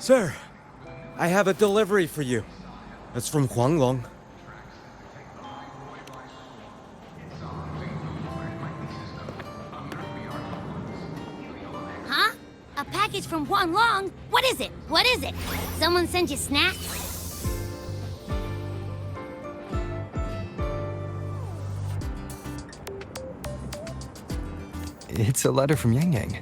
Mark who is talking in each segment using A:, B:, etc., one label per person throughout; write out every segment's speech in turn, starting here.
A: Sir, I have a delivery for you. It's from Huanglong.
B: Huh? A package from Huanglong? What is it? What is it? Someone send you snacks?
C: It's a letter from Yang Yang.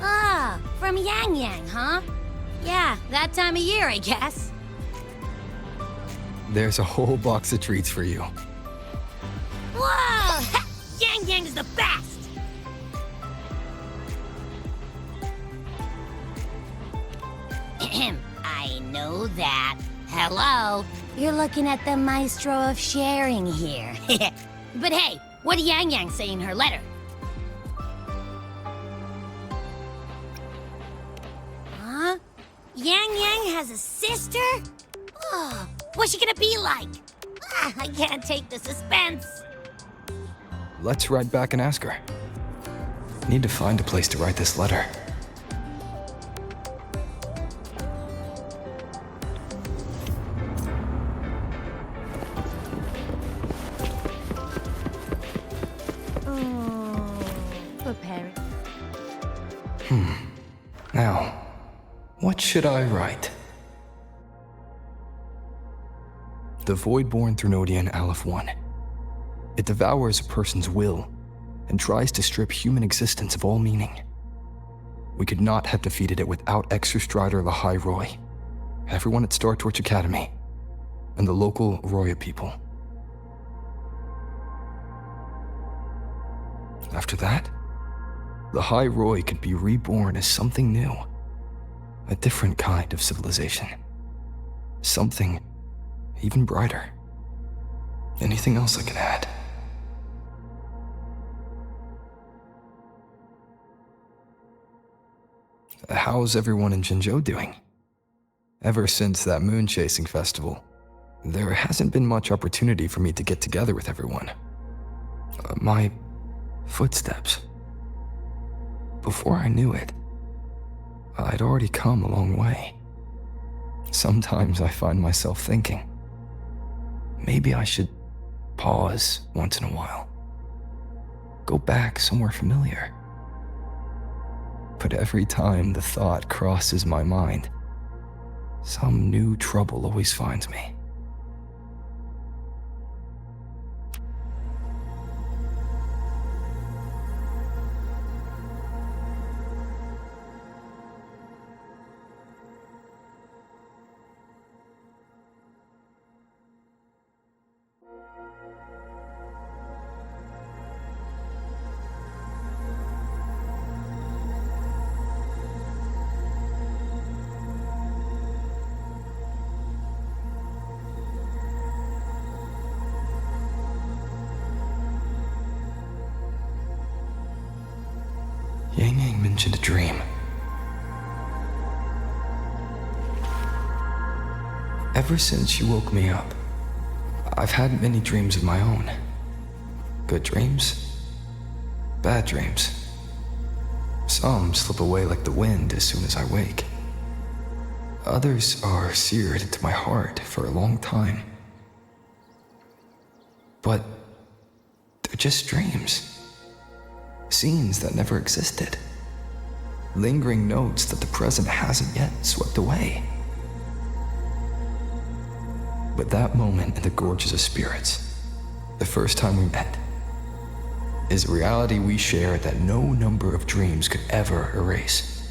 B: Ah, from Yang Yang, huh? Yeah, that time of year, I guess.
C: There's a whole box of treats for you.
B: Whoa! Yang Yang is the best! Ahem, I know that. Hello? You're looking at the maestro of sharing here. But hey, what did Yang Yang say in her letter? Huh? Yang Yang has a sister? Oh, what's she gonna be like? Ah, I can't take the suspense.
C: Let's ride back and ask her. Need to find a place to write this letter.
B: Prepare.
C: Now, what should I write? The Void-born Threnodian Aleph 1. It devours a person's will and tries to strip human existence of all meaning. We could not have defeated it without Exostrider Lahai Roy, everyone at Star Torch Academy, and the local Roya people. After that, Lahai Roy could be reborn as something new, a different kind of civilization, something even brighter. Anything else I can add? How's everyone in Zhengzhou doing? Ever since that moon chasing festival, there hasn't been much opportunity for me to get together with everyone. My footsteps. Before I knew it, I'd already come a long way. Sometimes I find myself thinking, maybe I should pause once in a while. Go back somewhere familiar. But every time the thought crosses my mind, some new trouble always finds me. Yang Yang mentioned a dream. Ever since she woke me up, I've had many dreams of my own. Good dreams, bad dreams. Some slip away like the wind as soon as I wake. Others are seared into my heart for a long time. But they're just dreams. Scenes that never existed. Lingering notes that the present hasn't yet swept away. But that moment in the Gorges of Spirits, the first time we met, is a reality we share that no number of dreams could ever erase.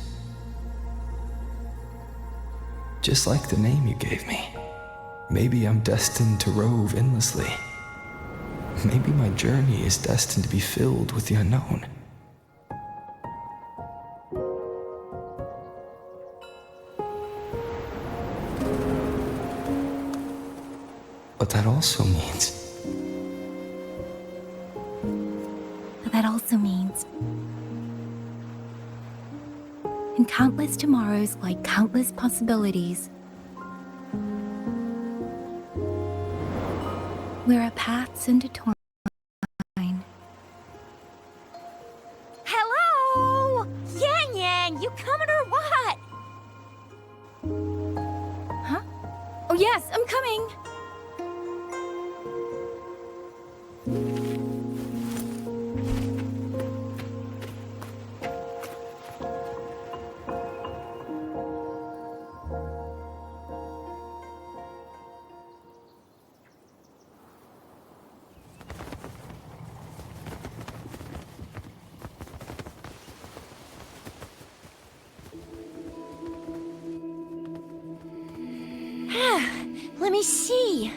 C: Just like the name you gave me. Maybe I'm destined to rove endlessly. Maybe my journey is destined to be filled with the unknown. But that also means...
D: And countless tomorrows like countless possibilities. Where our paths intertwine.
B: Hello? Yang Yang, you coming or what?
D: Huh? Oh yes, I'm coming!
B: Let me see.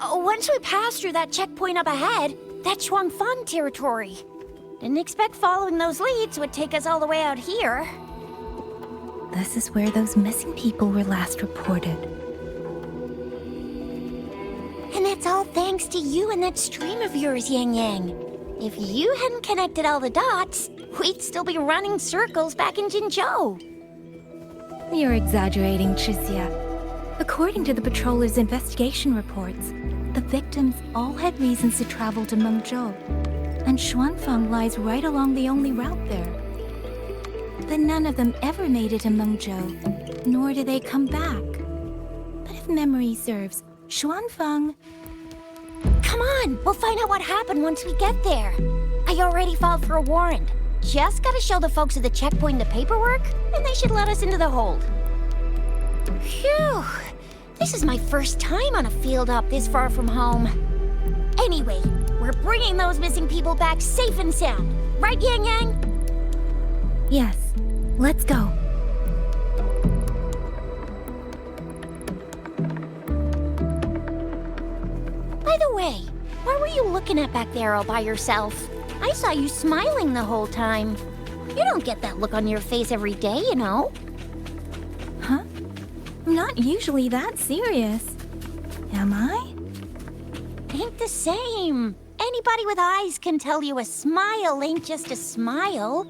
B: Once we pass through that checkpoint up ahead, that's Shuangfang territory. Didn't expect following those leads would take us all the way out here.
D: This is where those missing people were last reported.
B: And that's all thanks to you and that stream of yours, Yang Yang. If you hadn't connected all the dots, we'd still be running circles back in Jinzhou.
D: You're exaggerating, Chixia. According to the patroller's investigation reports, the victims all had reasons to travel to Mengzhou, and Shuangfang lies right along the only route there. But none of them ever made it to Mengzhou, nor did they come back. But if memory serves, Shuangfang...
B: Come on, we'll find out what happened once we get there. I already filed for a warrant. Just gotta show the folks at the checkpoint the paperwork, and they should let us into the hold. Phew! This is my first time on a field up this far from home. Anyway, we're bringing those missing people back safe and sound. Right, Yang Yang?
D: Yes, let's go.
B: By the way, what were you looking at back there all by yourself? I saw you smiling the whole time. You don't get that look on your face every day, you know.
D: Huh? I'm not usually that serious. Am I?
B: Ain't the same. Anybody with eyes can tell you a smile ain't just a smile.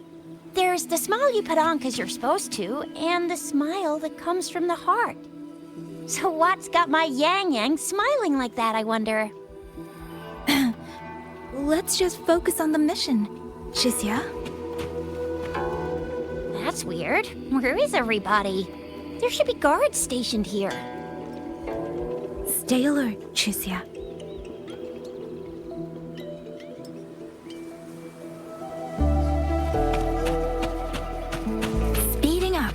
B: There's the smile you put on 'cause you're supposed to, and the smile that comes from the heart. So what's got my Yang Yang smiling like that, I wonder?
D: Let's just focus on the mission, Chixia.
B: That's weird. Where is everybody? There should be guards stationed here.
D: Stay alert, Chixia. Speeding up.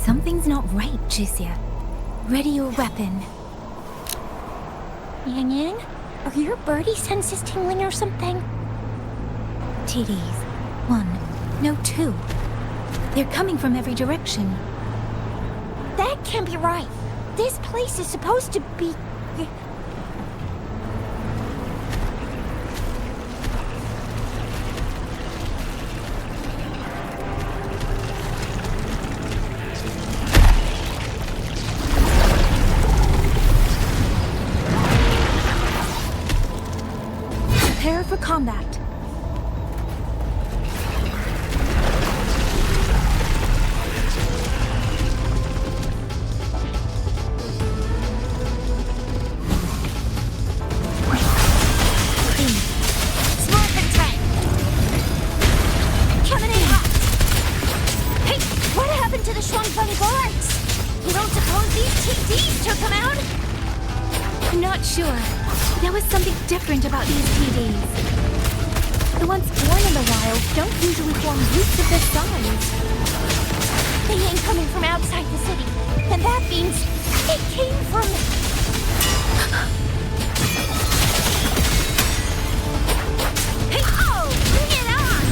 D: Something's not right, Chixia. Ready your weapon.
B: Yang Yang, are your birdie senses tingling or something?
D: TDs. 1, no 2. They're coming from every direction.
B: That can't be right. This place is supposed to be...
D: Prepare for combat.
B: Smart and tight. Coming in hot. Hey, what happened to the Shuangfang guards? You don't suppose these TDs took them out?
D: I'm not sure. There was something different about these TDs. The ones born in the wild don't usually form groups of this size.
B: They ain't coming from outside the city, and that means it came from... Oh, bring it on!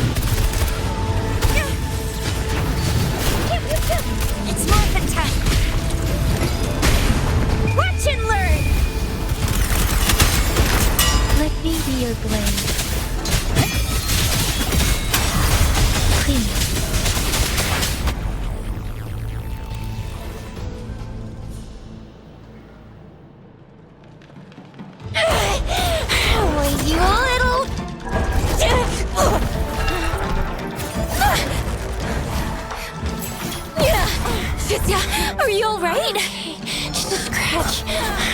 B: It's Morphin time! Watch and learn!
D: Let me be your blade. Please.
B: Oh, you little...
D: Shizia, are you alright?
B: Just a scratch.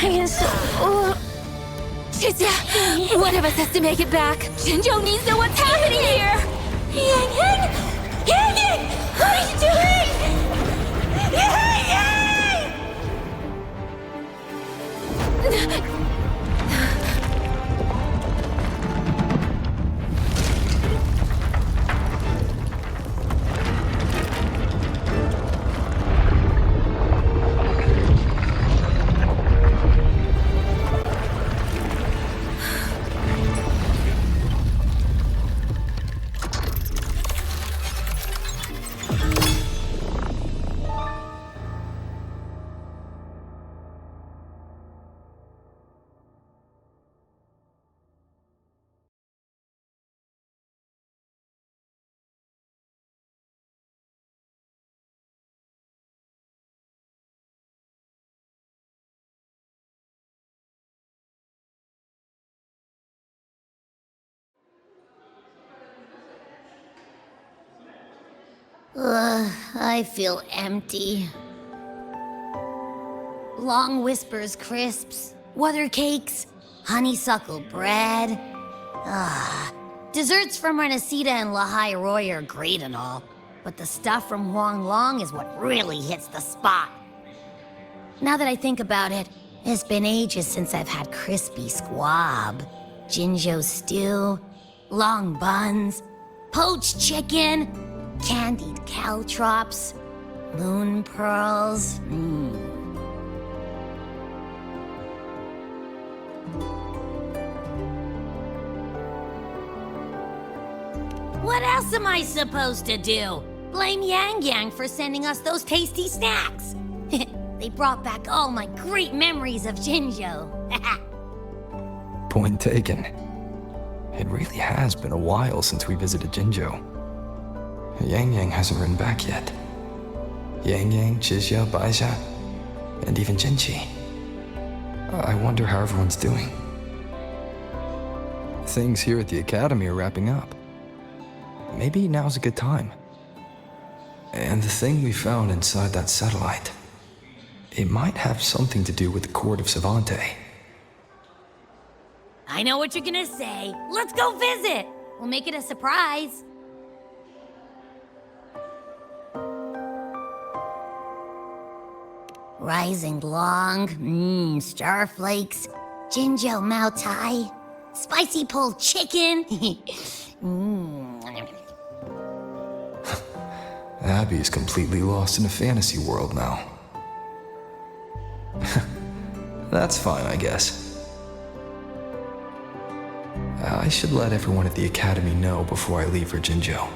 B: I guess...
D: Shizia, one of us has to make it back. Jinzhou needs to know what's happening here.
B: Yang Yang! Yang Yang! What are you doing? Yang Yang! I feel empty. Long Whispers crisps, Wuthering cakes, honeysuckle bread. Desserts from Renacita and Lahai Roy are great and all, but the stuff from Huanglong is what really hits the spot. Now that I think about it, it's been ages since I've had crispy squab, Jinzhou stew, long buns, poached chicken, candied caltrops, moon pearls. What else am I supposed to do? Blame Yang Yang for sending us those tasty snacks. They brought back all my great memories of Jinzhou.
C: Point taken. It really has been a while since we visited Jinzhou. Yang Yang hasn't written back yet. Yang Yang, Chixia, Baixia, and even Jinchi. I wonder how everyone's doing. Things here at the Academy are wrapping up. Maybe now's a good time. And the thing we found inside that satellite, it might have something to do with the Court of Savante.
B: I know what you're gonna say. Let's go visit. We'll make it a surprise. Rising Long, starflakes, Jinzhou Mao Tai, spicy pulled chicken.
C: Abby is completely lost in a fantasy world now. That's fine, I guess. I should let everyone at the Academy know before I leave for Jinzhou.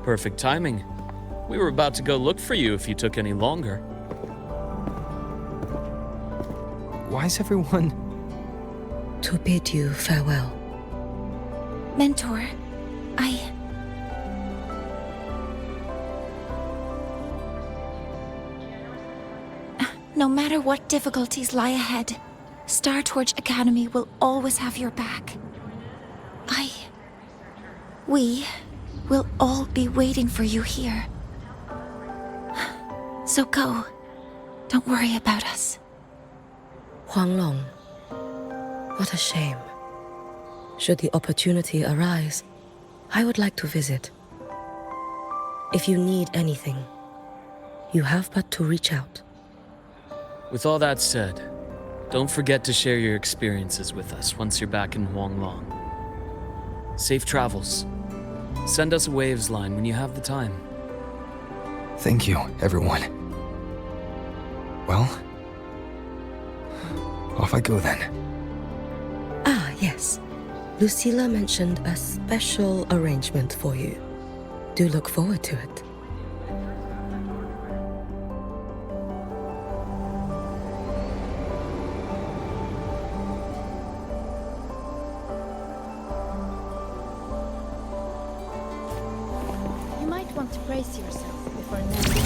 E: Perfect timing. We were about to go look for you if you took any longer.
C: Why is everyone...
F: To bid you farewell.
D: Mentor, No matter what difficulties lie ahead, Star Torch Academy will always have your back. We will all be waiting for you here. So go. Don't worry about us.
F: Huanglong, What a shame. Should the opportunity arise, I would like to visit. If you need anything, you have but to reach out.
E: With all that said, don't forget to share your experiences with us once you're back in Huanglong. Safe travels. Send us a waves line when you have the time.
C: Thank you, everyone. Well, off I go then.
F: Ah, yes. Lucilla mentioned a special arrangement for you. Do look forward to it.
D: You might want to brace yourself before next.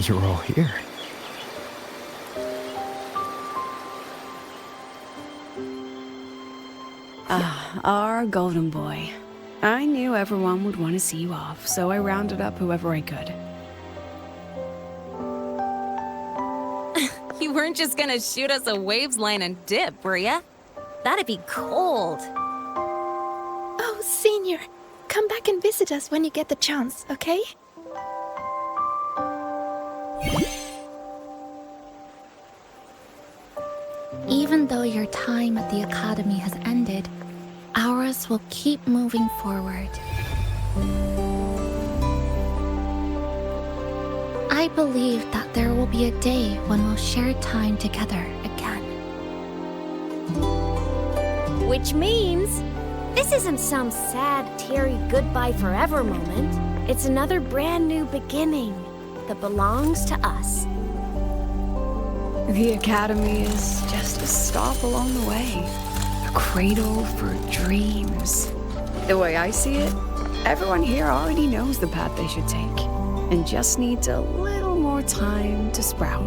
C: You're all here.
G: Our golden boy. I knew everyone would want to see you off, so I rounded up whoever I could.
H: You weren't just gonna shoot us a waves line and dip, were ya? That'd be cold.
D: Oh, Senior, come back and visit us when you get the chance, okay?
B: Even though your time at the Academy has ended, ours will keep moving forward. I believe that there will be a day when we'll share time together again.
I: Which means, this isn't some sad, teary goodbye forever moment. It's another brand new beginning that belongs to us.
G: The Academy is just a stop along the way. A cradle for dreams. The way I see it, everyone here already knows the path they should take, and just needs a little more time to sprout.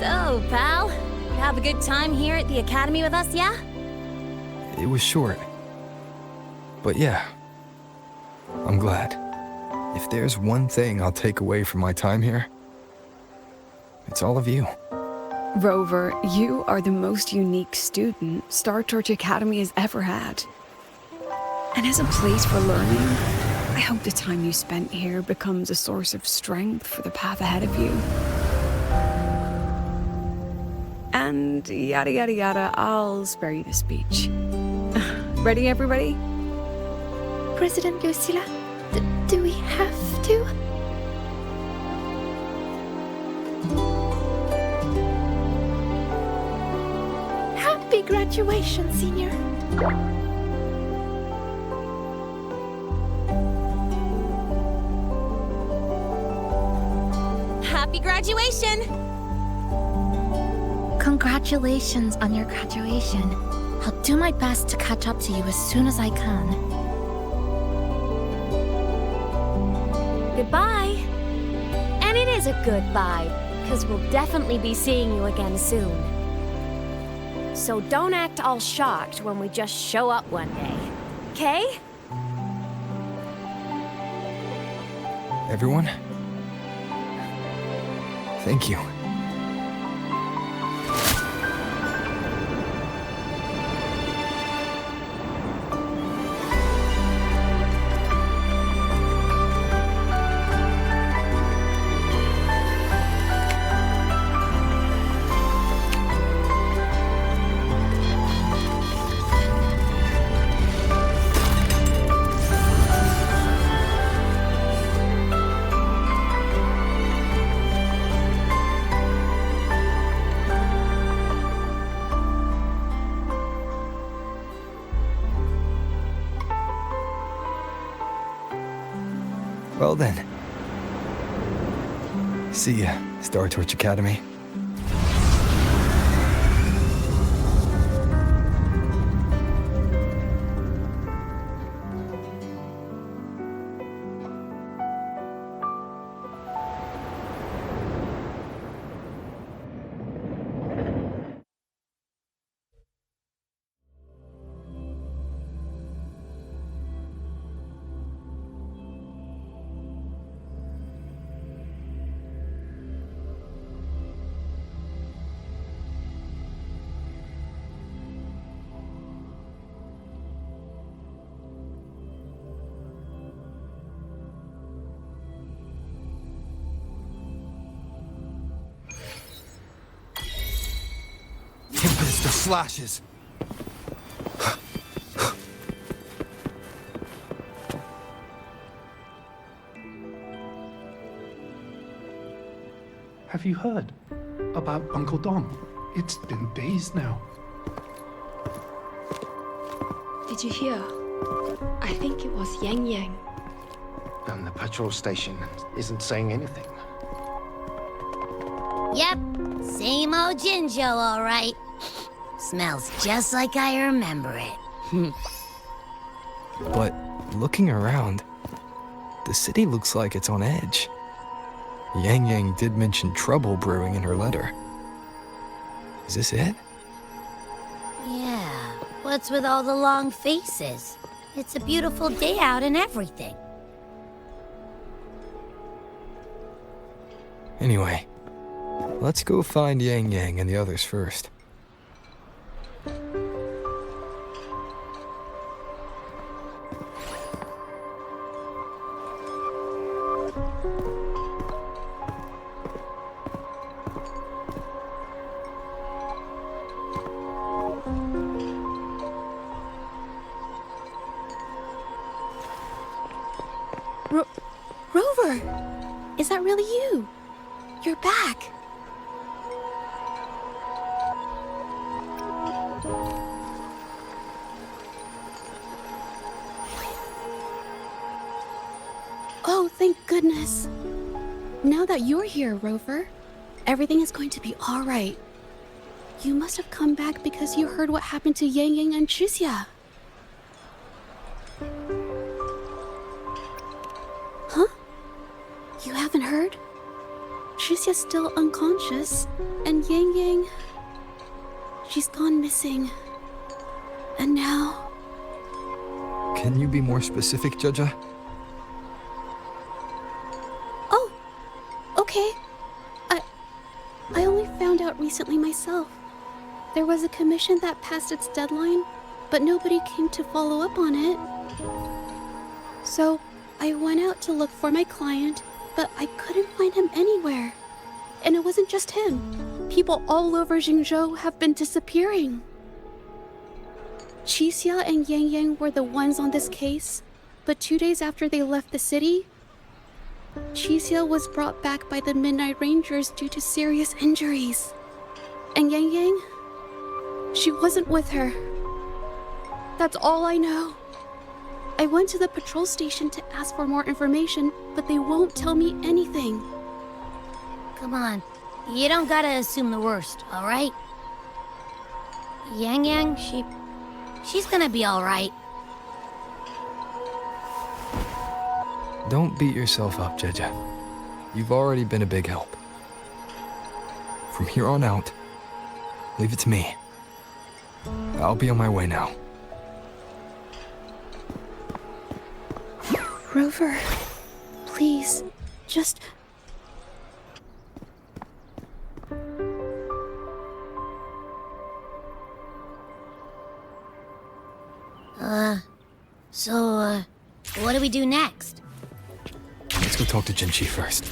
H: So, pal, you have a good time here at the Academy with us, yeah?
C: It was short. But yeah, I'm glad. If there's one thing I'll take away from my time here, it's all of you.
G: Rover, you are the most unique student Star Torch Academy has ever had. And as a place for learning, I hope the time you spent here becomes a source of strength for the path ahead of you. And yada yada yada, I'll spare you the speech. Ready, everybody?
D: President Lucilla, do we have to? Happy graduation, Senior.
H: Happy graduation!
B: Congratulations on your graduation. I'll do my best to catch up to you as soon as I can.
I: Goodbye. And it is a goodbye, because we'll definitely be seeing you again soon. So don't act all shocked when we just show up one day. Okay?
C: Everyone, thank you. Well then. See ya, Star Torch Academy. flashes.
J: Have you heard about Uncle Dom? It's been days now.
K: Did you hear? I think it was Yang Yang.
L: And the patrol station isn't saying anything.
B: Yep, same old Jinzhou, all right. Smells just like I remember it.
C: But looking around, the city looks like it's on edge. Yang Yang did mention trouble brewing in her letter. Is this it?
B: Yeah, what's with all the long faces? It's a beautiful day out and everything.
C: Anyway, let's go find Yang Yang and the others first.
K: Rover! Is that really you? You're back! Oh, thank goodness. Now that you're here, Rover, everything is going to be all right. You must have come back because you heard what happened to Yang Yang and Tricia. Huh? You haven't heard? Tricia's still unconscious, and Yang Yang... she's gone missing. And now...
C: Can you be more specific, Jaja?
K: Oh, okay. I only found out recently myself. There was a commission that passed its deadline, but nobody came to follow up on it. So, I went out to look for my client, but I couldn't find him anywhere. And it wasn't just him. People all over Mengzhou have been disappearing. Tricia and Yang Yang were the ones on this case, but 2 days after they left the city, Tricia was brought back by the Midnight Rangers due to serious injuries. And Yang Yang, she wasn't with her. That's all I know. I went to the patrol station to ask for more information, but they won't tell me anything.
B: Come on, you don't gotta assume the worst, all right? Yang Yang, she's gonna be all right.
C: Don't beat yourself up, Jaja. You've already been a big help. From here on out, leave it to me. I'll be on my way now.
K: Rover, please, just...
B: So, what do we do next?
C: Let's go talk to Jinchi first.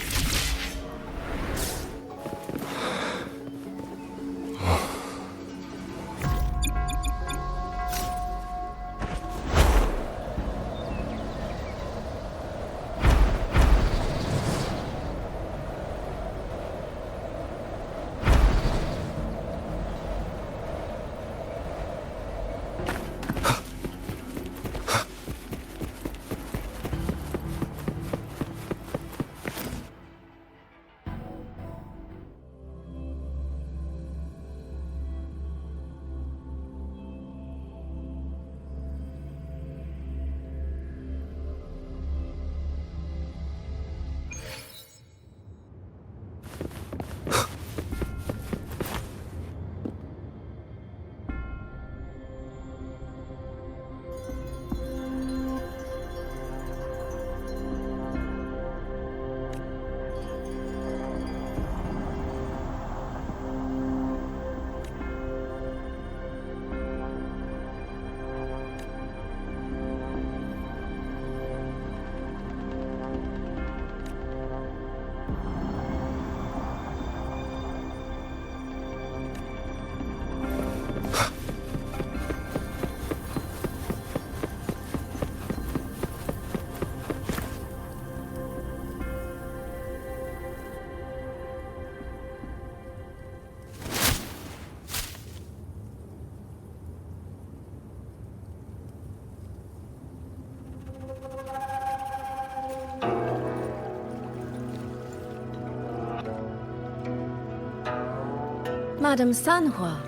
M: Madame Sanhua,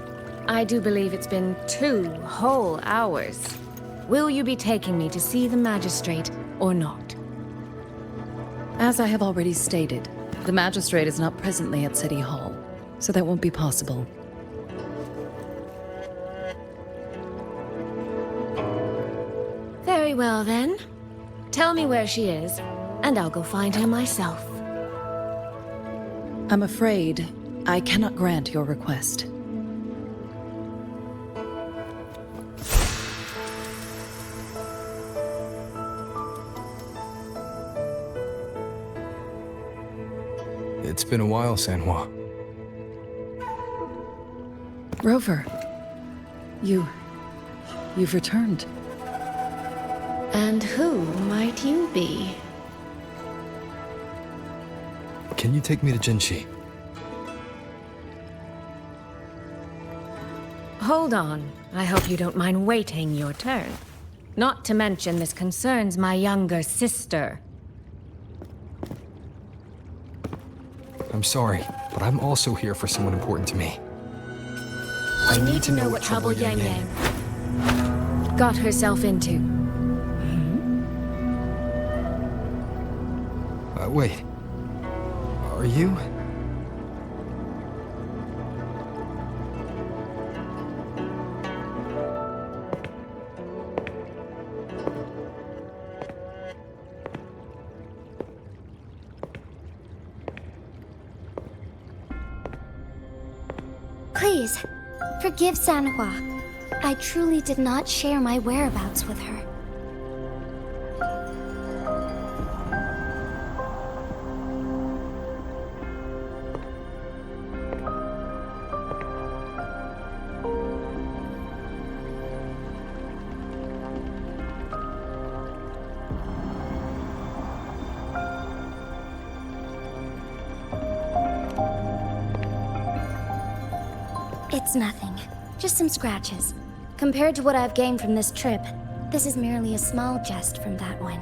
M: I do believe it's been 2 whole hours. Will you be taking me to see the magistrate or not?
G: As I have already stated, the magistrate is not presently at City Hall, so that won't be possible.
M: Very well then. Tell me where she is, and I'll go find her myself.
G: I'm afraid I cannot grant your request.
C: It's been a while, Sanhua.
G: Rover, you've returned.
M: And who might you be?
C: Can you take me to Jinshi?
M: Hold on. I hope you don't mind waiting your turn. Not to mention this concerns my younger sister.
C: I'm sorry, but I'm also here for someone important to me.
M: I need to know what trouble Yang Yang got herself into.
C: Wait. Are you?
B: Please, forgive Sanhua. I truly did not share my whereabouts with her. It's nothing. Just some scratches. Compared to what I've gained from this trip, this is merely a small jest from that one.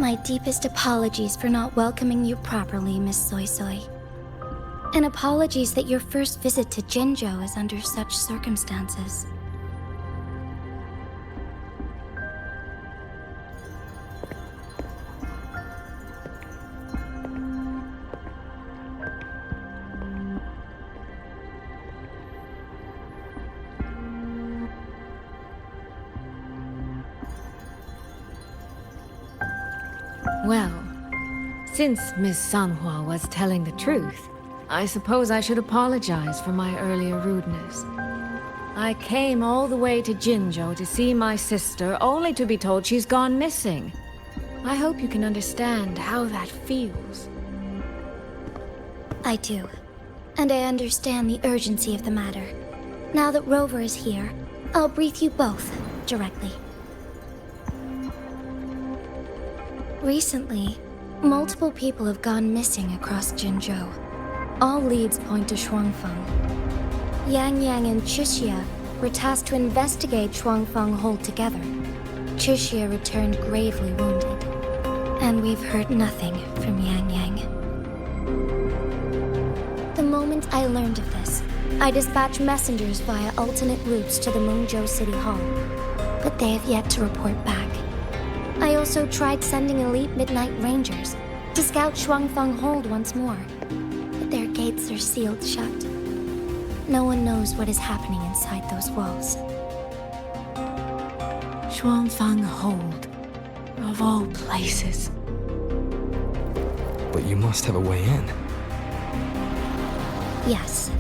B: My deepest apologies for not welcoming you properly, Miss Soy Soy. And apologies that your first visit to Jinzhou is under such circumstances.
M: Well, since Miss Sanhua was telling the truth, I suppose I should apologize for my earlier rudeness. I came all the way to Jinzhou to see my sister, only to be told she's gone missing. I hope you can understand how that feels.
B: I do. And I understand the urgency of the matter. Now that Rover is here, I'll brief you both directly. Recently, multiple people have gone missing across Jinzhou. All leads point to Shuangfeng. Yang Yang and Chixia were tasked to investigate Shuangfeng Hold together. Chixia returned gravely wounded, and we've heard nothing from Yang Yang. The moment I learned of this, I dispatched messengers via alternate routes to the Mengzhou City Hall, but they have yet to report back. I also tried sending elite Midnight Rangers to scout Shuangfeng Hold once more, but their gates are sealed shut. No one knows what is happening inside those walls.
M: Shuangfeng Hold, of all places.
C: But you must have a way in.
B: Yes.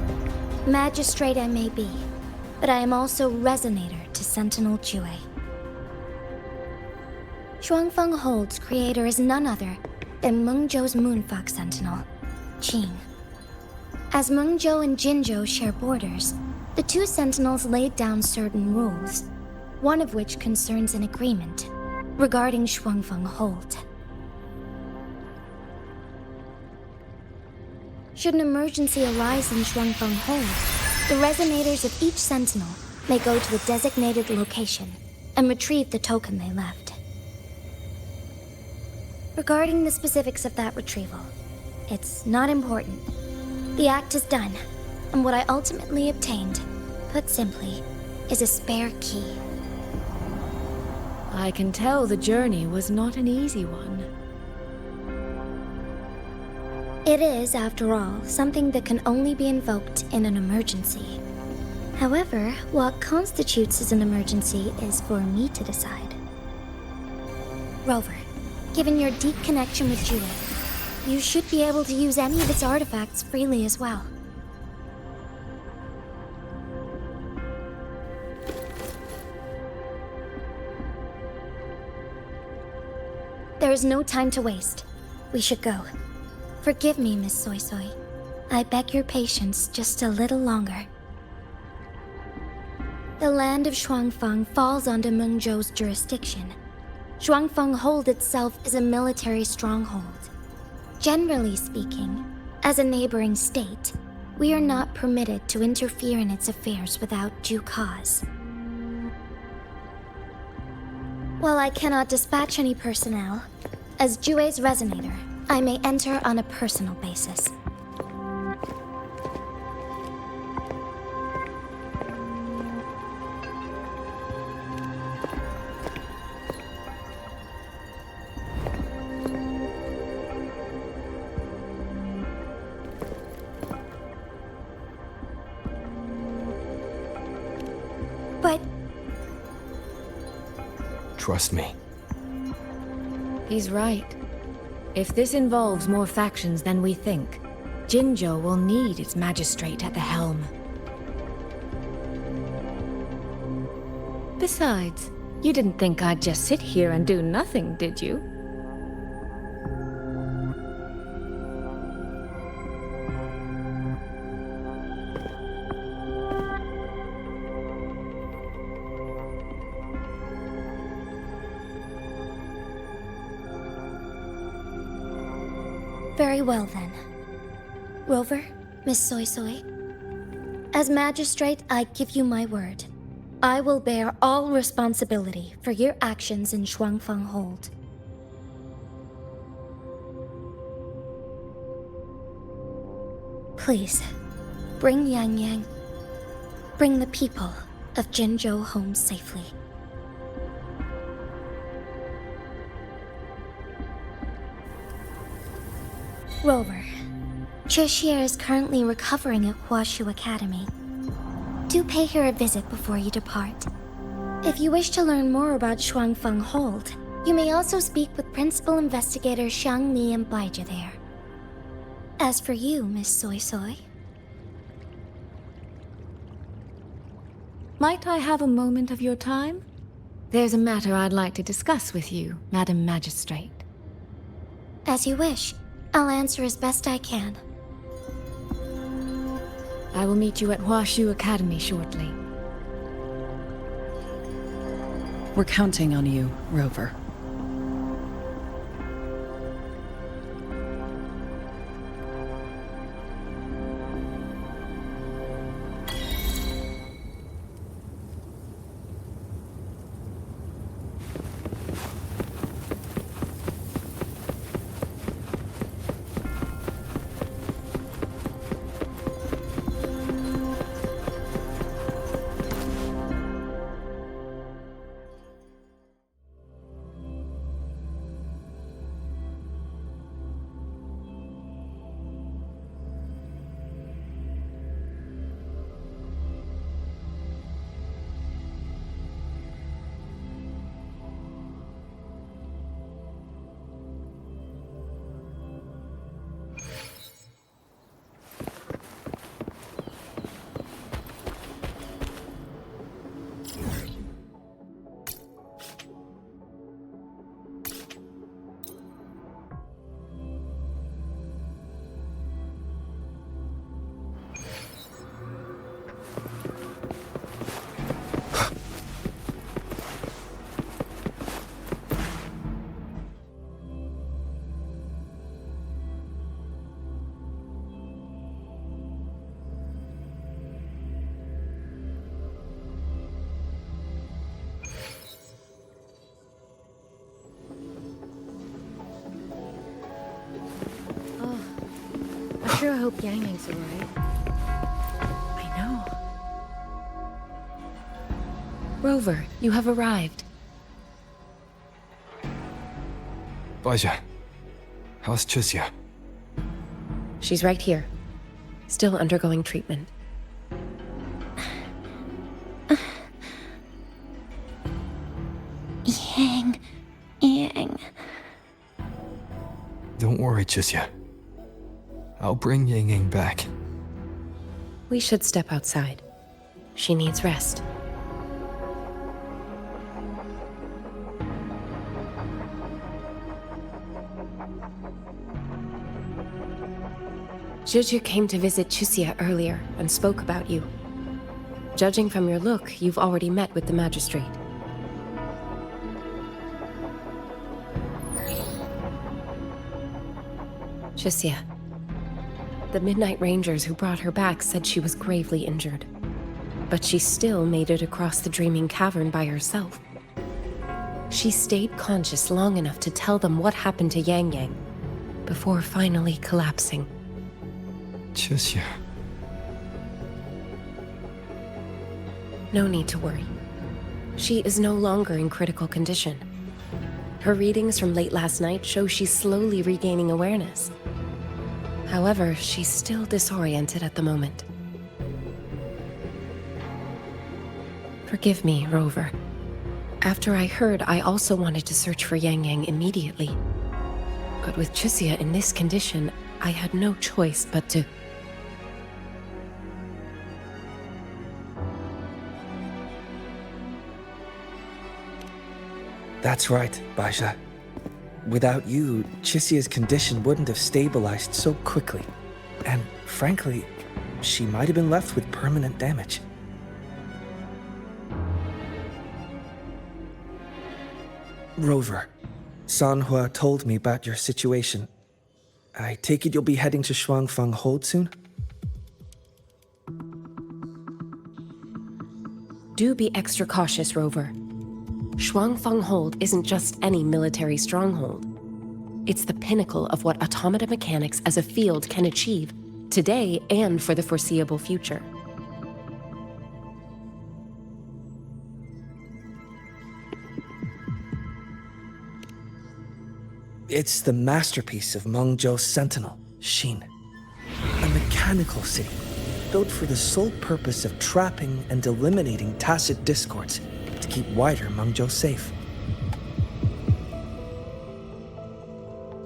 B: Magistrate I may be, but I am also Resonator to Sentinel Jue. Shuangfeng Hold's creator is none other than Mengzhou's Moonfuck Sentinel, Qing. As Mengzhou and Jinzhou share borders, the two Sentinels laid down certain rules, one of which concerns an agreement regarding Shuangfeng Hold. Should an emergency arise in Shuangfeng Hold, the resonators of each Sentinel may go to the designated location and retrieve the token they left. Regarding the specifics of that retrieval, it's not important. The act is done, and what I ultimately obtained, put simply, is a spare key.
M: I can tell the journey was not an easy one.
B: It is, after all, something that can only be invoked in an emergency. However, what constitutes as an emergency is for me to decide. Rover, given your deep connection with Jue, you should be able to use any of its artifacts freely as well. There is no time to waste. We should go. Forgive me, Miss Soy Soy. I beg your patience just a little longer. The land of Shuangfeng falls under Mengzhou's jurisdiction. Shuangfeng Hold itself is a military stronghold. Generally speaking, as a neighboring state, we are not permitted to interfere in its affairs without due cause. While I cannot dispatch any personnel, as Jue's resonator, I may enter on a personal basis. But...
C: Trust me.
M: He's right. If this involves more factions than we think, Jinzhou will need its magistrate at the helm. Besides, you didn't think I'd just sit here and do nothing, did you?
B: Very well then. Rover, Miss Soy Soy. As magistrate, I give you my word. I will bear all responsibility for your actions in Shuangfeng Hold. Please, bring Yang Yang. Bring the people of Jinzhou home safely. Rover, Trishir is currently recovering at WuWa Academy. Do pay her a visit before you depart. If you wish to learn more about Shuangfeng Hold, you may also speak with Principal Investigator Xiangmi and Baizhi there. As for you, Miss Soy Soy...
M: Might I have a moment of your time? There's a matter I'd like to discuss with you, Madam Magistrate.
B: As you wish. I'll answer as best I can.
M: I will meet you at WuWa Academy shortly.
N: We're counting on you, Rover.
M: hope Yang Yang's alright.
N: I know.
M: Rover, you have arrived.
C: Baizha, how's Chixia?
M: She's right here. Still undergoing treatment.
B: Yang.
C: Don't worry, Chixia. I'll bring Yang Yang back.
M: We should step outside. She needs rest. Juju came to visit Chixia earlier and spoke about you. Judging from your look, you've already met with the magistrate. Chixia. The Midnight Rangers who brought her back said she was gravely injured. But she still made it across the Dreaming Cavern by herself. She stayed conscious long enough to tell them what happened to Yang Yang, before finally collapsing.
C: Chixia.
M: No need to worry. She is no longer in critical condition. Her readings from late last night show she's slowly regaining awareness. However, she's still disoriented at the moment. Forgive me, Rover. After I heard, I also wanted to search for Yang Yang immediately. But with Chixia in this condition, I had no choice but to...
O: That's right, Baizha. Without you, Chixia's condition wouldn't have stabilized so quickly. And frankly, she might have been left with permanent damage. Rover, Sanhua told me about your situation. I take it you'll be heading to Shuangfang Hold soon?
M: Do be extra cautious, Rover. Shuangfang Hold isn't just any military stronghold. It's the pinnacle of what automata mechanics as a field can achieve, today and for the foreseeable future.
O: It's the masterpiece of Mengzhou's sentinel, Xin. A mechanical city, built for the sole purpose of trapping and eliminating tacit discords to keep wider Mengzhou safe.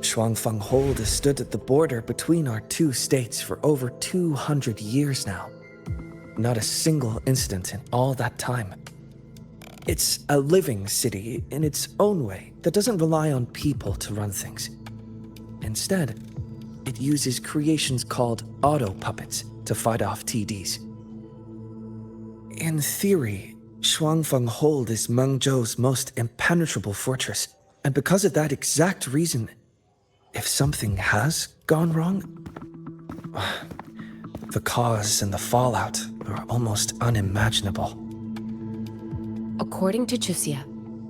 O: Shuangfang Hold has stood at the border between our two states for over 200 years now. Not a single incident in all that time. It's a living city in its own way that doesn't rely on people to run things. Instead, it uses creations called auto-puppets to fight off TDs. In theory, Shuangfang Hold is Mengzhou's most impenetrable fortress, and because of that exact reason, if something has gone wrong, the cause and the fallout are almost unimaginable.
M: According to Chixia,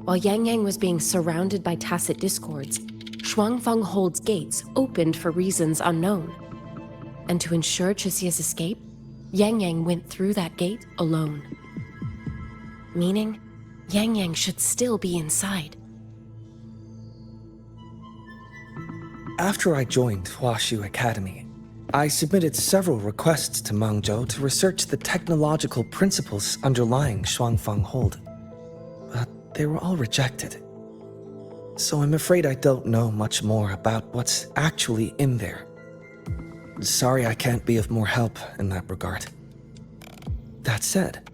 M: while Yang Yang was being surrounded by tacit discords, Shuangfang Hold's gates opened for reasons unknown. And to ensure Chixia's escape, Yang Yang went through that gate alone. Meaning, Yang Yang should still be inside.
O: After I joined WuShu Academy, I submitted several requests to Mengzhou to research the technological principles underlying Shuangfang Hold. But they were all rejected. So I'm afraid I don't know much more about what's actually in there. Sorry I can't be of more help in that regard. That said,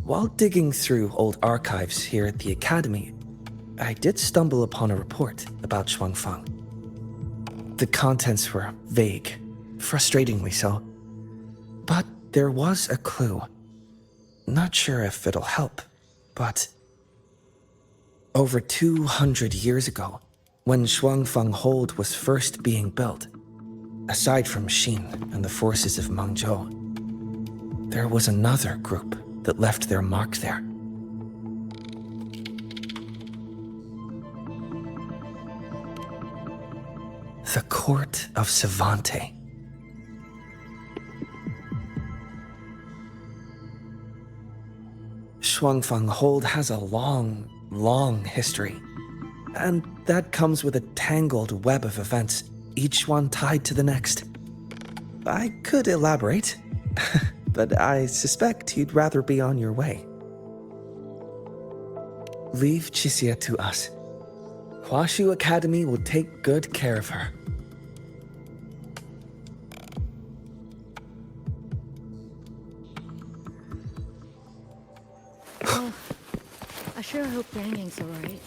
O: while digging through old archives here at the Academy, I did stumble upon a report about Shuangfang. The contents were vague, frustratingly so. But there was a clue. Not sure if it'll help, but... Over 200 years ago, when Shuangfang Hold was first being built, aside from Xin and the forces of Mengzhou, there was another group that left their mark there. The Court of Savante. Shuangfang Hold has a long, long history. And that comes with a tangled web of events, each one tied to the next. I could elaborate, but I suspect you'd rather be on your way. Leave Chixia to us. Huashu Academy will take good care of her.
M: Oh, I sure hope Yang Yang's alright.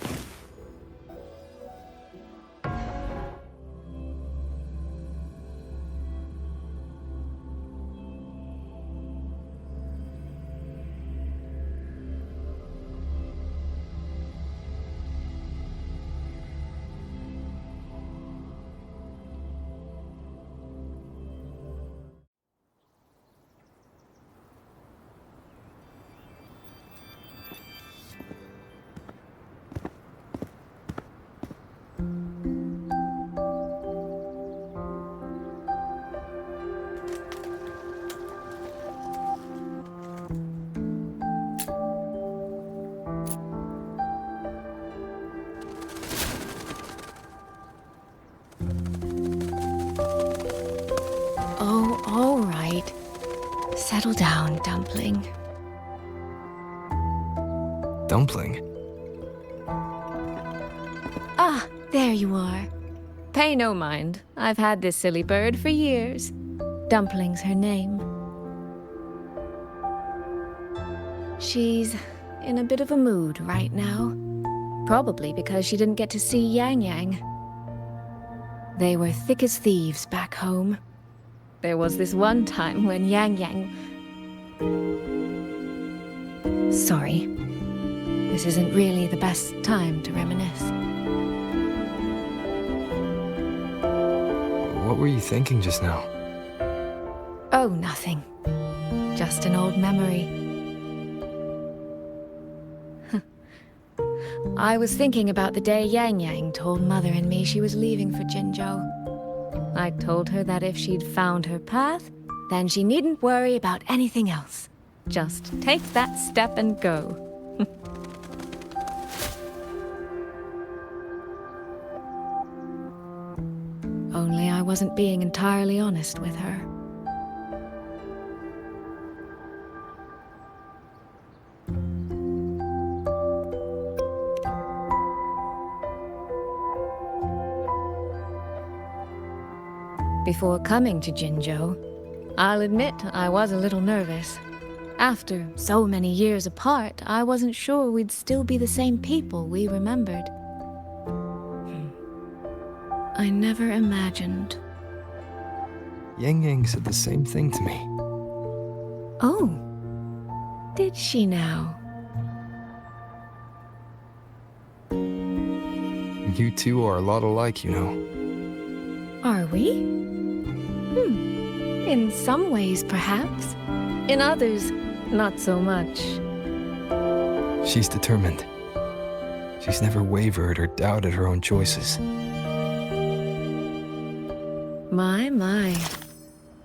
M: Oh, all right. Settle down, Dumpling.
C: Dumpling?
M: Ah, there you are. Pay no mind. I've had this silly bird for years. Dumpling's her name. She's in a bit of a mood right now. Probably because she didn't get to see Yang Yang. They were thick as thieves back home. There was this one time when Yang Yang... Sorry. This isn't really the best time to reminisce.
C: What were you thinking just now?
M: Oh, nothing. Just an old memory. I was thinking about the day Yang Yang told Mother and me she was leaving for Jinzhou. I told her that if she'd found her path, then she needn't worry about anything else. Just take that step and go. Only I wasn't being entirely honest with her. Before coming to Jinzhou, I'll admit I was a little nervous. After so many years apart, I wasn't sure we'd still be the same people we remembered. I never imagined.
C: Yang Yang said the same thing to me.
M: Oh, did she now?
C: You two are a lot alike, you know.
M: Are we? In some ways, perhaps. In others, not so much.
C: She's determined. She's never wavered or doubted her own choices.
M: My.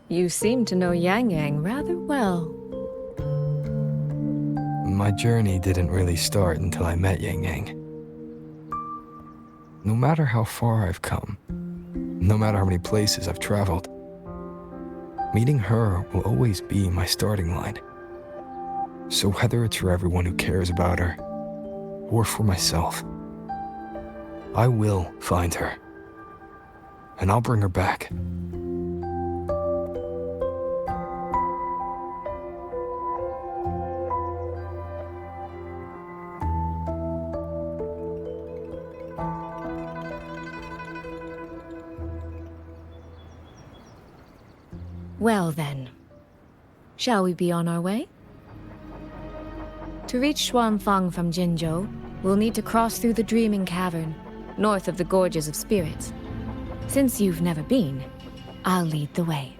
M: You seem to know Yang Yang rather well.
C: My journey didn't really start until I met Yang Yang. No matter how far I've come, no matter how many places I've traveled, meeting her will always be my starting line. So whether it's for everyone who cares about her, or for myself, I will find her. And I'll bring her back.
M: Well then, shall we be on our way? To reach Xuanfang from Jinzhou, we'll need to cross through the Dreaming Cavern, north of the Gorges of Spirits. Since you've never been, I'll lead the way.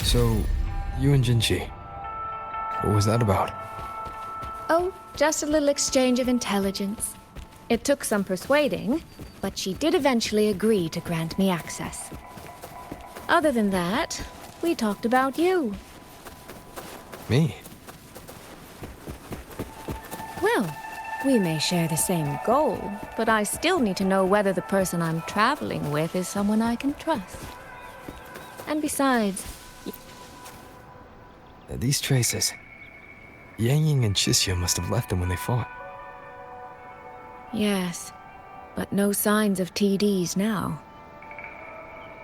C: So, you and Jinchi, what was that about?
D: Oh, just a little exchange of intelligence. It took some persuading, but she did eventually agree to grant me access. Other than that, we talked about you.
C: Me?
D: Well, we may share the same goal, but I still need to know whether the person I'm traveling with is someone I can trust. And besides...
C: These traces. Yang Ying and Chixia must have left them when they fought.
D: Yes, but no signs of TDs now.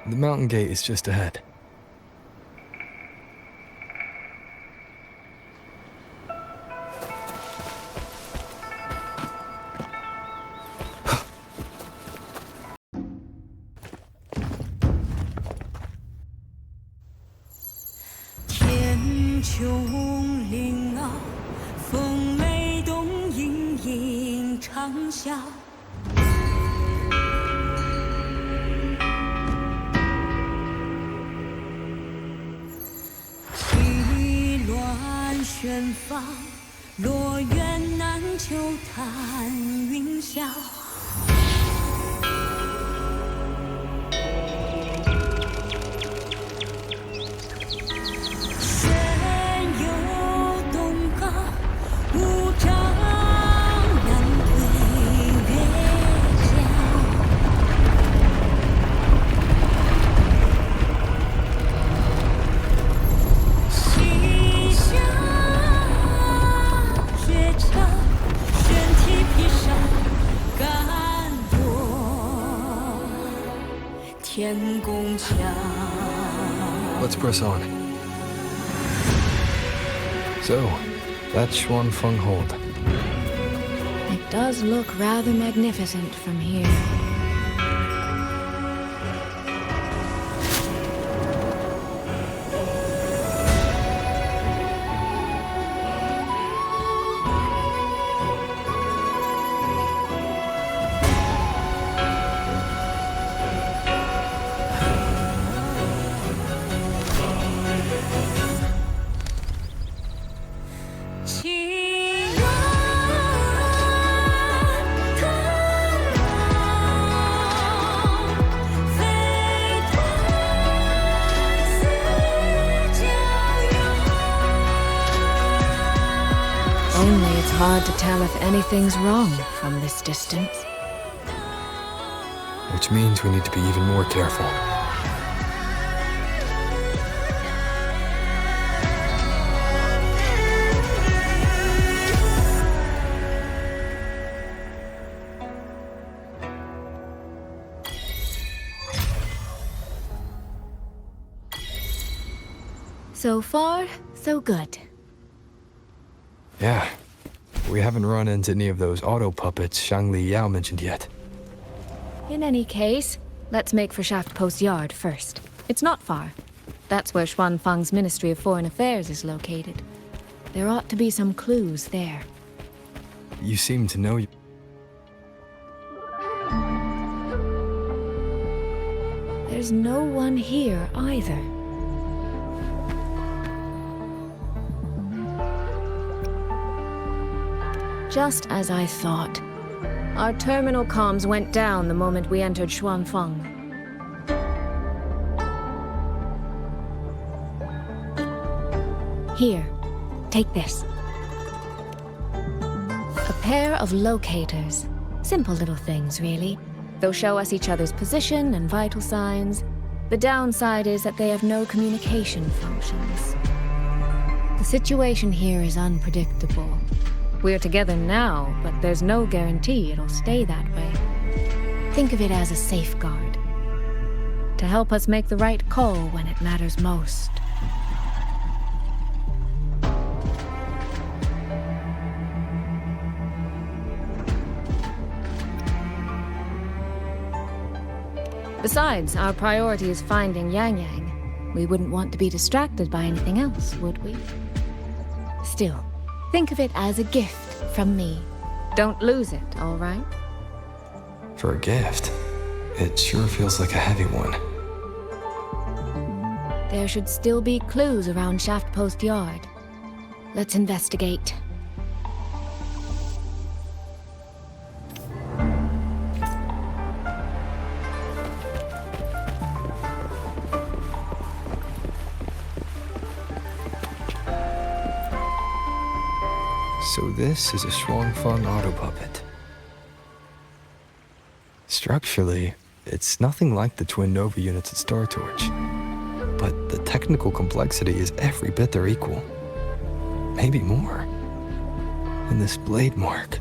C: The mountain gate is just ahead. Let's press on. So, that's Xuanfeng Hold.
D: It does look rather magnificent from here. Only it's hard to tell if anything's wrong from this distance.
C: Which means we need to be even more careful.
D: So far, so good.
C: Yeah. We haven't run into any of those auto puppets Shangli Yao mentioned yet.
D: In any case, let's make for Shaft Post Yard first. It's not far. That's where Xuanfeng's Ministry of Foreign Affairs is located. There ought to be some clues there.
C: You seem to know...
D: There's no one here either. Just as I thought. Our terminal comms went down the moment we entered Xuanfeng. Here, take this. A pair of locators. Simple little things, really. They'll show us each other's position and vital signs. The downside is that they have no communication functions. The situation here is unpredictable. We're together now, but there's no guarantee it'll stay that way. Think of it as a safeguard. To help us make the right call when it matters most. Besides, our priority is finding Yang Yang. We wouldn't want to be distracted by anything else, would we? Still, think of it as a gift from me. Don't lose it, all right?
C: For a gift, it sure feels like a heavy one.
M: There should still be clues around Shaft Post Yard. Let's investigate.
C: So this is a Shuangfeng auto puppet. Structurally, it's nothing like the twin Nova units at Star Torch. But the technical complexity is every bit their equal. Maybe more. And this blade mark.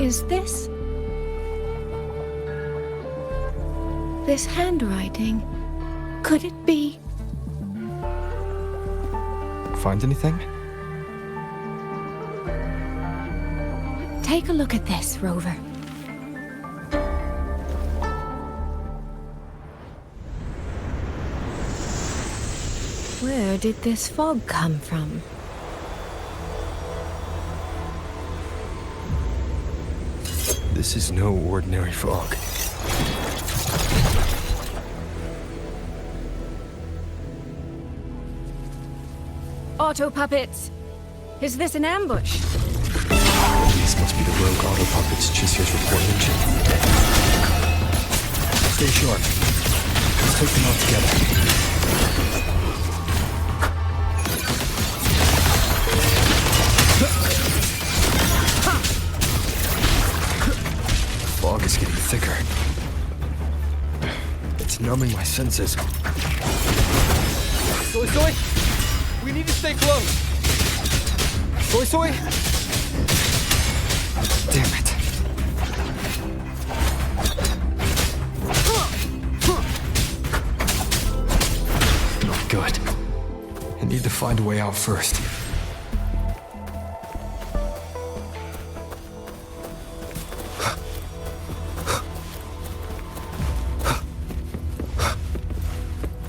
M: Is this handwriting? Could it be?
C: Find anything?
M: Take a look at this, Rover. Where did this fog come from?
C: This is no ordinary fog.
M: Auto puppets! Is this an ambush?
C: These must be the rogue auto puppets Chisia's report mentioned. Stay sharp. Let's take them out together. Fog is getting thicker. It's numbing my senses.
A: Soy Soy! We need to stay close! Soy Soy!
C: Damn it. Not good. I need to find a way out first.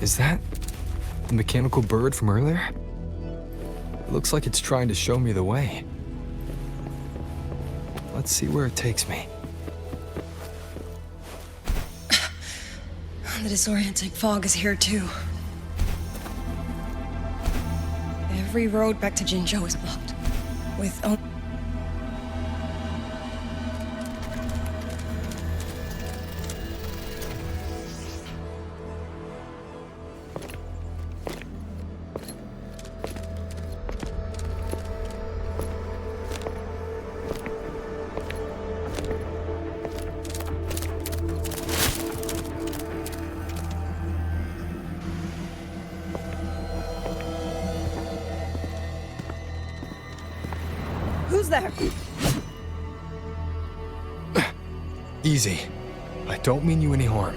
C: Is that the mechanical bird from earlier? It looks like it's trying to show me the way. Let's see where it takes me.
F: The disorienting fog is here too. Every road back to Jinzhou is blocked. With
P: Who's there?
C: Easy. I don't mean you any harm.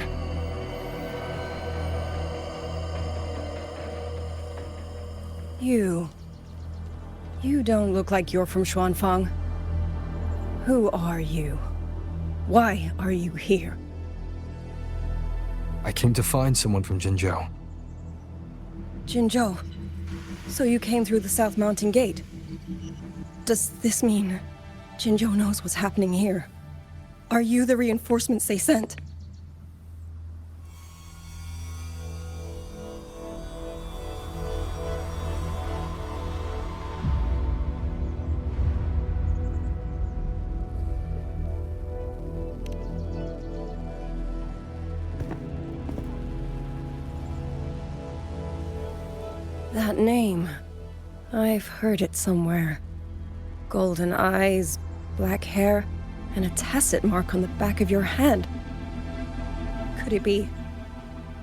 P: You don't look like you're from Xuanfang. Who are you? Why are you here?
C: I came to find someone from Jinzhou.
P: Jinzhou. So you came through the South Mountain Gate. Does this mean Jinzhou knows what's happening here? Are you the reinforcements they sent? That name. I've heard it somewhere. Golden eyes, black hair, and a tacit mark on the back of your hand. Could it be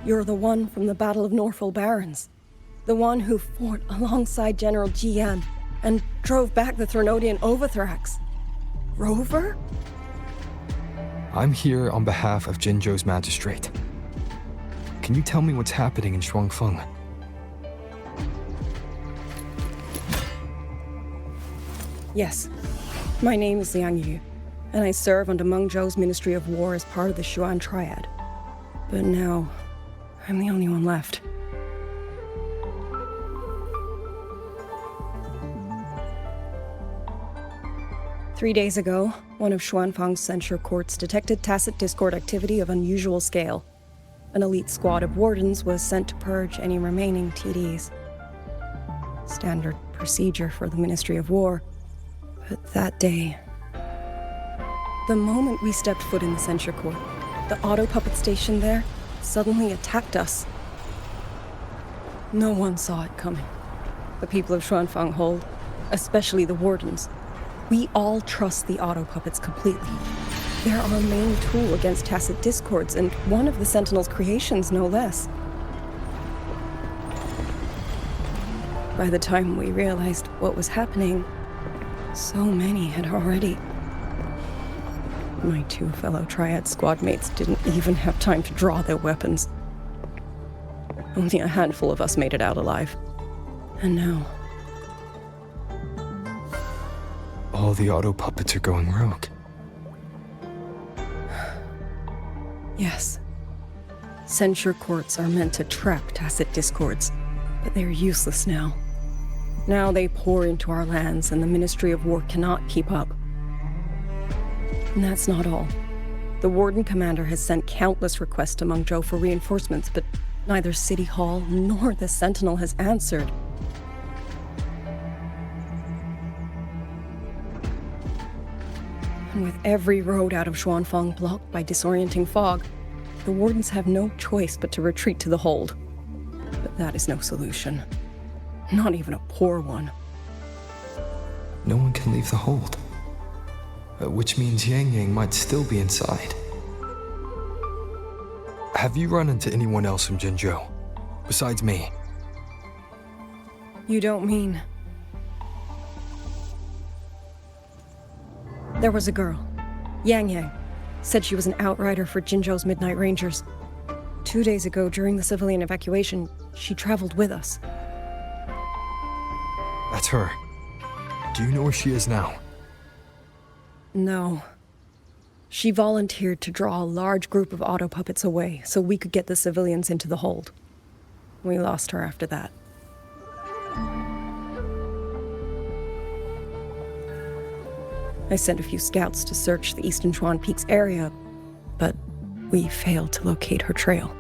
P: you're the one from the Battle of Norfolk Barrens? The one who fought alongside General Jian and drove back the Threnodian Overthrax? Rover?
C: I'm here on behalf of Jinzhou's magistrate. Can you tell me what's happening in Shuangfeng?
P: Yes. My name is Liang Yu, and I serve under Mengzhou's Ministry of War as part of the Xuan Triad. But now, I'm the only one left. Three days ago, one of Xuanfang's censure courts detected tacit discord activity of unusual scale. An elite squad of wardens was sent to purge any remaining TDs. Standard procedure for the Ministry of War. But that day, the moment we stepped foot in the censure court, the auto puppet station there suddenly attacked us. No one saw it coming. The people of Xuanfang Hold, especially the wardens. We all trust the auto puppets completely. They're our main tool against tacit discords, and one of the Sentinel's creations, no less. By the time we realized what was happening, so many had already. My two fellow Triad squad mates didn't even have time to draw their weapons. Only a handful of us made it out alive. And now,
C: all the auto puppets are going rogue.
P: Yes. Censure courts are meant to trap tacit discords, but they're useless now. Now they pour into our lands, and the Ministry of War cannot keep up. And that's not all. The Warden Commander has sent countless requests to Mengzhou for reinforcements, but neither City Hall nor the Sentinel has answered. And with every road out of Xuanfang blocked by disorienting fog, the Wardens have no choice but to retreat to the Hold. But that is no solution. Not even a poor one.
C: No one can leave the Hold. Which means Yang Yang might still be inside. Have you run into anyone else from Jinzhou, besides me?
P: You don't mean... There was a girl, Yang Yang. Said she was an outrider for Jinzhou's Midnight Rangers. 2 days ago, during the civilian evacuation, she traveled with us.
C: That's her. Do you know where she is now?
P: No. She volunteered to draw a large group of auto puppets away so we could get the civilians into the Hold. We lost her after that. I sent a few scouts to search the Eastern Chuan Peaks area, but we failed to locate her trail.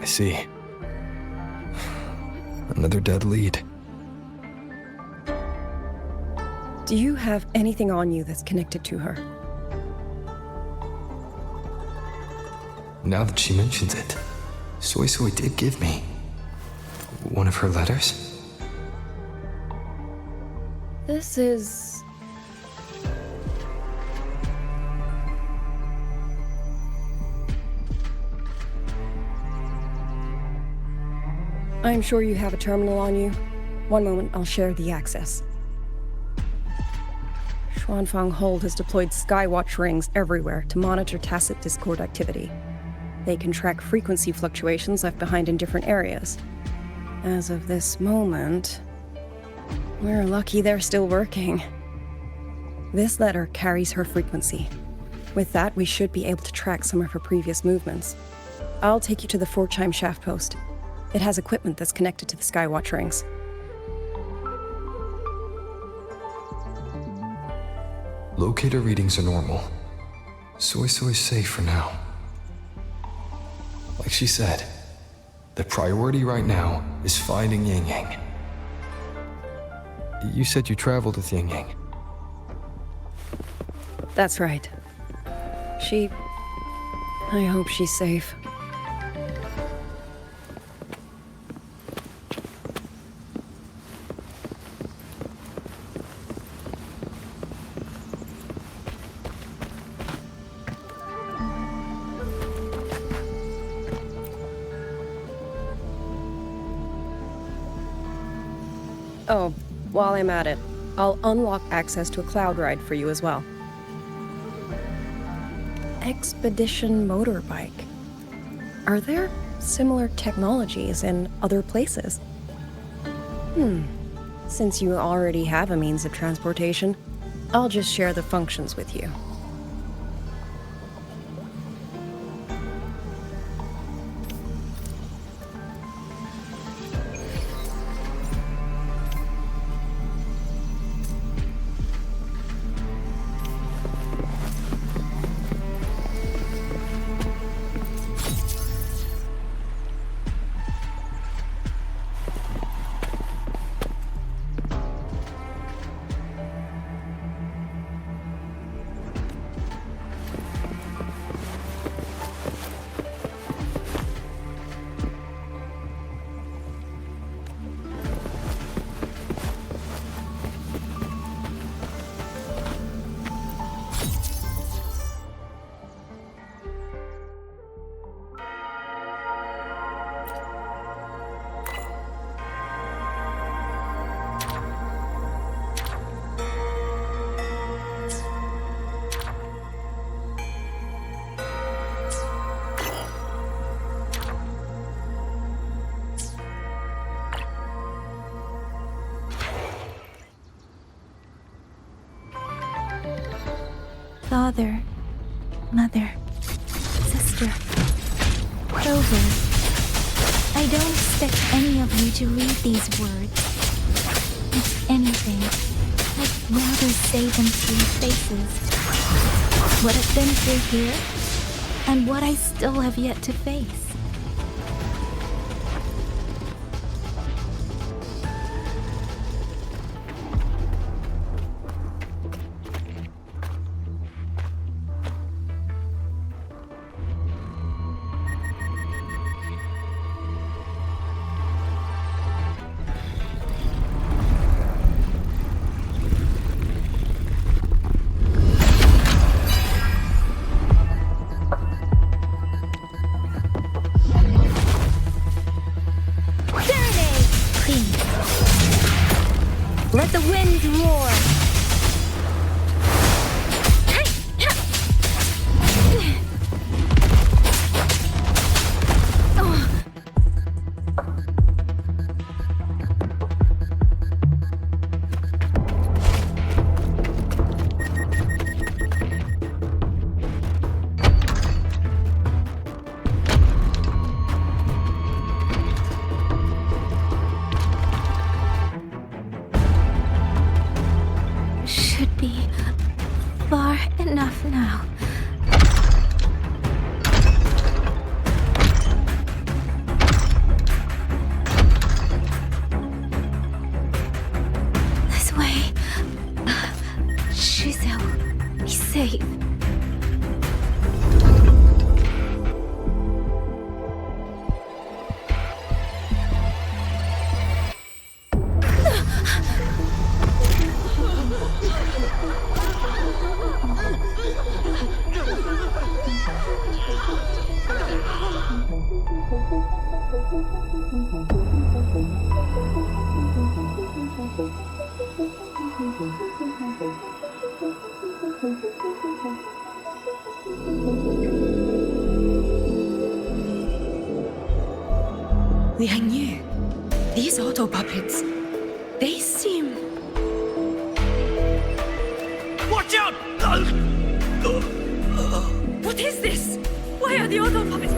C: I see. Another dead lead.
P: Do you have anything on you that's connected to her?
C: Now that she mentions it, Soy Soy did give me one of her letters.
P: This is... I'm sure you have a terminal on you. One moment, I'll share the access. Xuanfang Hold has deployed Skywatch rings everywhere to monitor tacit discord activity. They can track frequency fluctuations left behind in different areas. As of this moment, we're lucky they're still working. This letter carries her frequency. With that, we should be able to track some of her previous movements. I'll take you to the 4-chime shaft post. It has equipment that's connected to the Skywatch rings.
C: Locator readings are normal. Soy Soy's safe for now. Like she said, the priority right now is finding Yang Yang. You said you traveled with Yang Yang.
P: That's right. I hope she's safe. Oh, while I'm at it, I'll unlock access to a cloud ride for you as well. Expedition motorbike. Are there similar technologies in other places? Since you already have a means of transportation, I'll just share the functions with you.
D: Father, mother, sister, Clover. I don't expect any of you to read these words. If anything, I'd rather say them to your faces. What I've been through here, and what I still have yet to face. Let the winds roar! Should be far enough now. This way. Shizou, be safe.
F: Liang Yu, these auto puppets, they seem...
Q: Watch out!
F: What is this? Why are the auto puppets...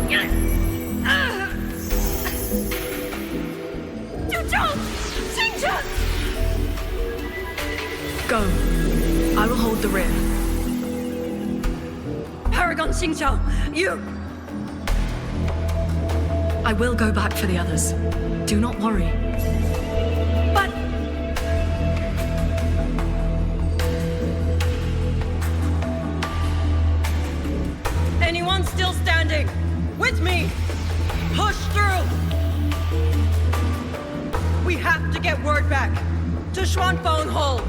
Q: Go. I will hold the rear. Paragon Xingqiao, you! I will go back for the others. Do not worry. But... Anyone still standing? With me! Push through! We have to get word back to Xuanfeng Hold.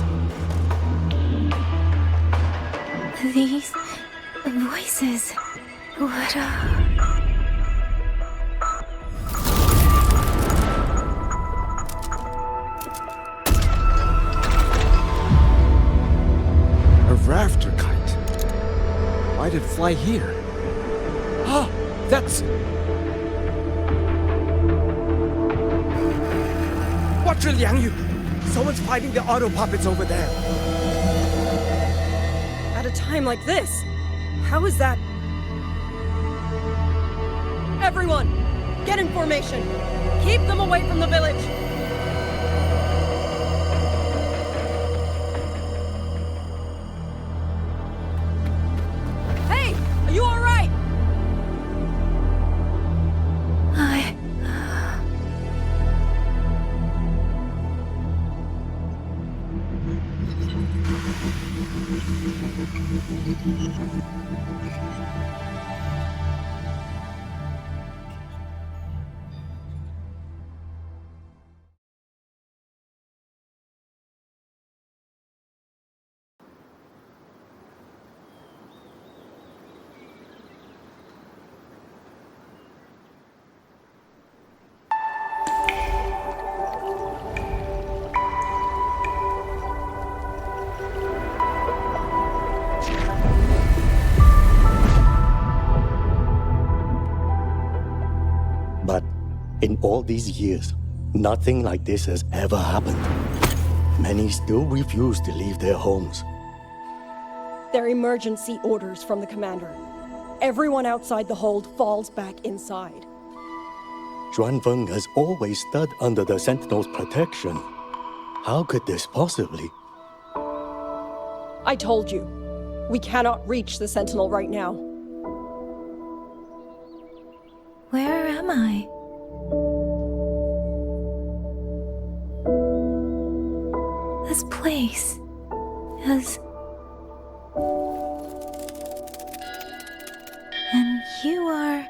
D: These voices. What
A: A rafter kite. Why'd it fly here? Ah, that's... Watch it, Liang Yu! Someone's fighting the auto puppets over there.
P: At a time like this, how is that? Everyone, get in formation. Keep them away from the village. Hey, are you all right?
R: But in all these years, nothing like this has ever happened. Many still refuse to leave their homes.
P: They're emergency orders from the commander. Everyone outside the hold falls back inside.
R: Xuanfeng has always stood under the Sentinel's protection. How could this possibly?
P: I told you, we cannot reach the Sentinel right now.
D: Where am I? This place is... And you are...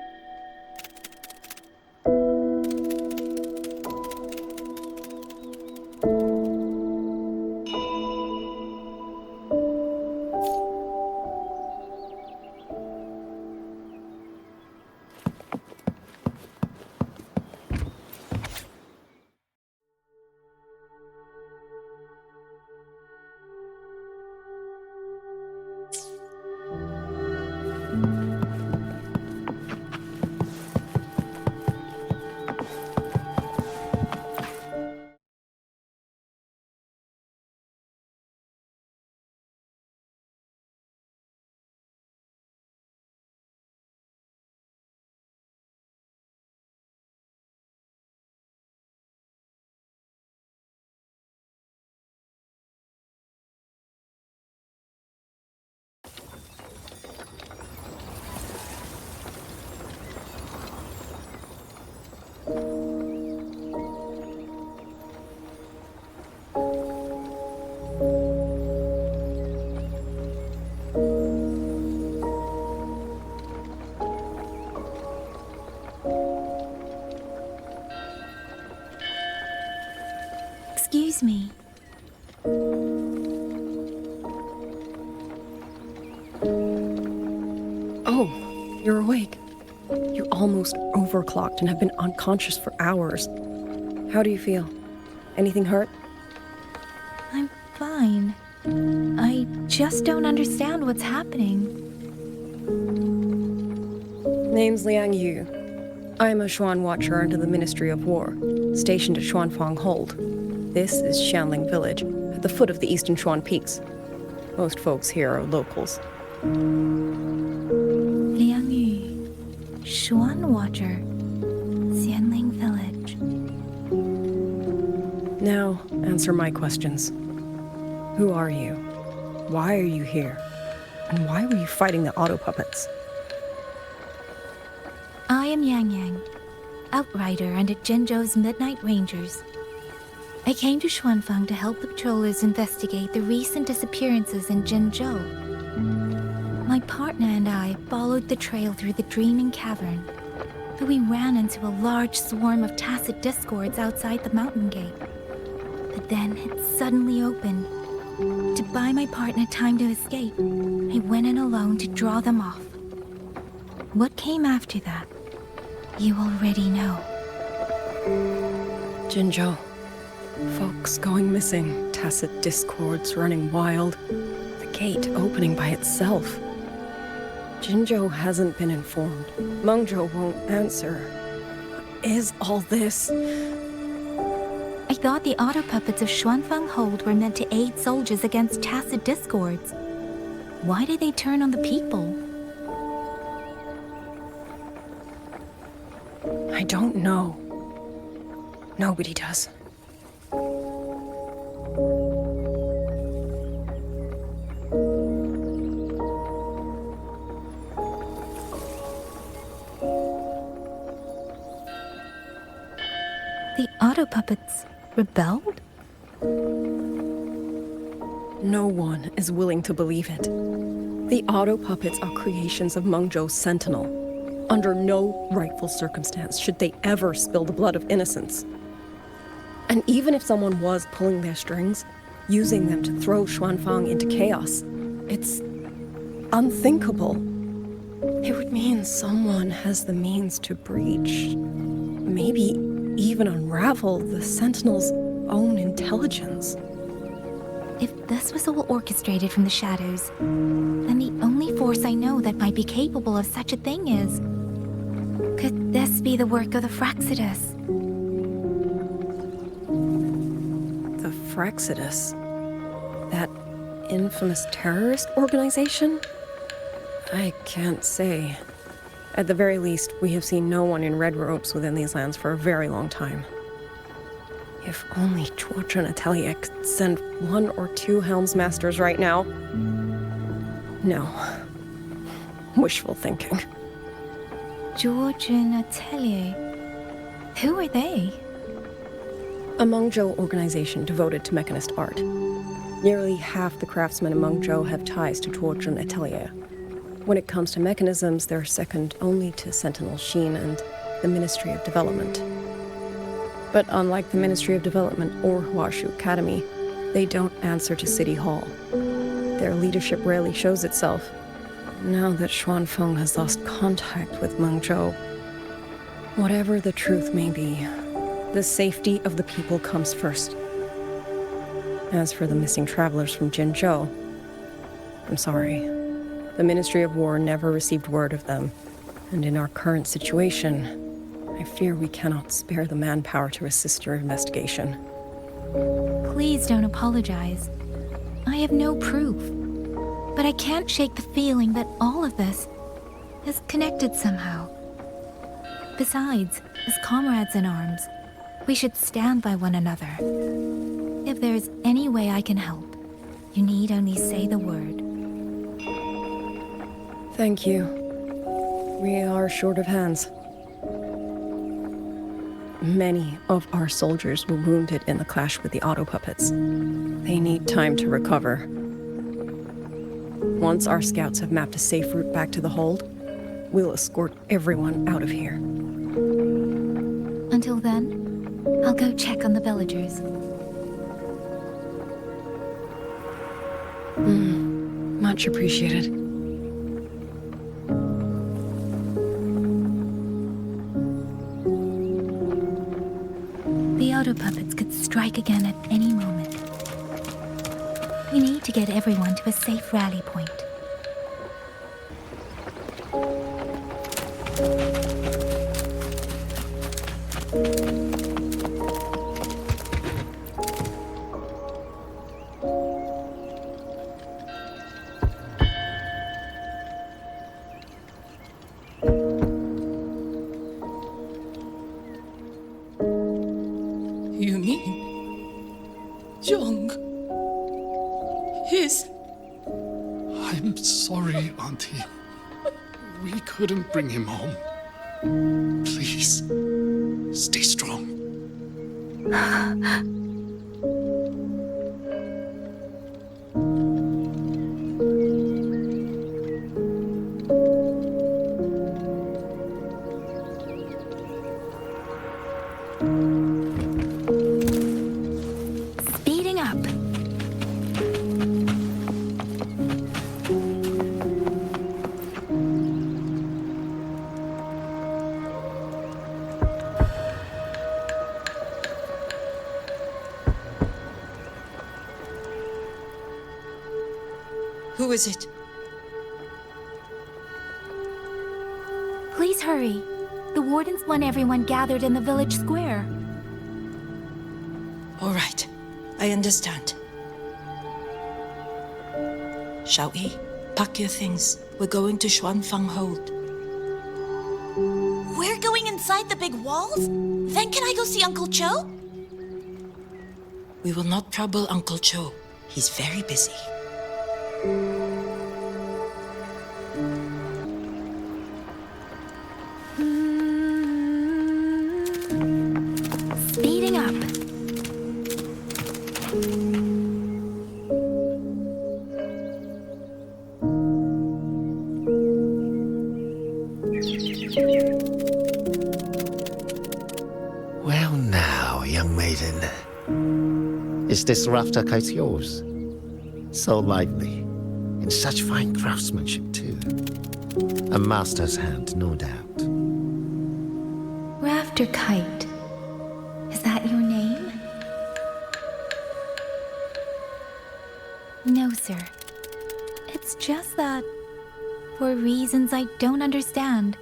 D: Excuse me.
P: Oh, you're awake. You almost overclocked and have been unconscious for hours. How do you feel? Anything hurt?
D: I'm fine. I just don't understand what's happening.
P: Name's Liang Yu. I'm a Xuan Watcher under the Ministry of War, stationed at Xuanfeng Hold. This is Xianling Village, at the foot of the Eastern Xuan Peaks. Most folks here are locals.
D: Liang Yu, Xuan Watcher, Xianling Village.
P: Now, answer my questions. Who are you? Why are you here? And why were you fighting the auto puppets?
D: I am Yang Yang, outrider under Jinzhou's Midnight Rangers. I came to Xuanfang to help the patrollers investigate the recent disappearances in Jinzhou. My partner and I followed the trail through the Dreaming Cavern, but we ran into a large swarm of tacit discords outside the mountain gate. But then it suddenly opened. To buy my partner time to escape, I went in alone to draw them off. What came after that, you already know.
P: Jinzhou. Folks going missing, tacit discords running wild, the gate opening by itself. Jinzhou hasn't been informed. Mengzhou won't answer. What is all this?
D: I thought the auto puppets of Xuanfang Hold were meant to aid soldiers against tacit discords. Why did they turn on the people?
P: I don't know. Nobody does.
D: The auto puppets rebelled?
P: No one is willing to believe it. The auto puppets are creations of Mengzhou's Sentinel. Under no rightful circumstance should they ever spill the blood of innocents. And even if someone was pulling their strings, using them to throw Xuanfang into chaos, it's unthinkable. It would mean someone has the means to breach, maybe even unravel the Sentinel's own intelligence.
D: If this was all orchestrated from the shadows, then the only force I know that might be capable of such a thing is... Could this be the work of the Fraxidus?
P: The Fraxidus? That infamous terrorist organization? I can't say. At the very least, we have seen no one in red robes within these lands for a very long time. If only George and Atelier could send 1 or 2 Helmsmasters right now. No. Wishful thinking.
D: George and Atelier? Who are they?
P: A Mengzhou organization devoted to mechanist art. Nearly half the craftsmen in Mengzhou have ties to George and Atelier. When it comes to mechanisms, they're second only to Sentinel Sheen and the Ministry of Development. But unlike the Ministry of Development or WuWa Academy, they don't answer to City Hall. Their leadership rarely shows itself. Now that Xuanfeng has lost contact with Mengzhou, whatever the truth may be, the safety of the people comes first. As for the missing travelers from Jinzhou, I'm sorry. The Ministry of War never received word of them, and in our current situation, I fear we cannot spare the manpower to assist your investigation.
D: Please don't apologize. I have no proof. But I can't shake the feeling that all of this is connected somehow. Besides, as comrades in arms, we should stand by one another. If there's any way I can help, you need only say the word.
P: Thank you. We are short of hands. Many of our soldiers were wounded in the clash with the auto puppets. They need time to recover. Once our scouts have mapped a safe route back to the hold, we'll escort everyone out of here.
D: Until then, I'll go check on the villagers.
P: Much appreciated.
D: The auto puppets could strike again at any moment. We need to get everyone to a safe rally point.
Q: You mean His.
J: I'm sorry, Auntie. We couldn't bring him home. Please, stay strong.
D: Speeding up.
S: Who is it?
D: Please hurry. The wardens want everyone gathered in the village square.
S: All right, I understand. Shall we? Pack your things. We're going to Xuanfang Hold.
T: We're going inside the big walls? Then can I go see Uncle Cho?
S: We will not trouble Uncle Cho. He's very busy.
D: Speeding up.
L: Well now, young maiden. Is this rafter kite yours? So lively, and such fine craftsmanship too. A master's hand, no doubt.
D: Rafter Kite. Is that your name? No, sir. It's just that, for reasons I don't understand,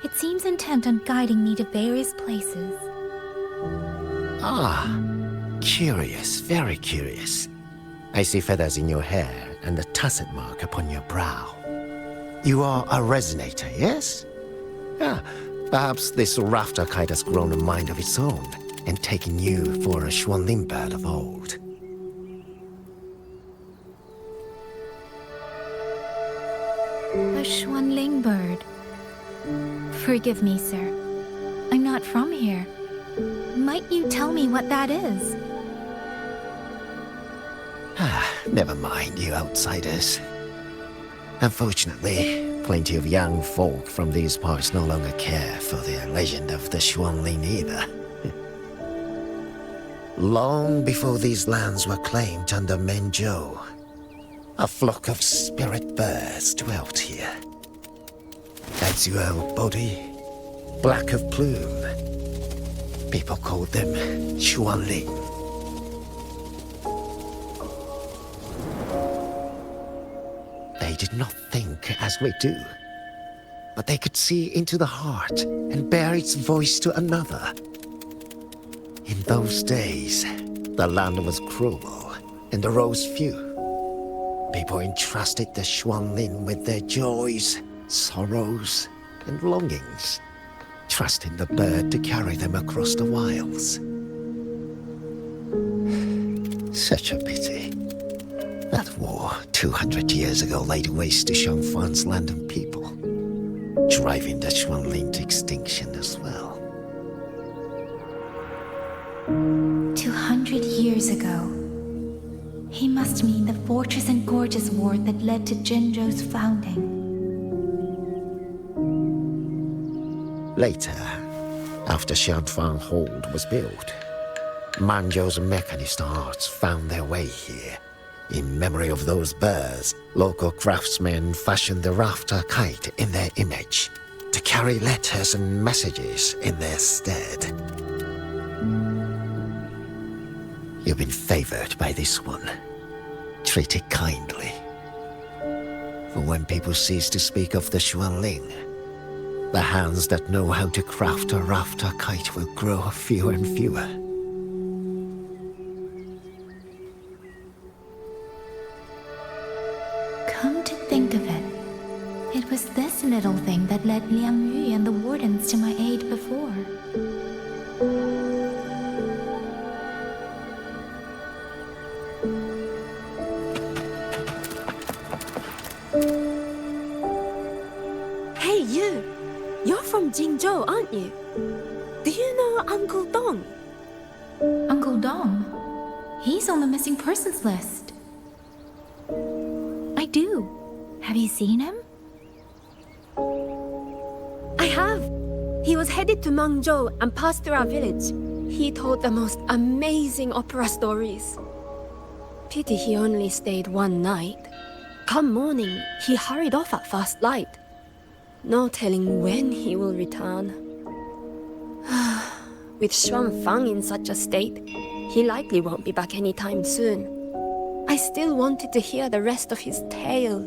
D: it seems intent on guiding me to various places.
L: Ah, curious, very curious. I see feathers in your hair and a tusset mark upon your brow. You are a resonator, yes? Ah, perhaps this rafter kite has grown a mind of its own and taken you for a Xuanling bird of old.
D: A Xuanling bird. Forgive me, sir. I'm not from here. Might you tell me what that is?
L: Ah, never mind, you outsiders. Unfortunately, plenty of young folk from these parts no longer care for the legend of the Xuanling either. Long before these lands were claimed under Mengzhou, a flock of spirit birds dwelt here. Azure body, black of plume. People called them Xuanling. They did not think as we do, but they could see into the heart and bear its voice to another. In those days, the land was cruel and the roads few. People entrusted the Xuanling with their joys, sorrows, and longings, trusting the bird to carry them across the wilds. Such a pity. That war 200 years ago laid waste to Xiangfan's land and people, driving the Xuanling to extinction as well.
D: 200 years ago. He must mean the Fortress and Gorges War that led to Jinzhou's founding.
L: Later, after Xianfang Hold was built, Mengzhou's mechanist arts found their way here. In memory of those birds, local craftsmen fashioned the rafter kite in their image to carry letters and messages in their stead. You've been favored by this one. Treat it kindly. For when people cease to speak of the Xuanling, the hands that know how to craft a rafter kite will grow fewer and fewer.
D: Come to think of it, it was this little thing that led Liang Yu and the wardens to my aid before.
I: Jingzhou, aren't you? Do you know Uncle Dong?
D: Uncle Dong? He's on the missing persons list. I do. Have you seen him?
I: I have. He was headed to Mengzhou and passed through our village. He told the most amazing opera stories. Pity he only stayed one night. Come morning, he hurried off at first light. No telling when he will return. With Xuanfang in such a state, he likely won't be back anytime soon. I still wanted to hear the rest of his tale.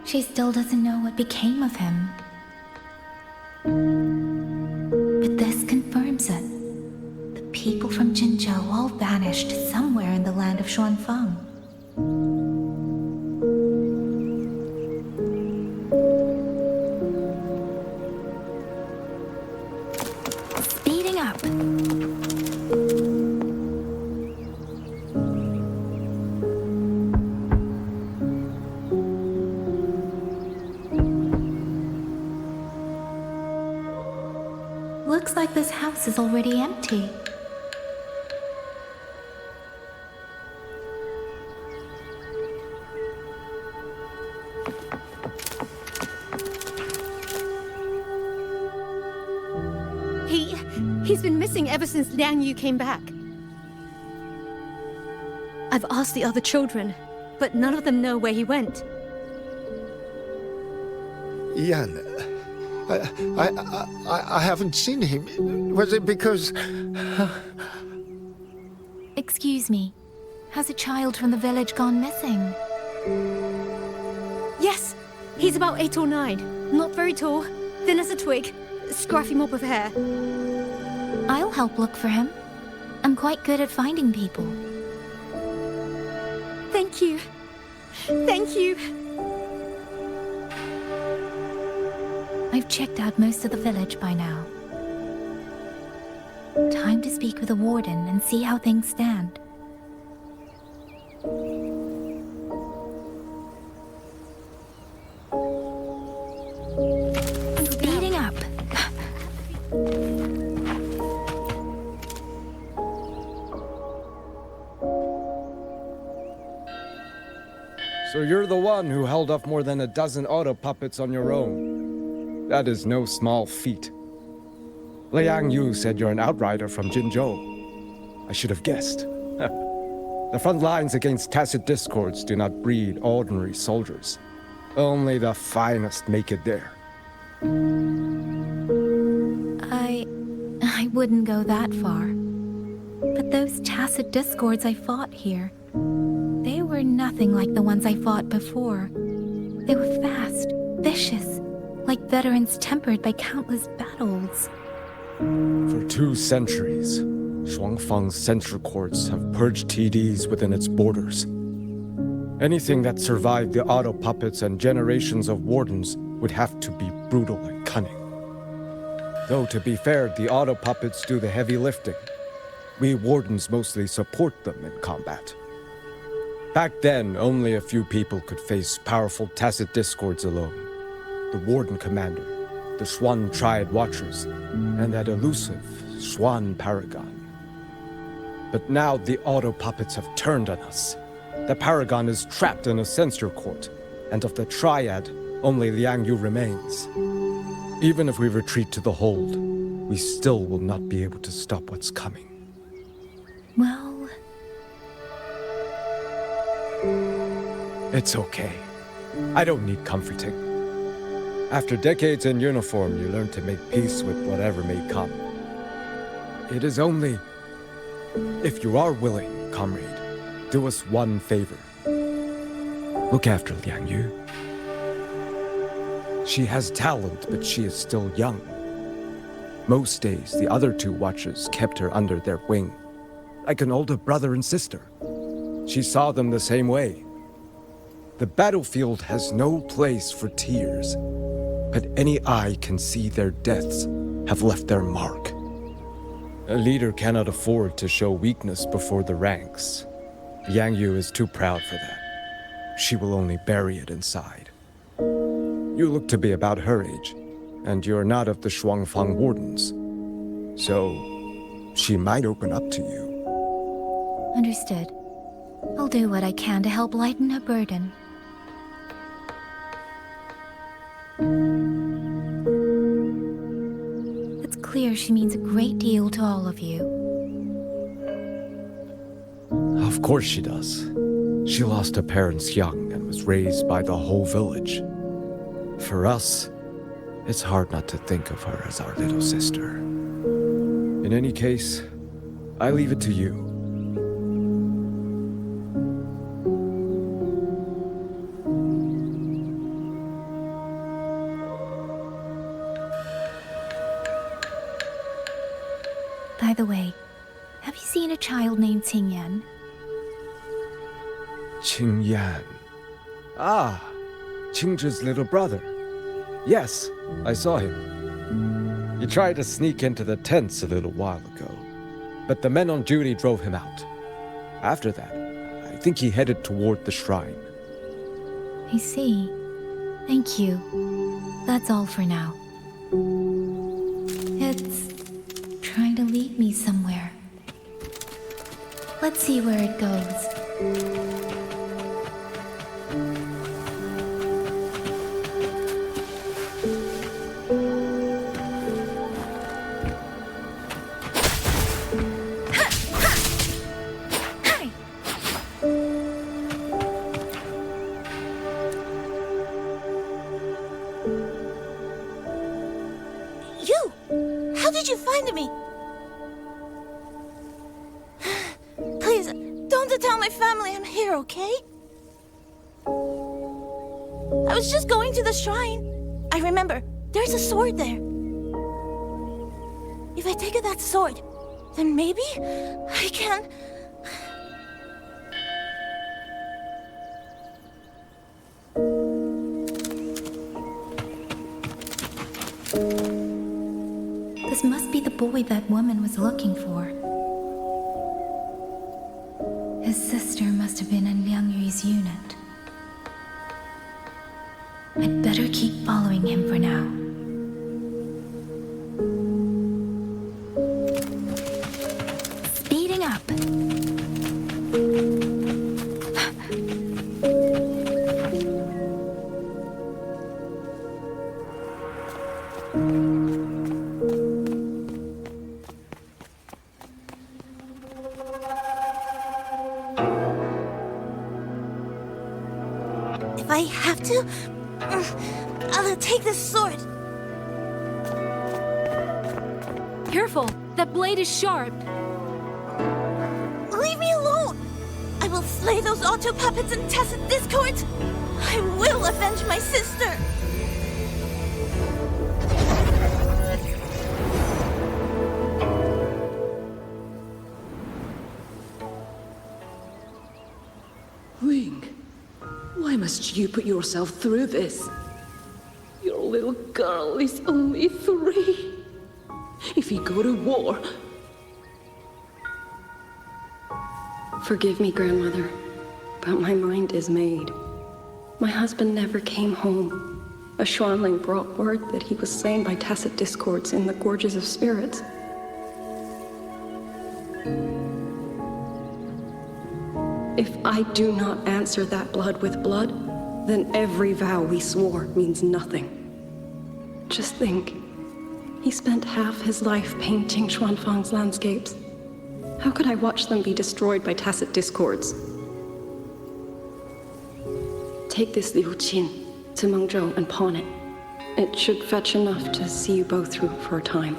D: She still doesn't know what became of him. But this confirms it. The people from Jinzhou all vanished somewhere in the land of Xuanfang. Speeding up. Looks like this house is already empty.
K: He's been missing ever since Liang Yu came back. I've asked the other children, but none of them know where he went.
L: Yan, I haven't seen him. Was it because...
D: Excuse me. Has a child from the village gone missing?
K: Yes, he's about 8 or 9. Not very tall, thin as a twig, scruffy mop of hair.
D: I'll help look for him. I'm quite good at finding people.
K: Thank you. Thank you.
D: I've checked out most of the village by now. Time to speak with the warden and see how things stand. Speeding up.
A: So you're the one who held off more than a dozen auto puppets on your own. That is no small feat. Liang Yu said you're an outrider from Jinzhou. I should have guessed. The front lines against tacit discords do not breed ordinary soldiers. Only the finest make it there.
D: I wouldn't go that far. But those tacit discords I fought here, they were nothing like the ones I fought before. They were fast, vicious, like veterans tempered by countless battles.
A: For 2 centuries, Xuanfang's censure courts have purged TDs within its borders. Anything that survived the auto puppets and generations of wardens would have to be brutal and cunning. Though to be fair, the auto puppets do the heavy lifting. We wardens mostly support them in combat. Back then, only a few people could face powerful tacit discords alone. The warden commander, the Xuan Triad Watchers, and that elusive Xuan Paragon. But now the auto puppets have turned on us. The Paragon is trapped in a censure court, and of the Triad, only Liang Yu remains. Even if we retreat to the hold, we still will not be able to stop what's coming.
D: Well...
A: It's okay. I don't need comforting. After decades in uniform, you learn to make peace with whatever may come. It is only... If you are willing, comrade, do us one favor. Look after Liang Yu. She has talent, but she is still young. Most days, the other 2 watchers kept her under their wing, like an older brother and sister. She saw them the same way. The battlefield has no place for tears, but any eye can see their deaths have left their mark. A leader cannot afford to show weakness before the ranks. Liang Yu is too proud for that. She will only bury it inside. You look to be about her age. and you're not of the Shuangfang Wardens. So, she might open up to you.
D: Understood. I'll do what I can to help lighten her burden. It's clear she means a great deal to all of you.
A: Of course she does. She lost her parents young and was raised by the whole village. For us, it's hard not to think of her as our little sister. In any case, I leave it to you.
D: By the way, have you seen a child named Qingyan?
A: Qingyan. Ah, Qingzhi's little brother. Yes, I saw him. He tried to sneak into the tents a little while ago, but the men on duty drove him out. After that, I think he headed toward the shrine.
D: I see. Thank you. That's all for now. It's trying to lead me somewhere. Let's see where it goes.
T: How did you find me? Please, don't tell my family I'm here, okay? I was just going to the shrine. I remember, there's a sword there. If I take that sword, then maybe I can...
D: This must be the boy that woman was looking for. His sister must have been in Liang Yu's unit. I'd better keep following him for now. Speeding up.
T: If I have to, I'll take this sword.
D: Careful! That blade is sharp!
T: Leave me alone! I will slay those auto puppets and tacit discords! I will avenge my sister!
Q: Wing, why must you put yourself through this? Your little girl is only 3. If you go to war...
P: Forgive me, Grandmother, but my mind is made. My husband never came home. A Xuanling brought word that he was slain by tacit discords in the Gorges of Spirits. If I do not answer that blood with blood, then every vow we swore means nothing. Just think, he spent half his life painting Xuanfang's landscapes. How could I watch them be destroyed by tacit discords? Take this Liu Qin to Mengzhou and pawn it. It should fetch enough to see you both through for a time.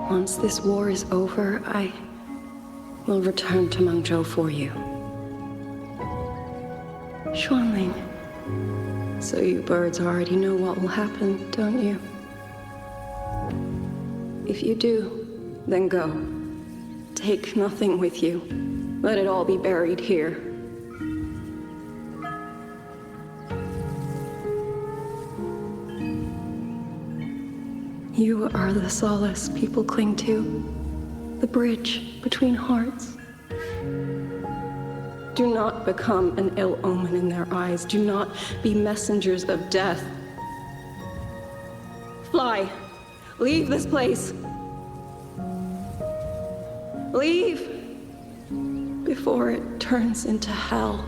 P: Once this war is over, I will return to Mengzhou for you. Xuanling, so you birds already know what will happen, don't you? If you do, then go. Take nothing with you. Let it all be buried here. You are the solace people cling to, the bridge between hearts. Do not become an ill omen in their eyes. Do not be messengers of death. Fly. Leave this place. Leave before it turns into hell.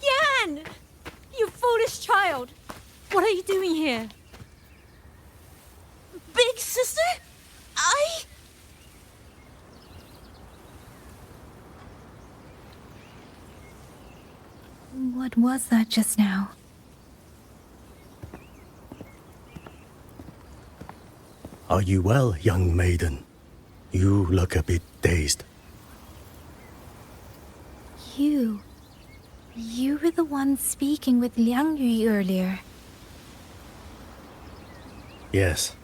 I: Yan! You foolish child! What are you doing here?
T: Big sister?
D: What was that just now?
R: Are you well, young maiden? You look a bit dazed.
D: You were the one speaking with Liangyue earlier.
R: Yes,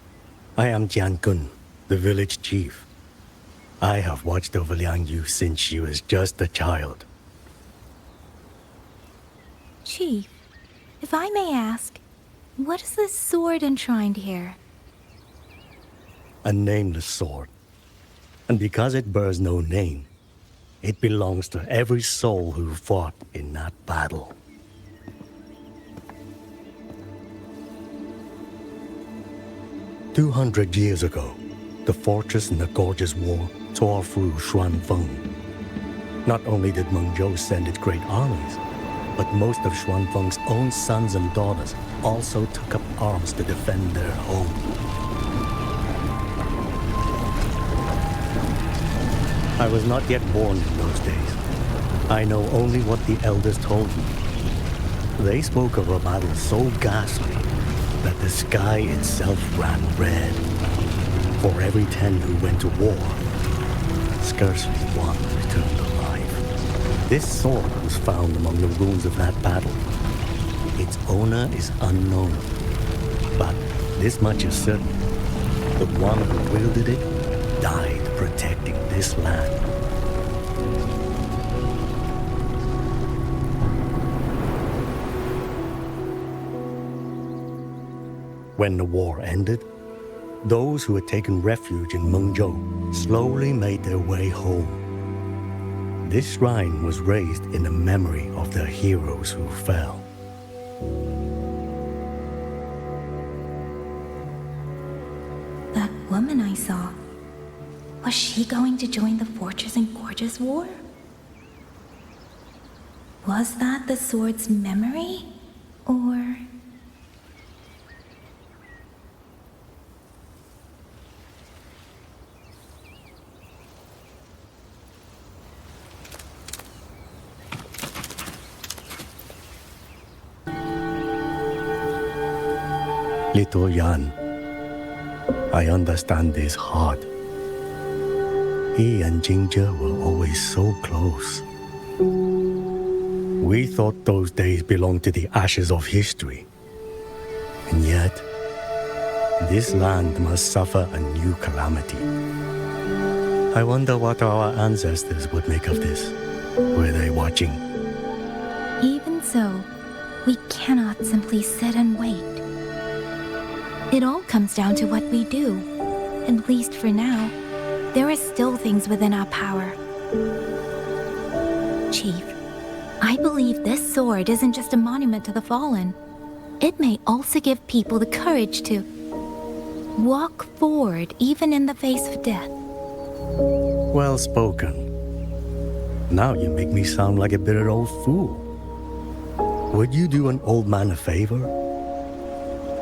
R: I am Jian Gun, the village chief. I have watched over Liangyue since she was just a child.
D: Chief, if I may ask, what is this sword enshrined here?
R: A nameless sword. And because it bears no name, it belongs to every soul who fought in that battle. "200 years ago, the fortress in the Gorgeous War tore through Xuanfeng. Not only did Mengzhou send its great armies, but most of Xuanfeng's own sons and daughters also took up arms to defend their home. I was not yet born in those days. I know only what the elders told me. They spoke of a battle so ghastly that the sky itself ran red. For every 10 who went to war, scarcely one returned alive. This sword was found among the ruins of that battle. Its owner is unknown, but this much is certain. The one who wielded it died protecting this land. When the war ended, those who had taken refuge in Mengzhou slowly made their way home. This shrine was raised in the memory of the heroes who fell.
D: That woman I saw, was she going to join the Fortress and Gorgeous War? Was that the sword's memory? Or...
R: Little Yan, I understand his heart. He and Jingzhe were always so close. We thought those days belonged to the ashes of history. And yet, this land must suffer a new calamity. I wonder what our ancestors would make of this. Were they watching?
D: Even so, we cannot simply sit and wait. It all comes down to what we do. At least for now, there are still things within our power. Chief, I believe this sword isn't just a monument to the fallen. It may also give people the courage to walk forward even in the face of death.
R: Well spoken. Now you make me sound like a bitter old fool. Would you do an old man a favor?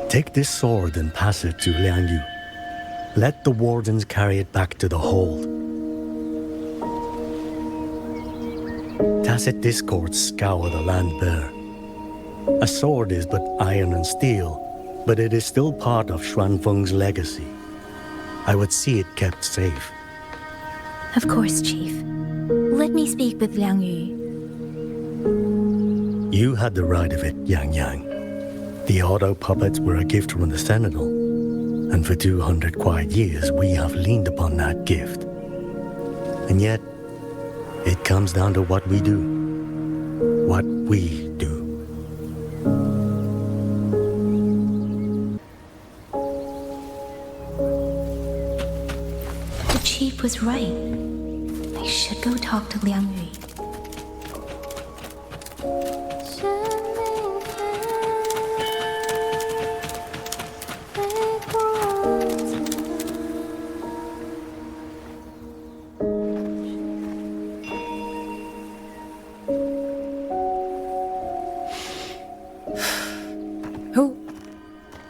R: Take this sword and pass it to Liangyue. Let the wardens carry it back to the hold. Tacit discords scour the land bare. A sword is but iron and steel, but it is still part of Xuanfeng's legacy. I would see it kept safe.
D: Of course, Chief. Let me speak with Liangyue.
R: You had the right of it, Yang Yang. The auto puppets were a gift from the Sentinel, and for 200 quiet years we have leaned upon that gift. And yet, It comes down to what we do. What we do.
D: The chief was right. I should go talk to Liang Yu.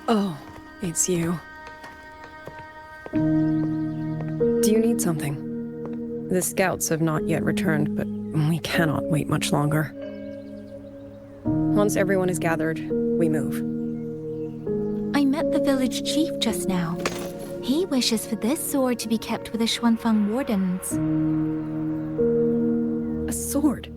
P: Oh, it's you. Do you need something? The scouts have not yet returned, but we cannot wait much longer. Once everyone is gathered, we move.
D: I met the village chief just now. He wishes for this sword to be kept with the Xuanfang wardens.
P: A sword?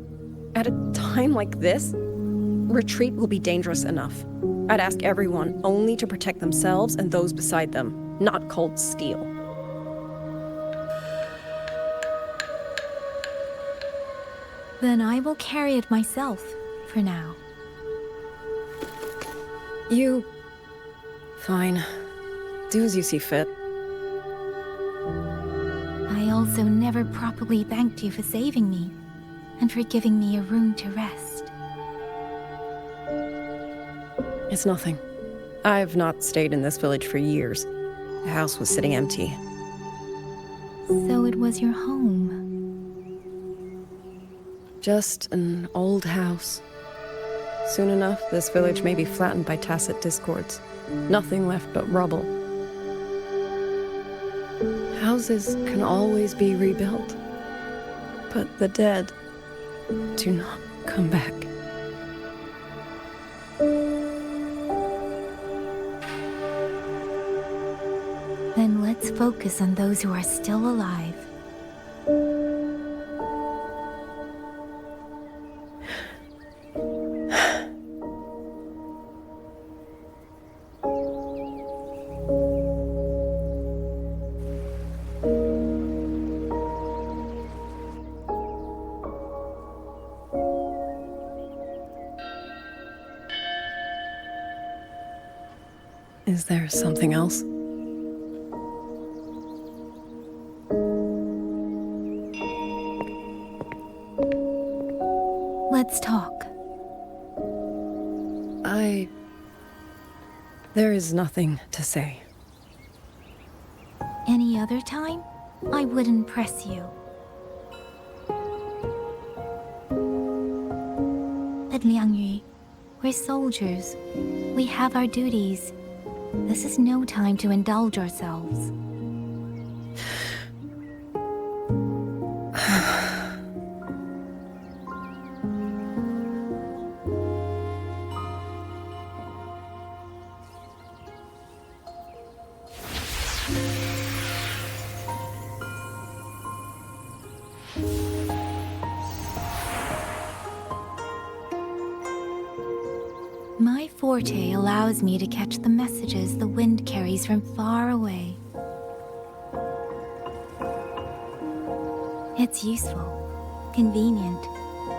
P: At a time like this? Retreat will be dangerous enough. I'd ask everyone only to protect themselves and those beside them, not cold steel.
D: Then I will carry it myself, for now.
P: You... Fine. Do as you see fit.
D: I also never properly thanked you for saving me, and for giving me a room to rest.
P: It's nothing. I've not stayed in this village for years. The house was sitting empty.
D: So it was your home?
P: Just an old house. Soon enough, this village may be flattened by tacit discords. Nothing left but rubble. Houses can always be rebuilt. But the dead do not come back.
D: Then let's focus on those who are still alive.
P: Is there something else?
D: Let's talk.
P: There is nothing to say.
D: Any other time, I wouldn't press you. But Liang Yu, we're soldiers. We have our duties. This is no time to indulge ourselves. My forte allows me to catch the messages the wind carries from far away. It's useful, convenient.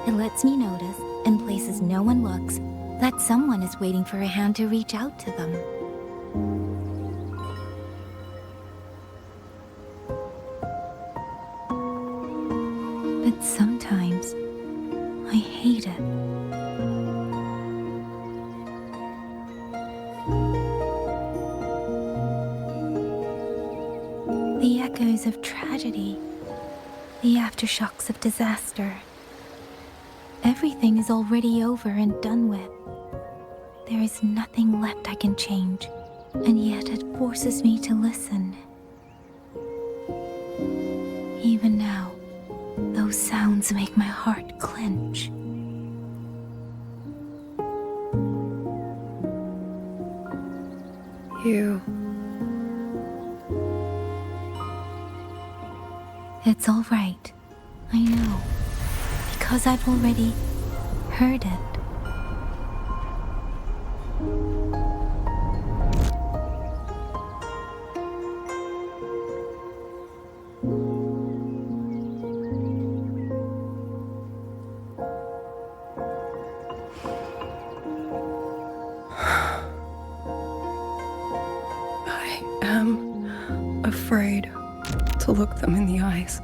D: It lets me notice, in places no one looks, that someone is waiting for a hand to reach out to them. But sometimes, I hate it. The echoes of tragedy, the aftershocks of disaster. Everything is already over and done with. There is nothing left I can change, and yet it forces me to listen. Even now, those sounds make my heart clench. It's all right. I know. Because I've already heard it.
P: eyes.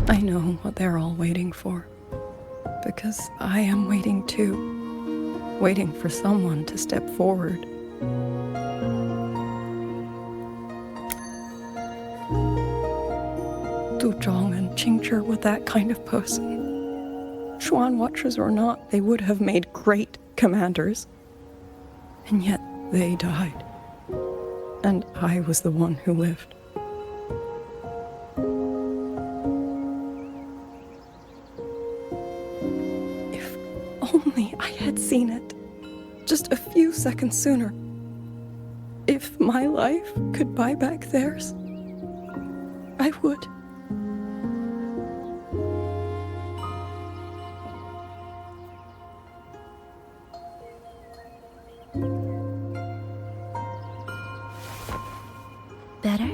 P: I know what they're all waiting for. Because I am waiting too. Waiting for someone to step forward. Du Zhong and Qingzhi were that kind of person. Xuan Watchers or not, they would have made great commanders. And yet they died. And I was the one who lived. If only I had seen it. Just a few seconds sooner. If my life could buy back theirs, I would.
D: Better?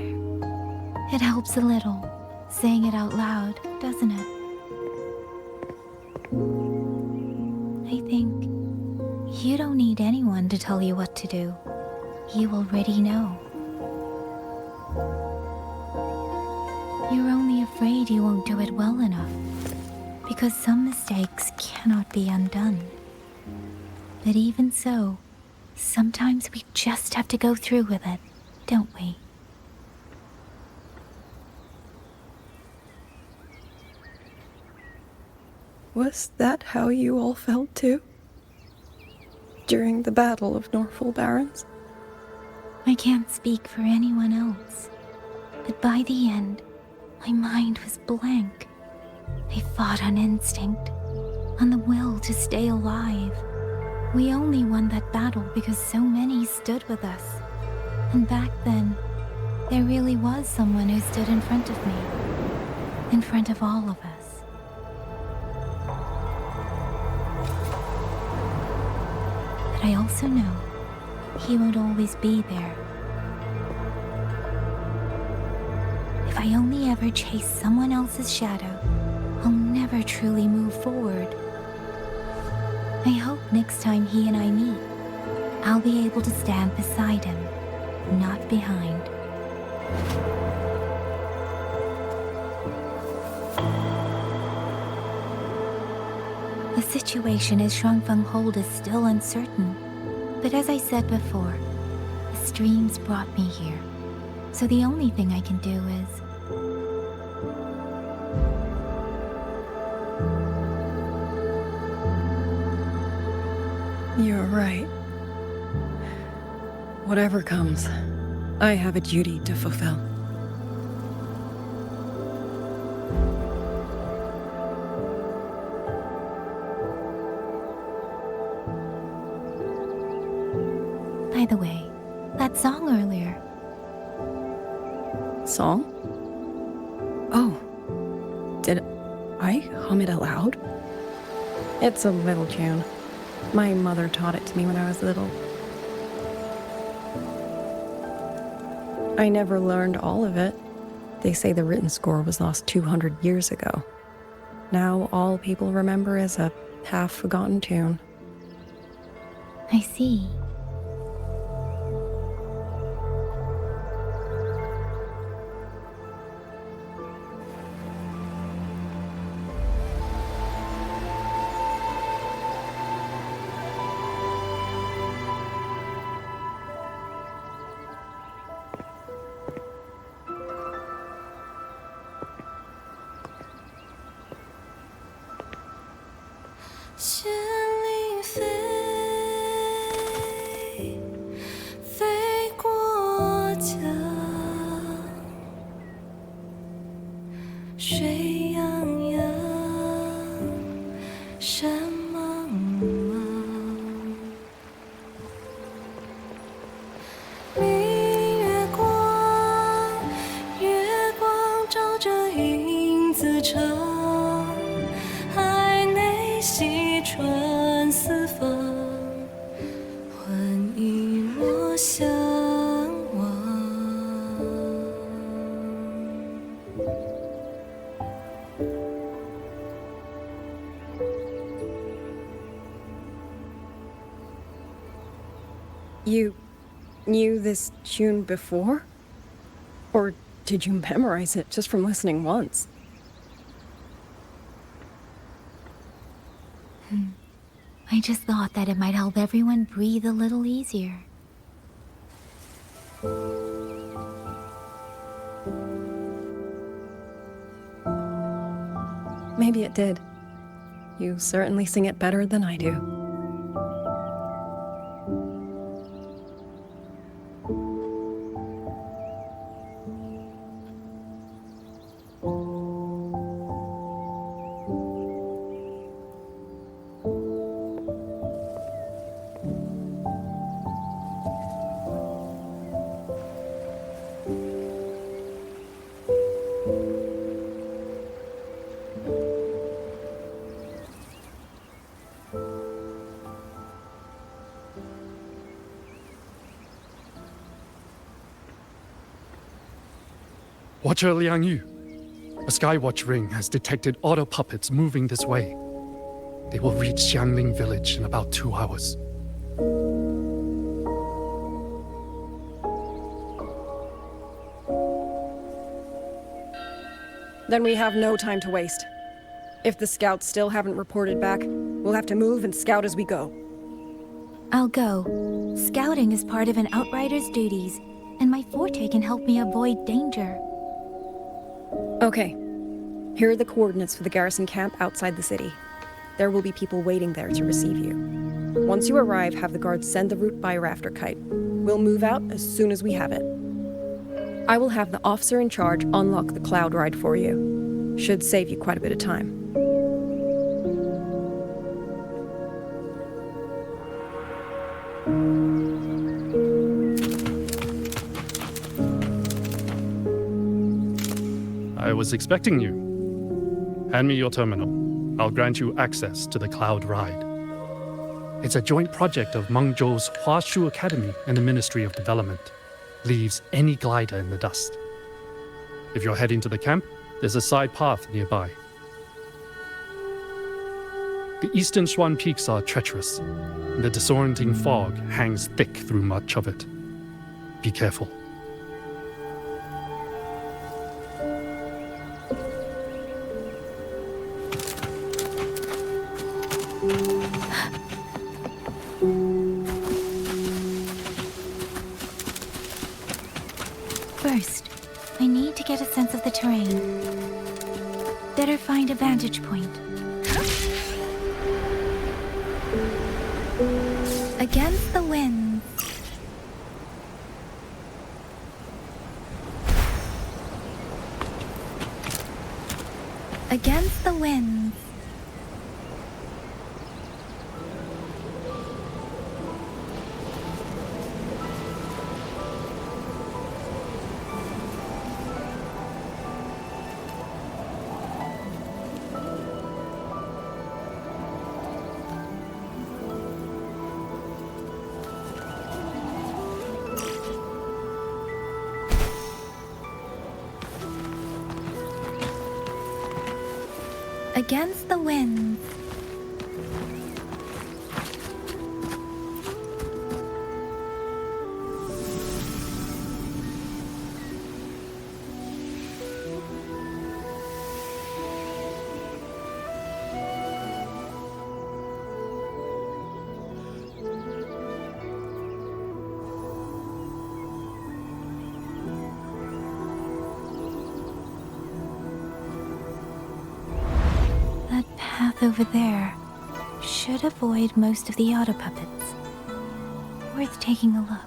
D: It helps a little, saying it out loud, doesn't it? I think you don't need anyone to tell you what to do. You already know. You're only afraid you won't do it well enough, because some mistakes cannot be undone. But even so, sometimes we just have to go through with it, don't we?
P: Was that how you all felt too? During the Battle of Norfolk Barrens?
D: I can't speak for anyone else, but by the end, my mind was blank. I fought on instinct, on the will to stay alive. We only won that battle because so many stood with us. And back then, there really was someone who stood in front of me, in front of all of us. But I also know he won't always be there. If I only ever chase someone else's shadow, I'll never truly move forward. I hope next time he and I meet, I'll be able to stand beside him, not behind. The situation as Shuangfeng Hold is still uncertain, but as I said before, the streams brought me here, so the only thing I can do is...
P: You're right. Whatever comes, I have a duty to fulfill.
D: By the way, that song earlier.
P: Song? Oh. Did I hum it aloud? It's a little tune. My mother taught it to me when I was little. I never learned all of it. They say the written score was lost 200 years ago. Now all people remember is a half-forgotten tune.
D: I see.
P: You knew this tune before? Or Did you memorize it just from listening once?
D: I just thought that it might help everyone breathe a little easier.
P: Maybe it did. You certainly sing it better than I do.
J: Watcher Liang Yu, a Skywatch ring has detected auto puppets moving this way. They will reach Xiangling village in about 2 hours.
P: Then we have no time to waste. If the scouts still haven't reported back, we'll have to move and scout as we go.
D: I'll go. Scouting is part of an outrider's duties, and my forte can help me avoid danger.
P: Okay. Here are the coordinates for the garrison camp outside the city. There will be people waiting there to receive you. Once you arrive, have the guards send the route by rafter kite. We'll move out as soon as we have it. I will have the officer in charge unlock the cloud ride for you. Should save you quite a bit of time.
J: I was expecting you. Hand me your terminal. I'll grant you access to the cloud ride. It's a joint project of Mengzhou's WuWa Academy and the Ministry of Development. Leaves any glider in the dust. If you're heading to the camp, there's a side path nearby. The eastern Shuan peaks are treacherous, and the disorienting fog hangs thick through much of it. Be careful.
D: First, I need to get a sense of the terrain. Better find a vantage point. Against the wind. Against the wind. Against the wind. Path over there should avoid most of the auto puppets. Worth taking a look.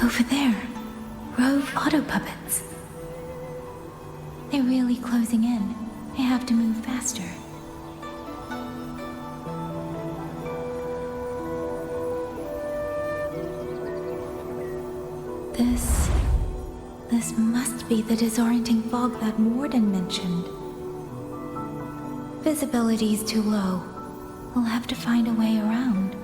D: Over there, rogue auto puppets. They're really closing in. I have to move faster. This must be the disorienting fog that Morden mentioned. Visibility's too low. We'll have to find a way around.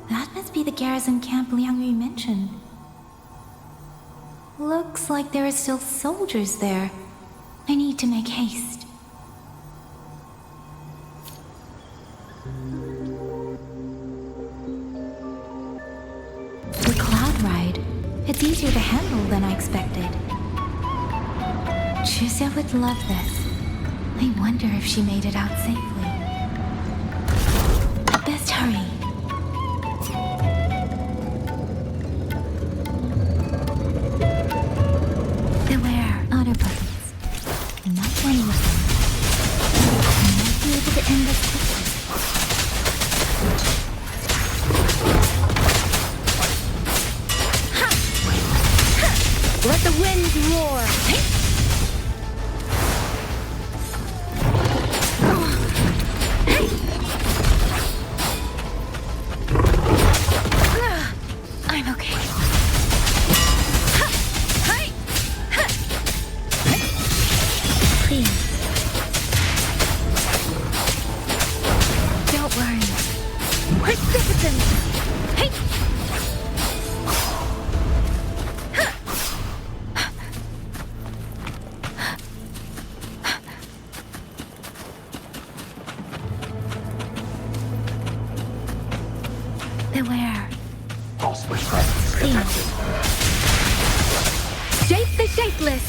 D: That must be the garrison camp Liang Yu mentioned. Looks like there are still soldiers there. I need to make haste. The cloud ride. It's easier to handle than I expected. Tricia would love this. I wonder if she made it out safely. Best hurry. Beware, otter puppets. Not one of them. I might be able to end this quickly.
I: Let the wind roar!
D: I'm okay. Please. Don't worry. Precipitance! Beware. Please. Shape the shapeless!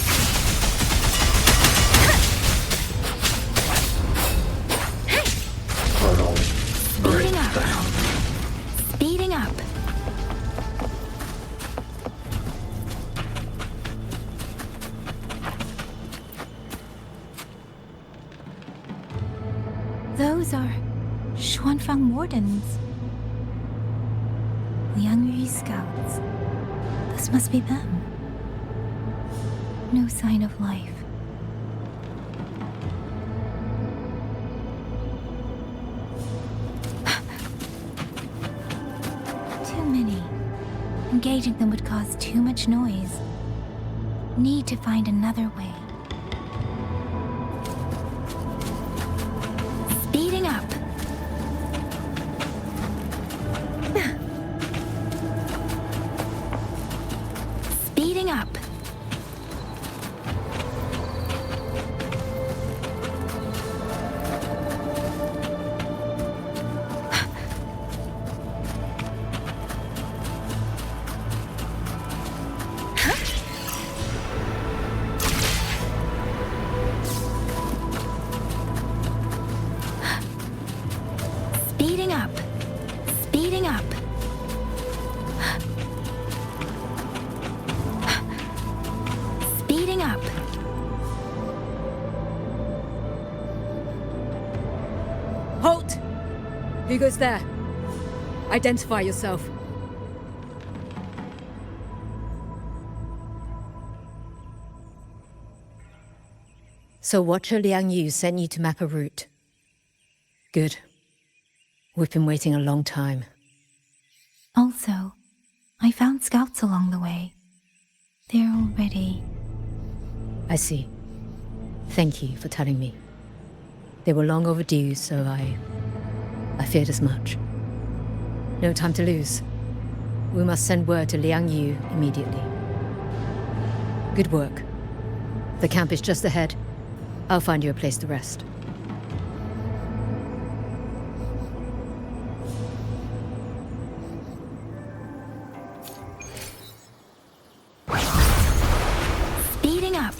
D: Speeding up. Speeding up. Those are Xuanfang Wardens. Liangyu scouts. This must be them. No sign of life. Too many. Engaging them would cause too much noise. Need to find another way. Speeding up. Speeding up. Speeding up. Speeding up. Speeding up.
U: Halt! Who goes there? Identify yourself.
V: So Watcher Liangyu sent you to map a route. Good. We've been waiting a long time.
D: Also, I found scouts along the way. They're already...
V: I see. Thank you for telling me. They were long overdue, so I feared as much. No time to lose. We must send word to Liangyu immediately. Good work. The camp is just ahead. I'll find you a place to rest.
D: Speeding up.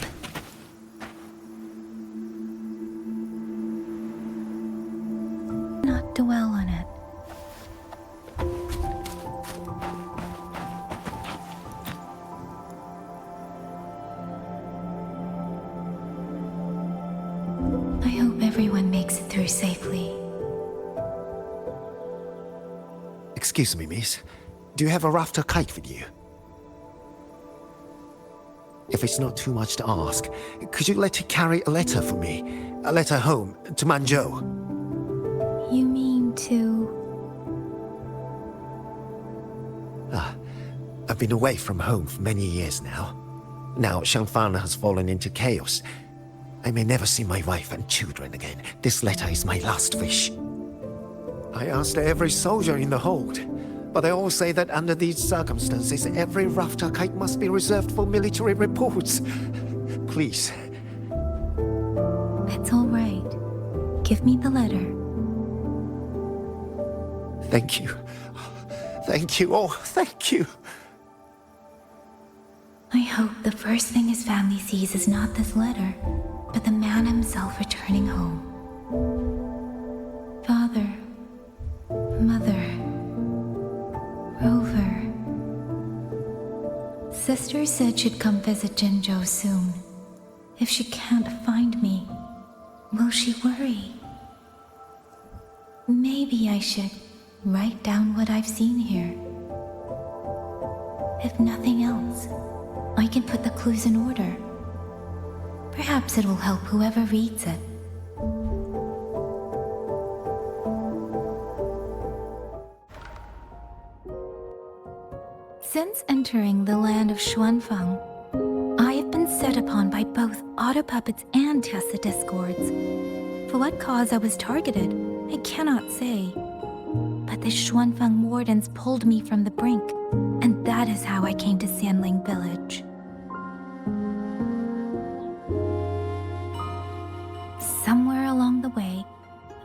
D: Not dwell on it. I hope everyone makes it through safely.
L: Excuse me, miss. Do you have a rafter kite with you? If it's not too much to ask, could you let it carry a letter for me? A letter home, to Mengzhou.
D: You mean to...
L: I've been away from home for many years now. Now Xiangfang has fallen into chaos. I may never see my wife and children again. This letter is my last wish. I asked every soldier in the hold. But they all say that under these circumstances, every rafter kite must be reserved for military reports. Please.
D: It's all right. Give me the letter.
L: Thank you. Thank you. Oh, thank you.
D: I hope the first thing his family sees is not this letter, but the man himself returning home. Father, Mother, Rover. Sister said she'd come visit Mengzhou soon. If she can't find me, will she worry? Maybe I should write down what I've seen here. If nothing else, I can put the clues in order. Perhaps it will help whoever reads it. Since entering the land of Xuanfang, I have been set upon by both autopuppets and Tessa discords. For what cause I was targeted, I cannot say. But the Xuanfang wardens pulled me from the brink, and that is how I came to Sanling Village. Somewhere along the way,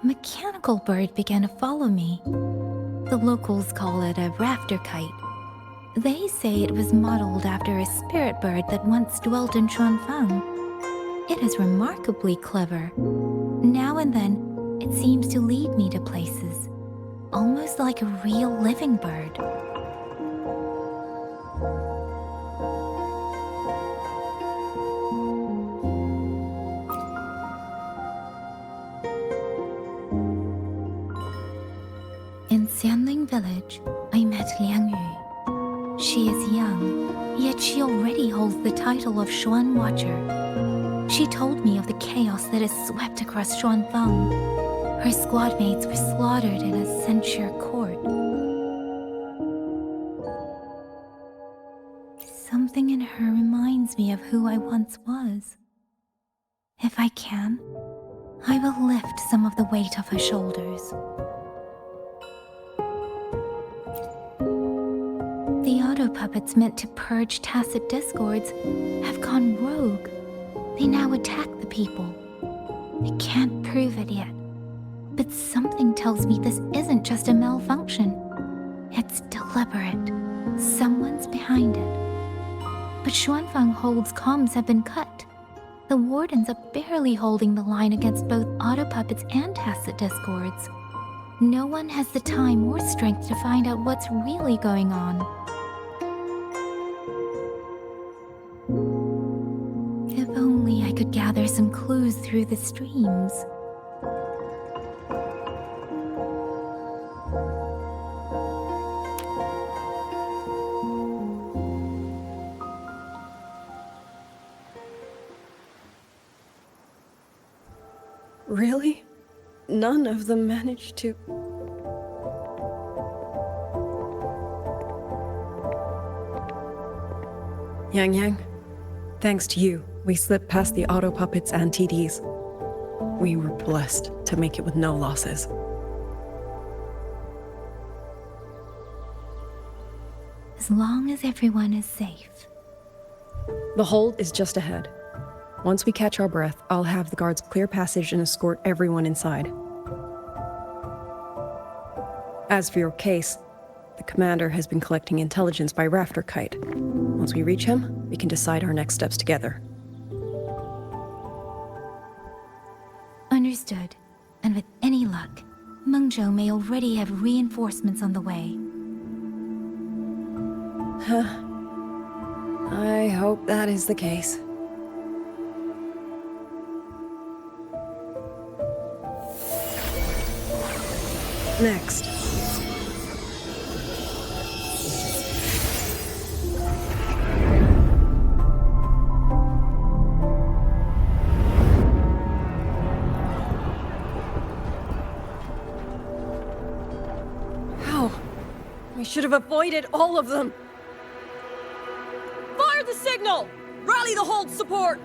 D: a mechanical bird began to follow me. The locals call it a rafter kite. They say it was modeled after a spirit bird that once dwelt in Xuanfang. It is remarkably clever. Now and then, it seems to lead me to places, almost like a real living bird. In Sanling Village, I met Liangyu. She is young, yet she already holds the title of Xuan Watcher. She told me of the chaos that has swept across Xuanfang. Her squad mates were slaughtered in a censure court. Something in her reminds me of who I once was. If I can, I will lift some of the weight off her shoulders. The auto-puppets meant to purge tacit discords have gone rogue. They now attack the people. I can't prove it yet, but something tells me this isn't just a malfunction. It's deliberate. Someone's behind it. But Xuanfang Hold's comms have been cut. The wardens are barely holding the line against both auto-puppets and tacit discords. No one has the time or strength to find out what's really going on. If only I could gather some clues through the streams.
P: Really? None of them managed to... Yang, thanks to you, we slipped past the auto puppets and TDs. We were blessed to make it with no losses.
D: As long as everyone is safe.
P: The hold is just ahead. Once we catch our breath, I'll have the guards clear passage and escort everyone inside. As for your case, the commander has been collecting intelligence by Rafter Kite. Once we reach him, we can decide our next steps together.
D: Understood. And with any luck, Mengzhou may already have reinforcements on the way.
P: I hope that is the case. Next. How? We should have avoided all of them. Fire the signal! Rally the hold support!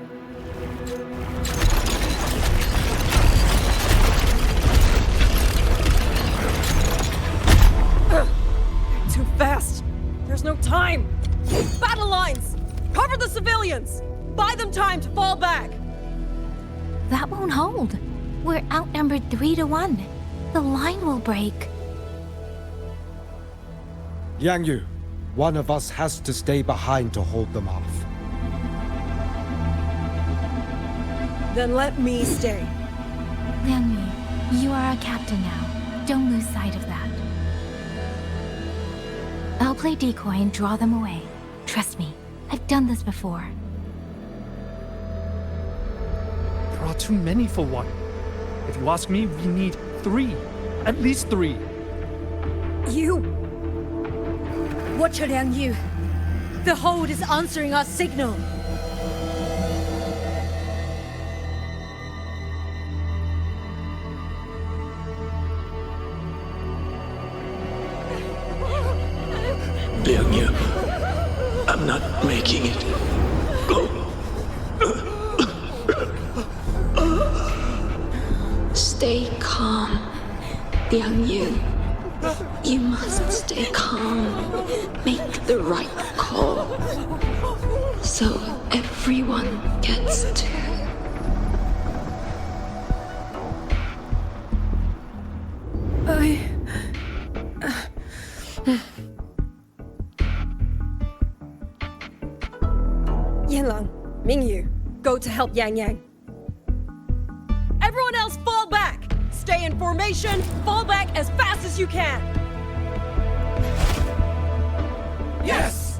P: too fast. There's no time. Battle lines! Cover the civilians! Buy them time to fall back!
D: That won't hold. We're outnumbered 3 to 1. The line will break.
A: Yang Yu, one of us has to stay behind to hold them off.
P: Then let me stay.
D: Liang Yu, you are a captain now. Don't lose sight of that. I'll play decoy and draw them away. Trust me, I've done this before.
J: There are too many for one. If you ask me, we need 3. At least 3.
U: You! Watch her, Liang Yu. The hold is answering our signal.
E: Liang Yu, I'm not making it. Go.
Q: Stay calm, Liang Yu. You must stay calm. Make the right call. So everyone gets to.
P: Yanlang, Mingyu, go to help Yang Yang. Everyone else fall back! Stay in formation, fall back as fast as you can!
A: Yes!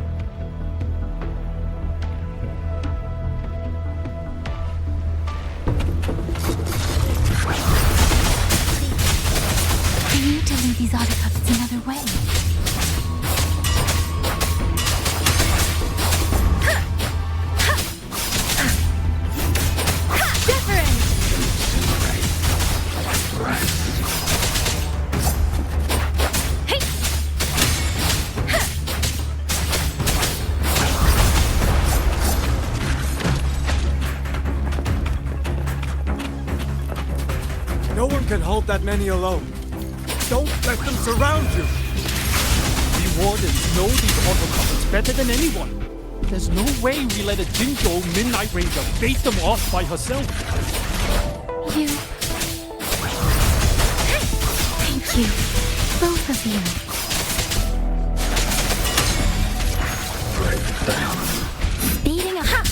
D: I need to lead these auto puppets another way.
A: No one can hold that many alone. Don't let them surround you!
J: We wardens know these autocrates better than anyone. There's no way we let a Jinzhou Midnight Ranger bait them off by herself.
D: You... Thank you. Both of you.
E: Break down.
D: Beating up.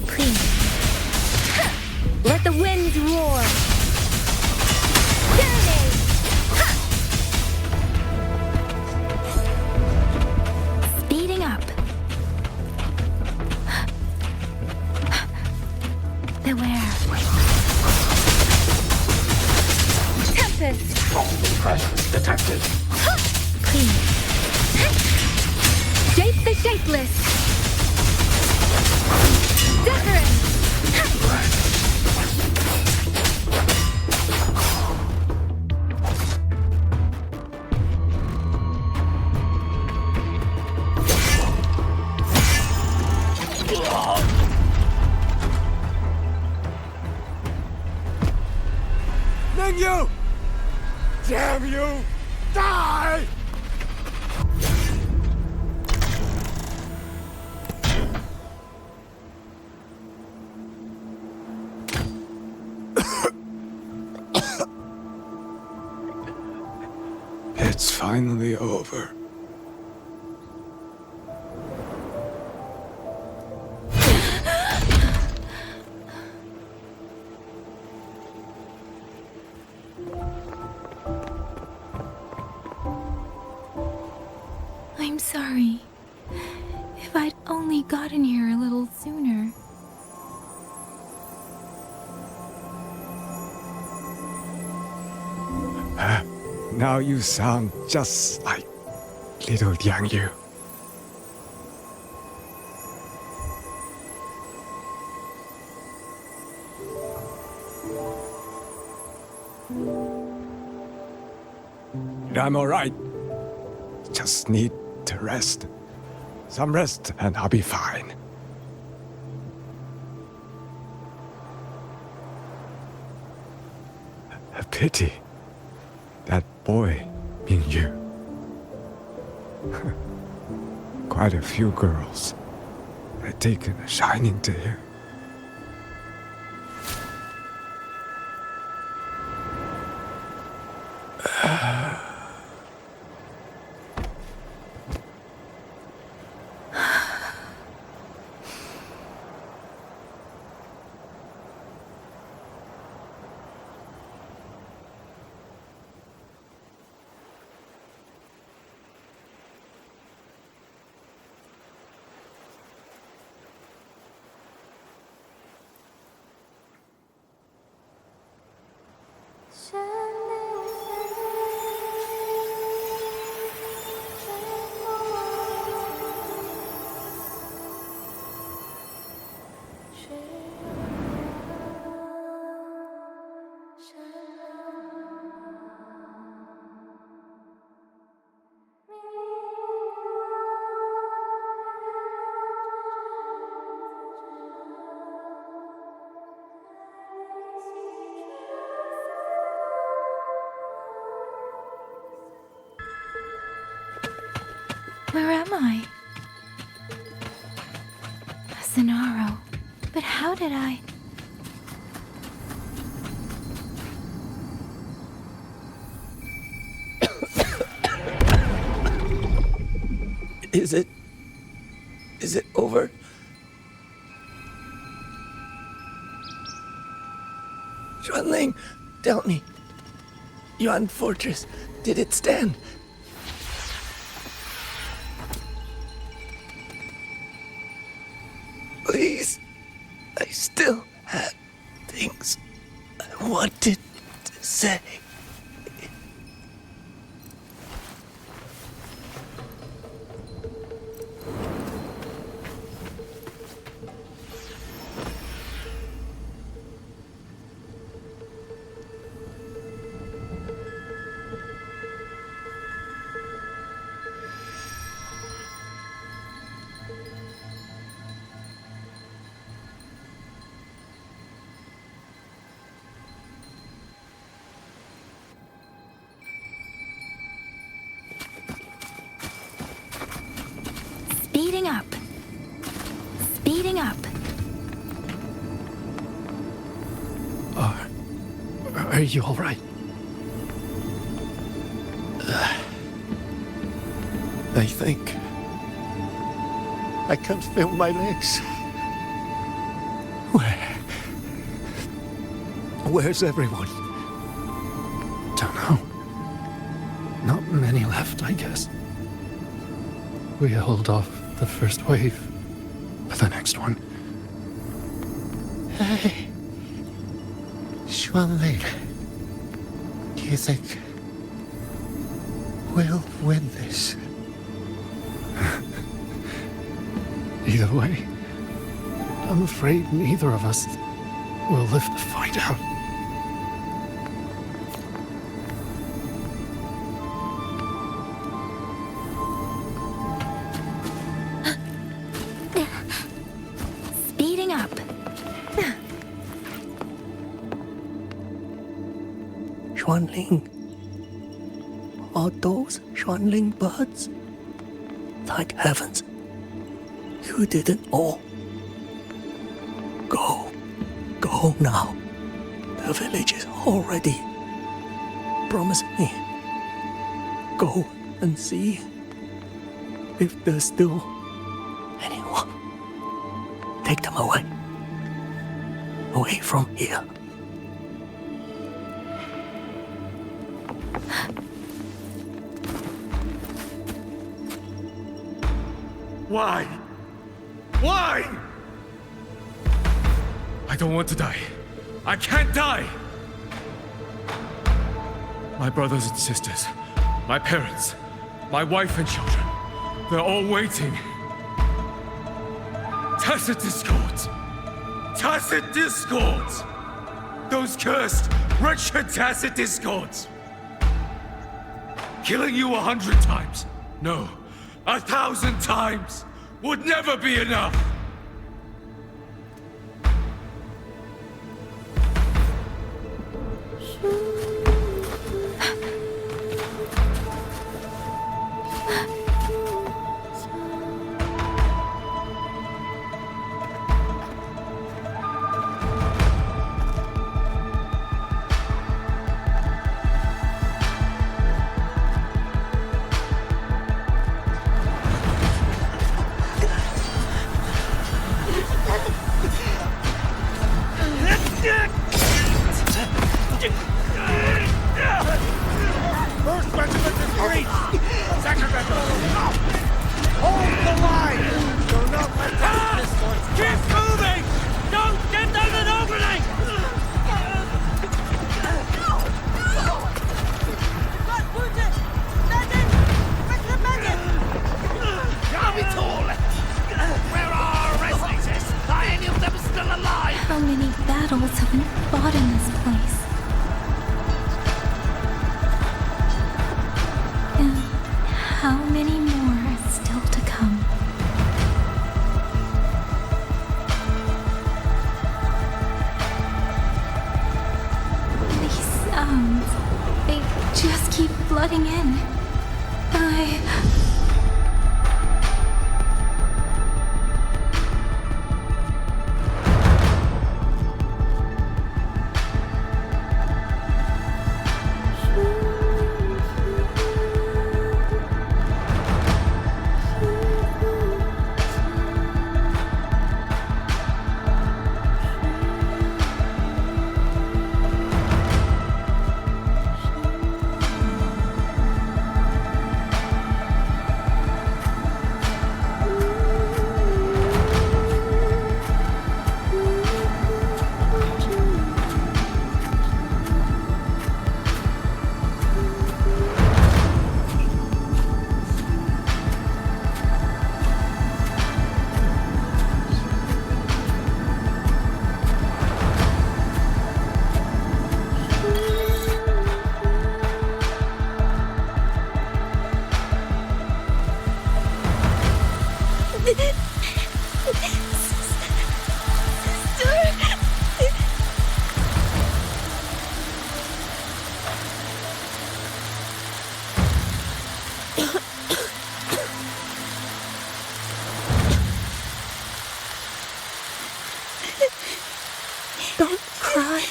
D: Please.
U: Let the winds roar!
D: Serenade! Speeding up. Beware.
U: Tempest!
E: Strong presence detected.
D: Please.
U: Shape the shapeless! Wuthering!
A: Mengzhou! Damn you! Die! It's finally over.
D: I'm sorry. If I'd only gotten here a little sooner.
A: Now you sound just like little Liang Yu. I'm alright. Just need to rest. Some rest and I'll be fine. pity. That boy, Mingyu. Quite a few girls had taken a shining to him.
D: Where am I? Sonaro. But how did I...
G: Is it over? Xuanling, tell me. Yuan Fortress, did it stand? Please, I still had things I wanted to say.
D: Speeding up. Speeding up.
J: Are you all right?
L: I think I can't feel my legs. Where's everyone?
J: Don't know. Not many left, I guess. We held off the first wave, but the next one.
L: Hey, Xuanling, do you think we'll win this?
J: Either way, I'm afraid neither of us will live to find out.
D: Speeding up.
G: Xuanling. Are those Xuanling birds? Thank heavens. You didn't all. Go now. The village is all ready. Promise me. Go and see if there's still anyone. Take them away. Away from here.
A: Why? Why? I don't want to die. I can't die! My brothers and sisters, my parents, my wife and children, they're all waiting. Tacit discords! Tacit discords! Those cursed, wretched tacit discords! Killing you 100 times, no, 1,000 times would never be enough!
U: just keep flooding in.
K: Don't cry.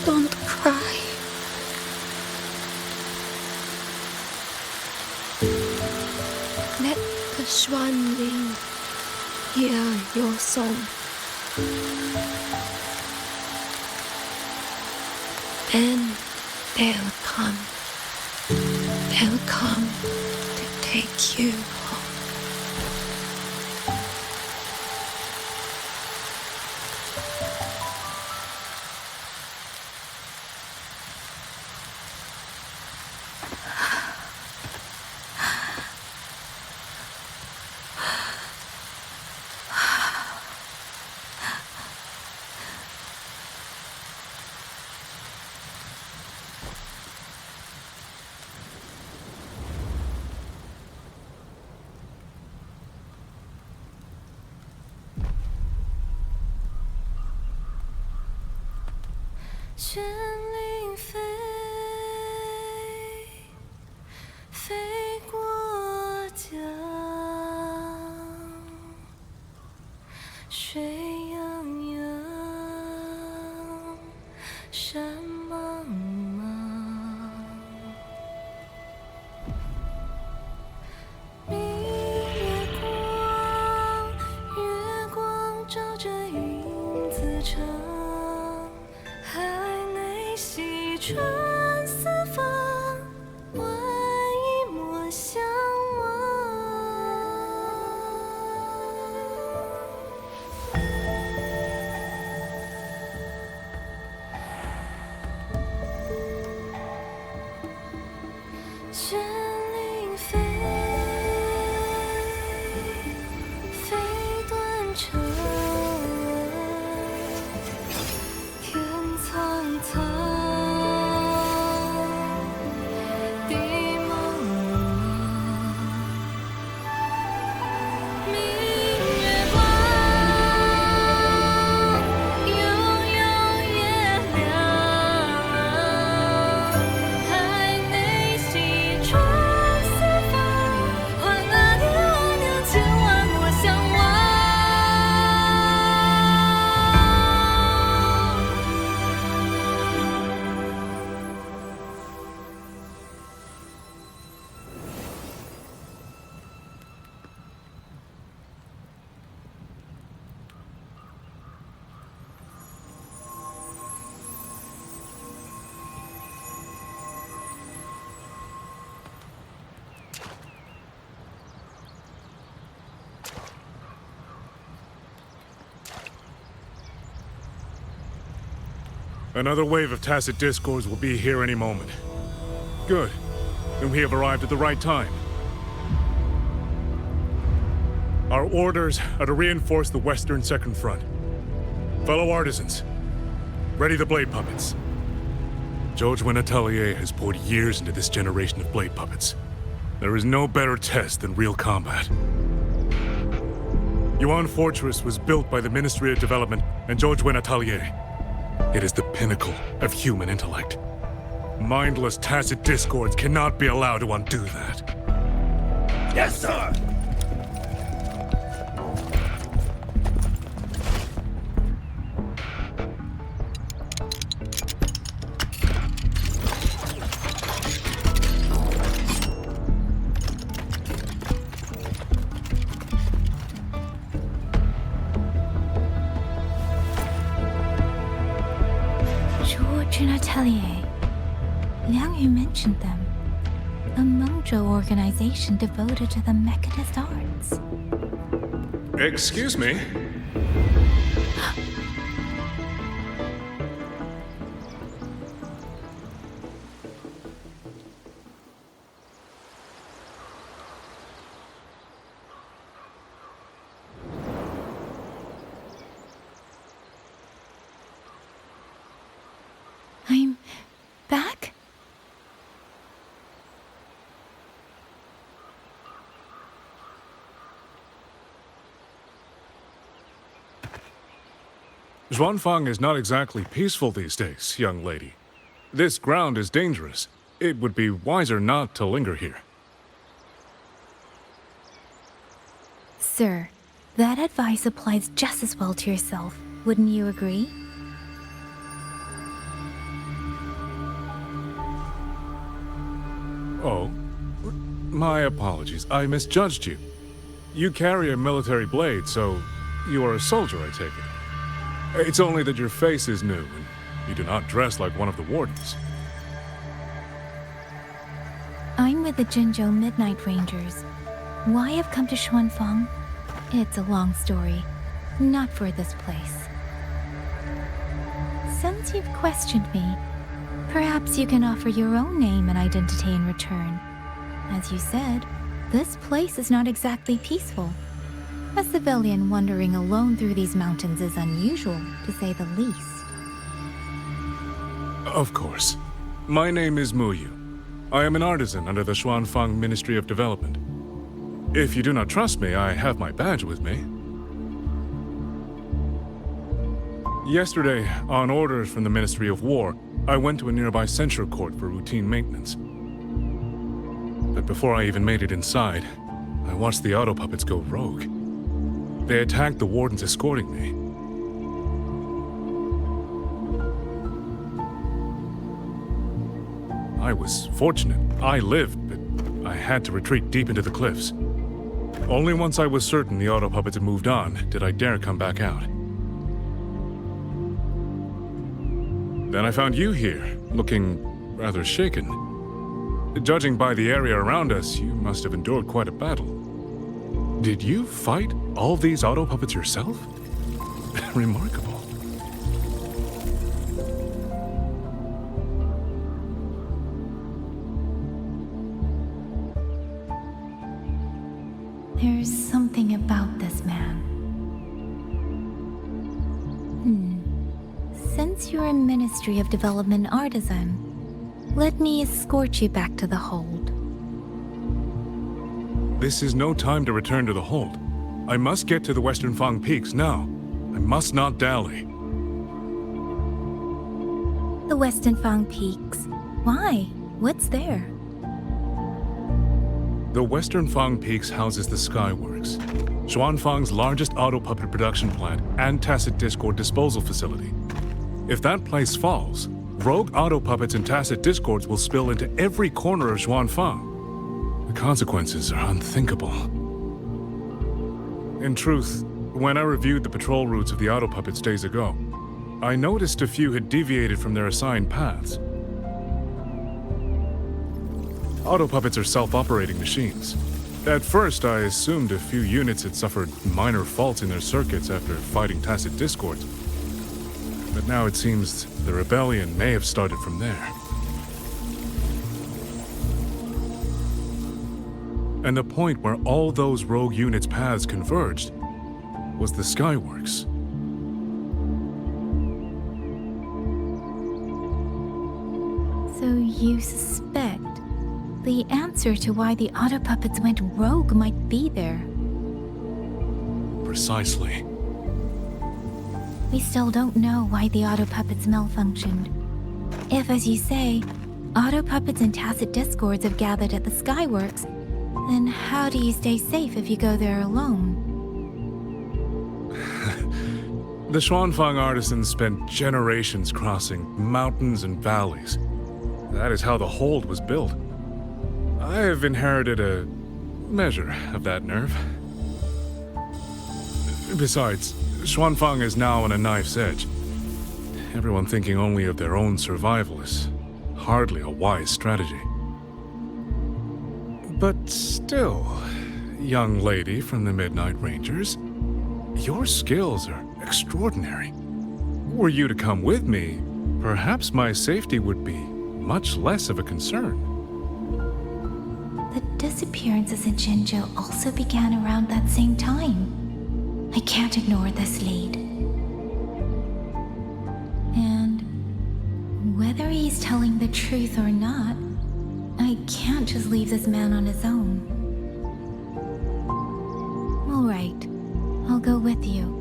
K: Don't cry. Let the Xuanling hear your song. Then they'll come. They'll come to take you home.
H: Another wave of tacit discords will be here any moment. Good. Then we have arrived at the right time. Our orders are to reinforce the Western Second Front. Fellow artisans, ready the blade puppets. Zhoujuan Atelier has poured years into this generation of blade puppets. There is no better test than real combat. Yuan Fortress was built by the Ministry of Development and Zhoujuan Atelier. It is the pinnacle of human intellect. mindless tacit discords cannot be allowed to undo that.
E: Yes, sir!
D: George and Atelier. Liang Yu mentioned them. A Mengzhou organization devoted to the mechanist arts.
H: Excuse me?
D: I'm back?
H: Xuanfang is not exactly peaceful these days, young lady. This ground is dangerous. It would be wiser not to linger here.
D: Sir, that advice applies just as well to yourself. Wouldn't you agree?
H: Oh, my apologies. I misjudged you. You carry a military blade, so you are a soldier, I take it. It's only that your face is new, and you do not dress like one of the wardens.
D: I'm with the Jinzhou Midnight Rangers. Why I've come to Xuanfang? It's a long story. Not for this place. Since you've questioned me, perhaps you can offer your own name and identity in return. As you said, this place is not exactly peaceful. A civilian wandering alone through these mountains is unusual, to say the least.
H: Of course. My name is Muyu. I am an artisan under the Xuanfang Ministry of Development. If you do not trust me, I have my badge with me. Yesterday, on orders from the Ministry of War, I went to a nearby censure court for routine maintenance. But before I even made it inside, I watched the auto puppets go rogue. They attacked the wardens escorting me. I was fortunate. I lived, but I had to retreat deep into the cliffs. Only once I was certain the auto puppets had moved on did I dare come back out. Then I found you here, looking rather shaken. Judging by the area around us, you must have endured quite a battle. Did you fight all these auto puppets yourself? Remarkable.
D: There's something about this man. Since you're a Ministry of Development artisan, let me escort you back to the hold.
H: This is no time to return to the hold. I must get to the Western Fang Peaks now. I must not dally.
D: The Western Fang Peaks. Why? What's there?
H: The Western Fang Peaks houses the Skyworks, Xuanfang's largest auto puppet production plant and tacit discord disposal facility. If that place falls, rogue auto puppets and tacit discords will spill into every corner of Xuanfang. The consequences are unthinkable. In truth, when I reviewed the patrol routes of the auto puppets days ago, I noticed a few had deviated from their assigned paths. Auto puppets are self-operating machines. At first, I assumed a few units had suffered minor faults in their circuits after fighting tacit discords. But now it seems the rebellion may have started from there. And the point where all those rogue units' paths converged was the Skyworks.
D: So you suspect the answer to why the auto puppets went rogue might be there?
H: Precisely.
D: We still don't know why the auto puppets malfunctioned. If, as you say, auto puppets and tacit discords have gathered at the Skyworks, then how do you stay safe if you go there alone?
H: The Xuanfang artisans spent generations crossing mountains and valleys. That is how the hold was built. I have inherited a measure of that nerve. Besides, Xuanfang is now on a knife's edge. Everyone thinking only of their own survival is hardly a wise strategy. But still, young lady from the Midnight Rangers, your skills are extraordinary. Were you to come with me, perhaps my safety would be much less of a concern.
D: The disappearances in Zhenjiu also began around that same time. I can't ignore this lead. And whether he's telling the truth or not, I can't just leave this man on his own. All right, I'll go with you.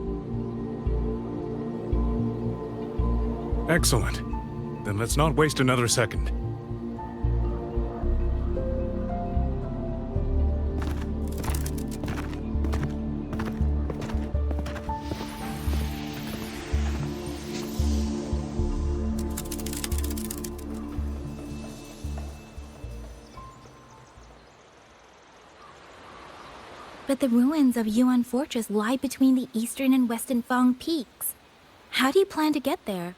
H: Excellent. Then let's not waste another second.
D: But the ruins of Yuan Fortress lie between the eastern and western Fang peaks. How do you plan to get there?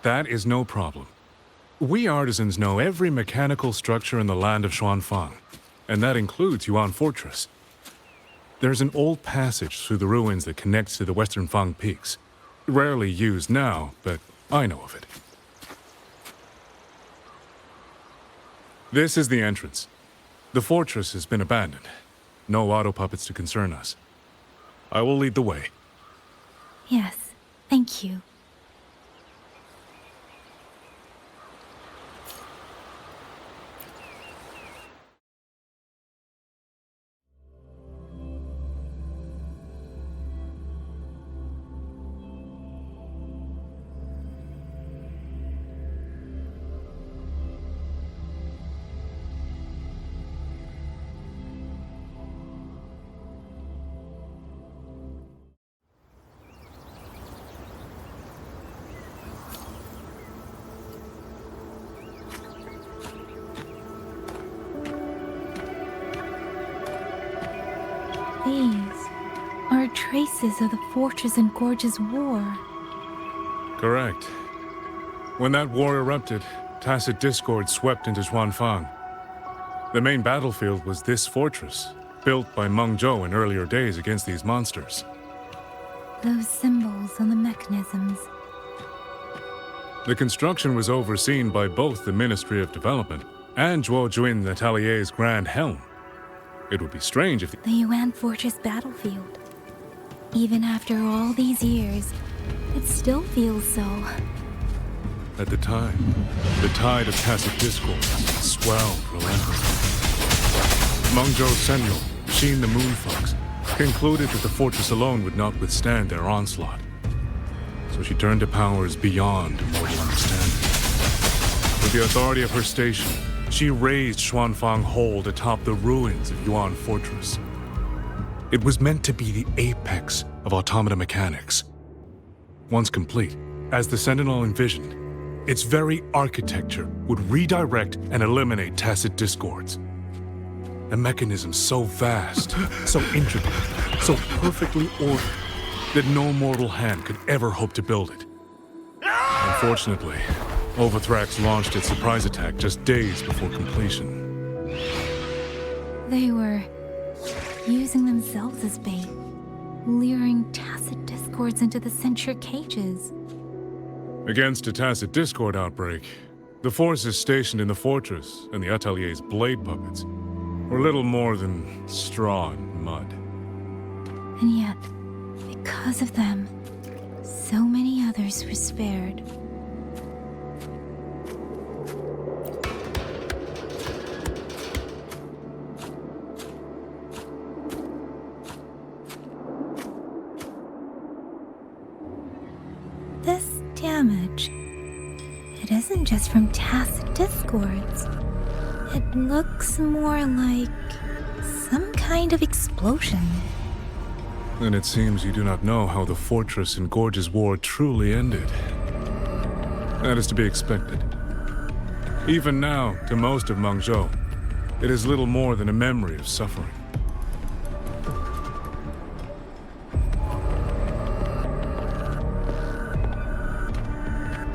H: That is no problem. We artisans know every mechanical structure in the land of Xuanfang, and that includes Yuan Fortress. There's an old passage through the ruins that connects to the western Fang peaks. Rarely used now, but I know of it. This is the entrance. The fortress has been abandoned. No auto puppets to concern us. I will lead the way.
D: Yes, thank you. These are traces of the Fortress and Gorge's war.
H: Correct. When that war erupted, tacit discord swept into Xuanfang. The main battlefield was this fortress, built by Mengzhou in earlier days against these monsters.
D: Those symbols on the mechanisms.
H: The construction was overseen by both the Ministry of Development and Zhuo Juin Natalier's Grand Helm. It would be strange if
D: the Yuan Fortress battlefield. Even after all these years, it still feels so.
H: At the time, the tide of tacit discord swelled relentlessly. Mengzhou's Sentinel, Sheen the Moonfox, concluded that the fortress alone would not withstand their onslaught. So she turned to powers beyond mortal understanding. With the authority of her station, she raised Xuanfang Hold atop the ruins of Yuan Fortress. It was meant to be the apex of automata mechanics. Once complete, as the Sentinel envisioned, its very architecture would redirect and eliminate tacit discords. A mechanism so vast, so intricate, so perfectly ordered, that no mortal hand could ever hope to build it. Unfortunately, Overthrax launched its surprise attack just days before completion.
D: They were using themselves as bait, luring tacit discords into the censure cages.
H: Against a tacit discord outbreak, the forces stationed in the fortress and the Atelier's blade puppets were little more than straw and mud.
D: And yet, because of them, so many others were spared. This damage, it isn't just from tacit discords. It looks more like some kind of explosion.
H: Then it seems you do not know how the Fortress and Gorge's war truly ended. That is to be expected. Even now, to most of Mengzhou, it is little more than a memory of suffering.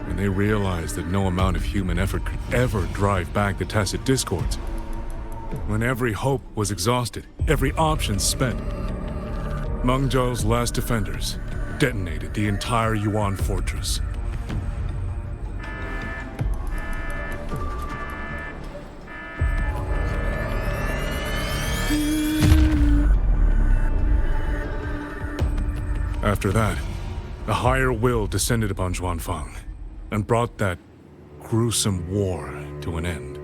H: When they realized that no amount of human effort could ever drive back the tacit discords, when every hope was exhausted, every option spent, Mengzhou's last defenders detonated the entire Yuan fortress. After that, a higher will descended upon Xuanfang and brought that gruesome war to an end.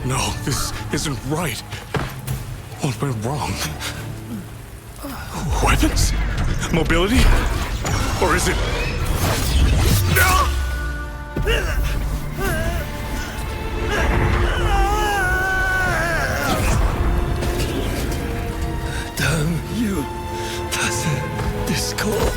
H: No, this isn't right. What went wrong? Weapons? Mobility? Or is it...
G: Damn you, tacit discord.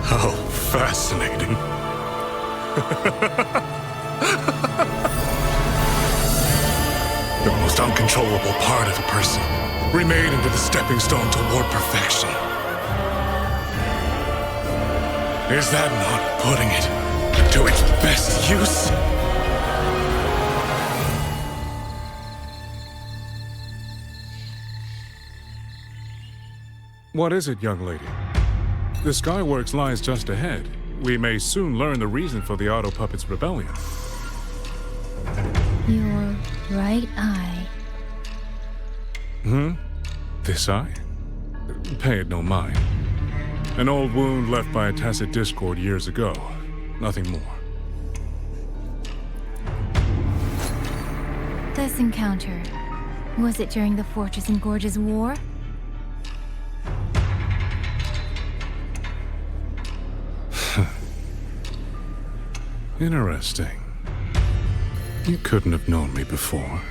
H: How fascinating. The most uncontrollable part of a person, remade into the stepping stone toward perfection. Is that not putting it to its best use? What is it, young lady? The Skyworks lies just ahead. We may soon learn the reason for the Auto Puppet's rebellion.
D: Your right eye.
H: This eye? Pay it no mind. An old wound left by a tacit discord years ago. Nothing more.
D: This encounter, was it during the Fortress and Gorge's war?
H: Interesting. You couldn't have known me before.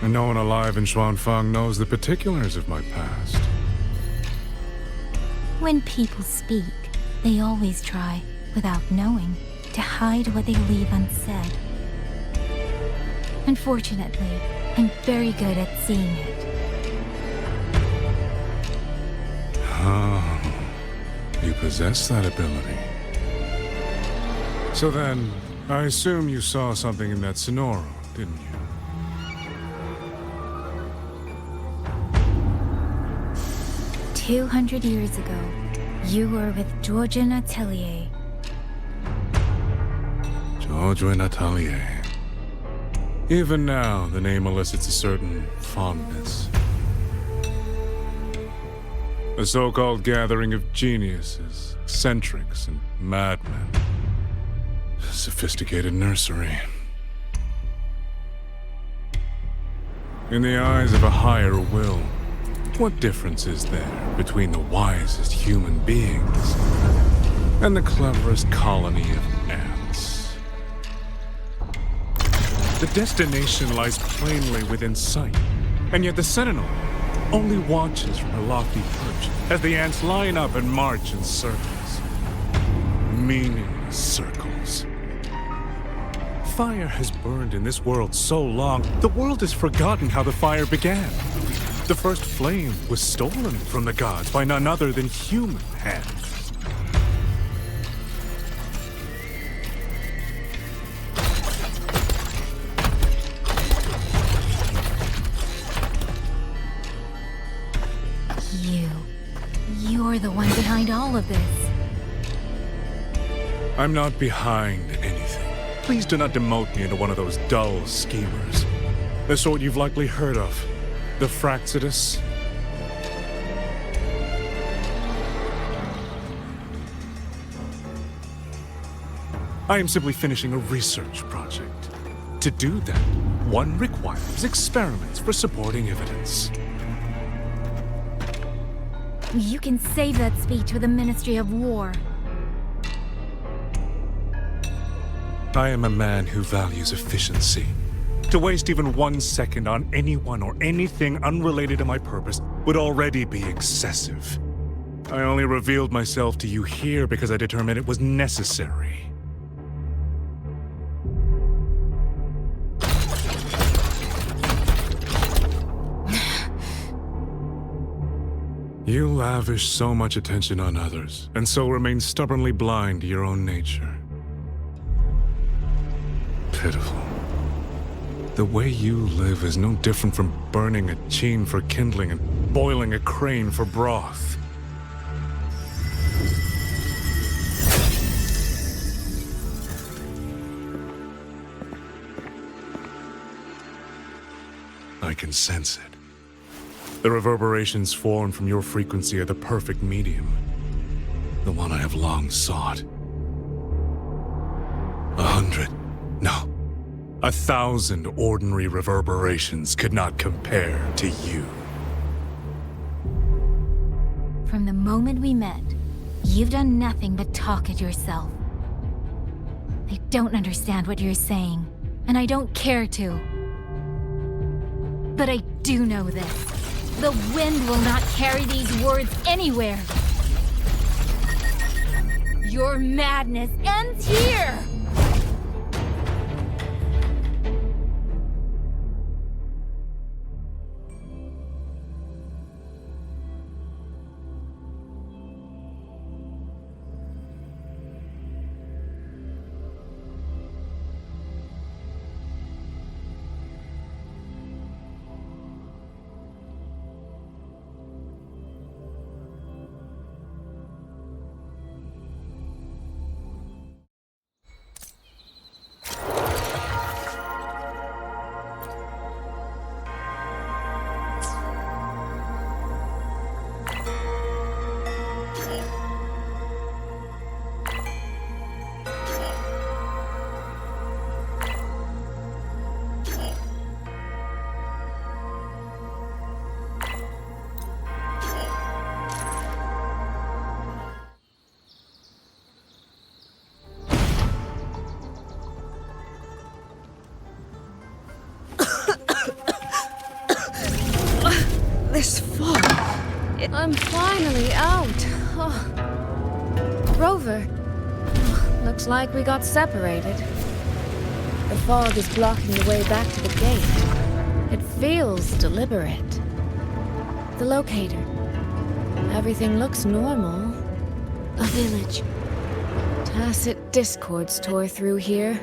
H: And no one alive in Xuanfang knows the particulars of my past.
D: When people speak, they always try, without knowing, to hide what they leave unsaid. Unfortunately, I'm very good at seeing it.
H: Oh, you possess that ability. So then, I assume you saw something in that Sonoro, didn't you?
D: "200 years ago, you were with Georgian Atelier."
H: Georgian Atelier. Even now, the name elicits a certain fondness. A so-called gathering of geniuses, eccentrics, and madmen. A sophisticated nursery. In the eyes of a higher will, what difference is there between the wisest human beings and the cleverest colony of ants? The destination lies plainly within sight, and yet the Sentinel only watches from her lofty perch as the ants line up and march in circles. Meaningless circles. fire has burned in this world so long, the world has forgotten how the fire began. The first flame was stolen from the gods by none other than human hands.
D: You're the one behind all of this.
H: I'm not behind anything. Please do not demote me into one of those dull schemers. The sort you've likely heard of. The Fraxidus. I am simply finishing a research project. To do that, one requires experiments for supporting evidence.
D: You can save that speech with the Ministry of War.
H: I am a man who values efficiency. To waste even 1 second on anyone or anything unrelated to my purpose would already be excessive. I only revealed myself to you here because I determined it was necessary. You lavish so much attention on others, and so remain stubbornly blind to your own nature. Pitiful. The way you live is no different from burning a chine for kindling and boiling a crane for broth. I can sense it. The reverberations formed from your frequency are the perfect medium. The one I have long sought. 100, no, 1,000 ordinary reverberations could not compare to you.
D: From the moment we met, you've done nothing but talk at yourself. I don't understand what you're saying, and I don't care to. But I do know this. The wind will not carry these words anywhere. Your madness ends here!
P: This fog.
M: I'm finally out. Oh. Rover. Looks like we got separated. The fog is blocking the way back to the gate. It feels deliberate. The locator. Everything looks normal. A village. Tacit discords tore through here.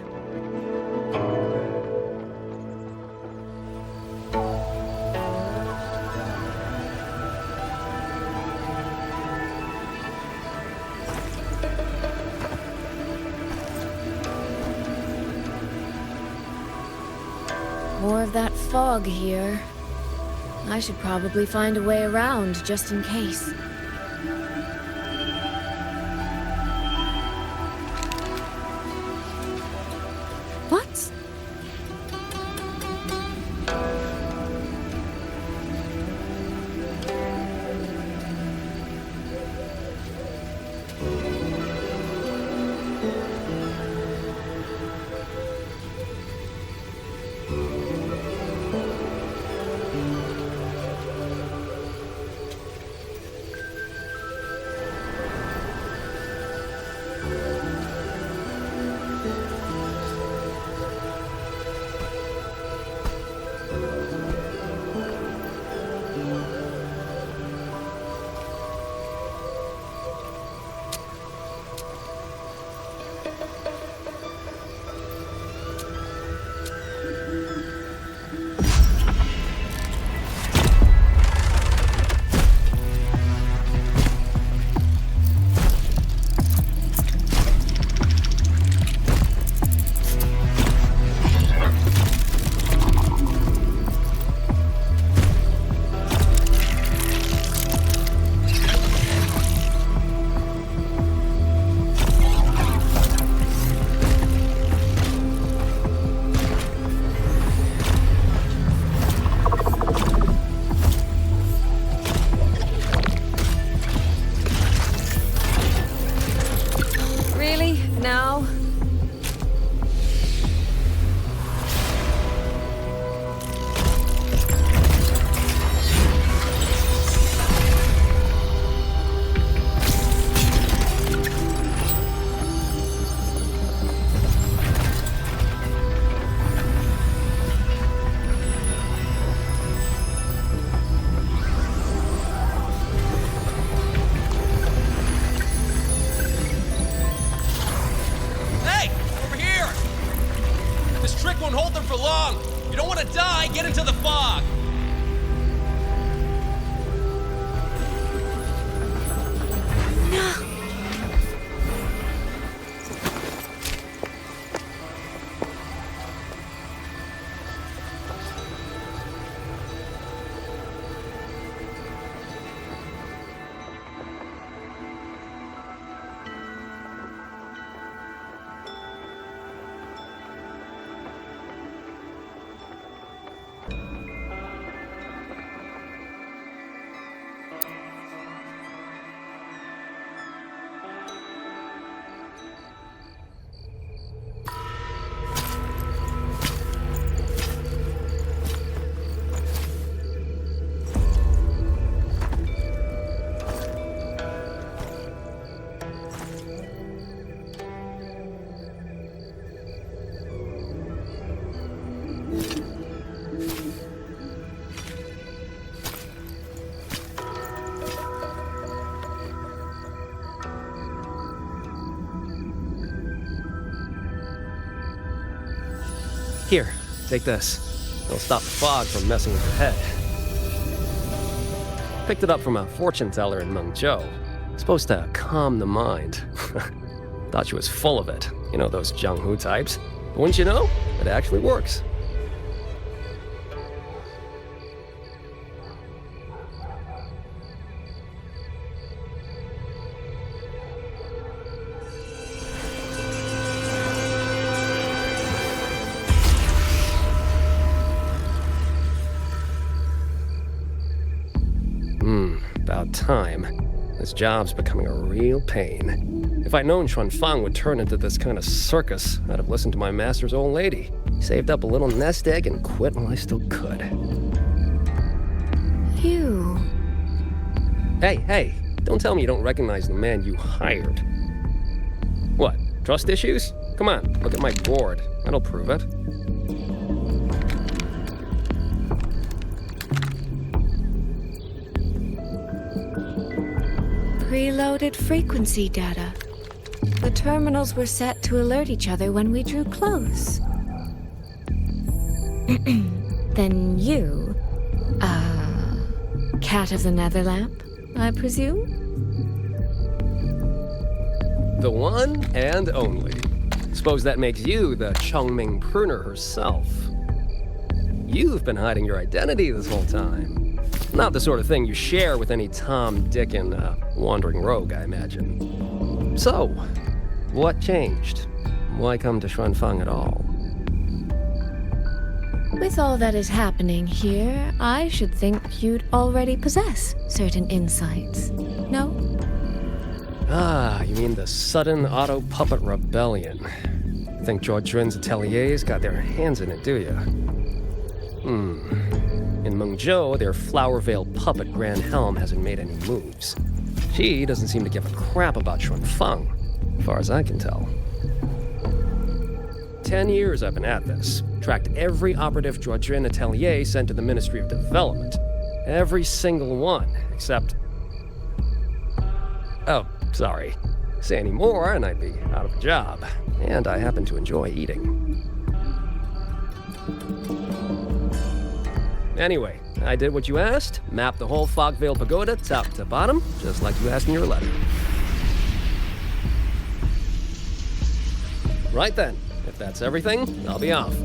M: More of that fog here. I should probably find a way around, just in case. What?
B: Here, take this. It'll stop the fog from messing with your head. Picked it up from a fortune teller in Mengzhou. Supposed to calm the mind. Thought she was full of it. You know, those Jianghu types. But wouldn't you know? It actually works. About time. This job's becoming a real pain. If I'd known Xuanfang would turn into this kind of circus, I'd have listened to my master's old lady. Saved up a little nest egg and quit while I still could.
I: You...
B: Hey, don't tell me you don't recognize the man you hired. What, trust issues? Come on, look at my board. That'll prove it.
M: Preloaded frequency data. The terminals were set to alert each other when we drew close. Then you, cat of the Netherlamp, I presume?
B: The one and only. Suppose that makes you the Chongming pruner herself. You've been hiding your identity this whole time. Not the sort of thing you share with any Tom, Dick, and wandering rogue, I imagine. So, what changed? Why come to Xuanfang at all?
M: With all that is happening here, I should think you'd already possess certain insights. No?
B: Ah, you mean the sudden auto-puppet rebellion. Think Zhuojuan's ateliers got their hands in it, do you? In Mengzhou, their Flower Veil puppet Grand Helm hasn't made any moves. She doesn't seem to give a crap about Xuanfang, as far as I can tell. 10 years I've been at this. Tracked every operative Zhuojuan atelier sent to the Ministry of Development. Every single one, except... Oh, sorry. Say any more and I'd be out of a job. And I happen to enjoy eating. Anyway, I did what you asked, mapped the whole Fogvale Pagoda top to bottom, just like you asked in your letter. Right then, if that's everything, I'll be off.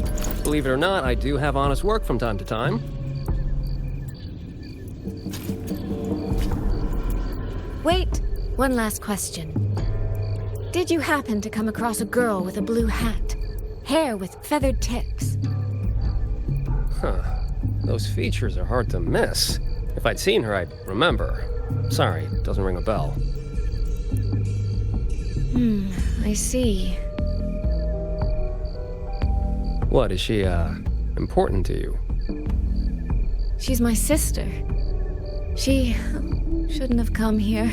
B: Believe it or not, I do have honest work from time to time.
M: Wait, one last question. Did you happen to come across a girl with a blue hat? Hair with feathered tips?
B: Huh. Those features are hard to miss. If I'd seen her, I'd remember. Sorry, doesn't ring a bell.
M: I see.
B: What, is she, important to you?
M: She's my sister. She shouldn't have come here.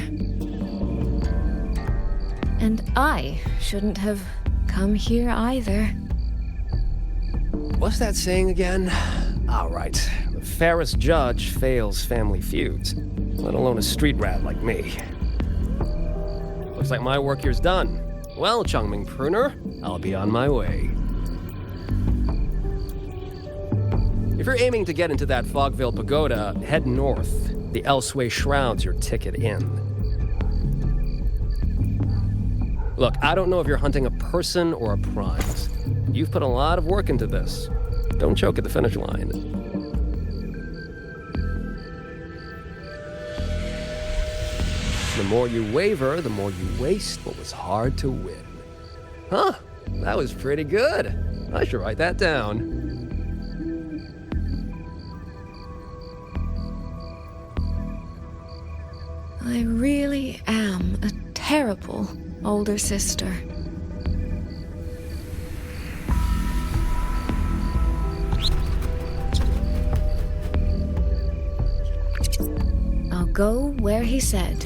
M: And I shouldn't have come here either.
B: What's that saying again? All right. The fairest judge fails family feuds, let alone a street rat like me. Looks like my work here's done. Well, Chongming Pruner, I'll be on my way. If you're aiming to get into that Fogvale Pagoda, head north. The Elseway Shroud's your ticket in. Look, I don't know if you're hunting a person or a prize. You've put a lot of work into this. Don't choke at the finish line. The more you waver, the more you waste what was hard to win. Huh, that was pretty good. I should write that down.
M: I really am a terrible older sister. I'll go where he said.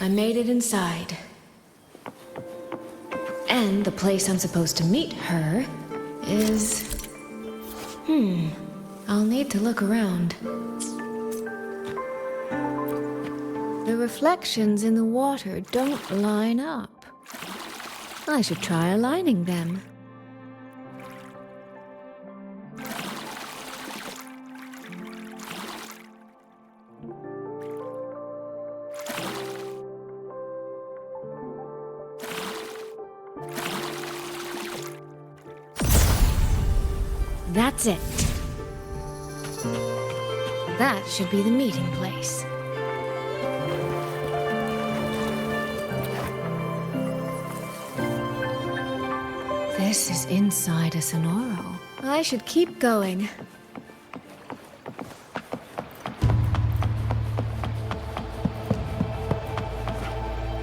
M: I made it inside. And the place I'm supposed to meet her is... I'll need to look around. The reflections in the water don't line up. I should try aligning them. That's it. That should be the meeting place. This is inside a Sonoro. I should keep going.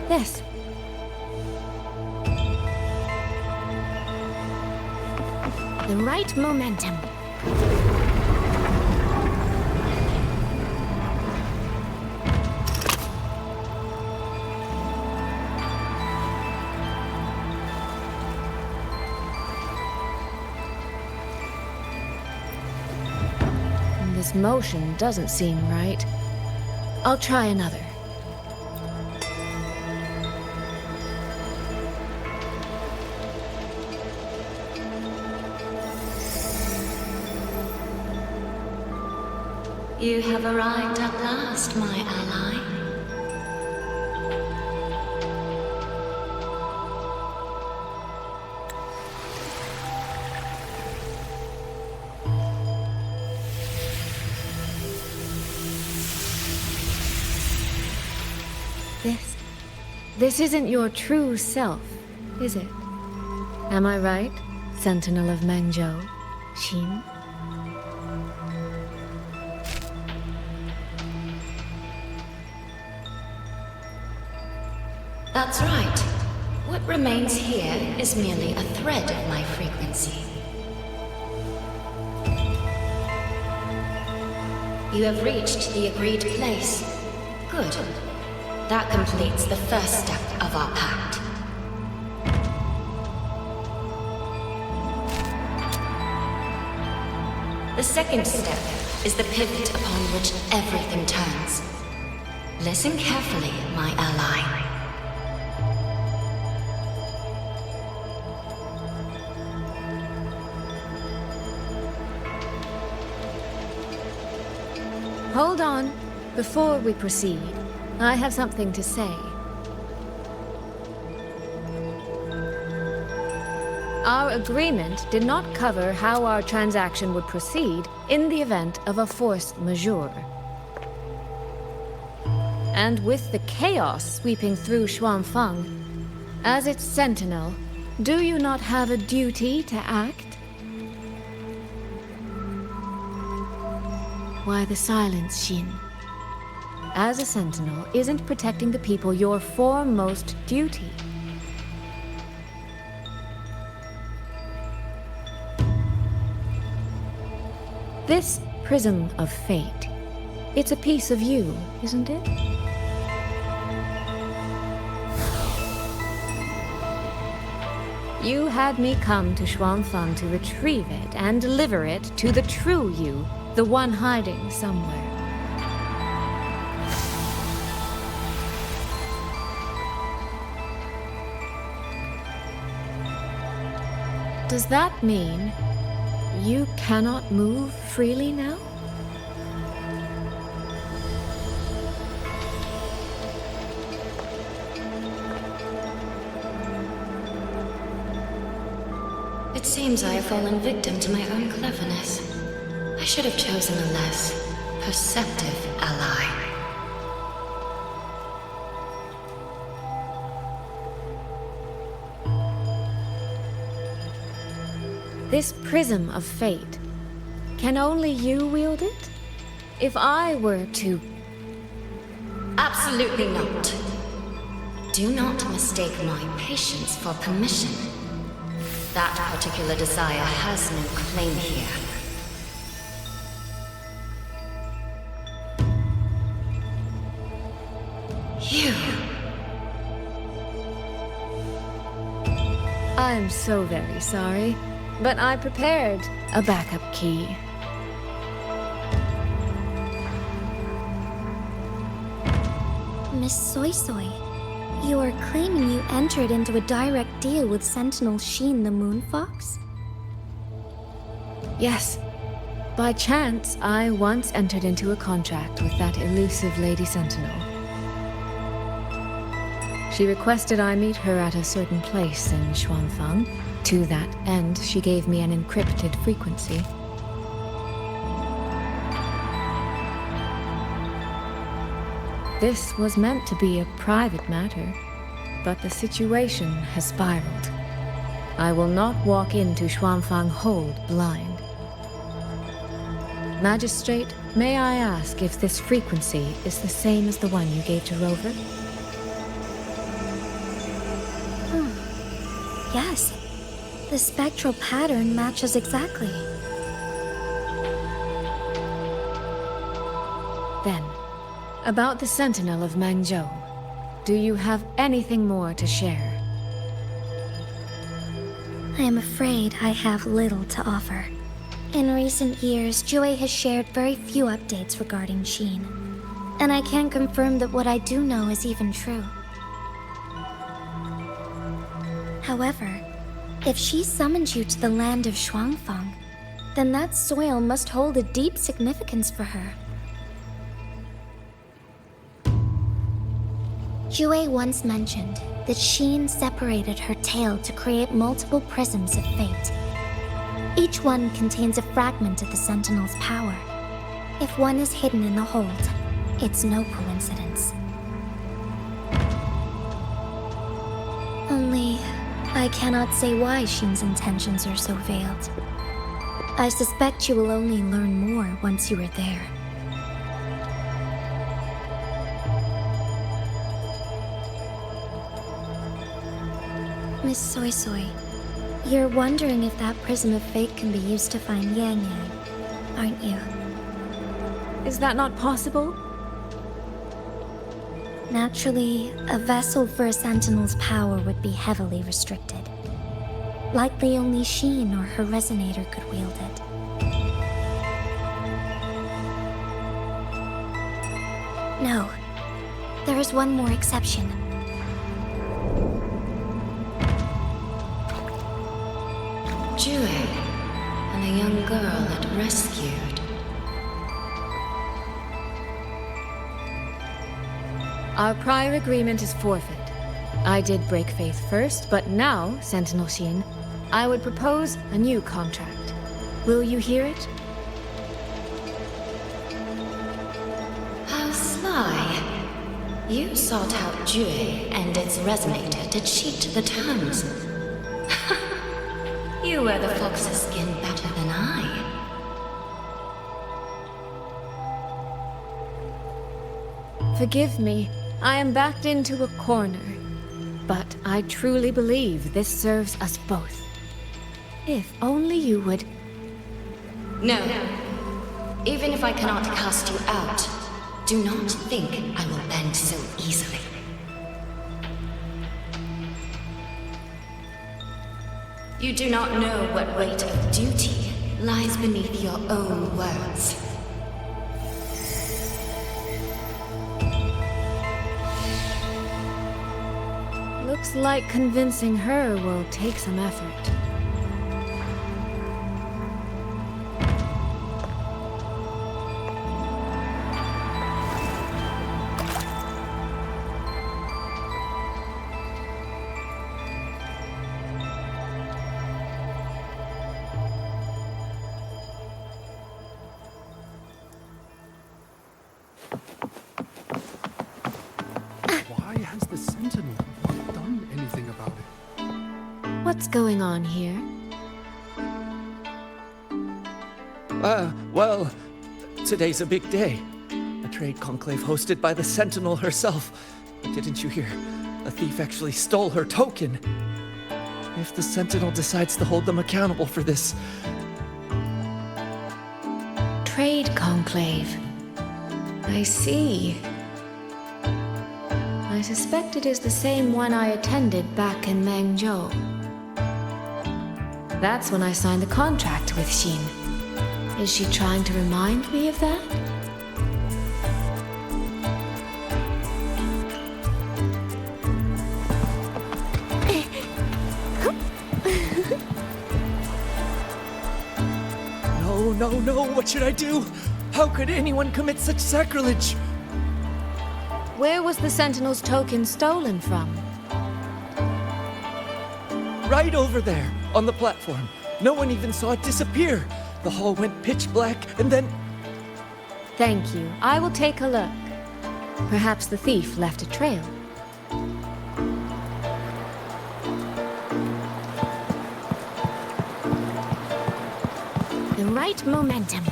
M: This. The right momentum. This motion doesn't seem right. I'll try another.
N: You have arrived at last, my ally.
M: This isn't your true self, is it? Am I right, Sentinel of Mengzhou, Xin?
N: That's right. What remains here is merely a thread of my frequency. You have reached the agreed place. Good. That completes the first step of our pact. The second step is the pivot upon which everything turns. Listen carefully, my ally.
M: Hold on. Before we proceed, I have something to say. Our agreement did not cover how our transaction would proceed in the event of a force majeure. And with the chaos sweeping through Xuanfang, as its sentinel, do you not have a duty to act? Why the silence, Xin? As a sentinel, isn't protecting the people your foremost duty? This prism of fate, it's a piece of you, isn't it? You had me come to Xuanfang to retrieve it and deliver it to the true you, the one hiding somewhere. Does that mean you cannot move freely now?
N: It seems I have fallen victim to my own cleverness. I should have chosen a less perceptive ally.
M: This prism of fate, can only you wield it? If I were to...
N: Absolutely not. Do not mistake my patience for permission. That particular desire has no claim here. You
M: I'm so very sorry, but I prepared a backup key.
I: Miss Soy Soy, you are claiming you entered into a direct deal with Sentinel Sheen the Moon Fox?
M: Yes. By chance, I once entered into a contract with that elusive Lady Sentinel. She requested I meet her at a certain place in Xuanfang. To that end, she gave me an encrypted frequency. This was meant to be a private matter, but the situation has spiraled. I will not walk into Xuanfang Hold blind. Magistrate, may I ask if this frequency is the same as the one you gave to Rover?
I: Yes. The spectral pattern matches exactly.
M: Then, about the Sentinel of Mengzhou, do you have anything more to share?
I: I am afraid I have little to offer. In recent years, Jue has shared very few updates regarding Sheen, and I can't confirm that what I do know is even true. However, if she summoned you to the land of Xuanfang, then that soil must hold a deep significance for her. Jue once mentioned that Sheen separated her tail to create multiple prisms of fate. Each one contains a fragment of the Sentinel's power. If one is hidden in the hold, it's no coincidence. Only, I cannot say why Sheen's intentions are so veiled. I suspect you will only learn more once you are there. Miss Soy Soy, you're wondering if that prism of fate can be used to find Yang Yang, aren't you?
M: Is that not possible?
I: Naturally, a vessel for a Sentinel's power would be heavily restricted. Likely only Sheen or her resonator could wield it. No. There is one more exception.
N: Jue, and a young girl it rescued.
M: Our prior agreement is forfeit. I did break faith first, but now, Sentinel Sheen, I would propose a new contract. Will you hear it?
N: How sly. You sought out Jue and its resonator to cheat the terms. You wear the fox's skin better than I.
M: Forgive me, I am backed into a corner. But I truly believe this serves us both. If only you would...
N: No. Even if I cannot cast you out, do not think I will bend so easily. You do not know what weight of duty lies beneath your own words.
M: Looks like convincing her will take some effort.
J: Why has the Sentinel not done anything about it?
M: What's going on here?
C: Well, today's a big day. A trade conclave hosted by the Sentinel herself. But didn't you hear? A thief actually stole her token. If the Sentinel decides to hold them accountable for this...
M: Trade conclave. I see. I suspect it is the same one I attended back in Mengzhou. That's when I signed the contract with Xin. Is she trying to remind me of that?
C: No, what should I do? How could anyone commit such sacrilege?
M: Where was the Sentinel's token stolen from?
C: Right over there, on the platform. No one even saw it disappear. The hall went pitch black, and then...
M: Thank you. I will take a look. Perhaps the thief left a trail. The right momentum.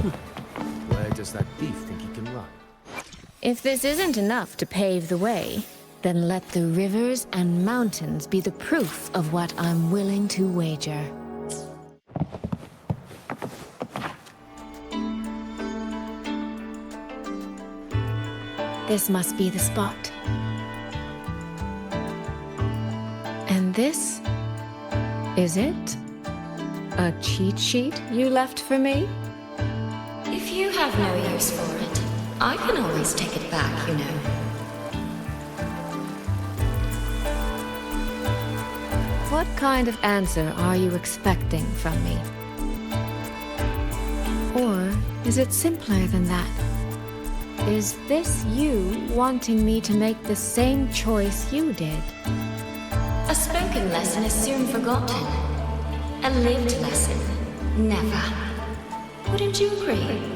F: Where does that thief think he can run?
M: If this isn't enough to pave the way, then let the rivers and mountains be the proof of what I'm willing to wager. This must be the spot. And this is it? A cheat sheet you left for me?
N: If you have no use for it, I can always take it back, you know.
M: What kind of answer are you expecting from me? Or is it simpler than that? Is this you wanting me to make the same choice you did?
N: A spoken lesson is soon forgotten. A lived lesson, never. Wouldn't you agree?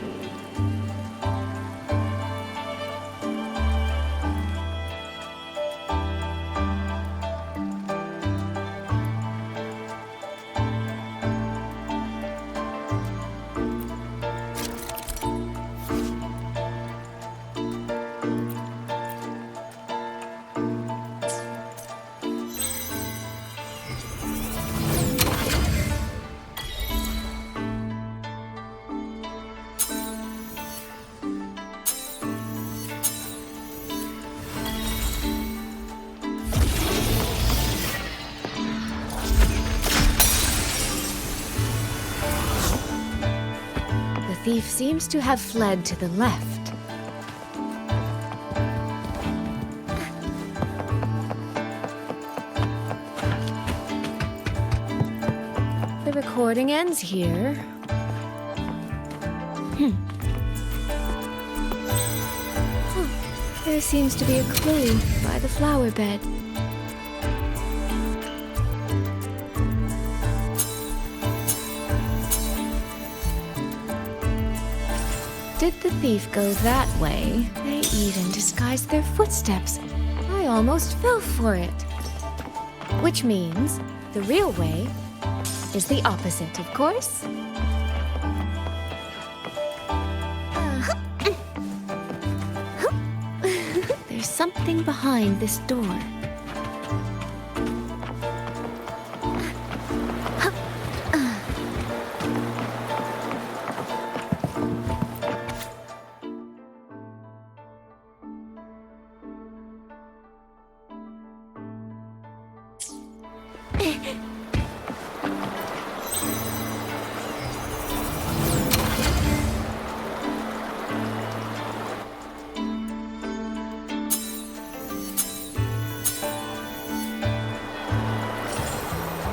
M: The thief seems to have fled to the left. The recording ends here. There seems to be a clue by the flower bed. Did the thief go that way? They even disguised their footsteps. I almost fell for it. Which means the real way is the opposite, of course. There's something behind this door.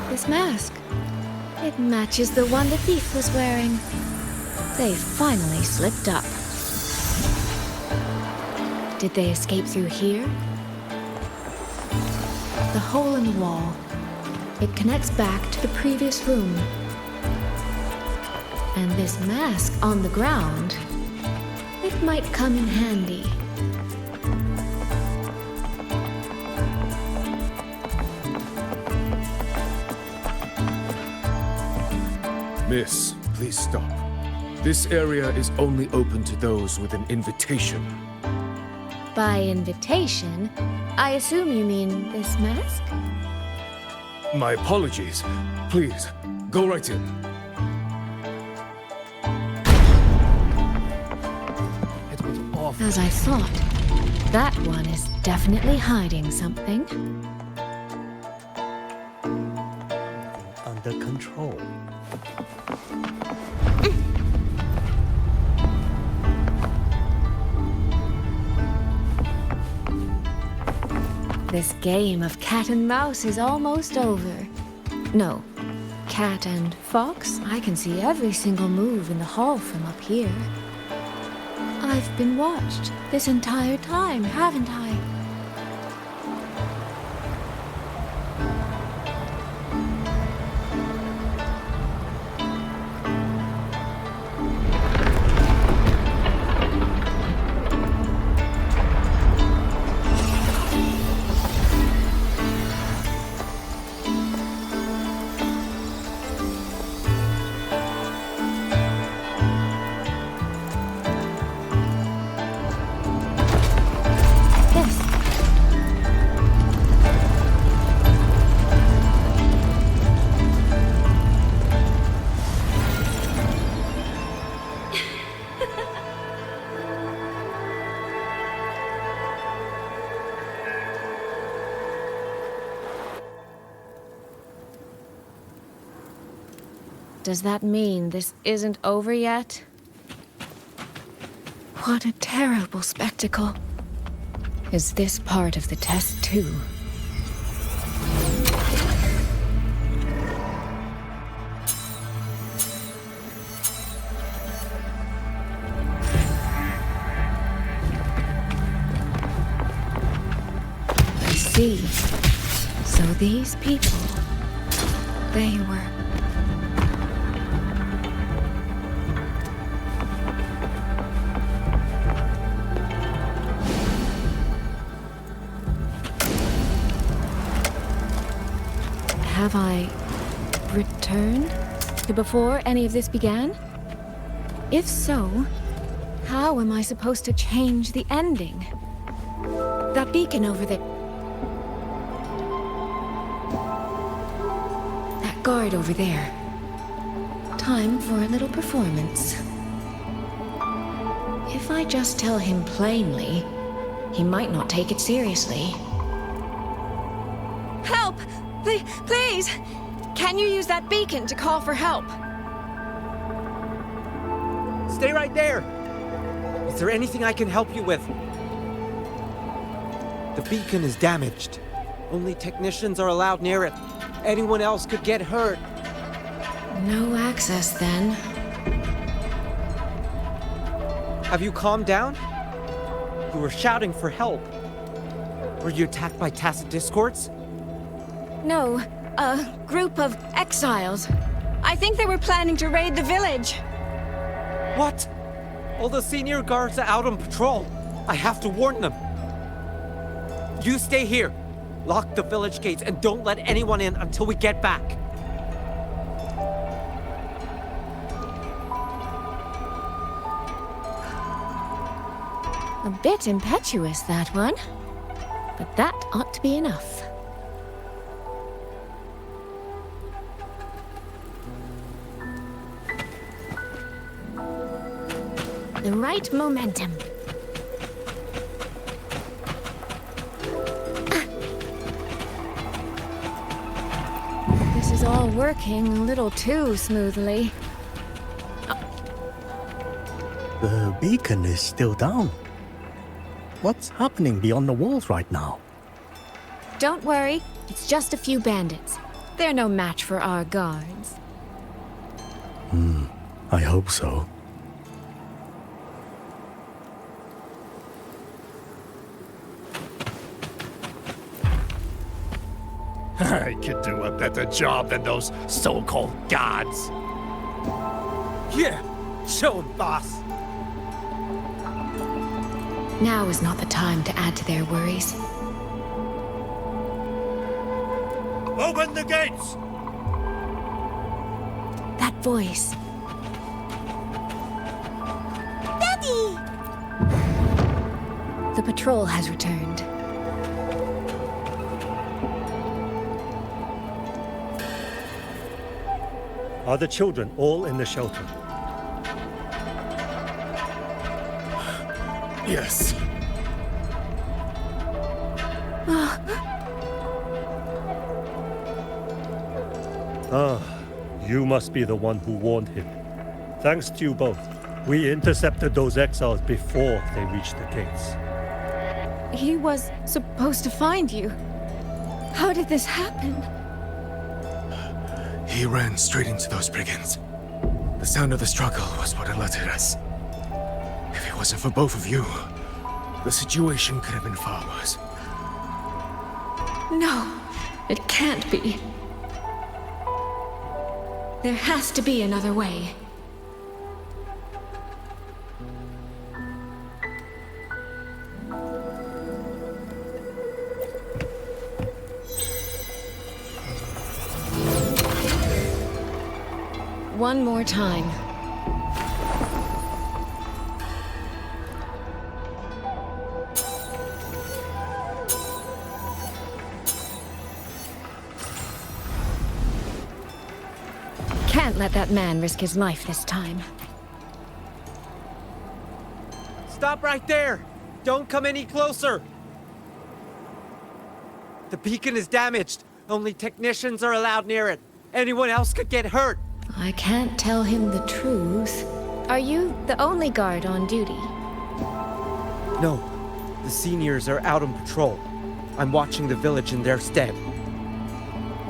M: This mask. It matches the one the thief was wearing. They finally slipped up. Did they escape through here? The hole in the wall. It connects back to the previous room. And this mask on the ground, it might come in handy.
A: Miss, please stop. This area is only open to those with an invitation.
M: By invitation, I assume you mean this mask?
A: My apologies. Please, go right in.
F: It was awful.
M: As I thought, that one is definitely hiding something.
R: Under control.
M: This game of cat and mouse is almost over. No, cat and fox? I can see every single move in the hall from up here. I've been watched this entire time, haven't I? Does that mean this isn't over yet? What a terrible spectacle. Is this part of the test too? I see. So these people, they were... Have I returned to before any of this began? If so, how am I supposed to change the ending? That beacon over there. That guard over there. Time for a little performance. If I just tell him plainly, he might not take it seriously.
U: Help! Please! Can you use that beacon to call for help?
C: Stay right there! Is there anything I can help you with? The beacon is damaged. Only technicians are allowed near it. Anyone else could get hurt.
M: No access, then.
C: Have you calmed down? You were shouting for help. Were you attacked by Tacit Discords?
U: No, a group of exiles. I think they were planning to raid the village.
C: What? All the senior guards are out on patrol. I have to warn them. You stay here. Lock the village gates and don't let anyone in until we get back.
M: A bit impetuous, that one. But that ought to be enough. The right momentum. This is all working a little too smoothly.
R: The beacon is still down. What's happening beyond the walls right now?
M: Don't worry, it's just a few bandits. They're no match for our guards.
R: I hope so.
G: I could do a better job than those so-called gods.
C: Yeah, show 'em, boss.
M: Now is not the time to add to their worries.
G: Open the gates!
M: That voice.
T: Daddy!
M: The patrol has returned.
R: Are the children all in the shelter?
G: Yes.
R: You must be the one who warned him. Thanks to you both, we intercepted those exiles before they reached the gates.
U: he was supposed to find you. How did this happen?
F: He ran straight into those brigands. The sound of the struggle was what alerted us. If it wasn't for both of you, the situation could have been far worse.
M: No, it can't be. There has to be another way. One more time. Can't let that man risk his life this time.
C: Stop right there! Don't come any closer! The beacon is damaged. Only technicians are allowed near it. Anyone else could get hurt.
M: I can't tell him the truth.
I: Are you the only guard on duty?
C: No. The seniors are out on patrol. I'm watching the village in their stead.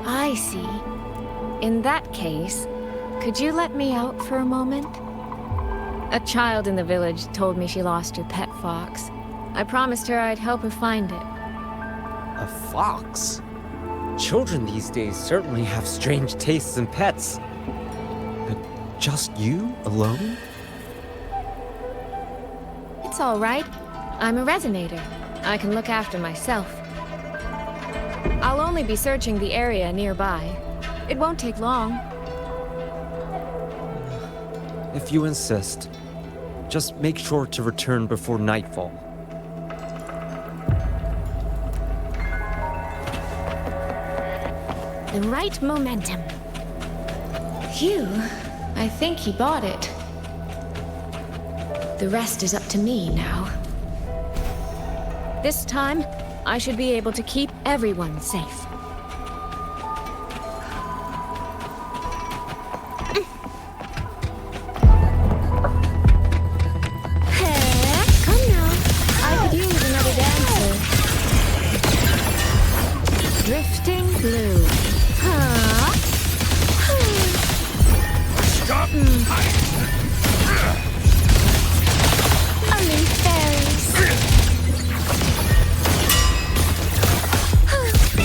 I: I see. In that case, could you let me out for a moment? A child in the village told me she lost her pet fox. I promised her I'd help her find it.
C: A fox? Children these days certainly have strange tastes in pets. But just you alone?
I: It's all right. I'm a resonator. I can look after myself. I'll only be searching the area nearby. It won't take long.
C: If you insist, just make sure to return before nightfall.
I: The right momentum. Phew, I think he bought it. The rest is up to me now. This time, I should be able to keep everyone safe. Come now. I could use another dancer. Drifting blue. Huh?
E: Stop!
I: Only fairies.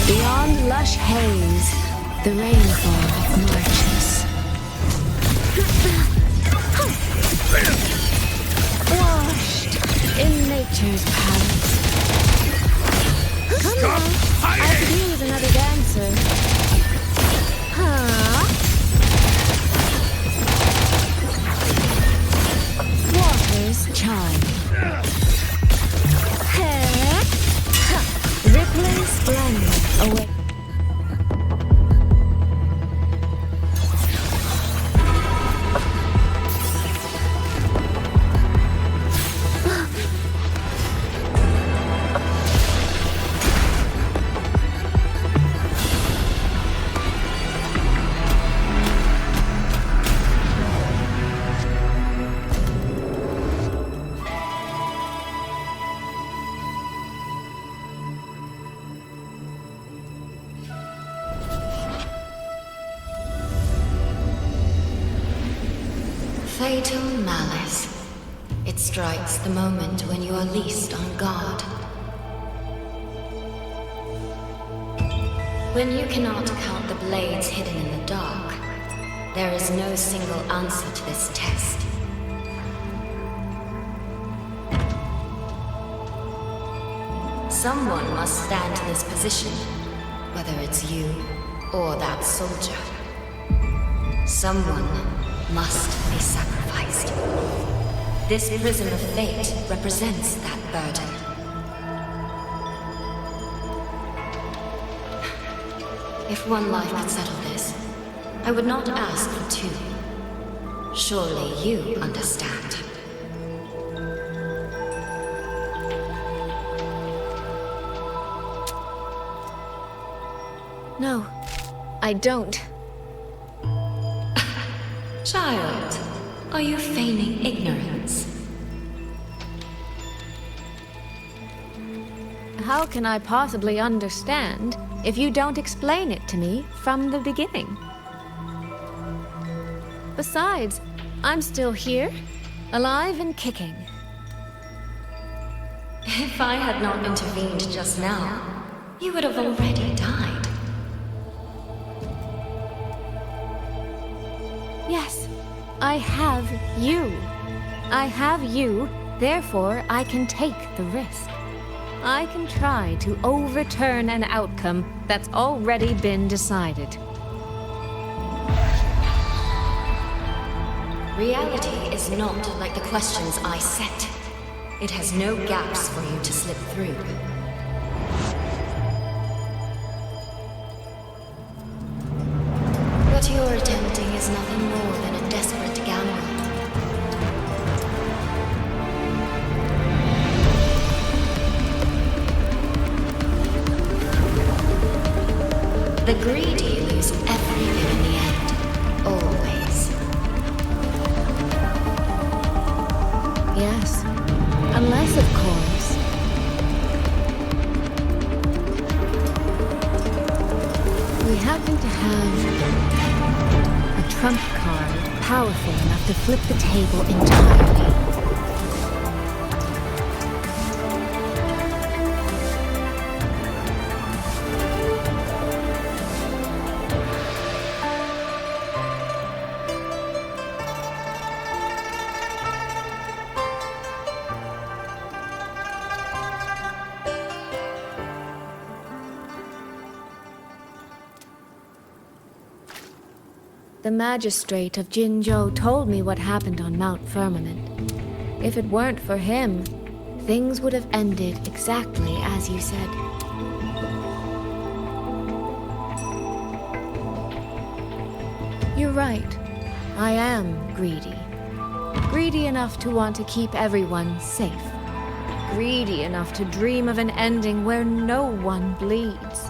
I: Beyond lush haze, the rainfall marches. Washed in nature's palace. Come on, I could use another dancer. Huh? Water's chime. Rippling splendor away.
N: Fatal malice. It strikes the moment when you are least on guard. When you cannot count the blades hidden in the dark, there is no single answer to this test. Someone must stand in this position, whether it's you or that soldier. Someone must be sacrificed. This prism of fate represents that burden. If one life could settle this, I would not ask for two. Surely you understand.
I: No, I don't.
N: Child, are you feigning ignorance?
M: how can I possibly understand if you don't explain it to me from the beginning? Besides, I'm still here, alive and kicking.
N: If I had not intervened just now, you would have already died.
M: Yes, I have you. I have you, therefore I can take the risk. I can try to overturn an outcome that's already been decided.
N: Reality is not like the questions I set. It has no gaps for you to slip through. What you're attempting is nothing more than a desperate gamble. The greedy lose everything in the end. Always.
M: Yes, unless, of course, we happen to have a trump card powerful enough to flip the table entirely. The magistrate of Jinzhou told me what happened on Mount Firmament. If it weren't for him, things would have ended exactly as you said. You're right. I am greedy. Greedy enough to want to keep everyone safe. Greedy enough to dream of an ending where no one bleeds.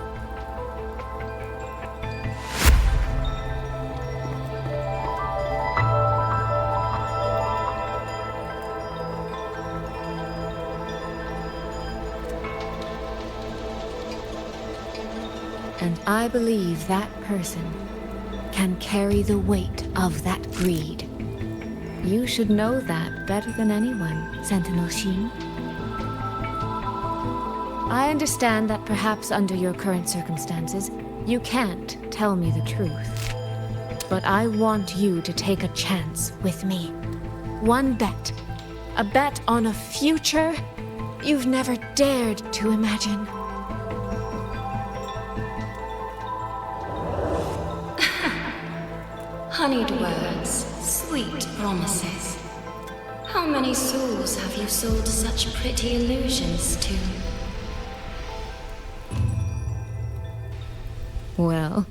M: And I believe that person can carry the weight of that greed. You should know that better than anyone, Sentinel Xin. I understand that perhaps under your current circumstances, you can't tell me the truth. But I want you to take a chance with me. One bet. A bet on a future you've never dared to imagine.
N: Honeyed words, sweet promises. How many souls have you sold such pretty illusions to?
M: Well,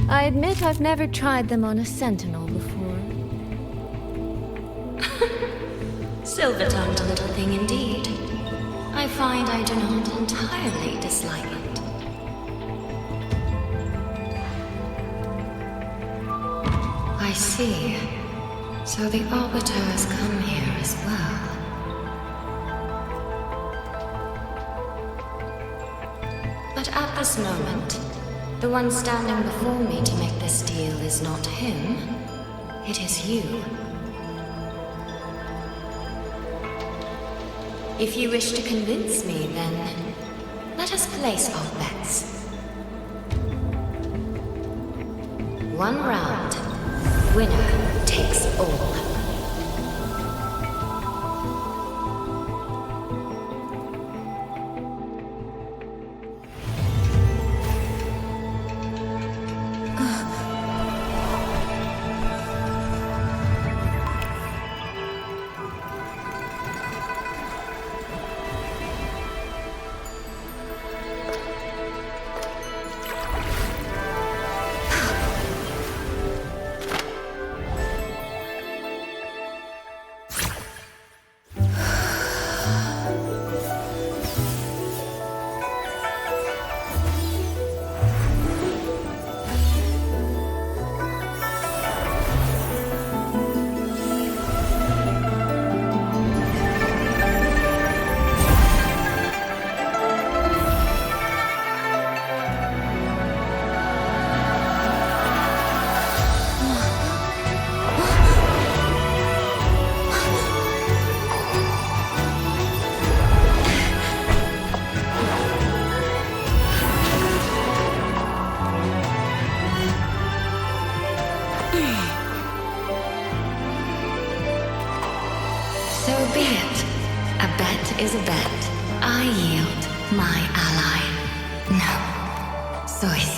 M: I admit I've never tried them on a sentinel before.
N: Silver-tongued little thing indeed. I find I do not entirely dislike it. I see. So the Arbiters come here as well. But at this moment, the one standing before me to make this deal is not him. It is you. If you wish to convince me, then let us place our bets. One round. Winner takes all.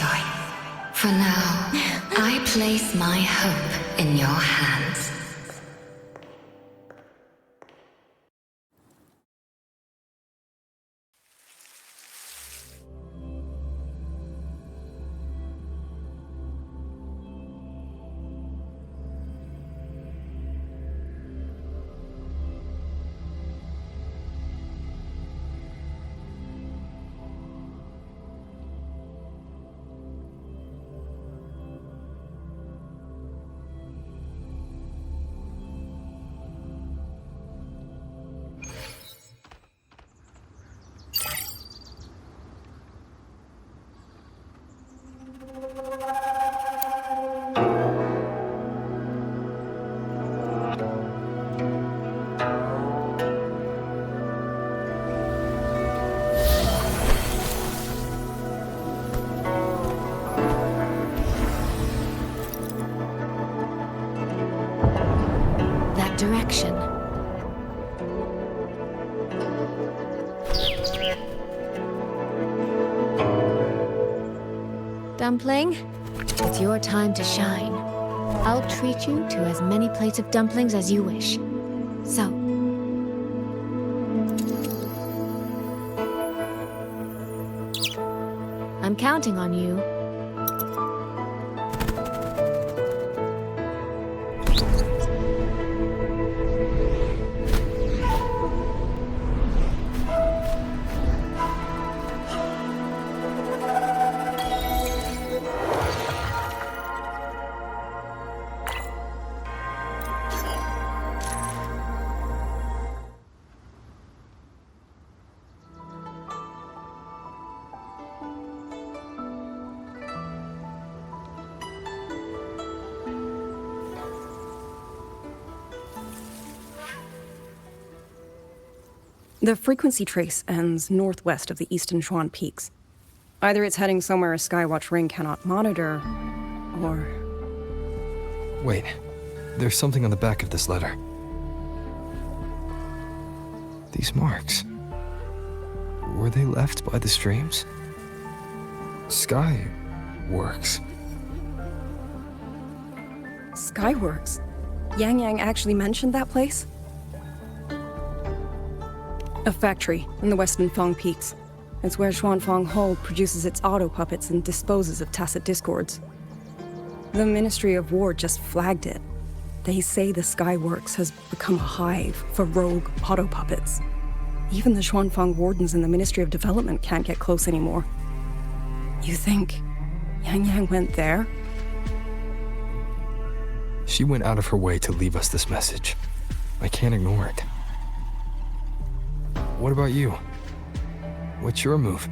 N: sorry. For now, I place my hope in your hands.
M: Direction. Dumpling, it's your time to shine. I'll treat you to as many plates of dumplings as you wish. So, I'm counting on you.
P: The frequency trace ends northwest of the eastern Shuan Peaks. Either it's heading somewhere a Skywatch ring cannot monitor, or...
O: Wait, there's something on the back of this letter. These marks. Were they left by the streams? Skyworks.
P: Skyworks? Yang Yang actually mentioned that place? A factory in the western Feng Peaks. It's where Xuanfang Hold produces its auto puppets and disposes of tacit discords. The Ministry of War just flagged it. They say the Skyworks has become a hive for rogue auto puppets. Even the Xuanfang wardens in the Ministry of Development can't get close anymore. You think Yang Yang went there?
O: She went out of her way to leave us this message. I can't ignore it. What about you? What's your move?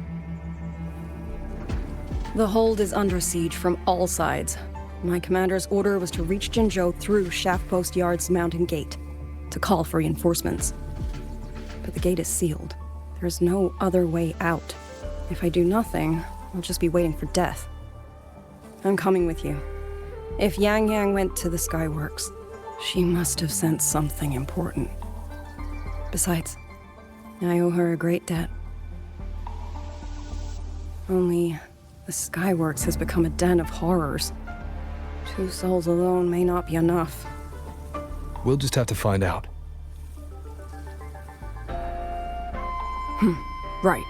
P: The hold is under siege from all sides. My commander's order was to reach Jinzhou through Shaft Post Yard's mountain gate, to call for reinforcements. But the gate is sealed. There's no other way out. If I do nothing, I'll just be waiting for death. I'm coming with you. If Yang Yang went to the Skyworks, she must have sent something important. Besides, I owe her a great debt. Only, the Skyworks has become a den of horrors. 2 souls alone may not be enough.
O: We'll just have to find out.
P: Right.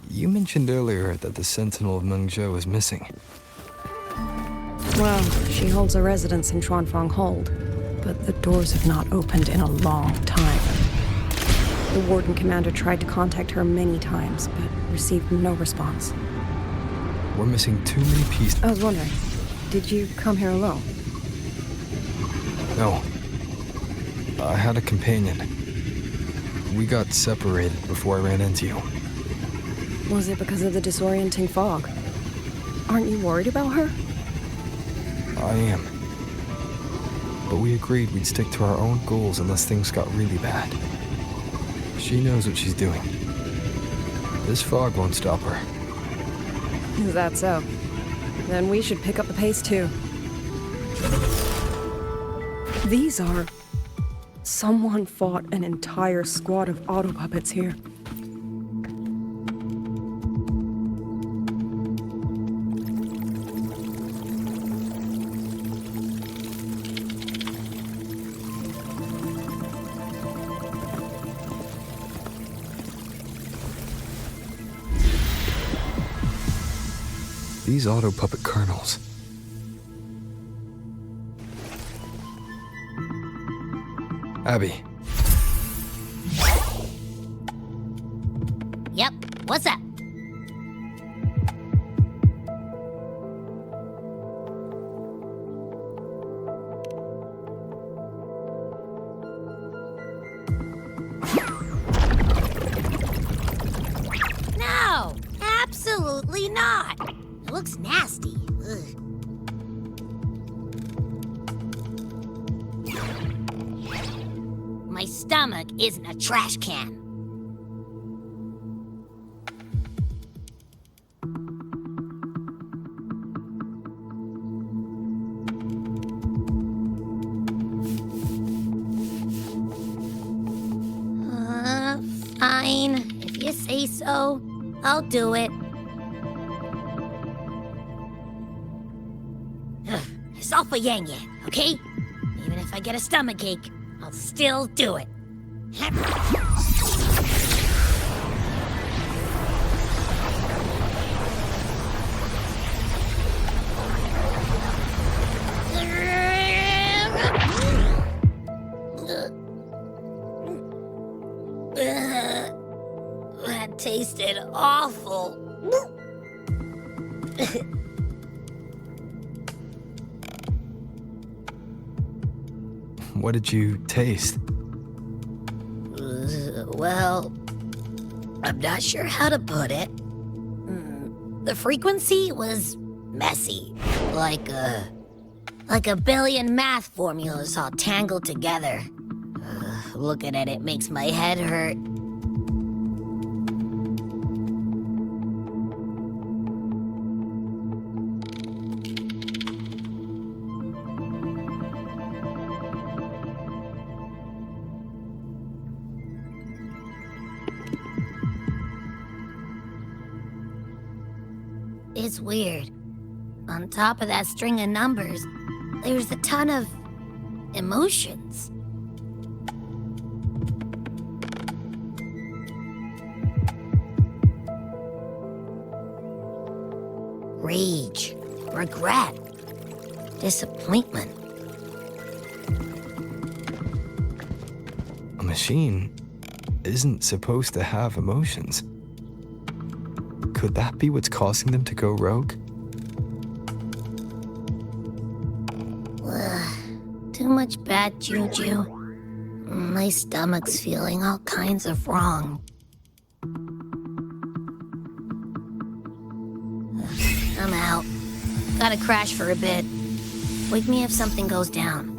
O: You mentioned earlier that the Sentinel of Mengzhou is missing.
P: Well, she holds a residence in Xuanfang Hold, but the doors have not opened in a long time. The Warden Commander tried to contact her many times, but received no response.
O: We're missing too many pieces.
P: I was wondering, did you come here alone?
O: No. I had a companion. We got separated before I ran into you.
P: Was it because of the disorienting fog? Aren't you worried about her?
O: I am. But we agreed we'd stick to our own goals unless things got really bad. She knows what she's doing. This fog won't stop her.
P: Is that so? Then we should pick up the pace too. These are Someone fought an entire squad of auto puppets here.
O: These auto puppet kernels. Abby.
N: Yep, what's up? No, absolutely not. It looks nasty. Ugh. My stomach isn't a trash can. Fine. If you say so, I'll do it. It's all for Yang Yang, okay? Even if I get a stomachache, I'll still do it. That tasted awful.
O: What did you taste?
N: Well, I'm not sure how to put it. The frequency was messy, like a billion math formulas all tangled together. Looking at it makes my head hurt. It's weird. On top of that string of numbers, there's a ton of emotions. Rage, regret, disappointment.
O: A machine isn't supposed to have emotions. Could that be what's causing them to go rogue?
N: Too much bad juju. My stomach's feeling all kinds of wrong. I'm out. Gotta crash for a bit. Wake me if something goes down.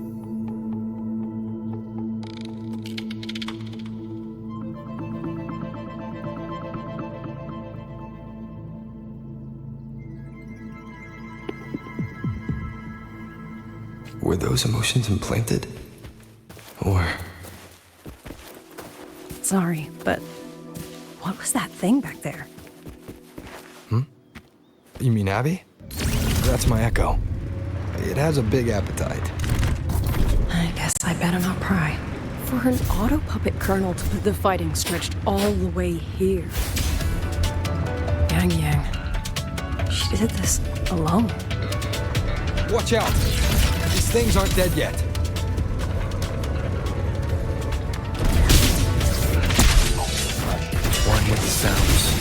O: Were those emotions implanted? Or...
P: Sorry, but what was that thing back there?
O: You mean Abby? That's my echo. It has a big appetite.
P: I guess I better not pry. For an auto puppet kernel to put the fighting stretched all the way here. Yang Yang. She did this alone.
O: Watch out! These things aren't dead yet.
F: One with the sounds.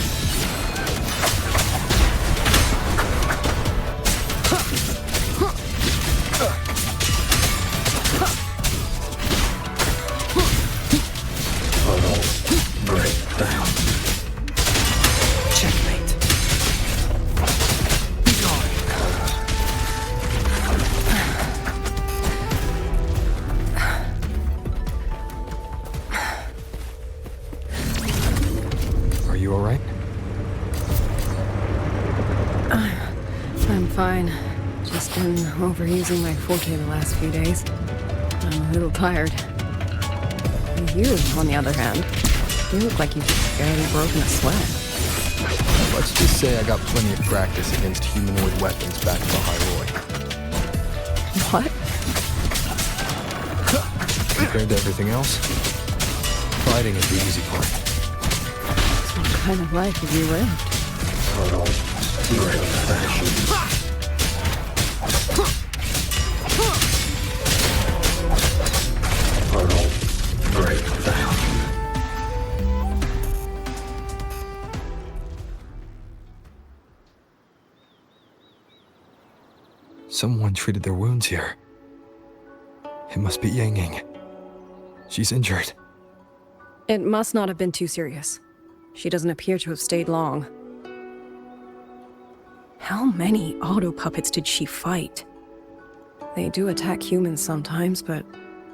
P: Fine. Just been overusing my forte the last few days. I'm a little tired. You, on the other hand, you look like you've barely broken a sweat.
O: Let's just say I got plenty of practice against humanoid weapons back in the Hyrule.
P: What?
O: Compared to everything else, fighting is the easy part.
P: What kind of life have you lived?
O: Someone treated their wounds here. It must be Yang Yang. She's injured.
P: It must not have been too serious. She doesn't appear to have stayed long. How many auto puppets did she fight? They do attack humans sometimes, but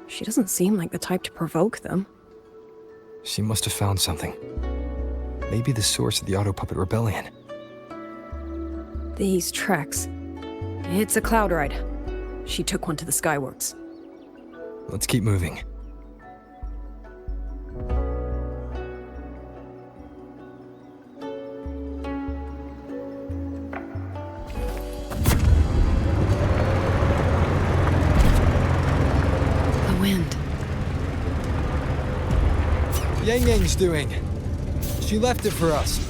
P: she doesn't seem like the type to provoke them.
O: She must have found something. Maybe the source of the auto puppet rebellion.
P: These treks. It's a cloud ride. She took one to the Skyworks.
O: Let's keep moving.
P: The wind.
O: Yang Yang's doing. She left it for us.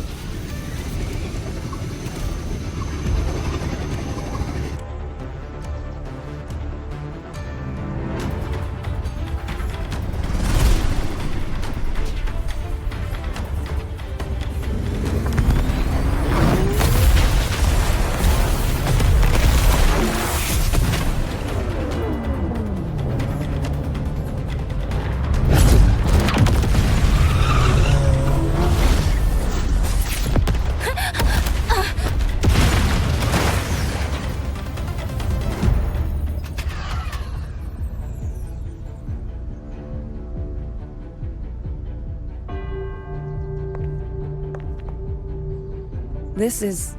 P: This is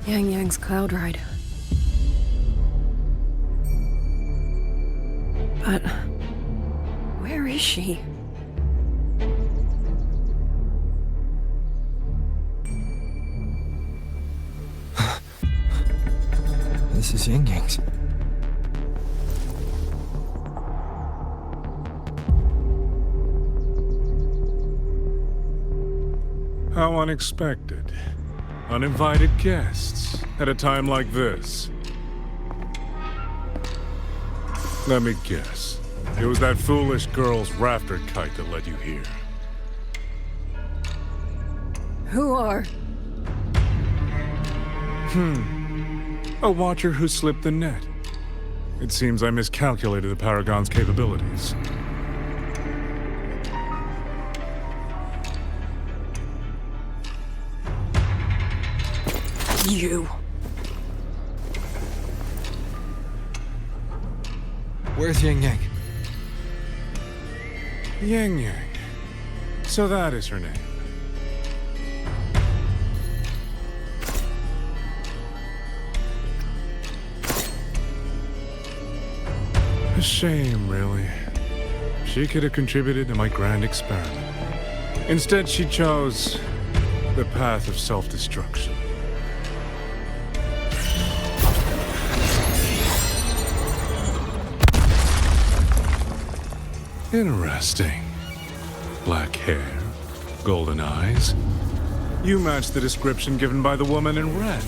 P: Yang Yang's cloud ride. But where is she?
O: This is Yang Yang's.
H: How unexpected. Uninvited guests at a time like this. Let me guess. It was that foolish girl's rafter kite that led you here.
P: Who are?
H: A watcher who slipped the net. It seems I miscalculated the Paragon's capabilities.
P: You.
O: Where's Yang Yang?
H: Yang Yang. So that is her name. A shame, really. She could have contributed to my grand experiment. Instead, she chose the path of self-destruction. Interesting. Black hair, golden eyes. You match the description given by the woman in red.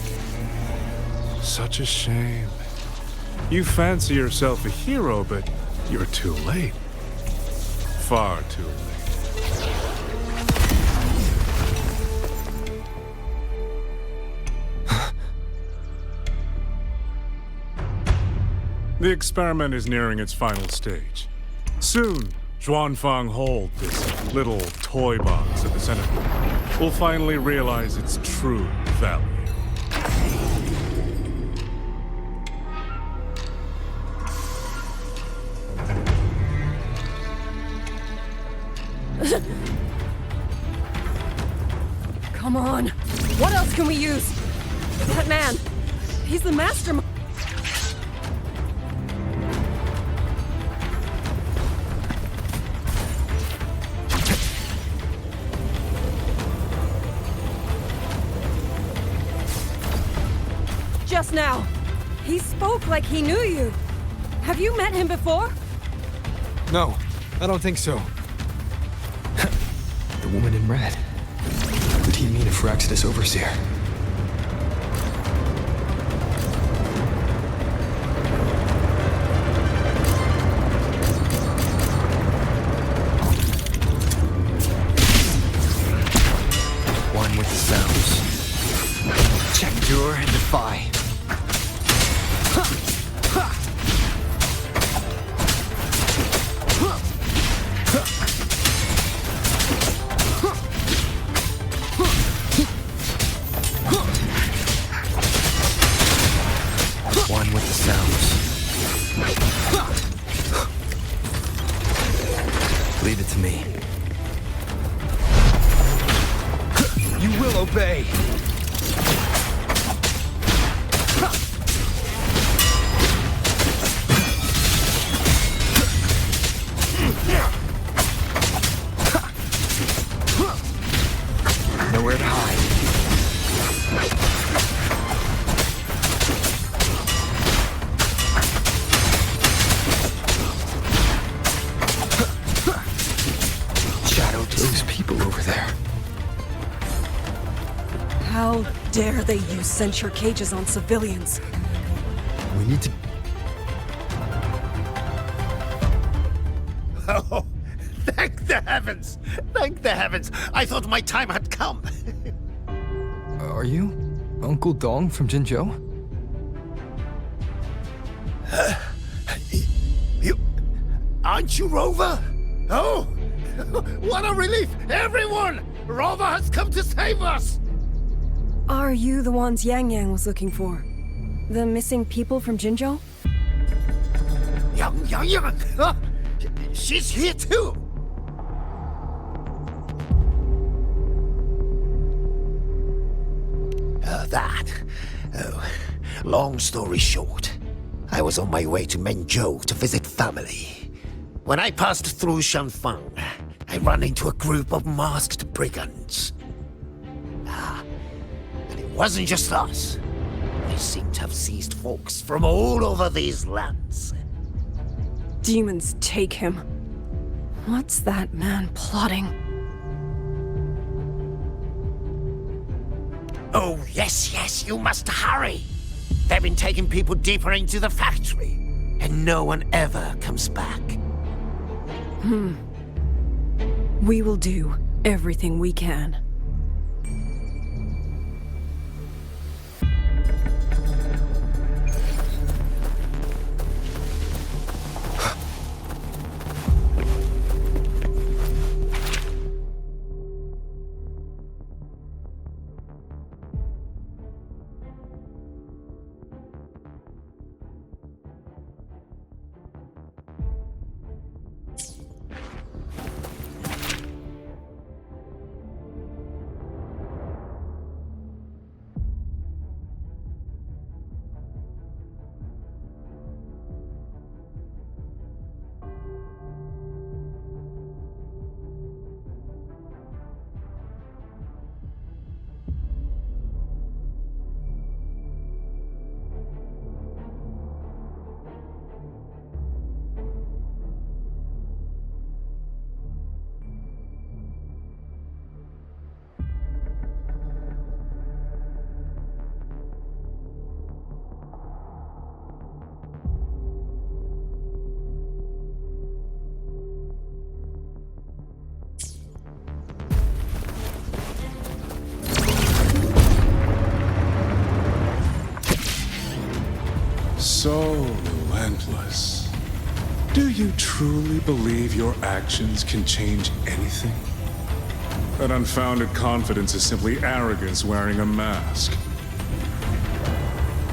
H: Such a shame. You fancy yourself a hero, but you're too late. Far too late. The experiment is nearing its final stage. Soon, Xuanfang Hold, this little toy box at the center, will finally realize its true value.
P: Come on! What else can we use? That man! He's the mastermind!
U: just now. He spoke like he knew you. Have you met him before?
O: No, I don't think so. The woman in red. What did he mean if Raxidus Overseer?
L: One with the sounds. Check, endure, and defy. One with the sounds.
O: Leave it to me.
L: You will obey. Nowhere to hide. Shadow, those people over there.
P: How dare they use censure cages on civilians?
O: We need to...
G: Oh, thank the heavens! Thank the heavens! I thought my time had come.
O: Are you Uncle Dong from Jinzhou?
G: Aren't you Rover? Oh, what a relief! Everyone! Rover has come to save us!
P: Are you the ones Yang Yang was looking for? The missing people from Jinzhou?
G: Yang! Huh? She's here too!
L: Long story short, I was on my way to Mengzhou to visit family. When I passed through Shanfang, I ran into a group of masked brigands. And it wasn't just us. They seem to have seized folks from all over these lands.
P: Demons take him. What's that man plotting?
L: Oh, yes, you must hurry. They've been taking people deeper into the factory, and no one ever comes back.
P: We will do everything we can.
H: So relentless. Do you truly believe your actions can change anything? That unfounded confidence is simply arrogance wearing a mask.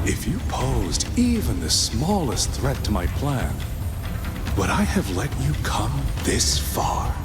H: If you posed even the smallest threat to my plan, would I have let you come this far?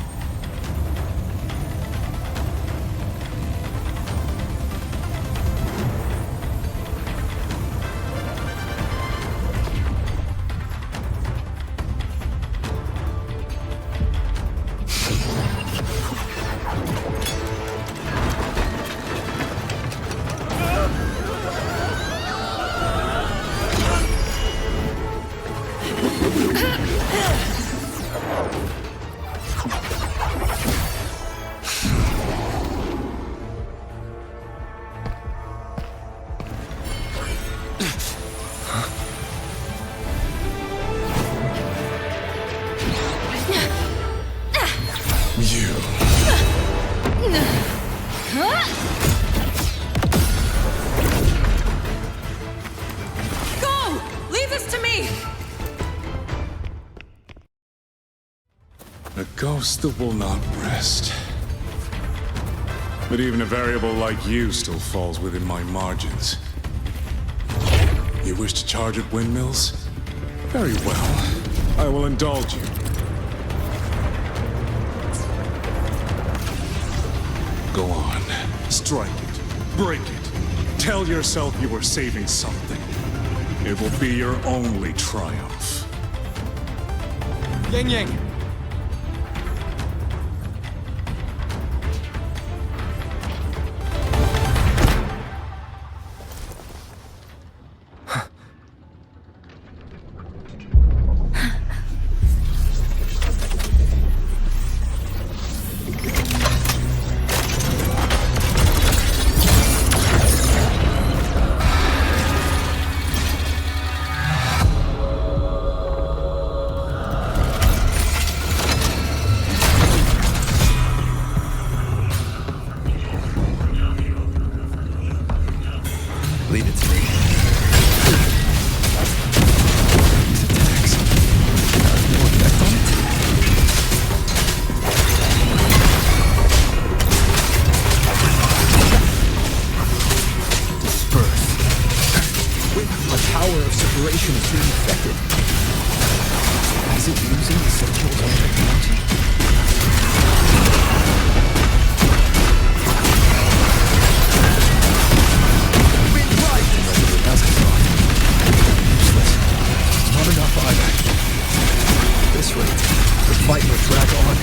H: ghost that will not rest. But even a variable like you still falls within my margins. You wish to charge at windmills? Very well. I will indulge you. Go on. Strike it. Break it. Tell yourself you were saving something. It will be your only triumph.
C: Yang Yang!
O: Leave it to me.
F: The power of separation is being affected. Is it losing the central's own technology? Wind rises! As I thought. Useless. Not enough either. At this rate, the fight will drag on.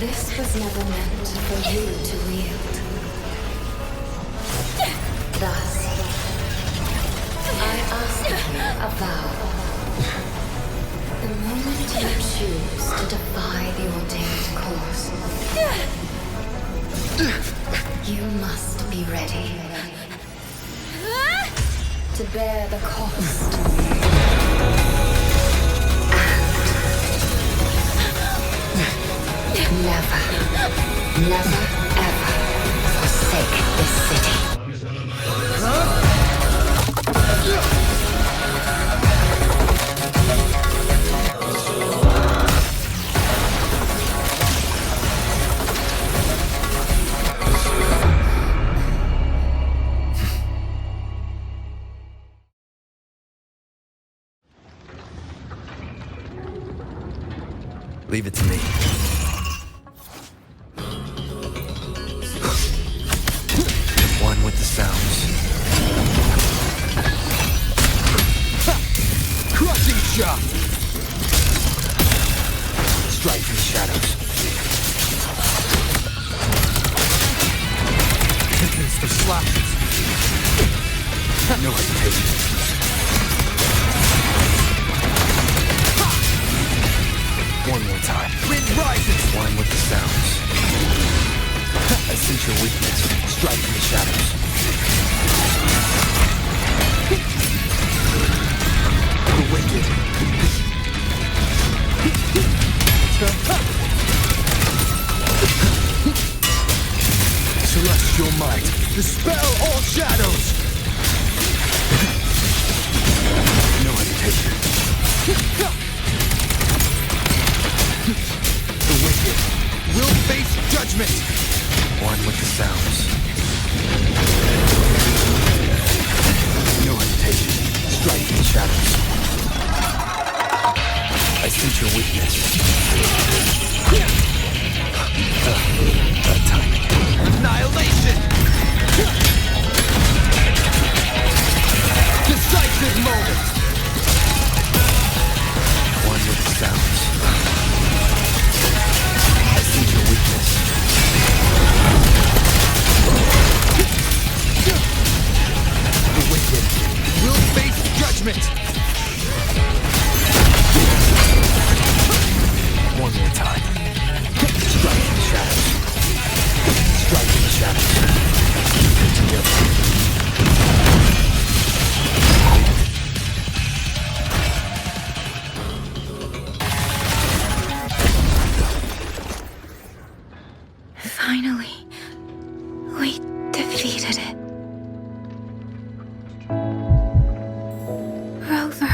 M: This was never meant for you to wield. Thus, I ask of you a vow. The moment you choose to defy the ordained course, you must be ready to bear the cost. Never, never, ever forsake this city.
O: Leave it to me. One with the sounds.
F: Crushing shot!
O: Strike in the shadows.
F: Against the slashes.
O: No hesitation. One more time.
F: Wind rises!
O: One with the sounds. I sense your weakness. Strike in the shadows. The wicked.
F: Celestial might. Dispel all shadows!
O: No hesitation.
F: The wicked will face judgment!
O: One with the sounds. No hesitation. Strike in the shadows. I sense your weakness. Bad timing.
F: Annihilation! Decisive moment!
O: One with the sounds. I sense your weakness.
F: The wicked will face judgment!
D: Finally, we defeated it. Rover.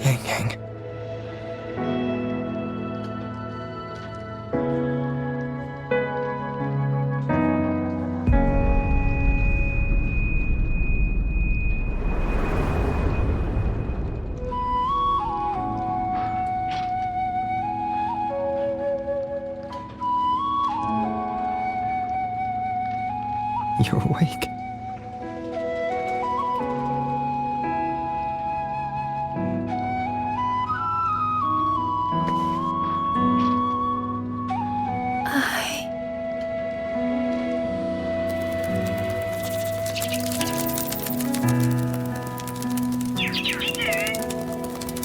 O: Yang. You're awake.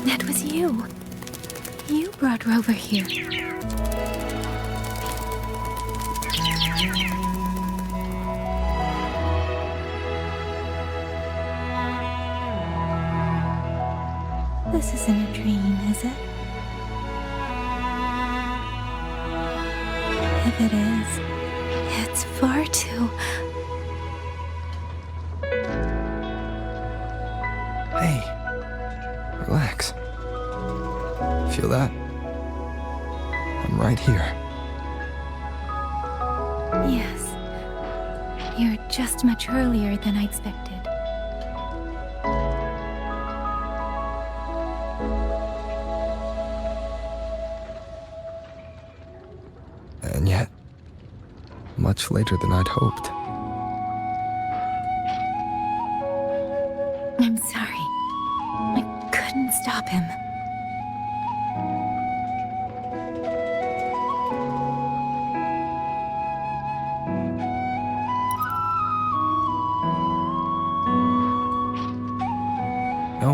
D: That was you. You brought Rover here. This isn't a dream, is it? If it is, it's far too...
O: Hey, relax. Feel that? I'm right here.
D: Yes. You're just much earlier than I expected.
O: And yet, much later than I'd hoped.
D: I'm sorry. I couldn't stop him.
O: No,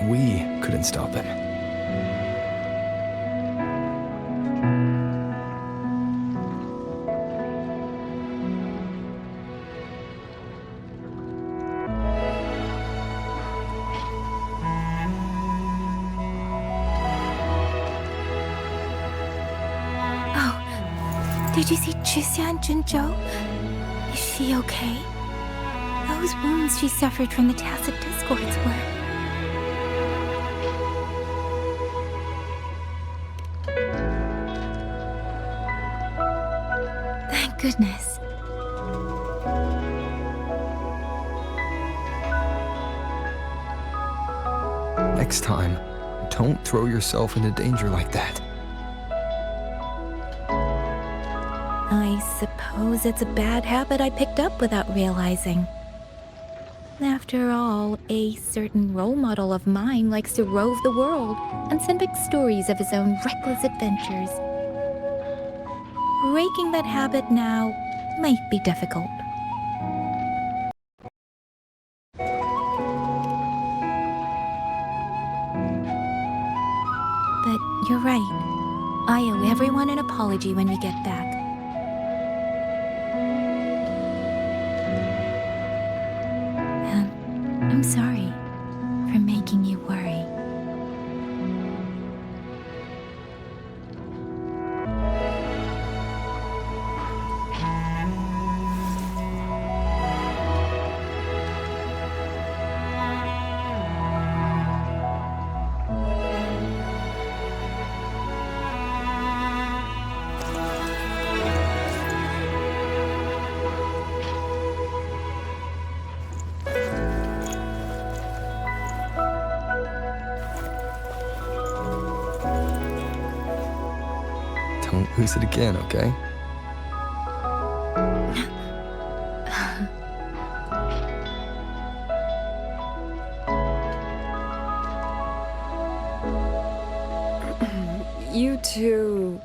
O: we couldn't stop him.
D: Did you see Chixia and Jinzhou? Is she okay? Those wounds she suffered from the tacit discords were... Thank goodness.
O: Next time, don't throw yourself into danger like that.
D: I suppose it's a bad habit I picked up without realizing. After all, a certain role model of mine likes to rove the world and send back stories of his own reckless adventures. Breaking that habit now might be difficult. But you're right. I owe everyone an apology when we get back. I'm sorry for making you worry.
O: Don't lose it again, okay?
P: You two...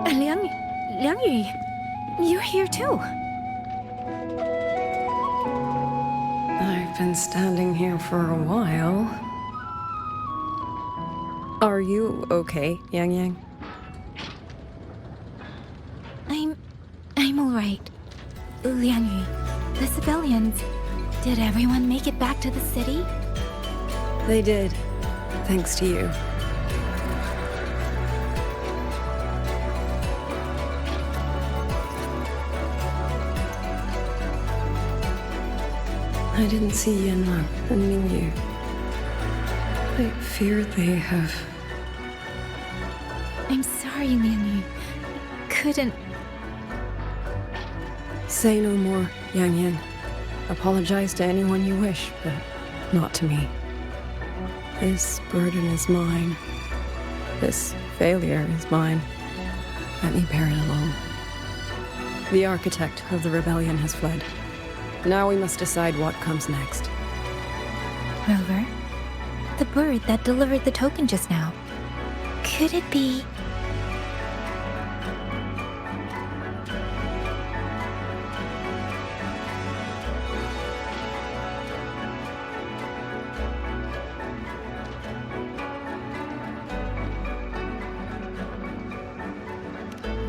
D: Liangyu, you're here too.
P: I've been standing here for a while. Are you okay, Yang Yang?
D: all right. Liang Yu, the civilians, did everyone make it back to the city?
P: They did, thanks to you. I didn't see Yanlan and Mingyu. I fear they have...
D: I'm sorry, Liang Yu. Couldn't...
P: Say no more, Yang Yan. Apologize to anyone you wish, but not to me. This burden is mine. This failure is mine. Let me bear it alone. The architect of the rebellion has fled. Now we must decide what comes next.
D: Rover, the bird that delivered the token just now. Could it be...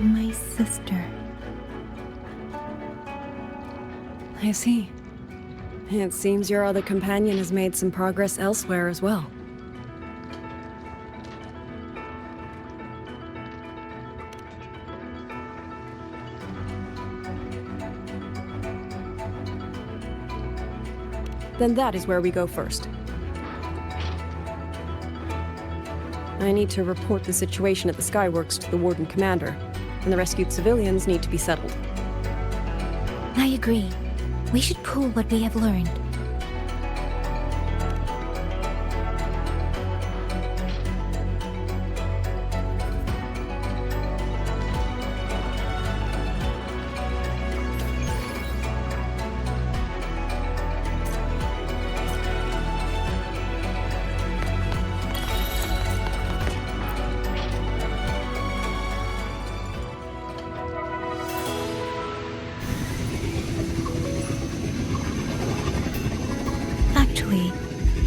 D: my sister?
P: I see. It seems your other companion has made some progress elsewhere as well. Then that is where we go first. I need to report the situation at the Skyworks to the Warden Commander, and the rescued civilians need to be settled.
D: I agree. We should pool what we have learned.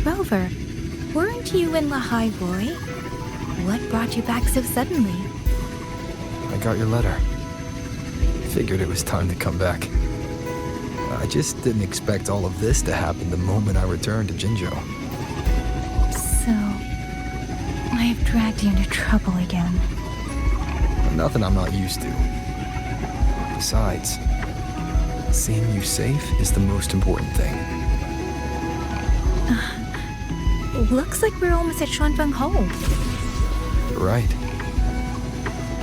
D: Rover, weren't you in Lahai Roy? What brought you back so suddenly?
O: I got your letter. Figured it was time to come back. I just didn't expect all of this to happen the moment I returned to Jinzhou.
D: So... I have dragged you into trouble again.
O: Nothing I'm not used to. Besides, seeing you safe is the most important thing.
D: Looks like we're almost at Xuanfeng Hole.
O: You're right.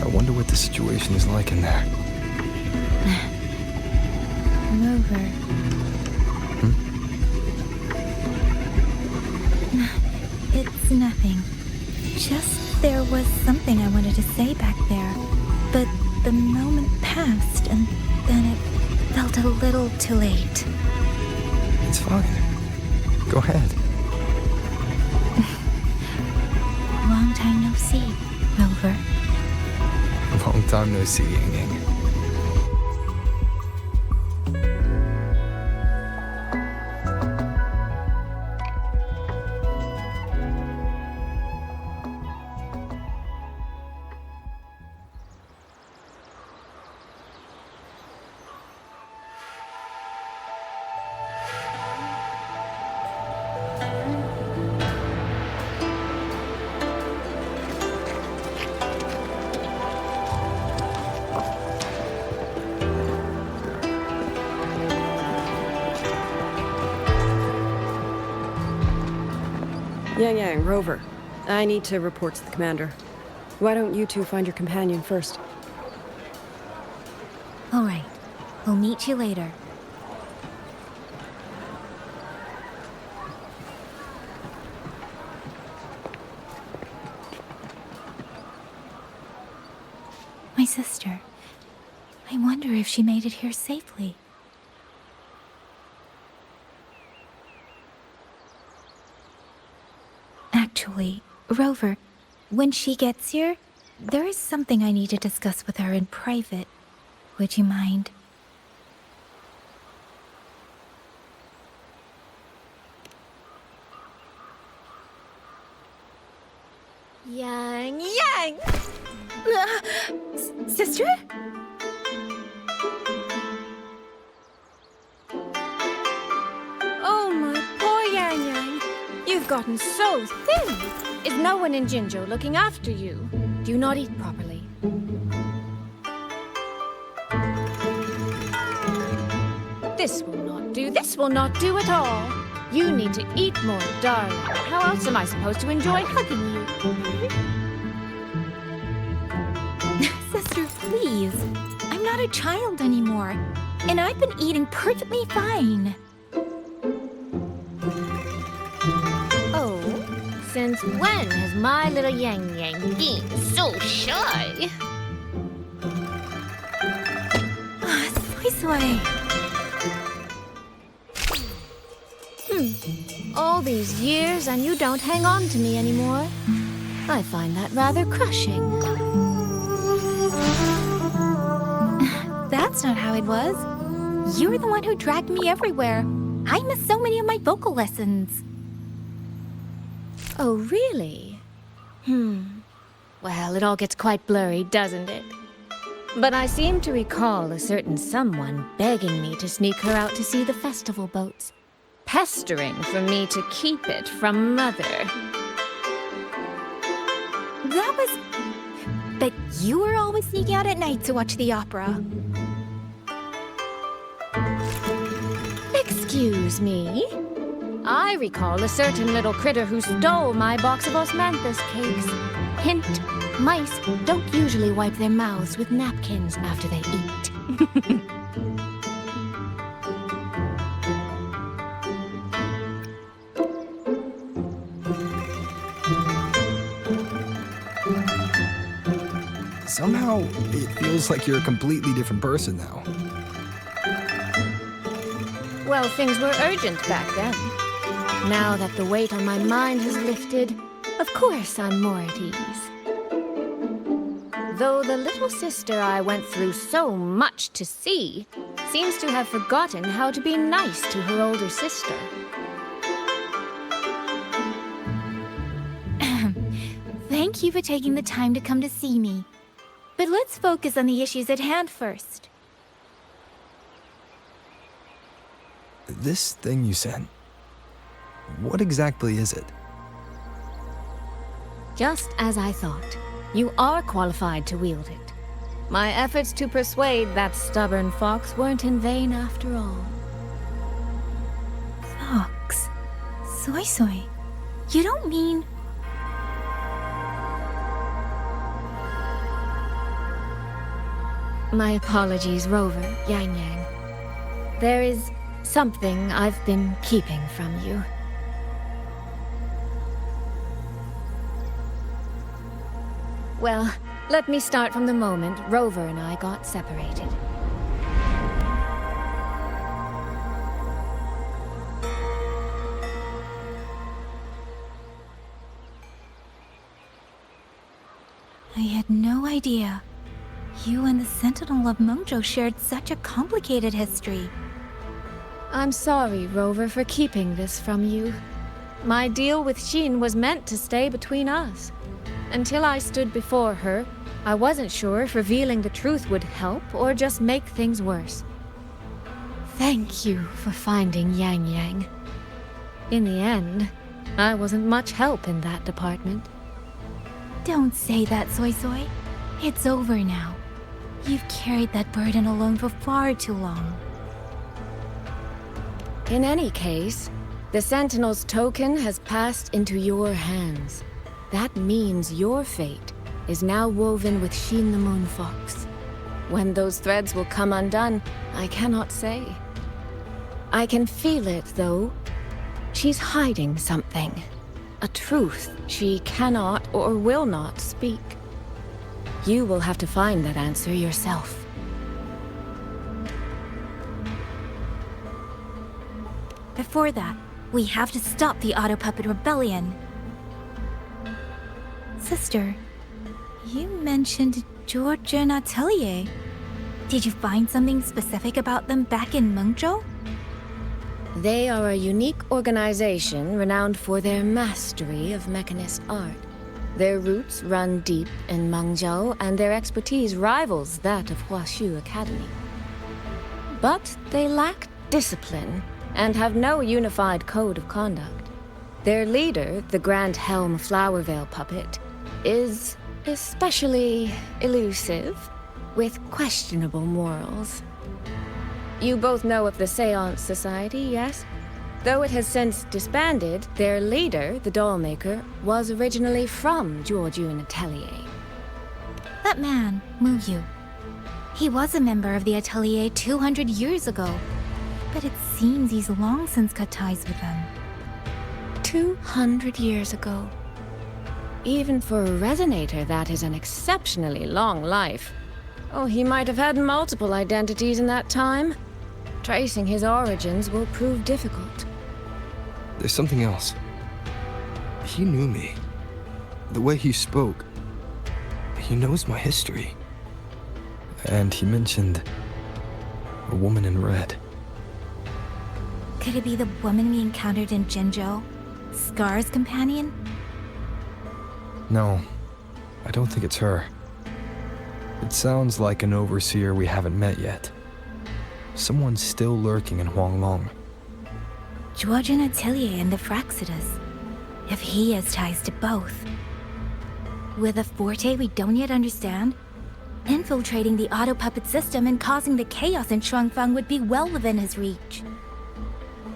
O: I wonder what the situation is like in there.
D: Rover. It's nothing. Just there was something I wanted to say back there. But the moment passed, and then it felt a little too late.
O: It's fine. Go ahead.
D: Long time no see, Rover.
O: Long time no see, Ying Ying.
P: Yang, Rover. I need to report to the commander. Why don't you two find your companion first?
D: All right. We'll meet you later. My sister. I wonder if she made it here safely. Actually, Rover, when she gets here, there is something I need to discuss with her in private. Would you mind?
U: Yang!
D: Sister?
M: You've gotten so thin. Is no one in Jinzhou looking after you? Do you not eat properly? This will not do. This will not do at all. You need to eat more, darling. How else am I supposed to enjoy hugging you?
D: Sister, please. I'm not a child anymore. And I've been eating perfectly fine.
I: Oh, since when has my little Yang Yang been so shy?
D: Soy.
I: All these years and you don't hang on to me anymore. I find that rather crushing.
D: That's not how it was. You were the one who dragged me everywhere. I missed so many of my vocal lessons.
I: Oh, really? Well, it all gets quite blurry, doesn't it? But I seem to recall a certain someone begging me to sneak her out to see the festival boats, pestering for me to keep it from Mother.
D: That was... But you were always sneaking out at night to watch the opera.
I: Excuse me? I recall a certain little critter who stole my box of osmanthus cakes. Hint, mice don't usually wipe their mouths with napkins after they eat.
O: Somehow, it feels like you're a completely different person now.
I: Well, things were urgent back then. Now that the weight on my mind has lifted, of course I'm more at ease. Though the little sister I went through so much to see seems to have forgotten how to be nice to her older sister.
D: Thank you for taking the time to come to see me. But let's focus on the issues at hand first.
O: This thing you sent, what exactly is it?
I: Just as I thought. You are qualified to wield it. My efforts to persuade that stubborn fox weren't in vain after all.
D: Fox? Soy. You don't mean...
I: My apologies, Rover, Yang Yang. There is something I've been keeping from you. Well, let me start from the moment Rover and I got separated.
D: I had no idea. You and the Sentinel of Mengzhou shared such a complicated history.
I: I'm sorry, Rover, for keeping this from you. My deal with Xin was meant to stay between us. Until I stood before her, I wasn't sure if revealing the truth would help or just make things worse. Thank you for finding Yang Yang. In the end, I wasn't much help in that department.
D: Don't say that, Soy. It's over now. You've carried that burden alone for far too long.
I: In any case, the Sentinel's token has passed into your hands. That means your fate is now woven with Xin the Moon Fox. When those threads will come undone, I cannot say. I can feel it, though. She's hiding something. A truth she cannot or will not speak. You will have to find that answer yourself.
D: Before that, we have to stop the Auto Puppet Rebellion. Sister, you mentioned George and Atelier. Did you find something specific about them back in Mengzhou?
I: They are a unique organization renowned for their mastery of mechanist art. Their roots run deep in Mengzhou, and their expertise rivals that of WuShu Academy. But they lack discipline and have no unified code of conduct.
M: Their leader, the Grand Helm Flowervale puppet, is especially elusive, with questionable morals. You both know of the Seance Society, yes? Though it has since disbanded, their leader, the Dollmaker, was originally from Zhuojun Atelier.
D: That man, WuYu. He was a member of the Atelier 200 years ago, but it seems he's long since cut ties with them.
M: 200 years ago. Even for a resonator, that is an exceptionally long life. Oh, he might have had multiple identities in that time. Tracing his origins will prove difficult.
O: There's something else. He knew me. The way he spoke. He knows my history. And he mentioned a woman in red.
D: Could it be the woman we encountered in Zhenzhou? Scar's companion?
O: No, I don't think it's her. It sounds like an overseer we haven't met yet. Someone's still lurking in Huanglong.
D: Zhuojun Atelier and the Fraxidus. If he has ties to both. With a forte we don't yet understand, infiltrating the auto puppet system and causing the chaos in Shuangfang would be well within his reach.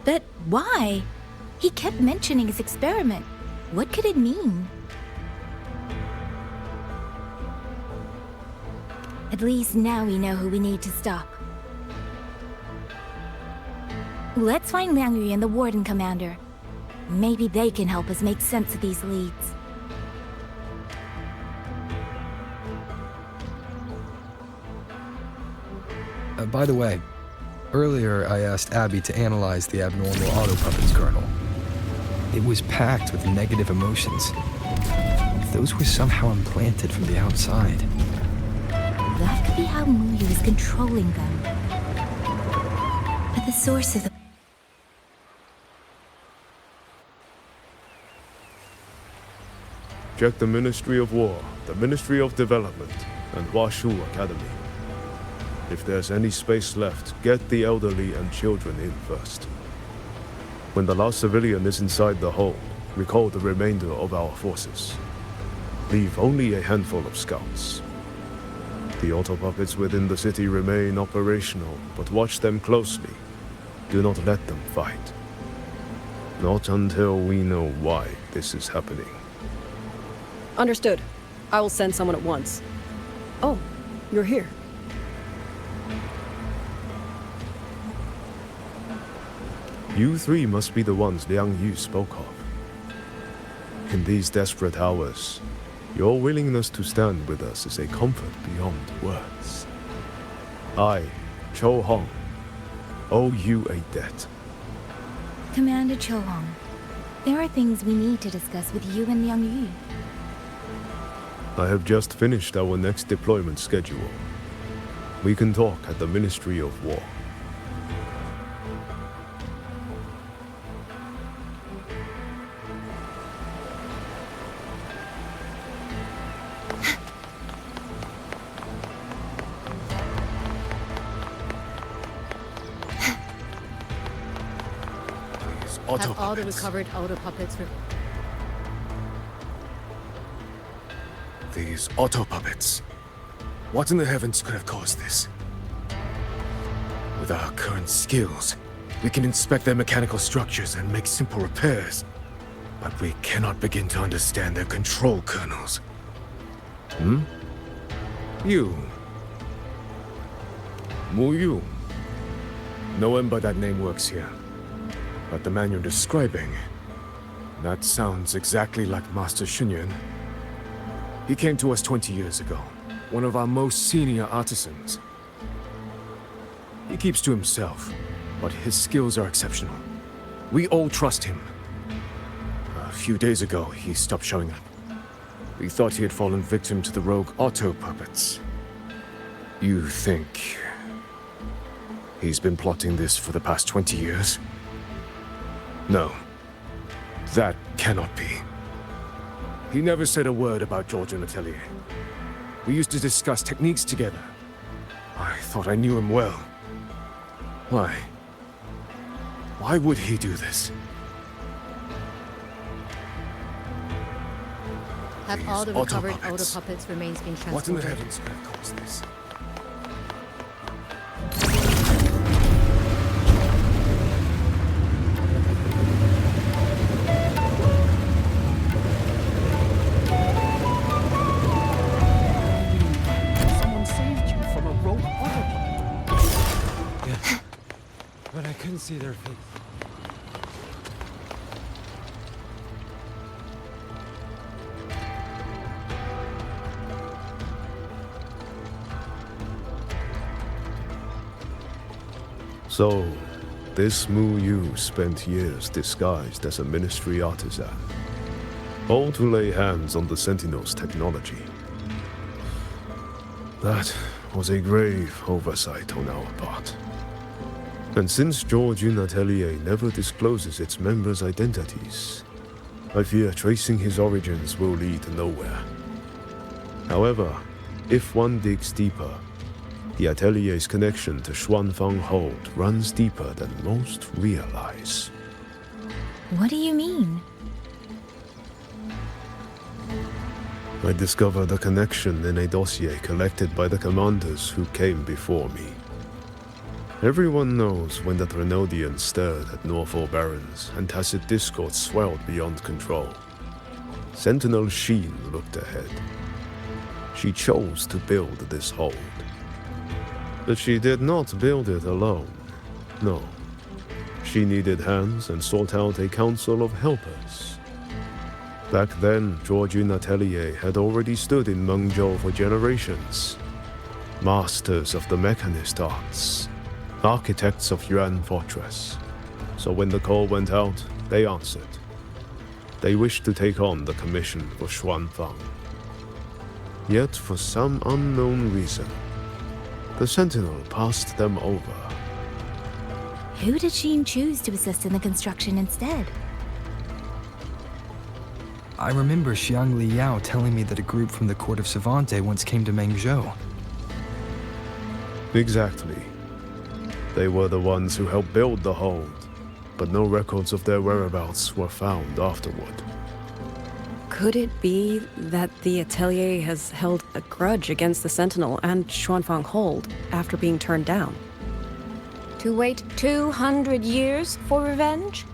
D: But why? He kept mentioning his experiment. What could it mean? At least now we know who we need to stop. Let's find Liang Yu and the Warden Commander. Maybe they can help us make sense of these leads.
O: By the way, earlier I asked Abby to analyze the abnormal auto puppet's kernel. It was packed with negative emotions. Those were somehow implanted from the outside.
D: That could be how WuYu is controlling them. But the source of the...
S: Check the Ministry of War, the Ministry of Development, and WuShu Academy. If there's any space left, get the elderly and children in first. When the last civilian is inside the hold, recall the remainder of our forces. Leave only a handful of scouts. The auto puppets within the city remain operational, but watch them closely. Do not let them fight. Not until we know why this is happening.
P: Understood. I will send someone at once. Oh, you're here.
S: You three must be the ones Liang Yu spoke of. In these desperate hours, your willingness to stand with us is a comfort beyond words. I, Cho Hong, owe you a debt.
D: Commander Cho Hong, there are things we need to discuss with you and Liang Yu.
S: I have just finished our next deployment schedule. We can talk at the Ministry of War.
V: Have all the recovered auto puppets
F: These auto puppets. What in the heavens could have caused this? With our current skills, we can inspect their mechanical structures and make simple repairs. But we cannot begin to understand their control kernels. You. WuYu. No one by that name works here. But the man you're describing, that sounds exactly like Master Xunyuan. He came to us 20 years ago, one of our most senior artisans. He keeps to himself, but his skills are exceptional. We all trust him. A few days ago, he stopped showing up. We thought he had fallen victim to the rogue auto puppets. You think he's been plotting this for the past 20 years? No, that cannot be. He never said a word about Zhuojun Atelier. We used to discuss techniques together. I thought I knew him well. Why? Why would he do this?
V: Have all the recovered auto puppets remains been transported?
F: What in the heavens could have caused this?
C: Someone saved you from a rogue auto puppet.
A: Yeah, but I couldn't see their face.
S: So, this WuWa spent years disguised as a ministry artisan, all to lay hands on the Sentinel's technology. That was a grave oversight on our part. And since Georgian Atelier never discloses its members' identities, I fear tracing his origins will lead nowhere. However, if one digs deeper, the Atelier's connection to Xuanfang Hold runs deeper than most realize.
D: What do you mean?
S: I discovered a connection in a dossier collected by the commanders who came before me. Everyone knows when the Trinodians stirred at Norfolk Barrens and tacit discord swelled beyond control. Sentinel Sheen looked ahead. She chose to build this hold. But she did not build it alone. No. She needed hands and sought out a council of helpers. Back then, Georgian Atelier had already stood in Mengzhou for generations. Masters of the mechanist arts. Architects of Yuan Fortress. So when the call went out, they answered. They wished to take on the commission for Xuanfang. Yet for some unknown reason, the Sentinel passed them over.
D: Who did Sheen choose to assist in the construction instead?
O: I remember Xiang Liao telling me that a group from the court of Savante once came to Mengzhou.
S: Exactly. They were the ones who helped build the hold, but no records of their whereabouts were found afterward.
P: Could it be that the Atelier has held a grudge against the Sentinel and Xuanfang Hold after being turned down?
M: To wait 200 years for revenge?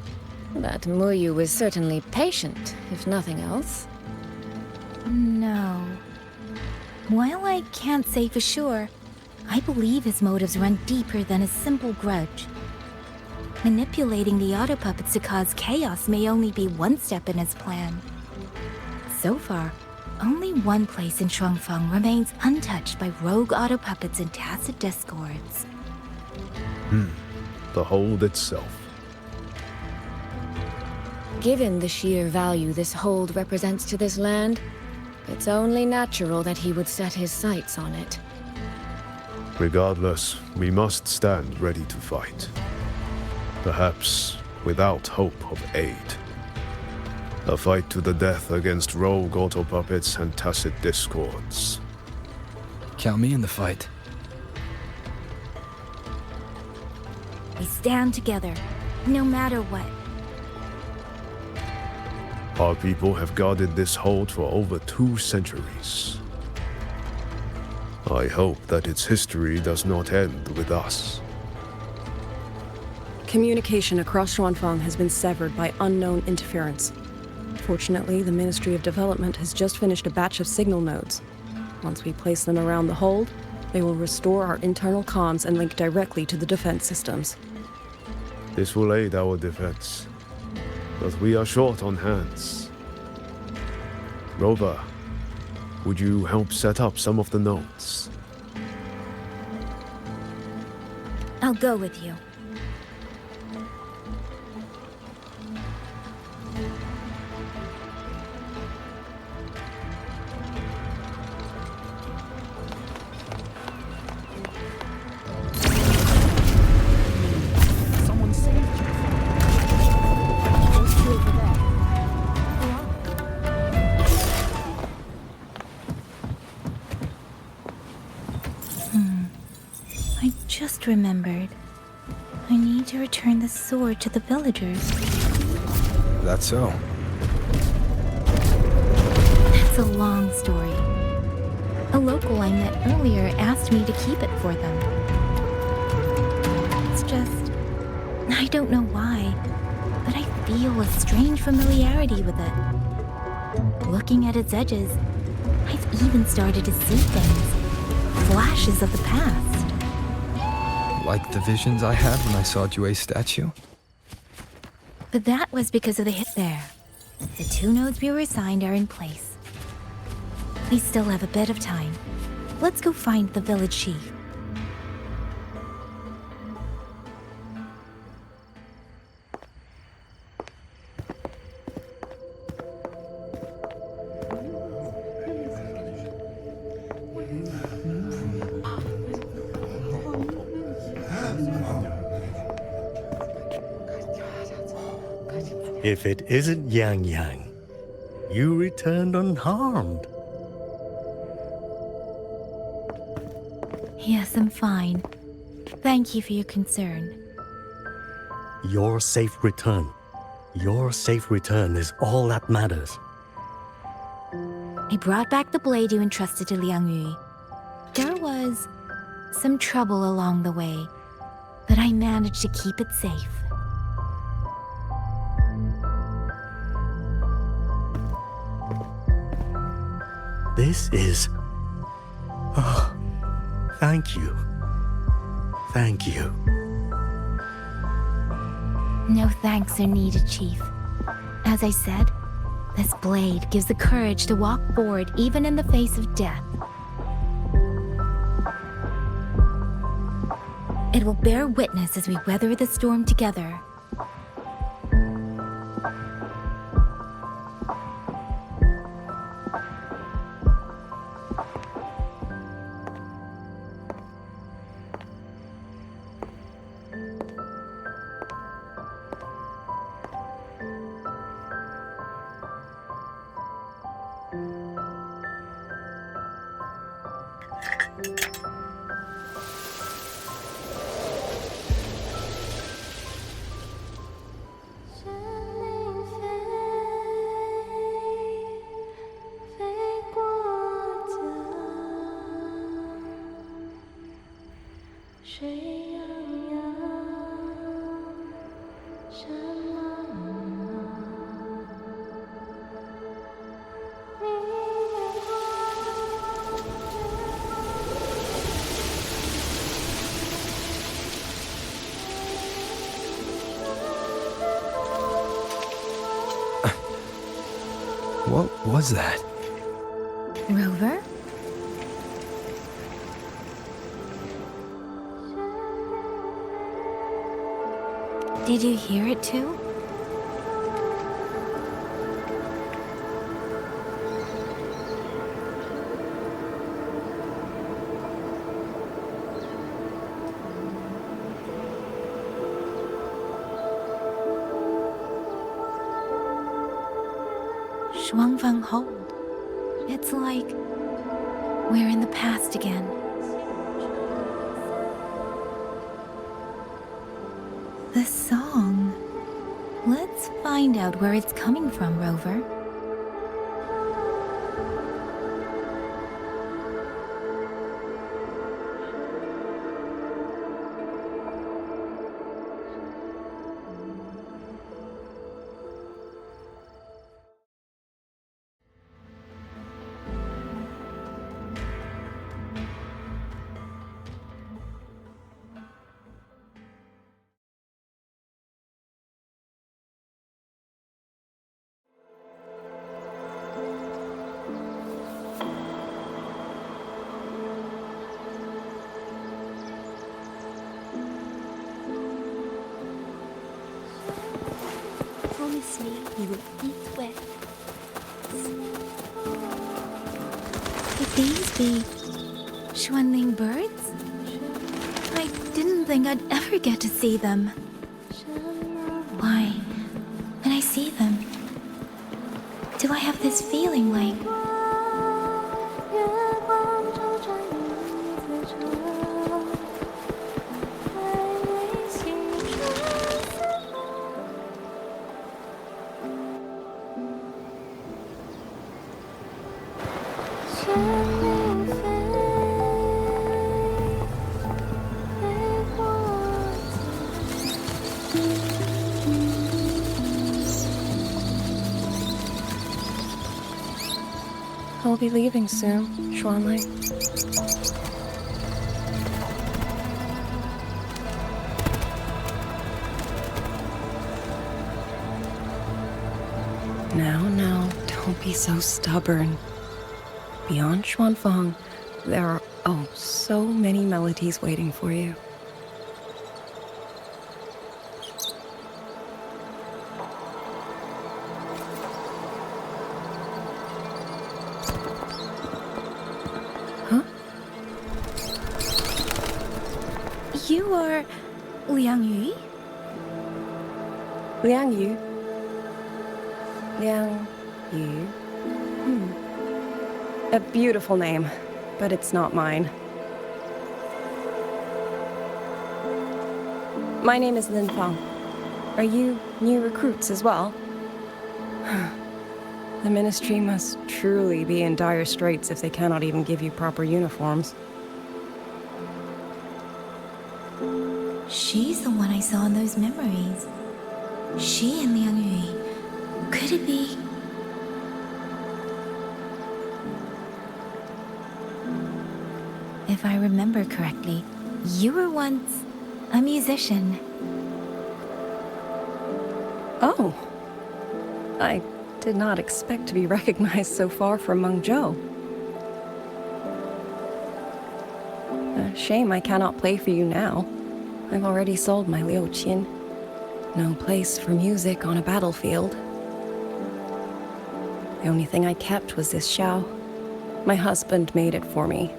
M: That WuWa was certainly patient, if nothing else.
D: No. While I can't say for sure, I believe his motives run deeper than a simple grudge. Manipulating the auto puppets to cause chaos may only be one step in his plan. So far, only one place in Xuanfang remains untouched by rogue auto puppets and tacit discords.
S: The hold itself.
M: Given the sheer value this hold represents to this land, it's only natural that he would set his sights on it.
S: Regardless, we must stand ready to fight. Perhaps without hope of aid. A fight to the death against rogue auto puppets and tacit discords.
O: Count me in the fight.
D: We stand together, no matter what.
S: Our people have guarded this hold for over 2 centuries. I hope that its history does not end with us.
P: Communication across Xuanfang has been severed by unknown interference. Fortunately, the Ministry of Development has just finished a batch of signal nodes. Once we place them around the hold, they will restore our internal comms and link directly to the defense systems.
S: This will aid our defense. But we are short on hands. Rover, would you help set up some of the nodes?
D: I'll go with you.
C: Someone saved you. Those two over there.
D: I just remembered. I need to return the sword to the villagers.
O: That's so.
D: It's a long story. A local I met earlier asked me to keep it for them. It's just... I don't know why, but I feel a strange familiarity with it. Looking at its edges, I've even started to see things. Flashes of the past.
O: Like the visions I had when I saw Jue's statue?
D: But that was because of the hit there. The 2 nodes we were assigned are in place. We still have a bit of time. Let's go find the village chief.
R: If it isn't Yang Yang, you returned unharmed.
D: Yes, I'm fine. Thank you for your concern.
R: Your safe return. Your safe return is all that matters.
D: I brought back the blade you entrusted to Liang Yu. There was some trouble along the way, but I managed to keep it safe.
R: This is... Oh, thank you. Thank you.
D: No thanks are needed, Chief. As I said, this blade gives the courage to walk forward even in the face of death. It will bear witness as we weather the storm together.
O: What was that?
D: Rover? Did you hear it too? Shuangfang Hold. It's like we're in the past again. The song. Let's find out where it's coming from, Rover. Promise me you will eat well. Could these be Xuanling birds? I didn't think I'd ever get to see them. Why, when I see them, do I have this feeling like...
P: I'll be leaving soon, Xuanling. Now, don't be so stubborn. Beyond Xuanfang, there are, oh, so many melodies waiting for you. Huh?
D: You are Liang Yu?
P: Liang Yu? Liang Yu? A beautiful name, but it's not mine. My name is Lin Fang. Are you new recruits as well? The Ministry must truly be in dire straits if they cannot even give you proper uniforms.
D: She's the one I saw in those memories. She and Liang Yu. Could it be? If I remember correctly, you were once a musician.
P: Oh. I did not expect to be recognized so far from Mengzhou. A shame I cannot play for you now. I've already sold my liuqin. No place for music on a battlefield. The only thing I kept was this xiao. My husband made it for me.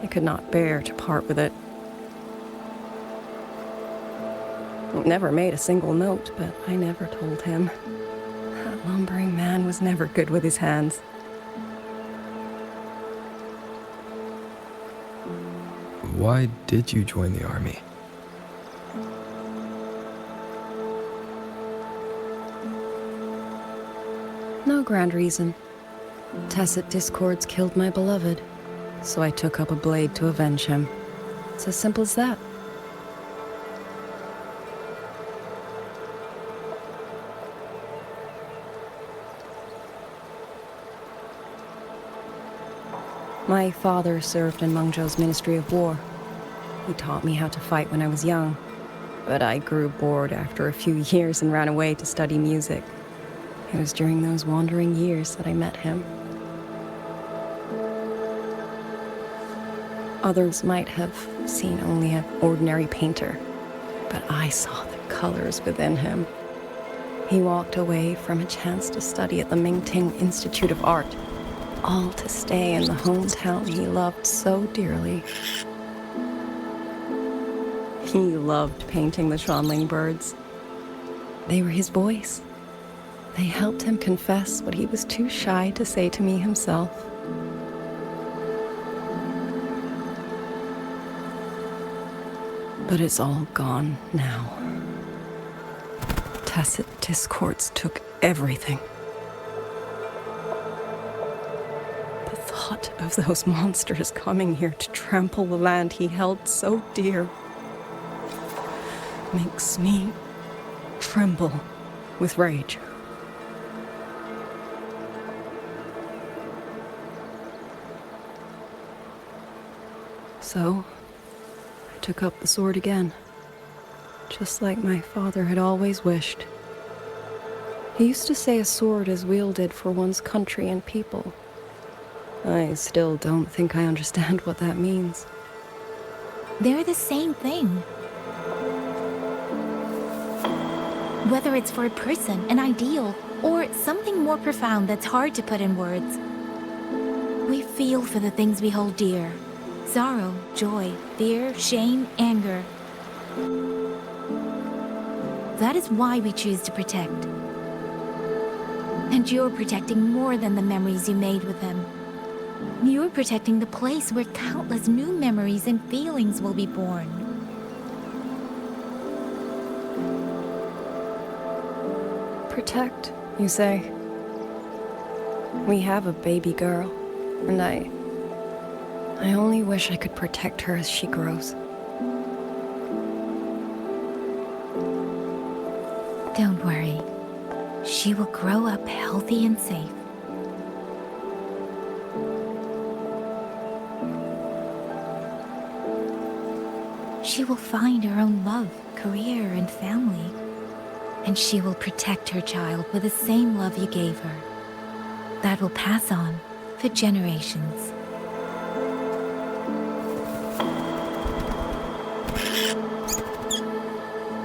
P: I could not bear to part with it. It never made a single note, but I never told him. That lumbering man was never good with his hands.
O: Why did you join the army?
P: No grand reason. Tacit discords killed my beloved, so I took up a blade to avenge him. It's as simple as that. My father served in Mengzhou's Ministry of War. He taught me how to fight when I was young, but I grew bored after a few years and ran away to study music. It was during those wandering years that I met him. Others might have seen only an ordinary painter, but I saw the colors within him. He walked away from a chance to study at the Mingting Institute of Art, all to stay in the hometown he loved so dearly. He loved painting the Xuanling birds. They were his voice. They helped him confess what he was too shy to say to me himself. But it's all gone now. Tacit discords took everything. The thought of those monsters coming here to trample the land he held so dear makes me tremble with rage. So, I took up the sword again, just like my father had always wished. He used to say a sword is wielded for one's country and people. I still don't think I understand what that means.
D: They're the same thing. Whether it's for a person, an ideal, or something more profound that's hard to put in words. We feel for the things we hold dear. Sorrow, joy, fear, shame, anger. That is why we choose to protect. And you're protecting more than the memories you made with him. You're protecting the place where countless new memories and feelings will be born.
P: Protect, you say? We have a baby girl. And I only wish I could protect her as she grows.
D: Don't worry. She will grow up healthy and safe. She will find her own love, career, and family. And she will protect her child with the same love you gave her. That will pass on for generations.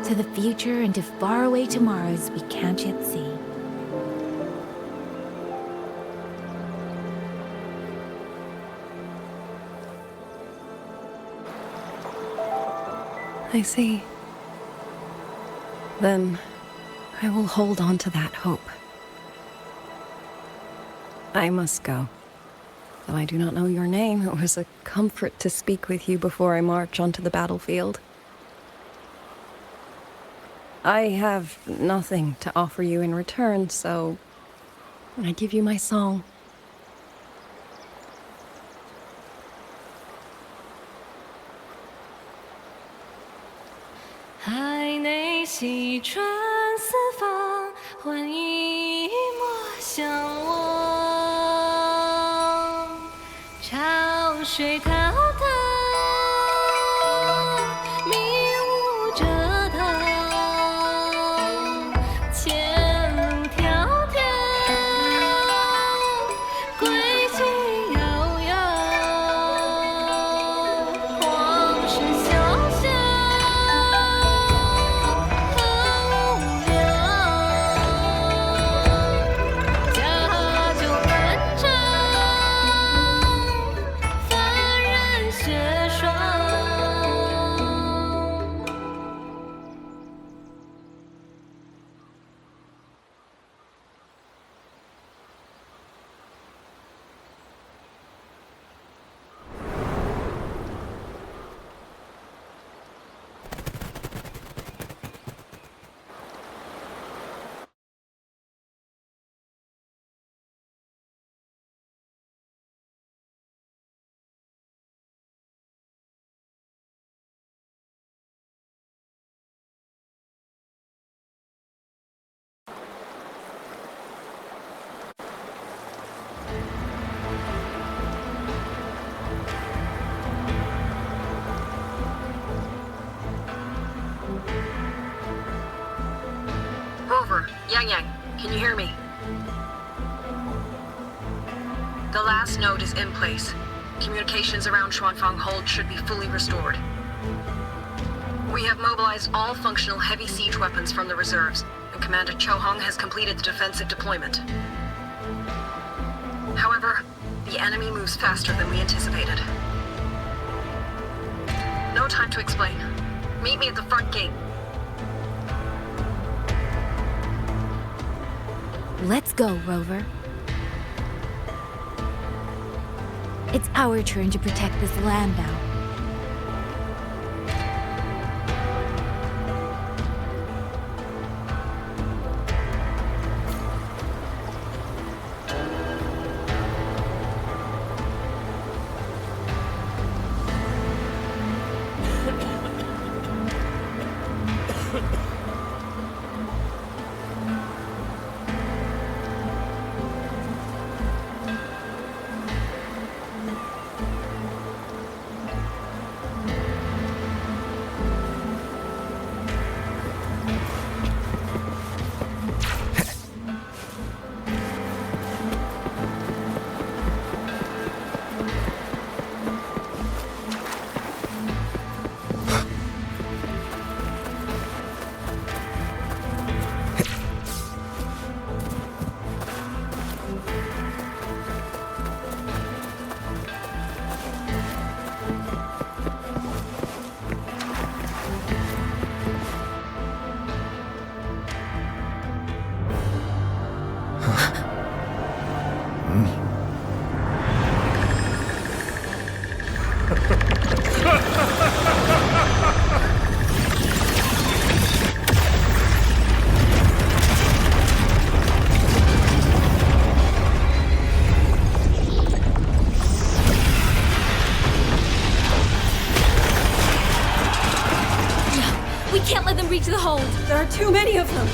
D: To the future and to faraway tomorrows we can't yet see.
P: I see. Then I will hold on to that hope. I must go. Though I do not know your name, it was a comfort to speak with you before I march onto the battlefield. I have nothing to offer you in return, so I give you my song.
K: Over. Yang, can you hear me? The last node is in place. Communications around Xuanfang Hold should be fully restored. We have mobilized all functional heavy siege weapons from the reserves, and Commander Chohong has completed the defensive deployment. However, the enemy moves faster than we anticipated. No time to explain. Meet me at the front gate.
D: Let's go, Rover. It's our turn to protect this land now.
U: and reach the hold.
P: There are too many of them.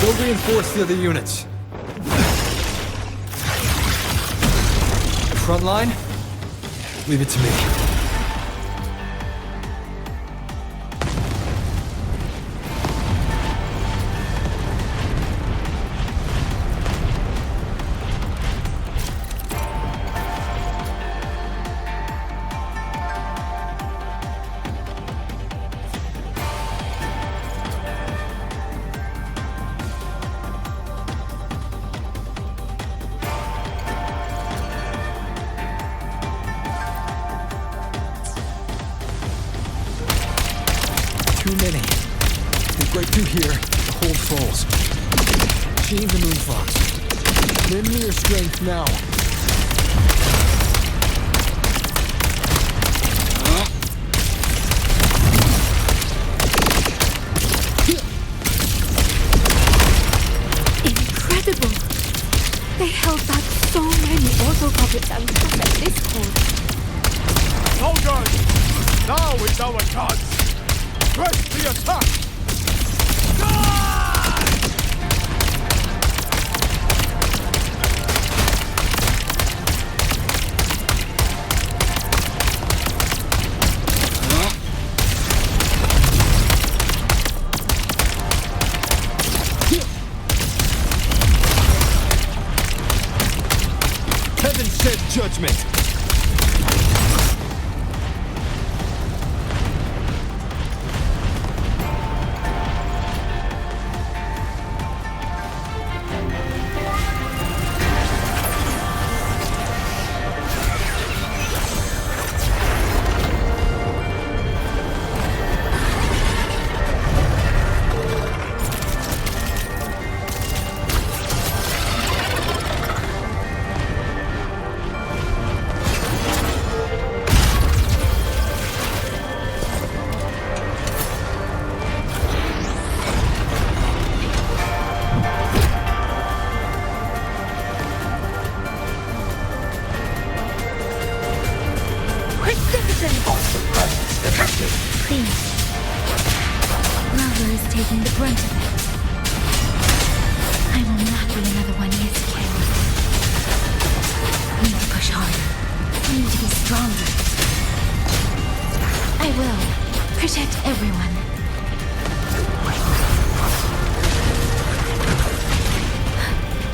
O: Go reinforce the other units. Front line? Leave it to me. Too many. They break through here, the hold falls. Chain the Moonfox. Lend me your strength now.
U: Incredible! They held back so many auto puppets and puppet discord.
E: Soldiers! Now is our chance! Press the attack!
O: Heaven sent judgment!
D: Taking the brunt of it. I will not be another one he has killed. We need to push harder. We need to be stronger. I will protect everyone.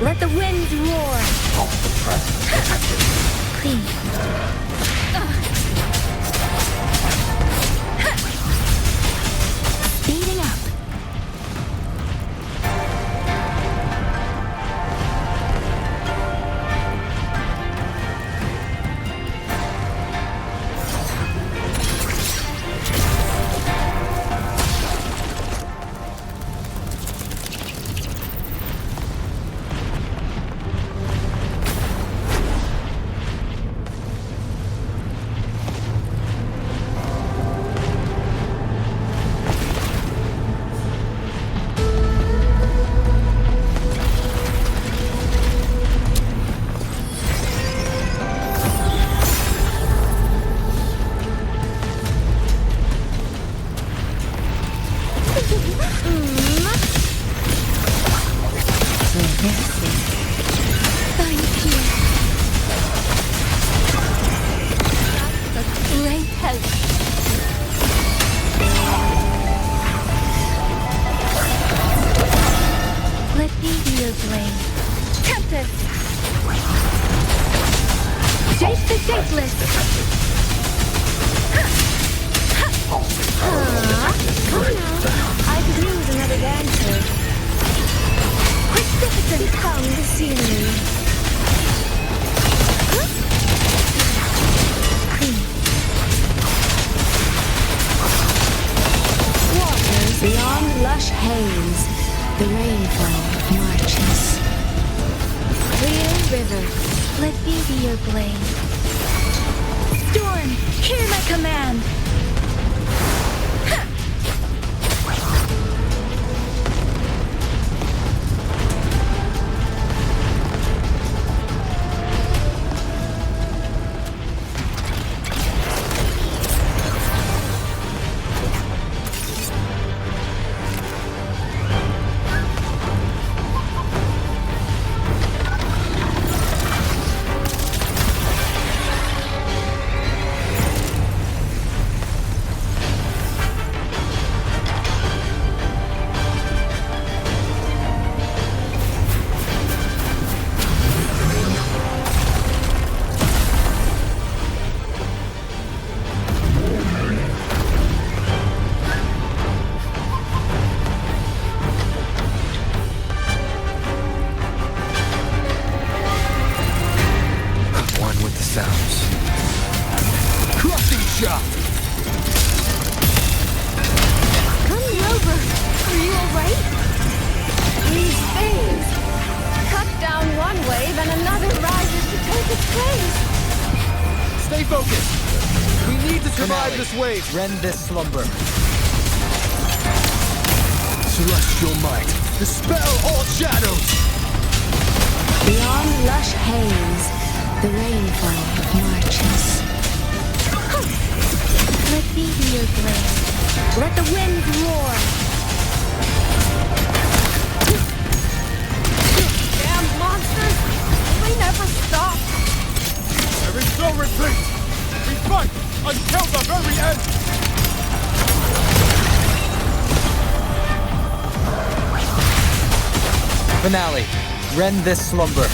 U: Let the wind roar!
D: Please. Speeding up.
M: Beyond lush haze, the rainfall marches. Clear river,
D: let me be your blade. Storm, hear my command!
B: shot!
I: Come, Rover. Are you alright? These things cut down one wave and another rises to take its place.
B: Stay focused! We need to survive
Q: Finale.
B: this wave!
Q: Rend this slumber.
B: Celestial might, dispel all shadows!
M: Beyond lush haze, the rainfall marches.
D: Let me be your blade.
I: Let the wind roar. Damn monsters! They never stop.
E: There is no retreat! We fight until the very end!
Q: Finale. Rend this slumber.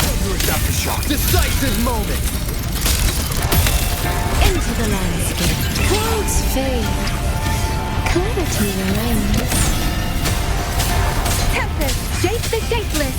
B: Dangerous aftershock. Decisive moment!
M: Into the landscape, clouds fade. Clarity remains.
U: Tempest, shape the shapeless.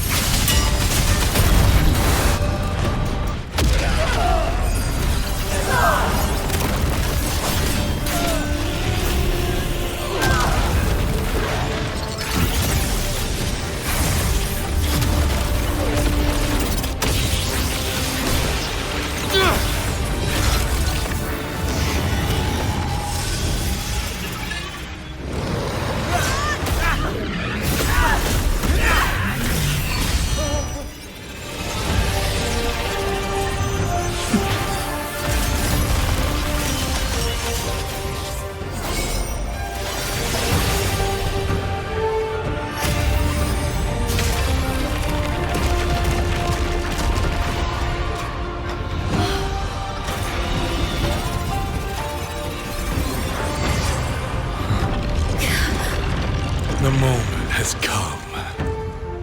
H: The moment has come.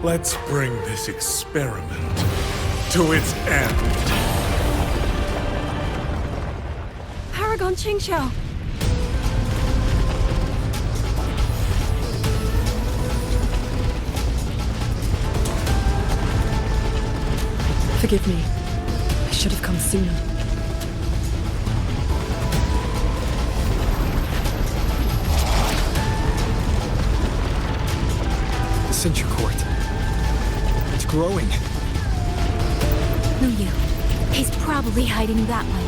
H: Let's bring this experiment to its end.
U: Paragon Qingxiao. Forgive me. I should have come sooner.
O: The Censure Court. It's growing.
D: WuWa. He's probably hiding that way.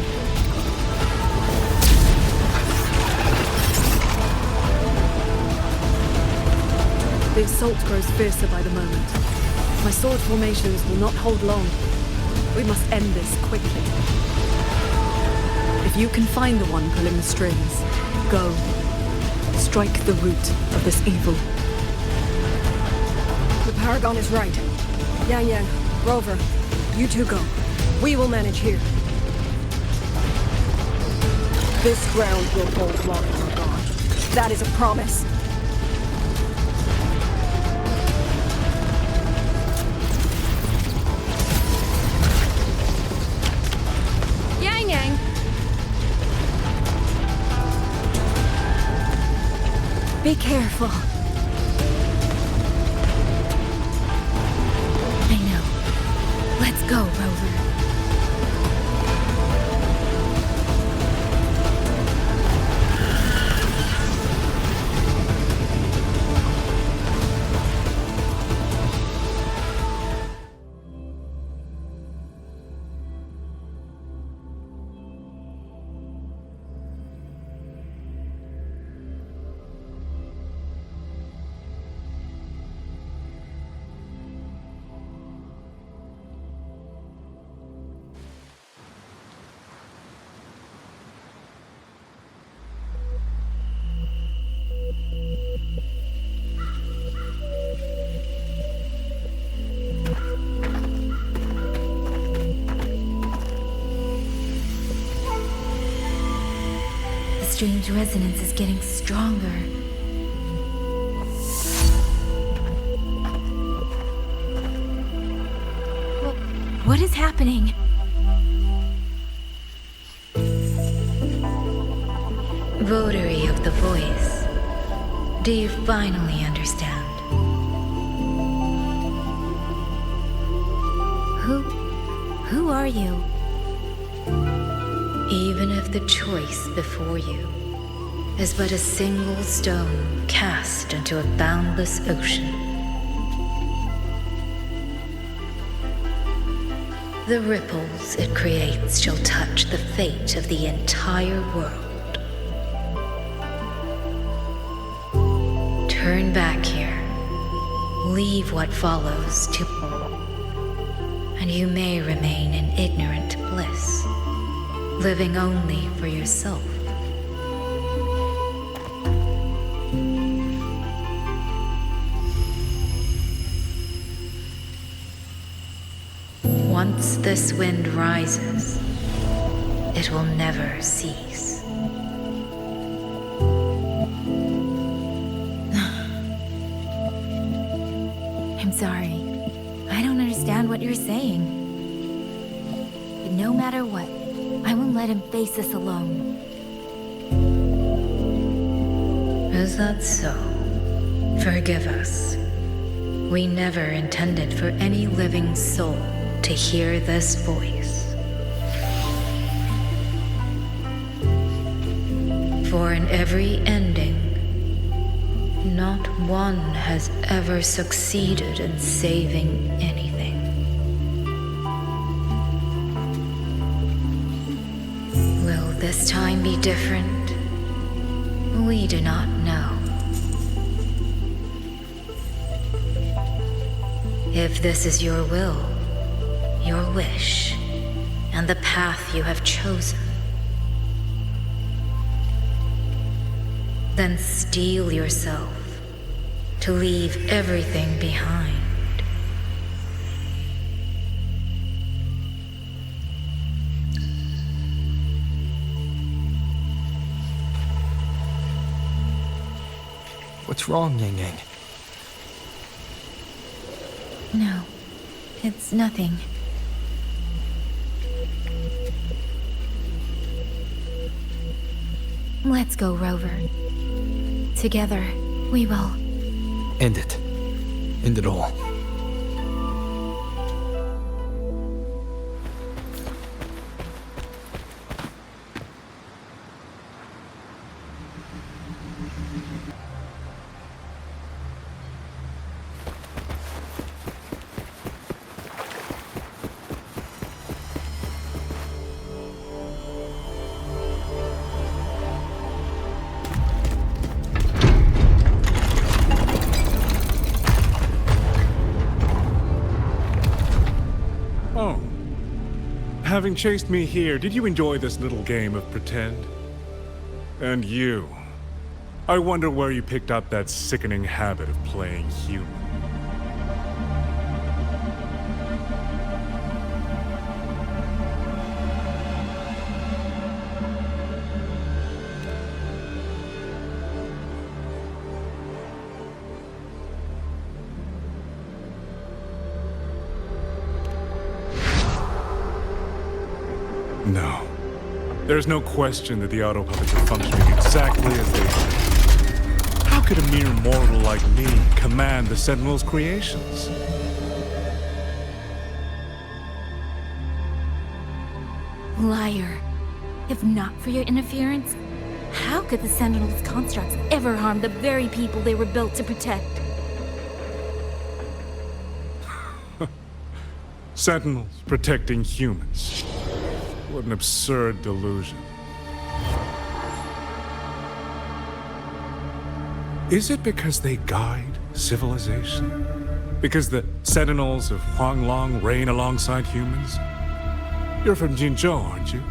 U: The assault grows fiercer by the moment. My sword formations will not hold long. We must end this quickly. If you can find the one pulling the strings, go. Strike the root of this evil. The Paragon is right. Yang Yang, Rover, you two go. We will manage here. This ground will hold while you are gone. That is a promise.
I: Yang Yang.
U: Be careful.
D: I know. Let's go, Rover. The strange resonance is getting stronger. What is happening? Votary of the voice. Do you finally understand? Who are you?
V: Even if the choice before you is but a single stone cast into a boundless ocean, the ripples it creates shall touch the fate of the entire world. Turn back here, leave what follows to, and you may remain in ignorant bliss, living only for yourself. Once this wind rises, it will never cease.
D: I'm sorry. I don't understand what you're saying. But no matter what, I won't let him face this alone.
V: Is that so? Forgive us. We never intended for any living soul to hear this voice. For in every ending, not one has ever succeeded in saving anything. Will this time be different? We do not know. If this is your will, your wish, and the path you have chosen, then steel yourself to leave everything behind.
O: What's wrong, Yang Yang?
D: No, it's nothing. Let's go, Rover. Together, we will.
O: End it. End it all.
H: Having chased me here, did you enjoy this little game of pretend? And you? I wonder where you picked up that sickening habit of playing human. No. There's no question that the auto puppets are functioning exactly as they should. How could a mere mortal like me command the Sentinel's creations?
D: Liar. If not for your interference, how could the Sentinel's constructs ever harm the very people they were built to protect?
H: Sentinels protecting humans. What an absurd delusion. Is it because they guide civilization? Because the Sentinels of Huanglong reign alongside humans? You're from Jinzhou, aren't you?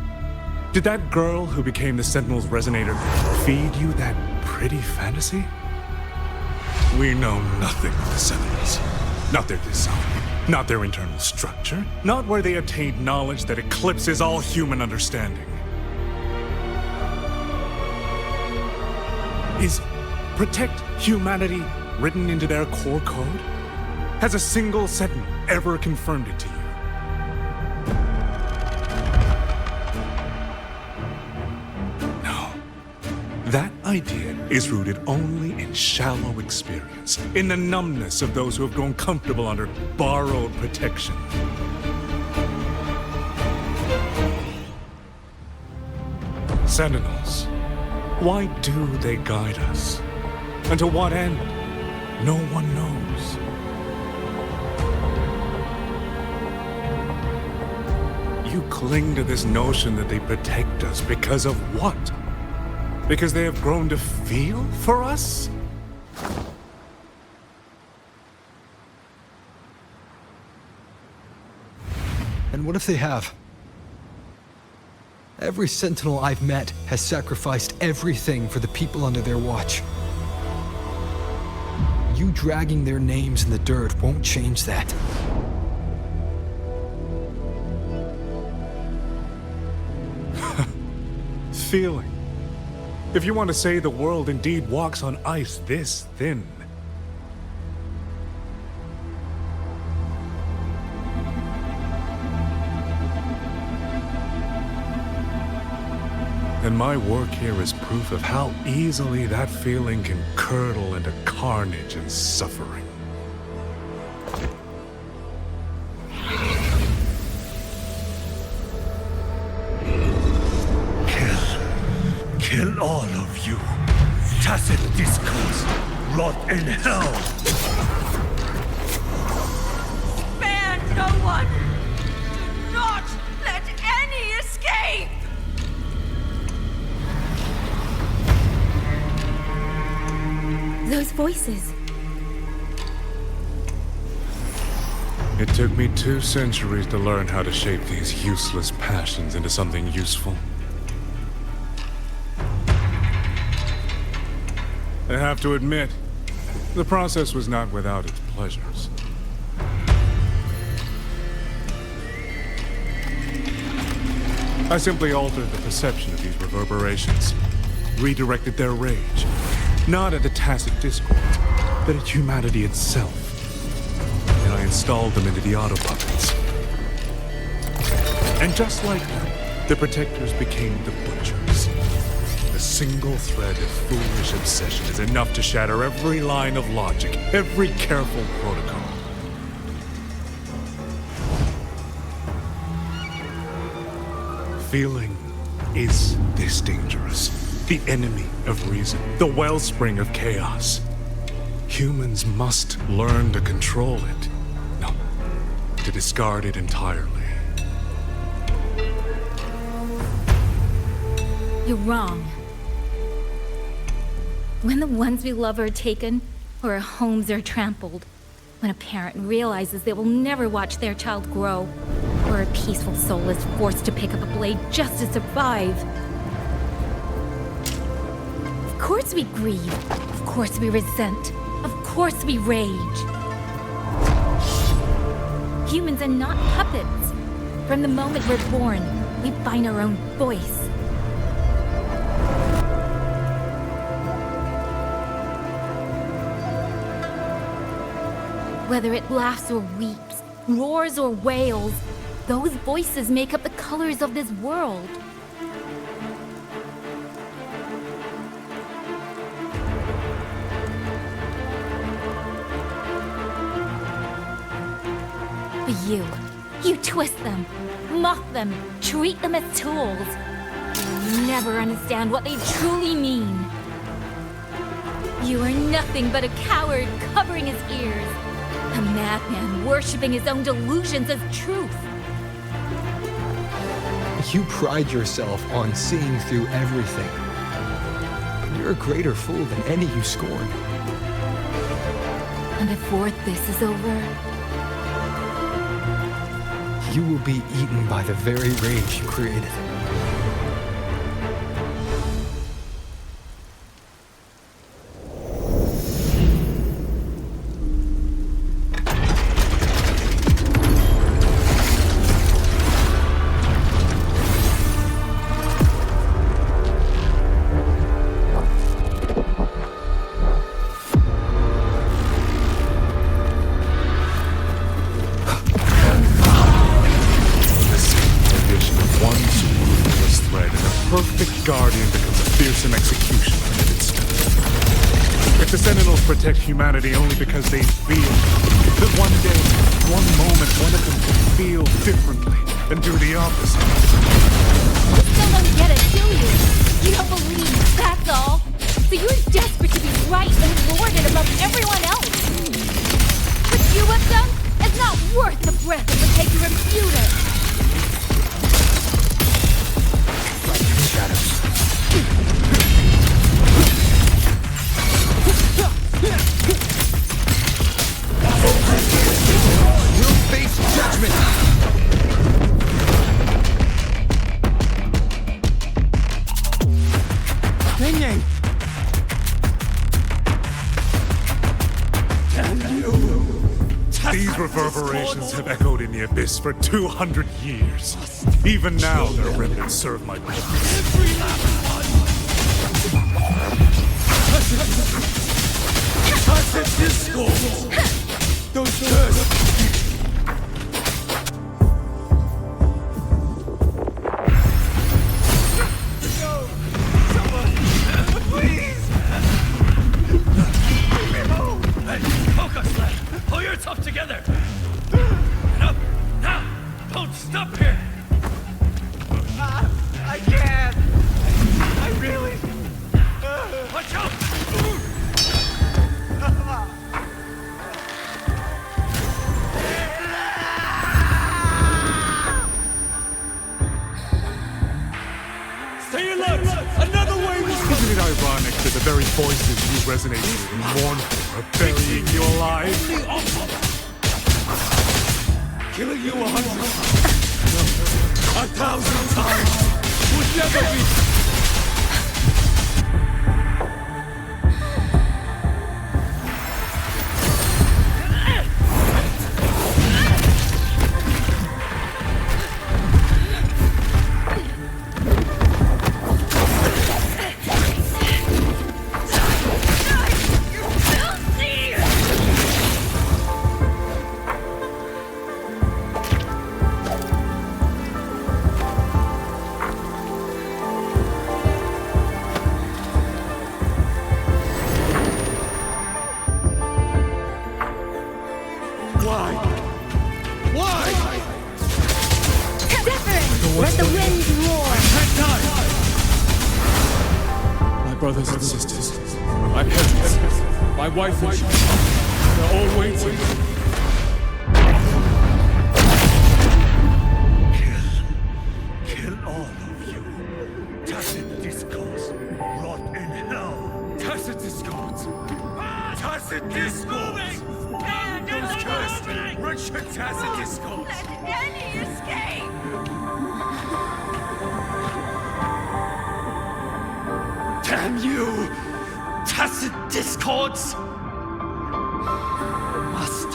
H: Did that girl who became the Sentinel's resonator feed you that pretty fantasy? We know nothing of the Sentinels. Not their design. Not their internal structure, not where they obtained knowledge that eclipses all human understanding. Is protect humanity written into their core code? Has a single Sentinel ever confirmed it to you? No. That idea is rooted only in shallow experience, in the numbness of those who have grown comfortable under borrowed protection. Sentinels. Why do they guide us? And to what end? No one knows. You cling to this notion that they protect us because of what? Because they have grown to feel for us?
O: And what if they have? Every Sentinel I've met has sacrificed everything for the people under their watch. You dragging their names in the dirt won't change that.
H: Feeling. If you want to say the world indeed walks on ice this thin. And my work here is proof of how easily that feeling can curdle into carnage and suffering.
G: Kill all of you. Tacit discourse. Rot in hell.
J: Spare no one. Do not let any escape.
D: Those voices.
H: It took me 2 centuries to learn how to shape these useless passions into something useful. I have to admit, the process was not without its pleasures. I simply altered the perception of these reverberations, redirected their rage, not at the tacit discord, but at humanity itself. And I installed them into the auto-puppets. And just like them, the protectors became the butchers. A single thread of foolish obsession is enough to shatter every line of logic, every careful protocol. Feeling is this dangerous. The enemy of reason, the wellspring of chaos. Humans must learn to control it. No, to discard it entirely.
D: You're wrong. When the ones we love are taken, or our homes are trampled, when a parent realizes they will never watch their child grow, or a peaceful soul is forced to pick up a blade just to survive. Of course we grieve. Of course we resent. Of course we rage. Humans are not puppets. From the moment we're born, we find our own voice. Whether it laughs or weeps, roars or wails, those voices make up the colors of this world. But you twist them, mock them, treat them as tools. You'll never understand what they truly mean. You are nothing but a coward covering his ears. A madman worshipping his own delusions as truth.
O: You pride yourself on seeing through everything. You're a greater fool than any you scorn.
D: And before this is over,
O: you will be eaten by the very rage you created.
H: Protect humanity only because they feel that one day, one moment, one of them will feel differently and do the opposite.
D: You still don't get it, do you?
H: reverberations have echoed in the abyss for 200 years. Even now, their remnants serve my purpose.
E: Tacit discord! Those cursed! Pull yourself together! Get up! Now! Don't stop here! I can't! I really... Watch out!
H: Stay alert! Another way! Isn't it ironic that the very voices you resonate with and mourn for are burying you alive?
E: Killing you 100 times, no, 1,000 times would never be... Brothers and sisters, my parents, my wife and children, they're all waiting. Kill all of you. Tacit discords, rot in hell. Tacit discords. Tacit discords. Those cursed, wretched tacit discords.
J: Let any escape!
E: Damn you! Tacit discords! Must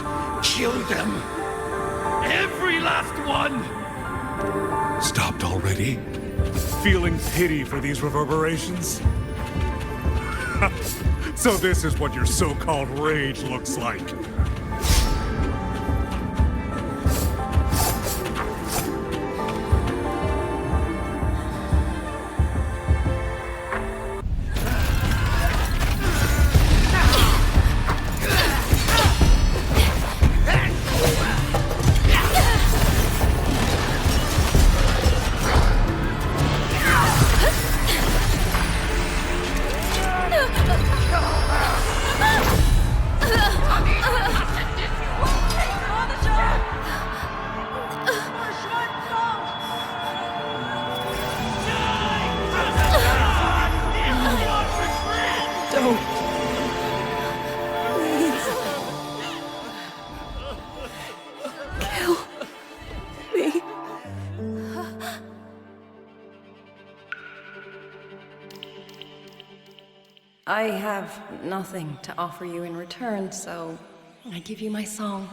E: kill them! Every last one!
H: Stopped already? Feeling pity for these reverberations? So this is what your so-called rage looks like.
P: I have nothing to offer you in return, so I give you my song.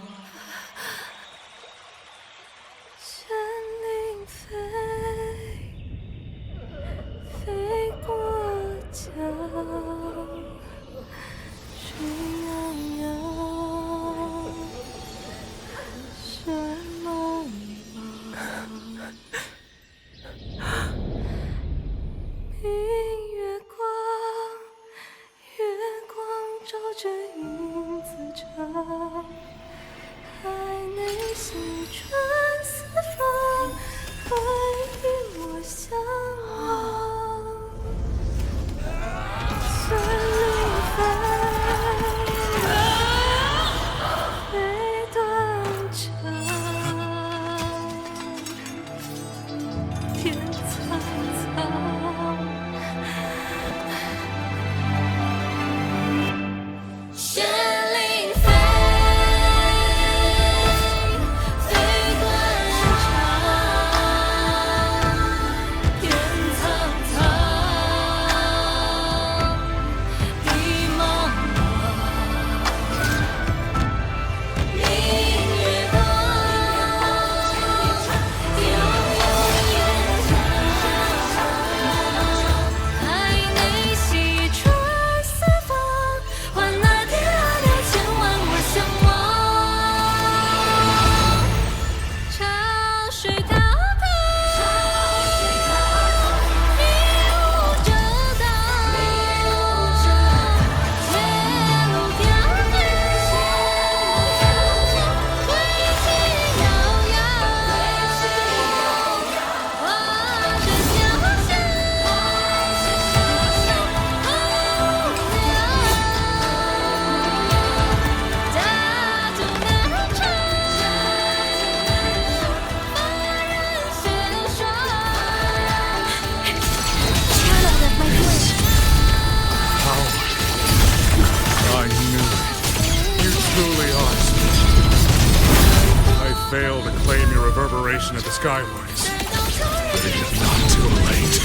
H: fail to claim your reverberation of the skywards, it is not too late.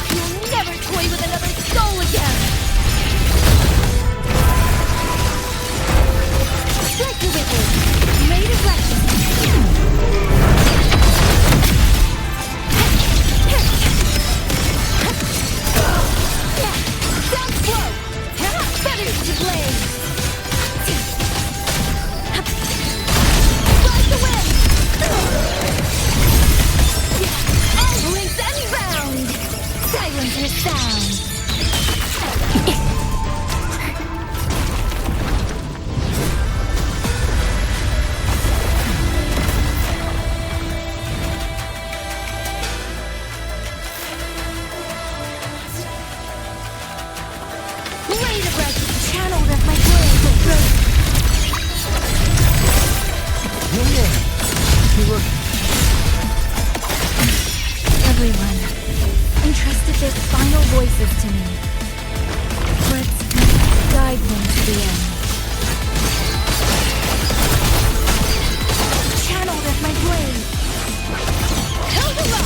J: You'll never toy with another soul again! Strike the wicked! Made of righteousness! Down slow! Feathers to blade! Ride the wind! All wings unbound! Silence your sound! Blade of Righteous channeled as my blade will break. Everyone entrusted their final voices to me. Let's guide them to the end. Channeled as my blade. Held them up!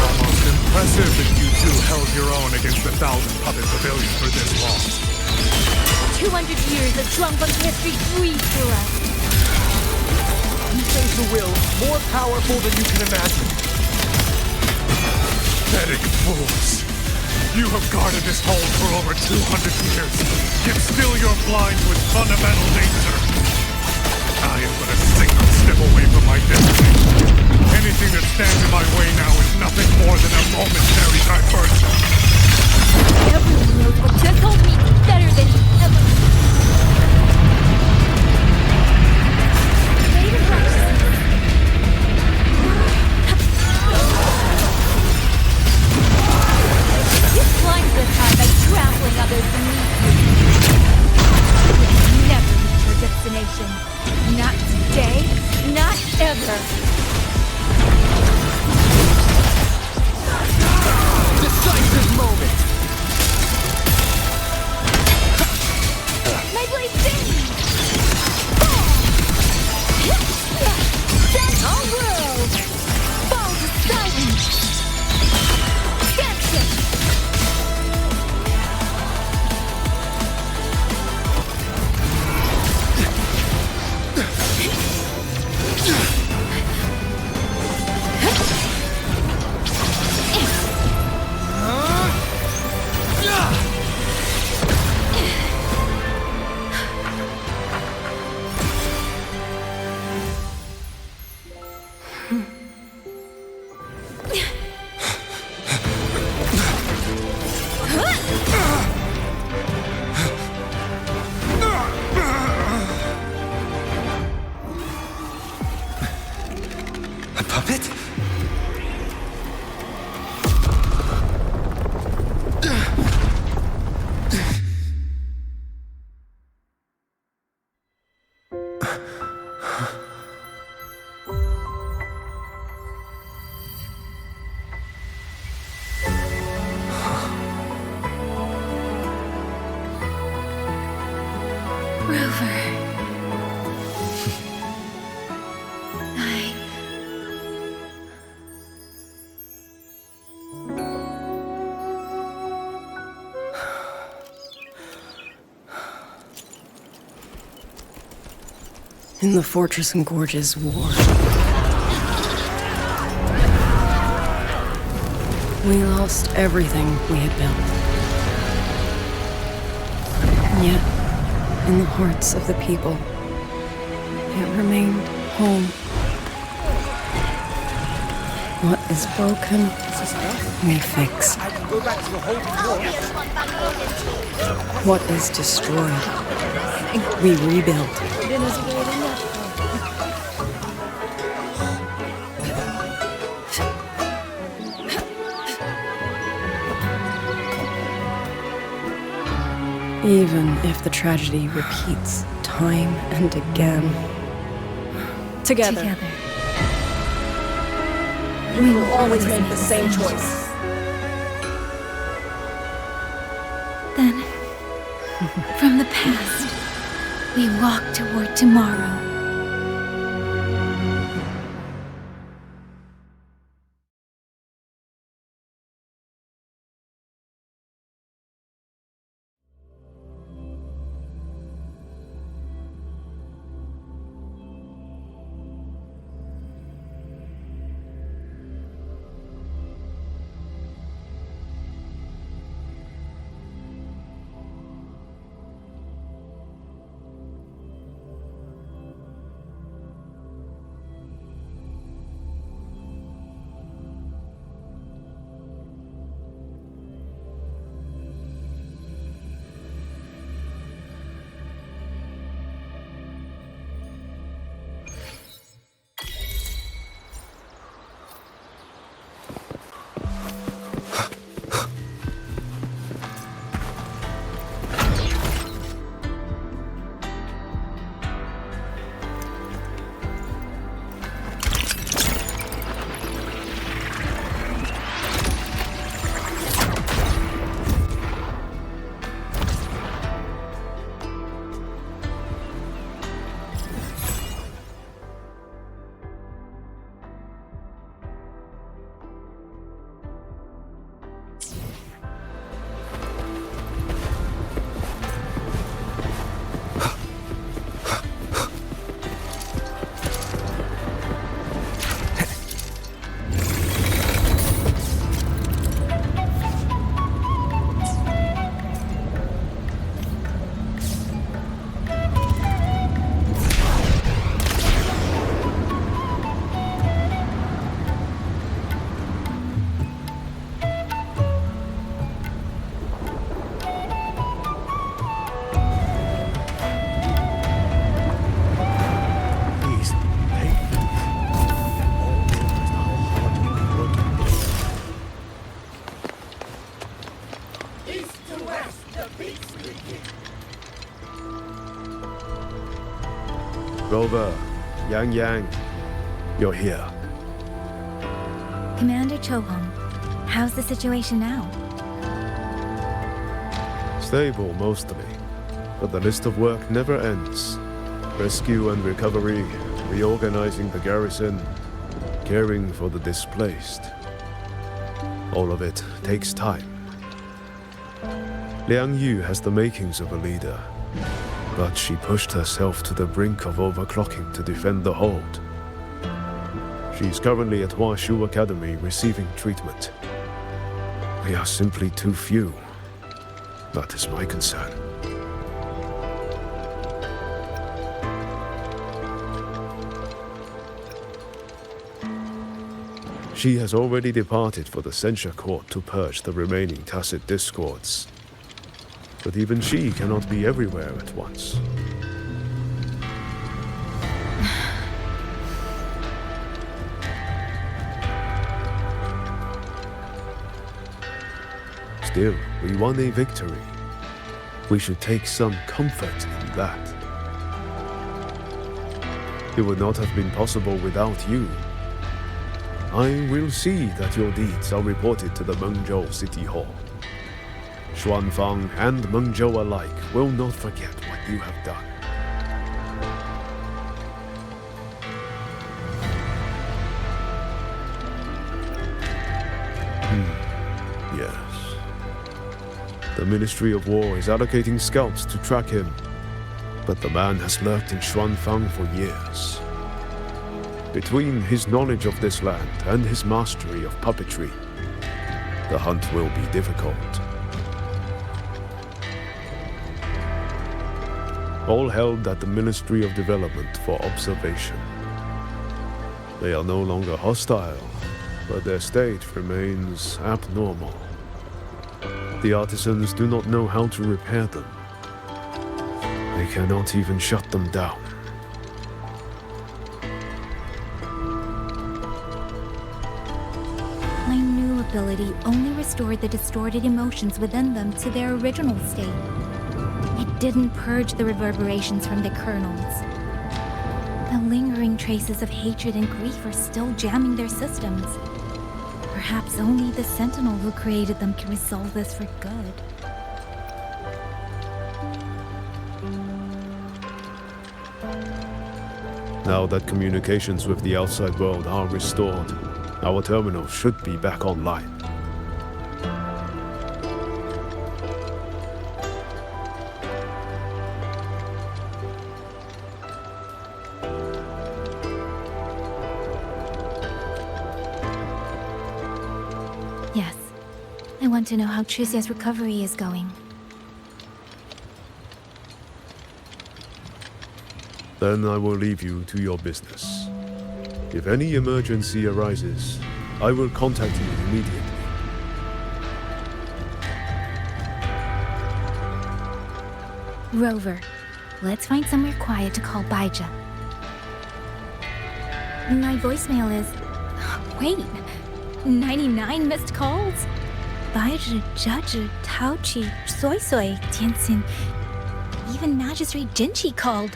H: Almost impressive that you two held your own against 1,000 puppet pavilions for this long.
J: 200 years of Shuangfeng's history breathe through us.
B: You face the will more powerful than you can imagine.
H: Pathetic fools. You have guarded this home for over 200 years, yet still you're blind to its fundamental danger. I am but a single step away from my destiny. Anything that stands in my way now is nothing more than a momentary diversion.
J: Everyone knows what this home means better than you ever. Blade of Righteousness. You climbed this high by trampling others beneath you. You'll never reach your destination. Not today, not ever.
B: Decisive moment!
J: My blade sings! Send all world! Fall to silence! Action!
C: A puppet?
D: Rover.
P: In the Fortress and Gorges War, we lost everything we had built. And yet, in the hearts of the people, it remained home. What is broken, we fix. What is destroyed, we rebuild. Even if the tragedy repeats time and again. Together. We will always make the same choice.
D: Then, From the past, we walk toward tomorrow.
S: Rover, Yang, you're here.
D: Commander Chohong, how's the situation now?
S: Stable, mostly. But the list of work never ends. Rescue and recovery, reorganizing the garrison, caring for the displaced. All of it takes time. Liang Yu has the makings of a leader, but she pushed herself to the brink of overclocking to defend the hold. She's currently at WuWa Academy receiving treatment. We are simply too few. That is my concern. She has already departed for the censure court to purge the remaining tacit discords. But even she cannot be everywhere at once. Still, we won a victory. We should take some comfort in that. It would not have been possible without you. I will see that your deeds are reported to the Mengzhou City Hall. Xuanfang and Mengzhou alike will not forget what you have done. Yes. The Ministry of War is allocating scouts to track him, but the man has lurked in Xuanfang for years. Between his knowledge of this land and his mastery of puppetry, the hunt will be difficult. All held at the Ministry of Development for observation. They are no longer hostile, but their state remains abnormal. The artisans do not know how to repair them. They cannot even shut them down.
D: My new ability only restored the distorted emotions within them to their original state. It didn't purge the reverberations from the kernels. The lingering traces of hatred and grief are still jamming their systems. Perhaps only the Sentinel who created them can resolve this for good.
S: Now that communications with the outside world are restored, our terminal should be back online.
D: Yes. I want to know how Tricia's recovery is going.
S: Then I will leave you to your business. If any emergency arises, I will contact you immediately.
D: Rover, let's find somewhere quiet to call Baija. My voicemail is... Wait, 99 missed calls? Baija, Judge, Taochi, Soy Soy, Tianxin... Even Magistrate Jinchi called.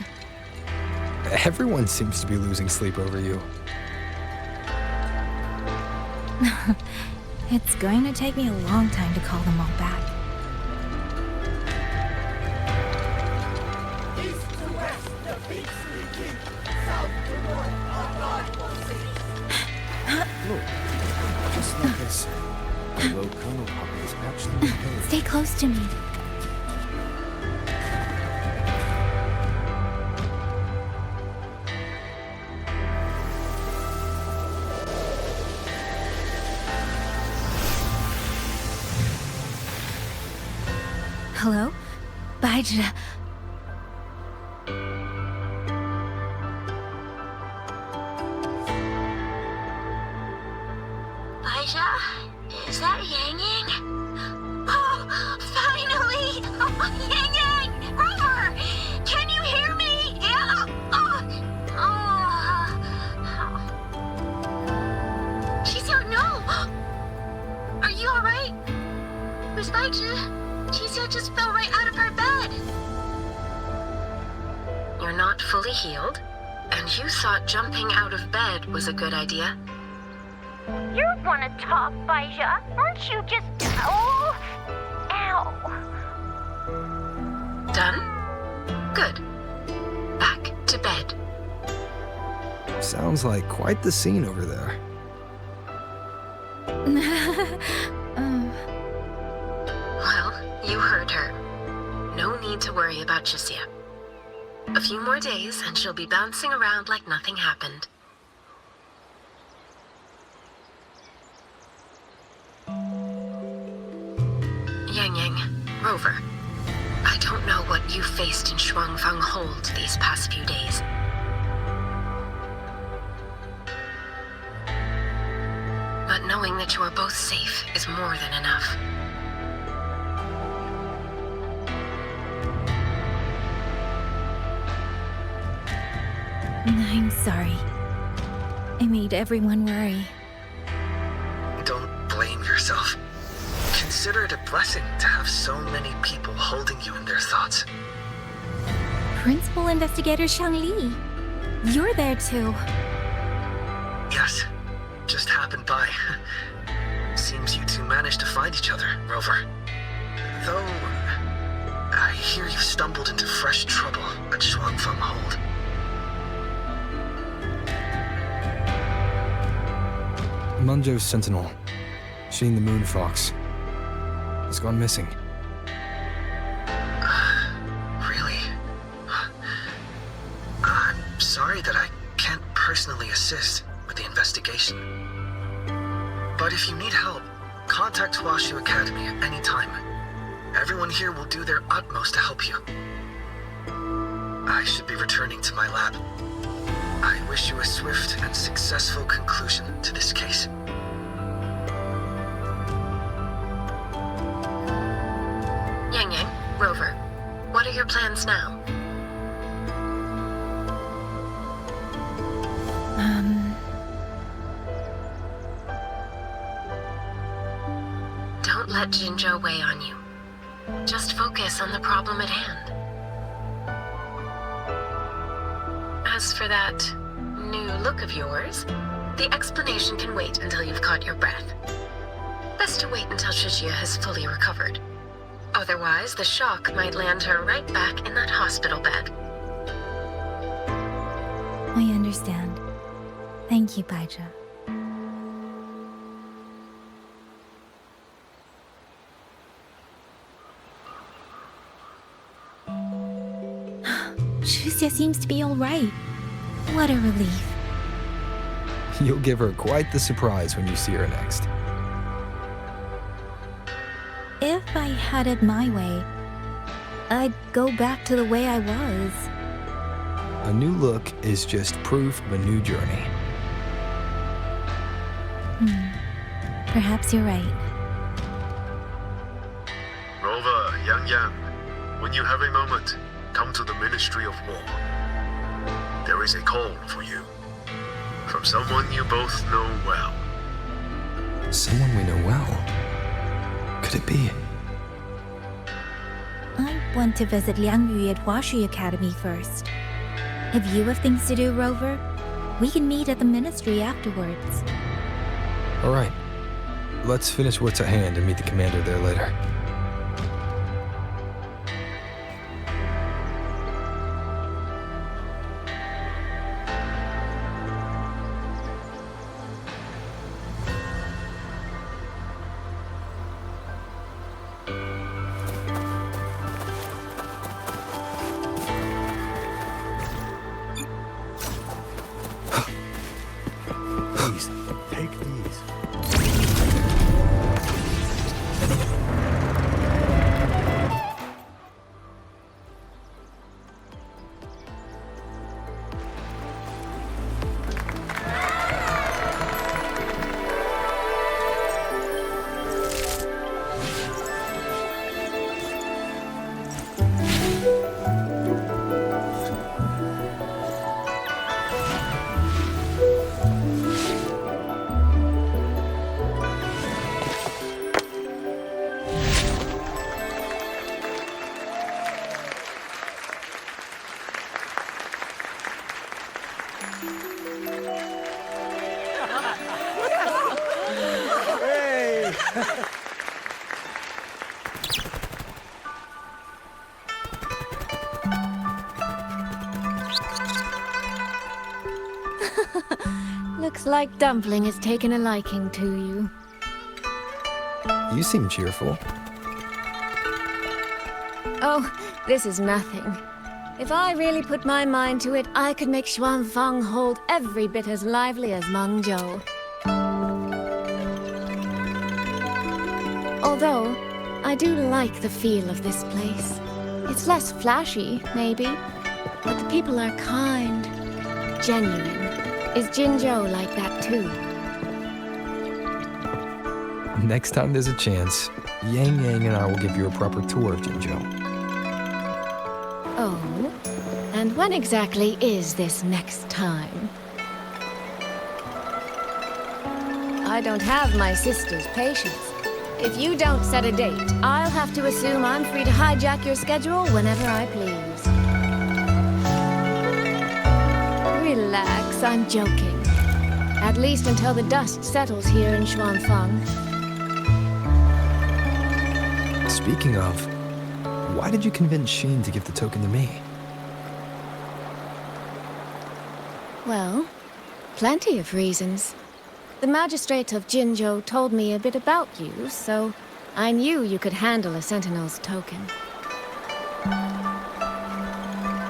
O: Everyone seems to be losing sleep over you.
D: It's going to take me a long time to call them all back.
E: East to west, the beats leaking. South to north, our God will see.
F: Look, just like I said, the low kernel puppy is actually okay.
D: Stay close to me. Hello? Baija.
K: Baija? Is that Yang Yang? Oh, finally! Oh, Yang Yang! Rover! Can you hear me? Yeah? She's here, no! Are you alright? Where's Baija? Qixia just fell right out of her bed. You're not fully healed, and you thought jumping out of bed was a good idea.
N: You wanna talk, Baija? Aren't you just... Oh! Ow!
K: Done? Good. Back to bed.
O: Sounds like quite the scene over there.
K: Well, you heard her. No need to worry about Qixia. A few more days and she'll be bouncing around like nothing happened. Yang Yang, Rover, I don't know what you faced in Shuangfang Hold these past few days. But knowing that you are both safe is more than enough.
D: I'm sorry. I made everyone worry.
T: Don't blame yourself. Consider it a blessing to have so many people holding you in their thoughts.
D: Principal Investigator Shang Li. You're there too.
T: Yes, just happened by. Seems you two managed to find each other, Rover. Though, I hear you stumbled into fresh trouble at Shuangfang Hold.
O: Mengzhou's sentinel, Sheen the Moon Fox, has gone missing.
T: Really? I'm sorry that I can't personally assist with the investigation. But if you need help, contact WuWa Academy at any time. Everyone here will do their utmost to help you. I should be returning to my lab. I wish you a swift and successful conclusion to this case.
K: Yang Yang, Rover, what are your plans now? Don't let Jinzhou weigh on you. Just focus on the problem at hand. As for that new look of yours, the explanation can wait until you've caught your breath. Best to wait until Qixia has fully recovered. Otherwise, the shock might land her right back in that hospital bed.
D: I understand. Thank you, Baija. Shusia seems to be all right. What a relief.
O: You'll give her quite the surprise when you see her next.
D: If I had it my way, I'd go back to the way I was.
O: A new look is just proof of a new journey.
D: Perhaps you're right.
S: Rover, Yang, when you have a moment, come to the Ministry of War. There is a call for you. From someone you both know well.
O: Someone we know well? Could it be?
D: I want to visit Liang Yu at WuWa Academy first. If you have things to do, Rover, we can meet at the Ministry afterwards.
O: All right. Let's finish what's at hand and meet the commander there later.
R: Please, take these.
B: Hey!
M: Looks like Dumpling has taken a liking to you.
O: You seem cheerful.
M: Oh, this is nothing. If I really put my mind to it, I could make Xuanfang hold every bit as lively as Mengzhou. Although, I do like the feel of this place. It's less flashy, maybe, but the people are kind, genuine. Is Jinzhou like that too?
O: Next time there's a chance, Yang and I will give you a proper tour of Jinzhou.
M: Oh? And when exactly is this next time? I don't have my sister's patience. If you don't set a date, I'll have to assume I'm free to hijack your schedule whenever I please. Relax, I'm joking. At least until the dust settles here in Xuanfang.
O: Speaking of, why did you convince Xin to give the token to me?
M: Well, plenty of reasons. The magistrate of Jinzhou told me a bit about you, so I knew you could handle a Sentinel's token.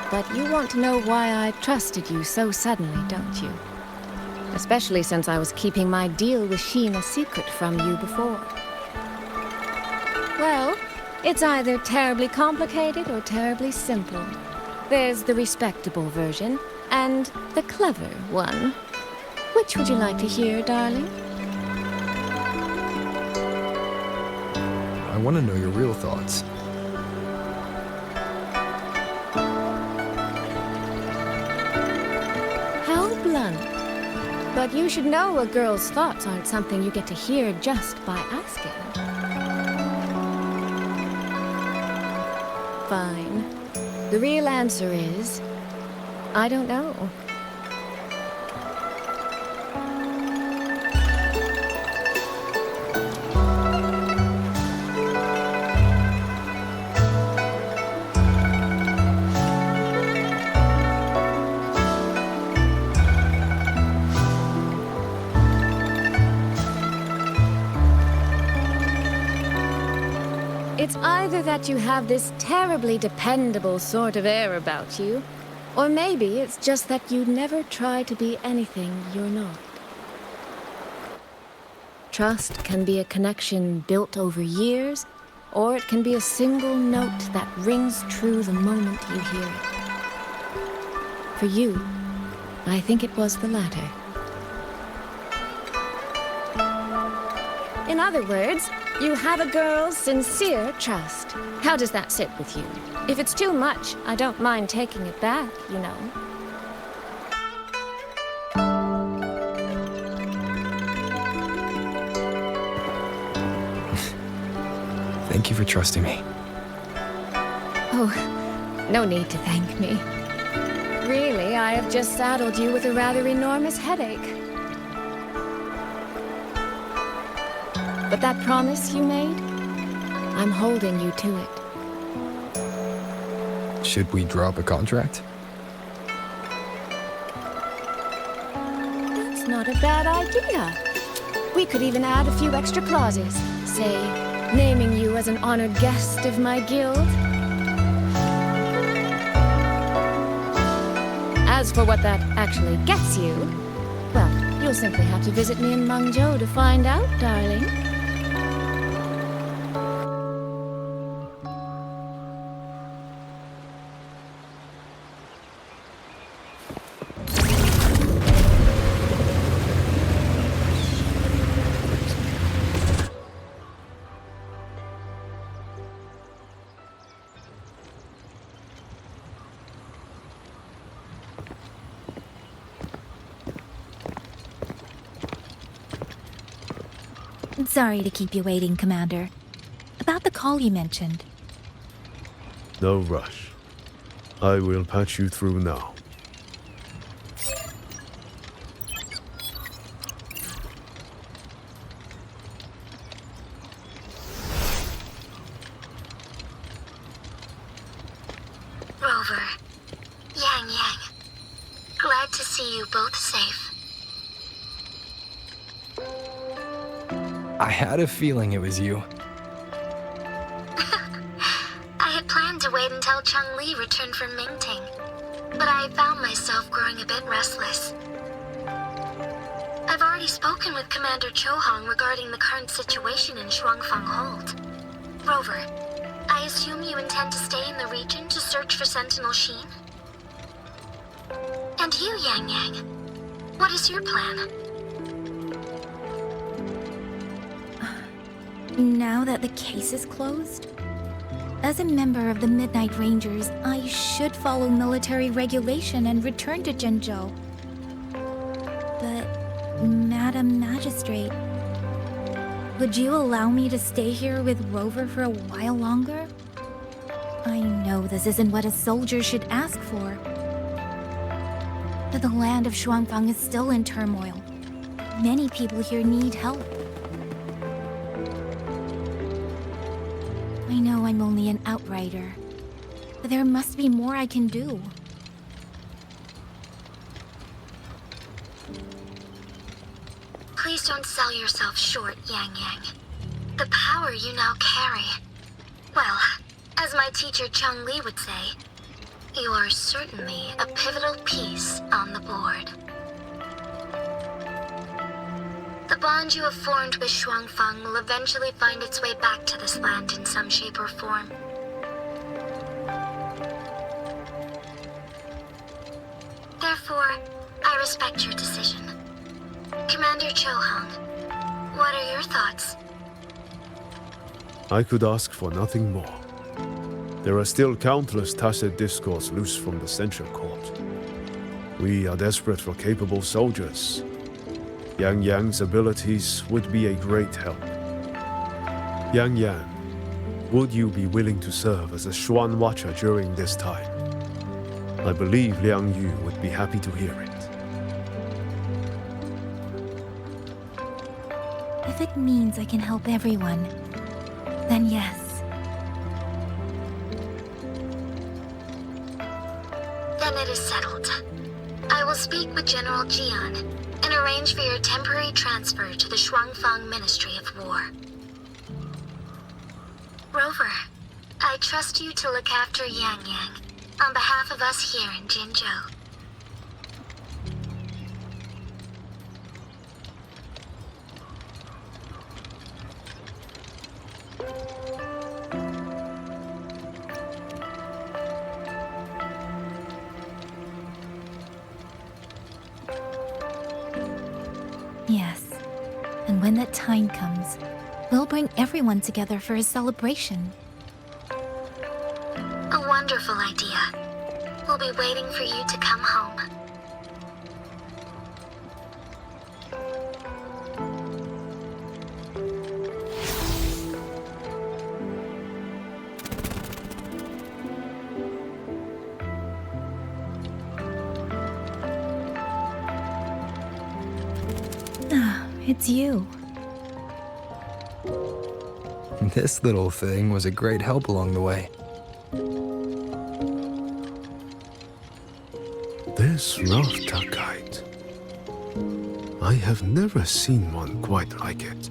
M: But you want to know why I trusted you so suddenly, don't you? Especially since I was keeping my deal with Xin a secret from you before. Well, it's either terribly complicated or terribly simple. There's the respectable version, and the clever one. Which would you like to hear, darling?
O: I want to know your real thoughts.
M: How blunt. But you should know a girl's thoughts aren't something you get to hear just by asking. Fine. The real answer is, I don't know. It's either that you have this terribly dependable sort of air about you, or maybe it's just that you never try to be anything you're not. Trust can be a connection built over years, or it can be a single note that rings true the moment you hear it. For you, I think it was the latter. In other words, you have a girl's sincere trust. How does that sit with you? If it's too much, I don't mind taking it back, you know.
O: Thank you for trusting me.
M: Oh, no need to thank me. Really, I have just saddled you with a rather enormous headache. But that promise you made, I'm holding you to it.
O: Should we drop a contract?
M: That's not a bad idea. We could even add a few extra clauses. Say, naming you as an honored guest of my guild. As for what that actually gets you, well, you'll simply have to visit me in Mengzhou to find out, darling.
D: Sorry to keep you waiting, Commander. About the call you mentioned.
S: No rush. I will patch you through now.
N: Rover, Yang Yang, glad to see you both safe.
O: I had a feeling it was you.
N: I had planned to wait until Changli returned from Mingting, but I found myself growing a bit restless. I've already spoken with Commander Chohong regarding the current situation in Shuangfang Hold. Rover, I assume you intend to stay in the region to search for Sentinel Sheen? And you, Yang Yang, what is your plan?
D: Now that the case is closed, as a member of the Midnight Rangers, I should follow military regulation and return to Zhenzhou. But, Madam Magistrate, would you allow me to stay here with Rover for a while longer? I know this isn't what a soldier should ask for, but the land of Shuangfang is still in turmoil. Many people here need help. I know I'm only an outrider, but there must be more I can do.
N: Please don't sell yourself short, Yang Yang. The power you now carry. Well, as my teacher Changli would say, you are certainly a pivotal piece on the board. The bond you have formed with Shuangfang will eventually find its way back to this land in some shape or form. Therefore, I respect your decision. Commander Chohong, what are your thoughts?
S: I could ask for nothing more. There are still countless tacit discords loose from the Censure Court. We are desperate for capable soldiers. Yang Yang's abilities would be a great help. Yang Yang, would you be willing to serve as a Xuan Watcher during this time? I believe Liang Yu would be happy to hear it.
D: If it means I can help everyone, then yes.
N: Then it is settled. I will speak with General Jian and arrange for your temporary transfer to the Shuangfang Ministry of War. Rover, I trust you to look after Yang Yang on behalf of us here in Jinzhou.
D: Yes. And when that time comes, we'll bring everyone together for a celebration.
N: A wonderful idea. We'll be waiting for you to come home.
D: Ah, it's you.
O: This little thing was a great help along the way.
S: This rafter kite. I have never seen one quite like it.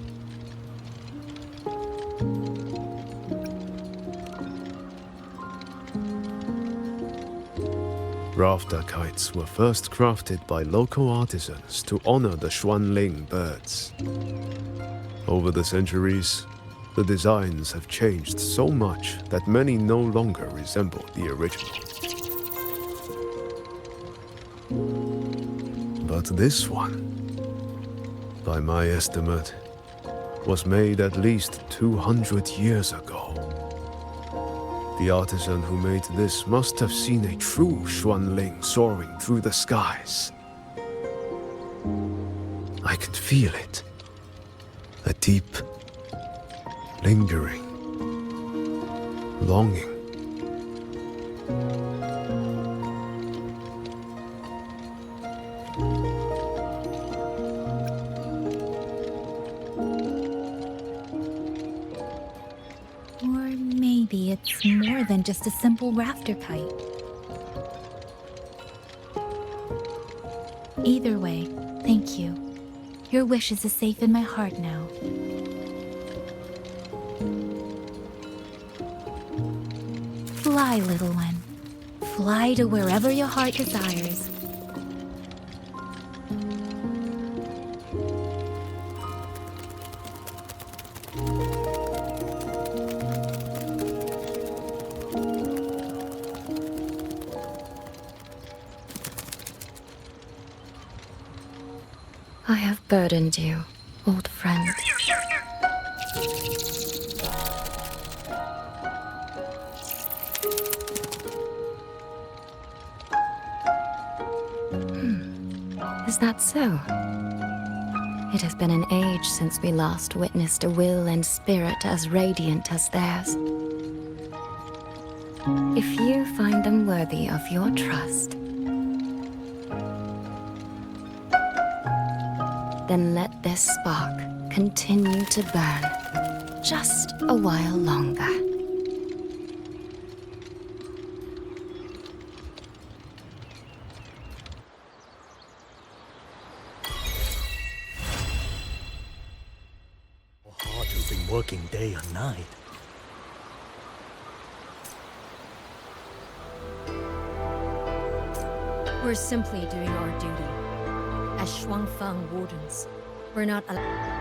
S: Rafter kites were first crafted by local artisans to honor the Xuanling birds. Over the centuries, the designs have changed so much that many no longer resemble the original. But this one, by my estimate, was made at least 200 years ago. The artisan who made this must have seen a true Xuanling soaring through the skies. I can feel it. A deep, lingering longing.
D: Or maybe it's more than just a simple rafter kite. Either way, thank you. Your wishes are safe in my heart now. Fly, little one. Fly to wherever your heart desires.
M: I have burdened you, old friend. Is that so? It has been an age since we last witnessed a will and spirit as radiant as theirs. If you find them worthy of your trust, then let this spark continue to burn just a while longer.
R: Hard you've been working day and night.
J: We're simply doing our duty. As Shuangfang wardens, we're not allowed.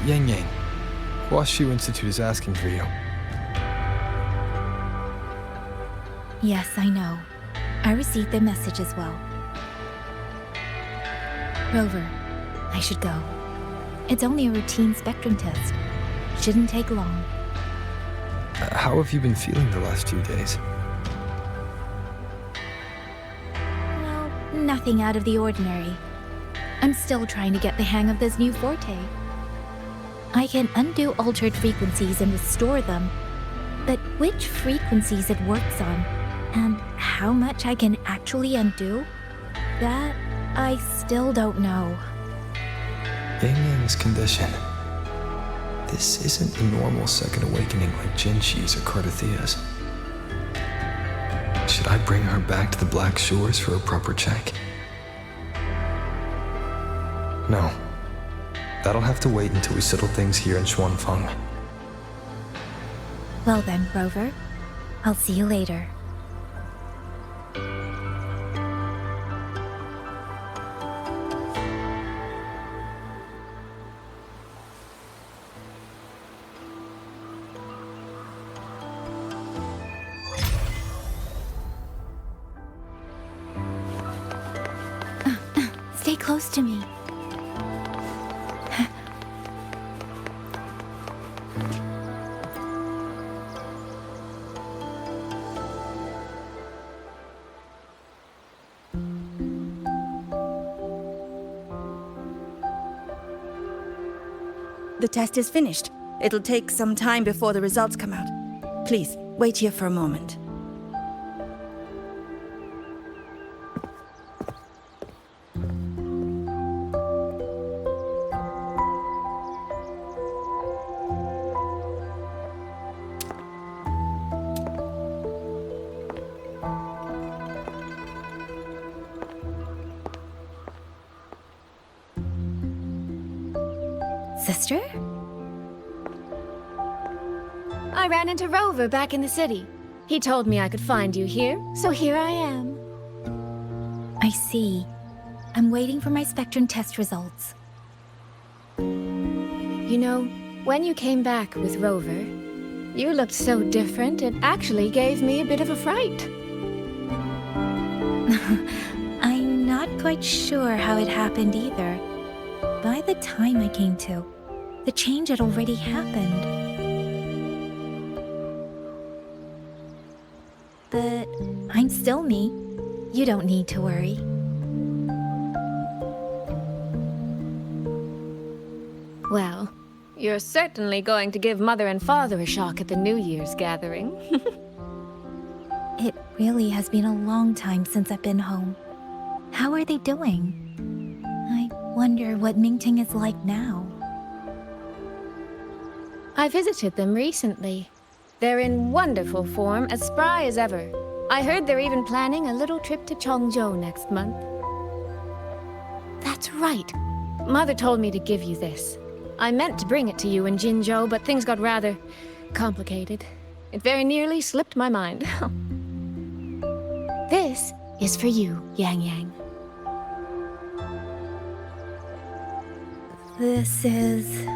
O: Yang Yang, WuWa Institute is asking for you.
D: Yes, I know. I received their message as well. Rover, I should go. It's only a routine spectrum test. Shouldn't take long.
O: How have you been feeling the last few days?
D: Well, nothing out of the ordinary. I'm still trying to get the hang of this new forte. I can undo altered frequencies and restore them, but which frequencies it works on, and how much I can actually undo, that I still don't know.
O: Yang Yang's condition. This isn't a normal second awakening like Jinshi's or Cardathea's. Should I bring her back to the Black Shores for a proper check? No. That'll have to wait until we settle things here in Xuanfang.
D: Well then, Rover. I'll see you later. Stay close to me.
A: The test is finished. It'll take some time before the results come out. Please, wait here for a moment.
D: Sister?
M: I ran into Rover back in the city. He told me I could find you here, so here I am.
D: I see. I'm waiting for my spectrum test results.
M: You know, when you came back with Rover, you looked so different, it actually gave me a bit of a fright.
D: I'm not quite sure how it happened either. By the time I came to, the change had already happened. But I'm still me. You don't need to worry.
M: Well, you're certainly going to give Mother and Father a shock at the New Year's gathering.
D: It really has been a long time since I've been home. How are they doing? I wonder what Mingting is like now.
M: I visited them recently. They're in wonderful form, as spry as ever. I heard they're even planning a little trip to Chongzhou next month. That's right. Mother told me to give you this. I meant to bring it to you in Jinzhou, but things got rather complicated. It very nearly slipped my mind. This is for you, Yang Yang.
D: This is...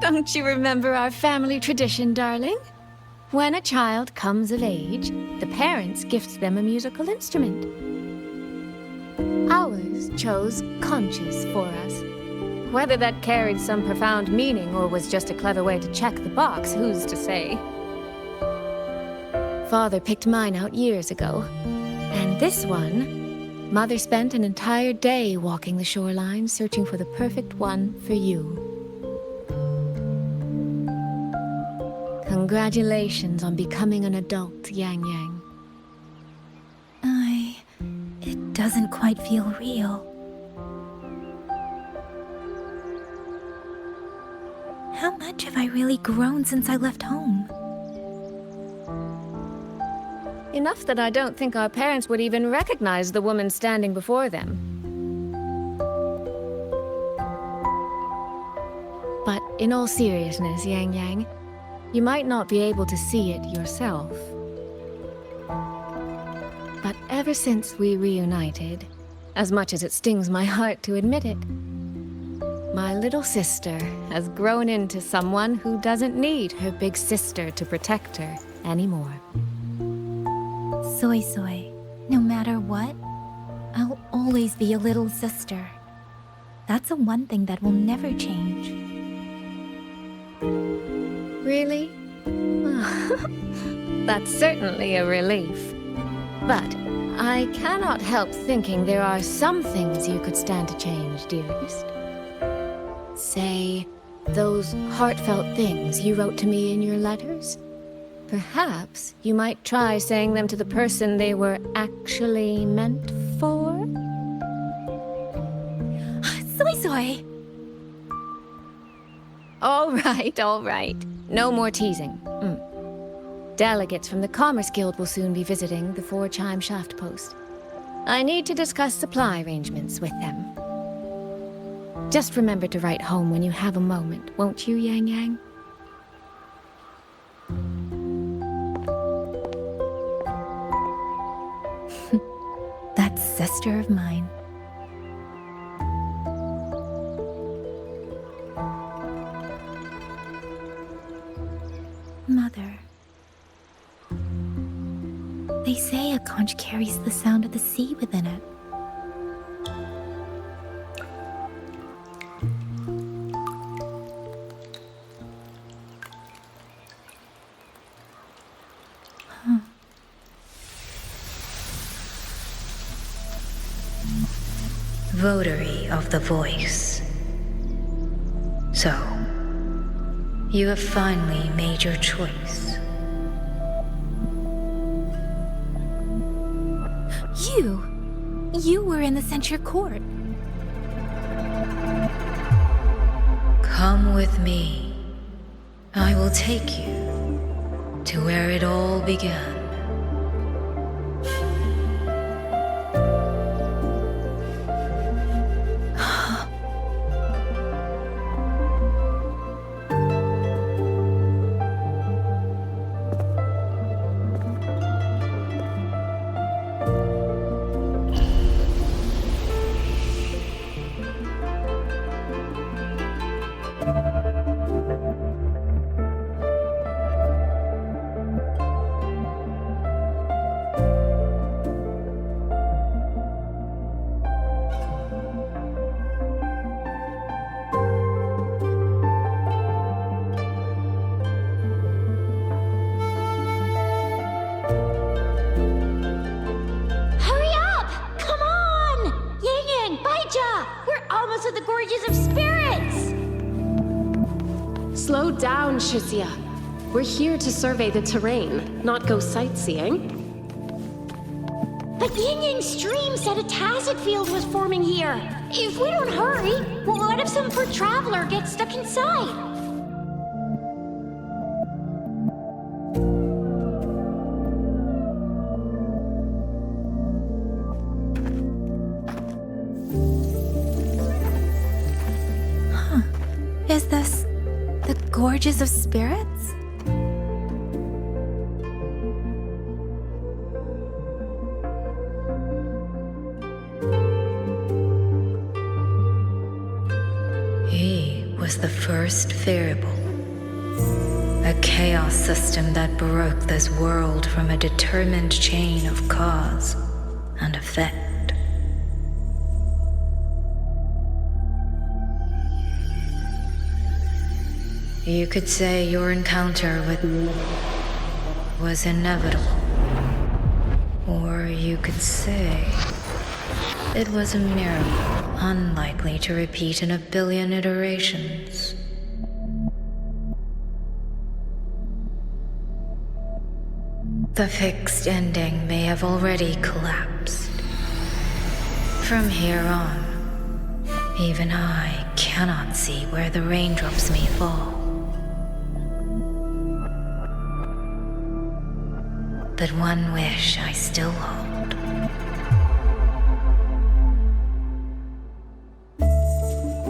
M: Don't you remember our family tradition, darling? When a child comes of age, the parents gift them a musical instrument. Ours chose conches for us. Whether that carried some profound meaning or was just a clever way to check the box, who's to say? Father picked mine out years ago. And this one, Mother spent an entire day walking the shoreline searching for the perfect one for you. Congratulations on becoming an adult, Yang Yang.
D: It doesn't quite feel real. How much have I really grown since I left home?
M: Enough that I don't think our parents would even recognize the woman standing before them. But in all seriousness, Yang Yang, you might not be able to see it yourself. But ever since we reunited, as much as it stings my heart to admit it, My little sister has grown into someone who doesn't need her big sister to protect her anymore.
D: Soy Soy, no matter what, I'll always be a little sister. That's the one thing that will never change.
M: Really? That's certainly a relief. But I cannot help thinking there are some things you could stand to change, dearest. Say, those heartfelt things you wrote to me in your letters? Perhaps you might try saying them to the person they were actually meant for?
D: Soy Soy!
M: All right. No more teasing. Delegates from the Commerce Guild will soon be visiting the Four-Chime Shaft Post. I need to discuss supply arrangements with them. Just remember to write home when you have a moment, won't you, Yang Yang?
D: That sister of mine. Mother. They say a conch carries the sound of the sea within it.
V: Votary of the Voice. So, you have finally made your choice.
D: You were in the Censure Court.
V: Come with me. I will take you to where it all began.
L: Slow down, Shizia. We're here to survey the terrain, not go sightseeing.
Q: But Yin Yang's stream said a tacit field was forming here. If we don't hurry, what if some poor traveler gets stuck inside?
D: Is this the Gorges of Spirits?
V: He was the first variable. A chaos system that broke this world from a determined chain of cause and effect. You could say your encounter with me was inevitable. Or you could say it was a miracle unlikely to repeat in a billion iterations. The fixed ending may have already collapsed. From here on, even I cannot see where the raindrops may fall. But one wish I still hold.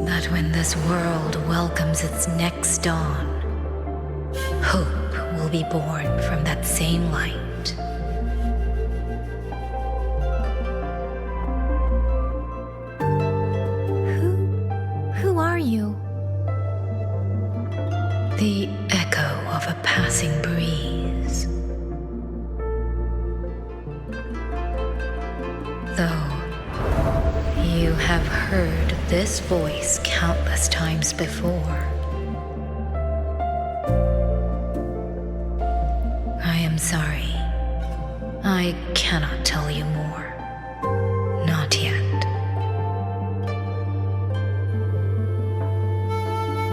V: That when this world welcomes its next dawn, hope will be born from that same light.
D: Who are you?
V: The echo of a passing breeze. Though you have heard this voice countless times before, I am sorry. I cannot tell you more. Not yet.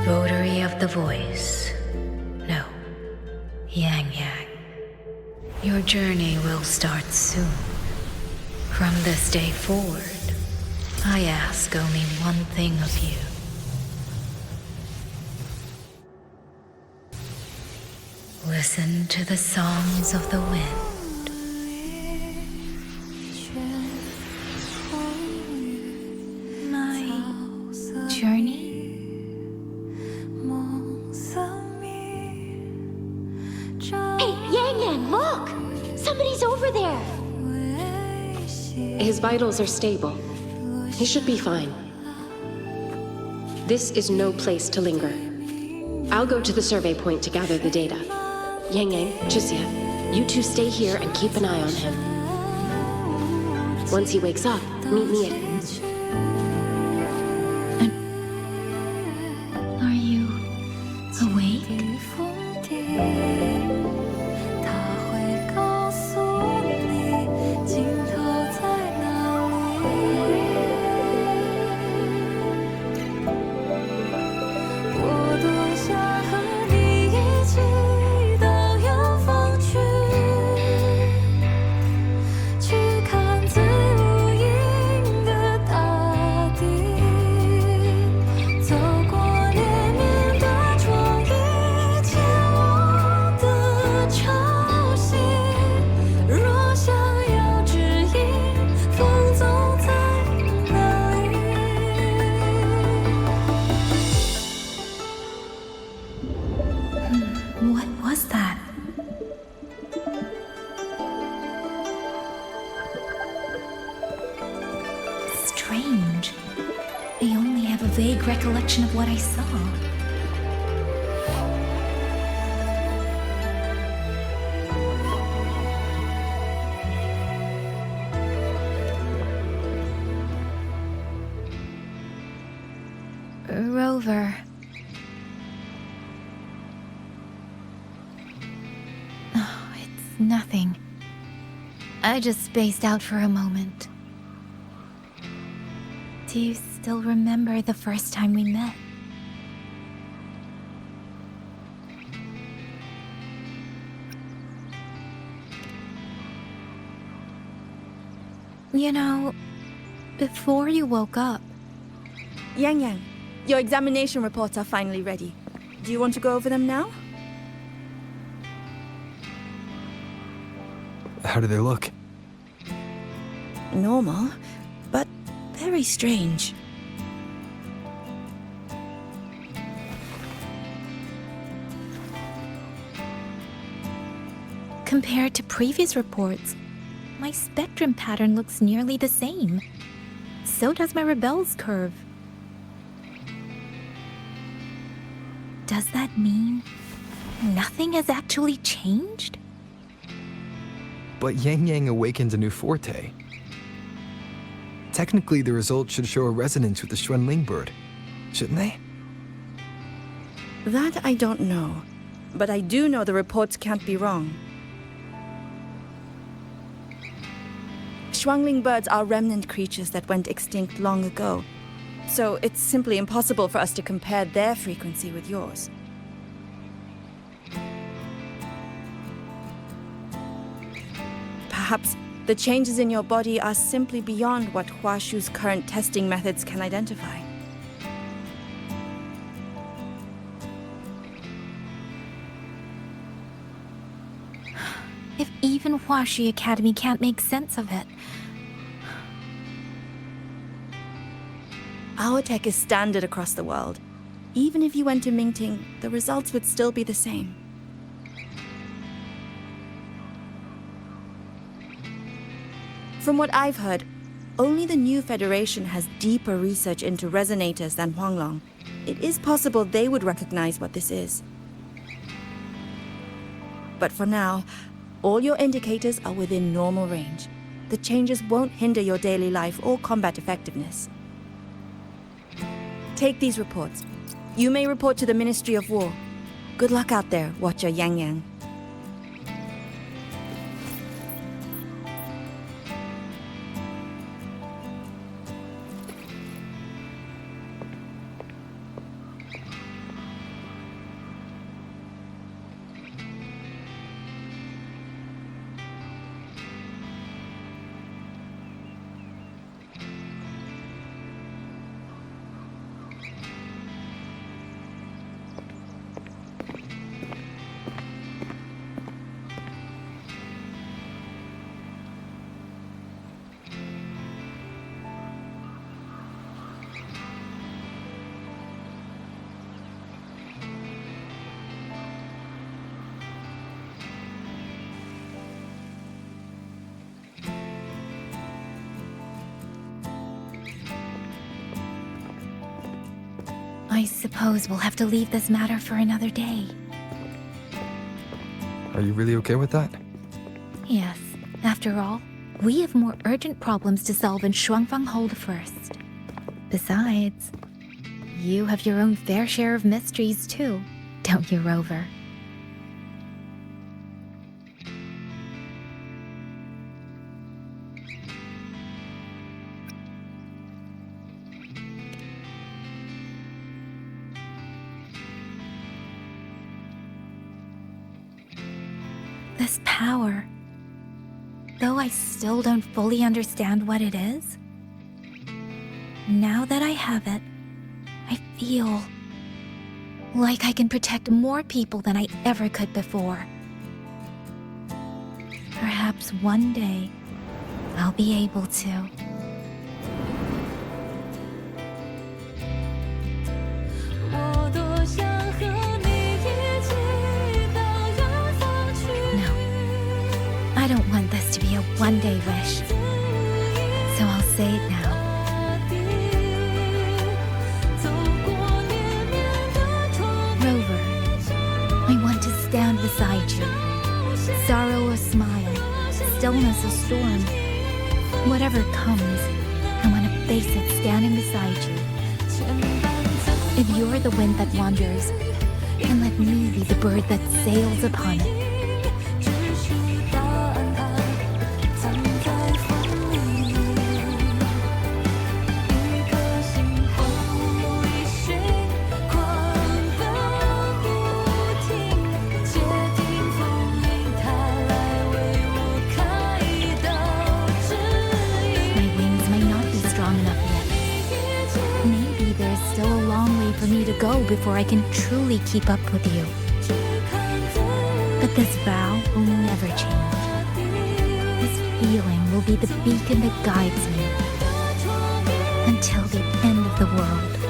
V: Votary of the voice. No. Yang Yang. Your journey will start soon. From this day forward, I ask only one thing of you. Listen to the songs of the wind.
D: My journey?
Q: Hey, Yang Yang, look! Somebody's over there!
L: His vitals are stable. He should be fine. This is no place to linger. I'll go to the survey point to gather the data. Yang Yang, Chixia, you two stay here and keep an eye on him. Once he wakes up, meet me at...
D: Are you awake? What was that? Strange. I only have a vague recollection of what I saw. Rover. Oh, it's nothing. I just spaced out for a moment. Do you still remember the first time we met? You know, before you woke up...
A: Yang Yang, your examination reports are finally ready. Do you want to go over them now?
O: How do they look?
A: Normal, but very strange.
D: Compared to previous reports, my spectrum pattern looks nearly the same. So does my Rebel's curve. Does that mean nothing has actually changed?
O: But Yang Yang awakened a new forte. Technically, the results should show a resonance with the Xuanling bird, shouldn't they?
A: That I don't know, but I do know the reports can't be wrong. Xuanling birds are remnant creatures that went extinct long ago, so it's simply impossible for us to compare their frequency with yours. Perhaps the changes in your body are simply beyond what Huashu's current testing methods can identify.
D: If even Huashi Academy can't make sense of it...
A: Our tech is standard across the world. Even if you went to Mingting, the results would still be the same. From what I've heard, only the new Federation has deeper research into resonators than Huanglong. It is possible they would recognize what this is. But for now, all your indicators are within normal range. The changes won't hinder your daily life or combat effectiveness. Take these reports. You may report to the Ministry of War. Good luck out there, Watcher Yang Yang.
D: I suppose we'll have to leave this matter for another day.
O: Are you really okay with that?
D: Yes. After all, we have more urgent problems to solve in Shuangfang Hold first. Besides, you have your own fair share of mysteries too, don't you, Rover? This power, though I still don't fully understand what it is, now that I have it, I feel like I can protect more people than I ever could before. Perhaps one day, I'll be able to. I don't want this to be a one-day wish, so I'll say it now. Rover, I want to stand beside you. Sorrow or smile, stillness or storm. Whatever comes, I want to face it standing beside you. If you're the wind that wanders, then let me be the bird that sails upon it. For me to go before I can truly keep up with you. But this vow will never change. This feeling will be the beacon that guides me until the end of the world.